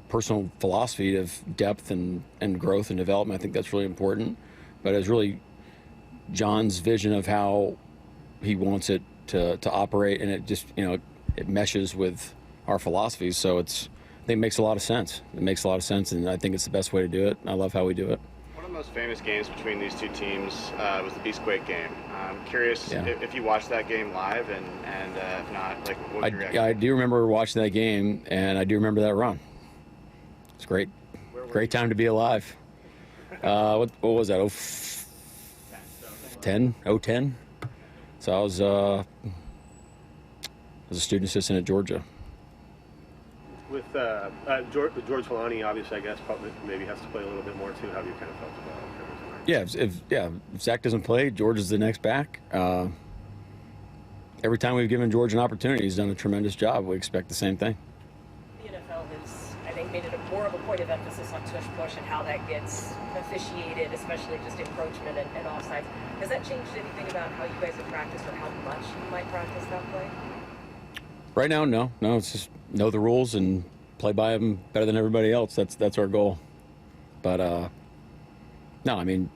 personal philosophy of depth and growth and development. I think that's really important. But it's really John's vision of how he wants it to operate, and it just, it meshes with our philosophies. So I think it makes a lot of sense. It makes a lot of sense, and I think it's the best way to do it. I love how we do it. One of the most famous games between these 2 teams was the Beastquake game. I'm curious if you watched that game live, and if not, what was your reaction? I do remember watching that game, and I do remember that run. It's great. Great time to be alive. What was that, 010? So I was a student assistant at Georgia. With George Filani, obviously, I guess probably maybe has to play a little bit more too. How have you kind of felt about it? Yeah, if Zach doesn't play, George is the next back. Every time we've given George an opportunity, he's done a tremendous job. We expect the same thing. The NFL has, I think, made it more of a point of emphasis on tush push and how that gets officiated, especially just encroachment and offsides. Has that changed anything about how you guys have practiced or how much you might practice that play? Right now, no. It's just know the rules and play by them better than everybody else. That's our goal. But no,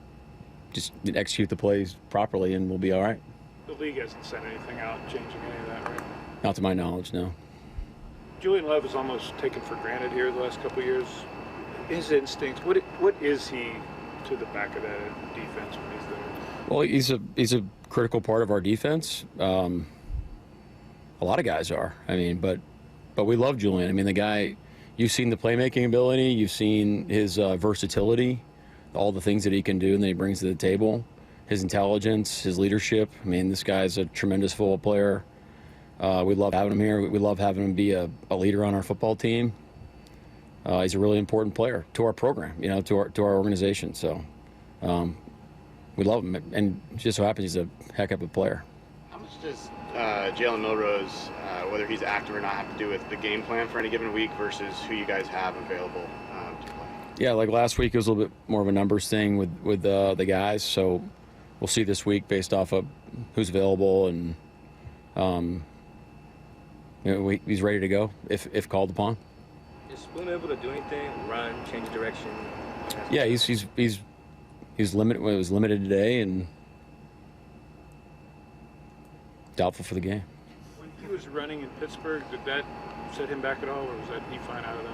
just execute the plays properly and we'll be all right. The league hasn't sent anything out changing any of that, right? Not to my knowledge, no. Julian Love is almost taken for granted here the last couple of years. His instincts, what is he to the back of that defense when he's there? Well, he's a critical part of our defense. A lot of guys are. But but we love Julian. I mean, the guy, you've seen the playmaking ability, you've seen his versatility, all the things that he can do and that he brings to the table, his intelligence, his leadership. I mean, this guy's a tremendous football player. We love having him here. We love having him be a leader on our football team. He's a really important player to our program, you know, to our organization. So we love him, and just so happens he's a heck of a player. How much does Jalen Milrose, whether he's active or not, have to do with the game plan for any given week versus who you guys have available to play? Yeah, like last week it was a little bit more of a numbers thing with the guys. So we'll see this week based off of who's available, and you know, he's ready to go if called upon. Is Spoon able to do anything? Run, change direction? Yeah, he's limited. Well, it was limited today, and doubtful for the game. When he was running in Pittsburgh, did that set him back at all, or was he fine out of that?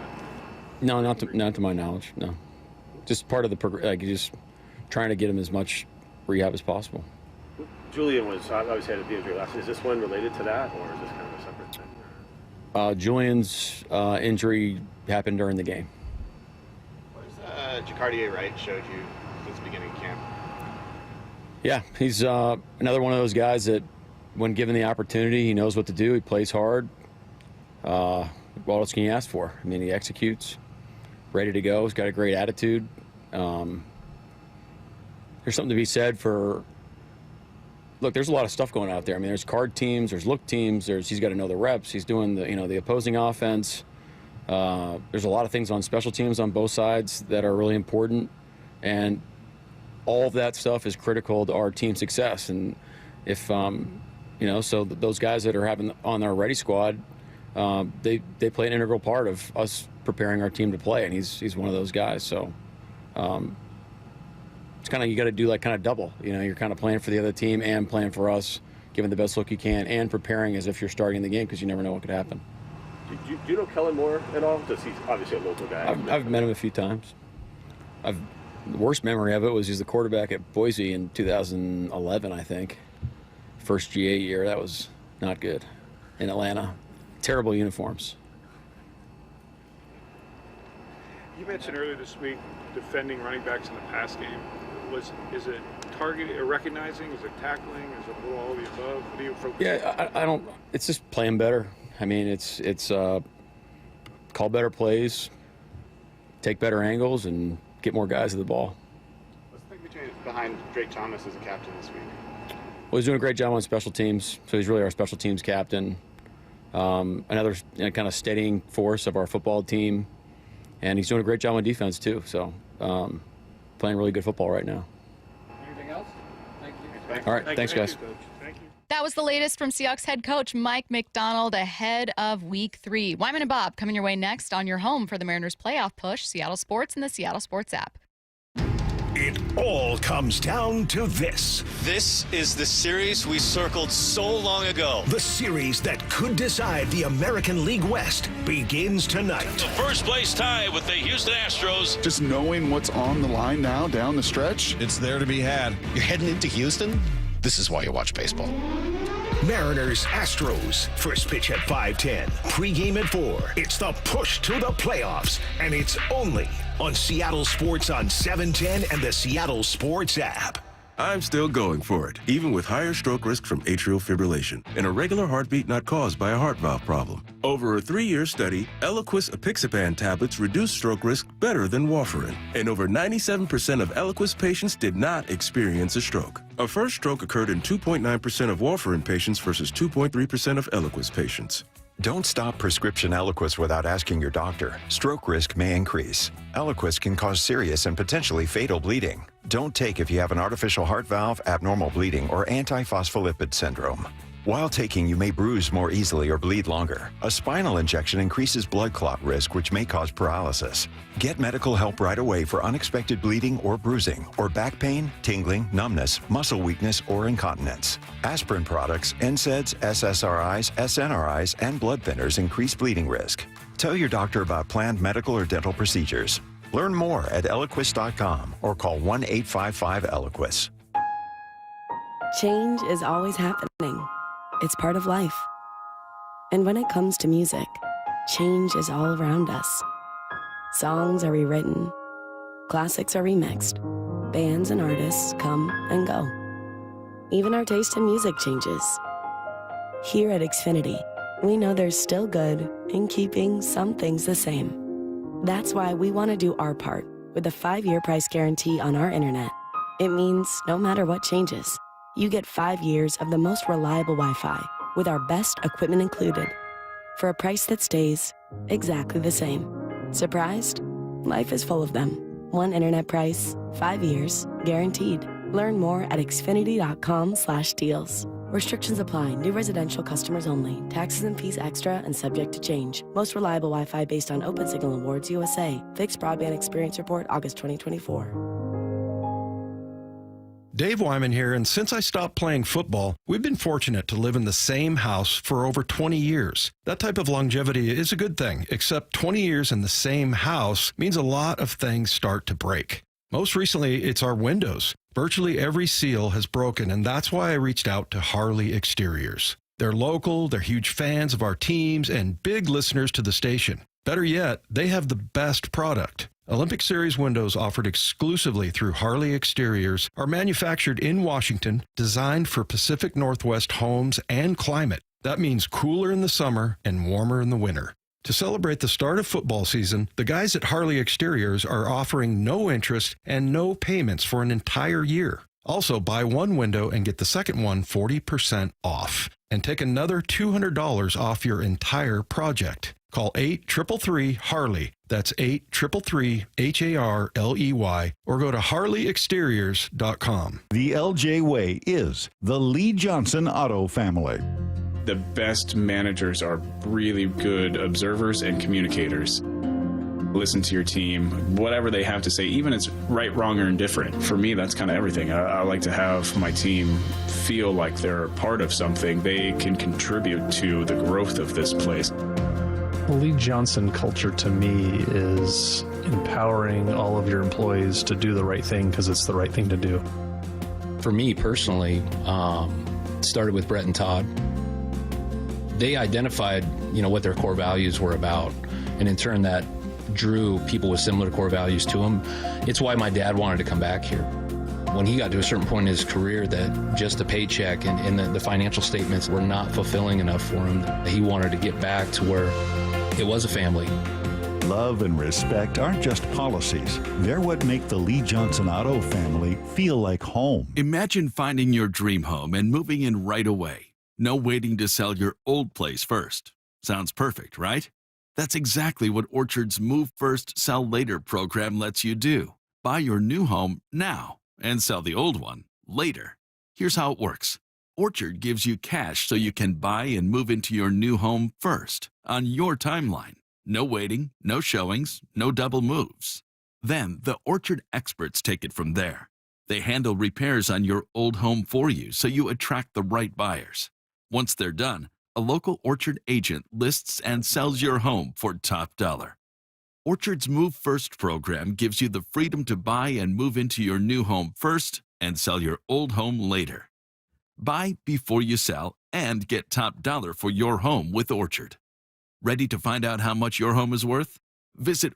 No, not to my knowledge. No, just part of the just trying to get him as much rehab as possible. Julian was obviously had a injury last. Is this one related to that, or is this kind of a separate thing? Julian's injury happened during the game. What has Jacardier Wright showed you since the beginning of camp? Yeah, he's another one of those guys that, when given the opportunity, he knows what to do. He plays hard. What else can you ask for? I mean, he executes, ready to go. He's got a great attitude. There's something to be said for. Look, there's a lot of stuff going out there. I mean, there's card teams, there's look teams, he's got to know the reps. He's doing the opposing offense. There's a lot of things on special teams on both sides that are really important, and all of that stuff is critical to our team success. And if so those guys that are having on our ready squad, they play an integral part of us preparing our team to play, and he's one of those guys. So. It's kind of, you got to do like kind of double. You know, you're kind of playing for the other team and playing for us, giving the best look you can, and preparing as if you're starting the game, because you never know what could happen. Do you know Kellen Moore at all? Does he's obviously a local guy? I've met him a few times. The worst memory of it was he's the quarterback at Boise in 2011, I think. First GA year. That was not good in Atlanta. Terrible uniforms. You mentioned earlier this week defending running backs in the pass game. Is it targeting or recognizing? Is it tackling? Is it all the above? What do you focus on? Yeah, I don't. It's just playing better. I mean, it's call better plays, take better angles, and get more guys to the ball. What's the thing behind Drake Thomas as a captain this week? Well, he's doing a great job on special teams, so he's really our special teams captain. Another kind of steadying force of our football team, and he's doing a great job on defense too. So. Playing really good football right now. Anything else? Thank you. All right, thanks, guys. Thank you. That was the latest from Seahawks head coach Mike Macdonald ahead of Week 3. Wyman and Bob coming your way next on your home for the Mariners playoff push, Seattle Sports and the Seattle Sports app. It all comes down to this. This is the series we circled so long ago. The series that could decide the American League West begins tonight. The first place tie with the Houston Astros. Just knowing what's on the line now down the stretch, it's there to be had. You're heading into Houston? This is why you watch baseball. Mariners Astros. First pitch at 5:10. Pre-game at 4. It's the push to the playoffs, and it's only on Seattle Sports on 710 and the Seattle Sports app. I'm still going for it, even with higher stroke risk from atrial fibrillation, an irregular heartbeat not caused by a heart valve problem. Over a 3-year study, Eliquis apixaban tablets reduce stroke risk better than warfarin, and over 97% of Eliquis patients did not experience a stroke. A first stroke occurred in 2.9% of warfarin patients versus 2.3% of Eliquis patients. Don't stop prescription Eliquis without asking your doctor. Stroke risk may increase. Eliquis can cause serious and potentially fatal bleeding. Don't take if you have an artificial heart valve, abnormal bleeding, or antiphospholipid syndrome. While taking, you may bruise more easily or bleed longer. A spinal injection increases blood clot risk, which may cause paralysis. Get medical help right away for unexpected bleeding or bruising, or back pain, tingling, numbness, muscle weakness, or incontinence. Aspirin products, NSAIDs, SSRIs, SNRIs, and blood thinners increase bleeding risk. Tell your doctor about planned medical or dental procedures. Learn more at Eliquis.com or call 1-855-ELIQUIS. Change is always happening. It's part of life. And when it comes to music, change is all around us. Songs are rewritten, classics are remixed, bands and artists come and go. Even our taste in music changes. Here at Xfinity, we know there's still good in keeping some things the same. That's why we want to do our part with a 5-year price guarantee on our internet. It means no matter what changes, you get 5 years of the most reliable Wi-Fi with our best equipment included for a price that stays exactly the same. Surprised? Life is full of them. One internet price, 5 years, guaranteed. Learn more at xfinity.com/deals. Restrictions apply. New residential customers only. Taxes and fees extra and subject to change. Most reliable Wi-Fi based on Open Signal Awards USA. Fixed Broadband Experience Report, August 2024. Dave Wyman here, and since I stopped playing football, we've been fortunate to live in the same house for over 20 years. That type of longevity is a good thing, except 20 years in the same house means a lot of things start to break. Most recently, it's our windows. Virtually every seal has broken, and that's why I reached out to Harley Exteriors. They're local, they're huge fans of our teams, and big listeners to the station. Better yet, they have the best product. Olympic Series windows offered exclusively through Harley Exteriors are manufactured in Washington, designed for Pacific Northwest homes and climate. That means cooler in the summer and warmer in the winter. To celebrate the start of football season, the guys at Harley Exteriors are offering no interest and no payments for an entire year. Also, buy one window and get the second one 40% off. And take another $200 off your entire project. Call 833-HARLEY. That's 833-HARLEY. Or go to harleyexteriors.com. The LJ Way is the Lee Johnson Auto family. The best managers are really good observers and communicators. Listen to your team, whatever they have to say, even if it's right, wrong, or indifferent. For me, that's kind of everything. I like to have my team feel like they're a part of something. They can contribute to the growth of this place. The Lee Johnson culture to me is empowering all of your employees to do the right thing because it's the right thing to do. For me personally, it started with Brett and Todd. They identified, what their core values were about, and in turn that drew people with similar core values to him. It's why my dad wanted to come back here. When he got to a certain point in his career that just a paycheck and the financial statements were not fulfilling enough for him, he wanted to get back to where it was a family. Love and respect aren't just policies. They're what make the Lee Johnson Auto family feel like home. Imagine finding your dream home and moving in right away. No waiting to sell your old place first. Sounds perfect, right? That's exactly what Orchard's Move First, Sell Later program lets you do. Buy your new home now and sell the old one later. Here's how it works. Orchard gives you cash so you can buy and move into your new home first, on your timeline. No waiting, no showings, no double moves. Then the Orchard experts take it from there. They handle repairs on your old home for you so you attract the right buyers. Once they're done, a local Orchard agent lists and sells your home for top dollar. Orchard's Move First program gives you the freedom to buy and move into your new home first and sell your old home later. Buy before you sell and get top dollar for your home with Orchard. Ready to find out how much your home is worth? Visit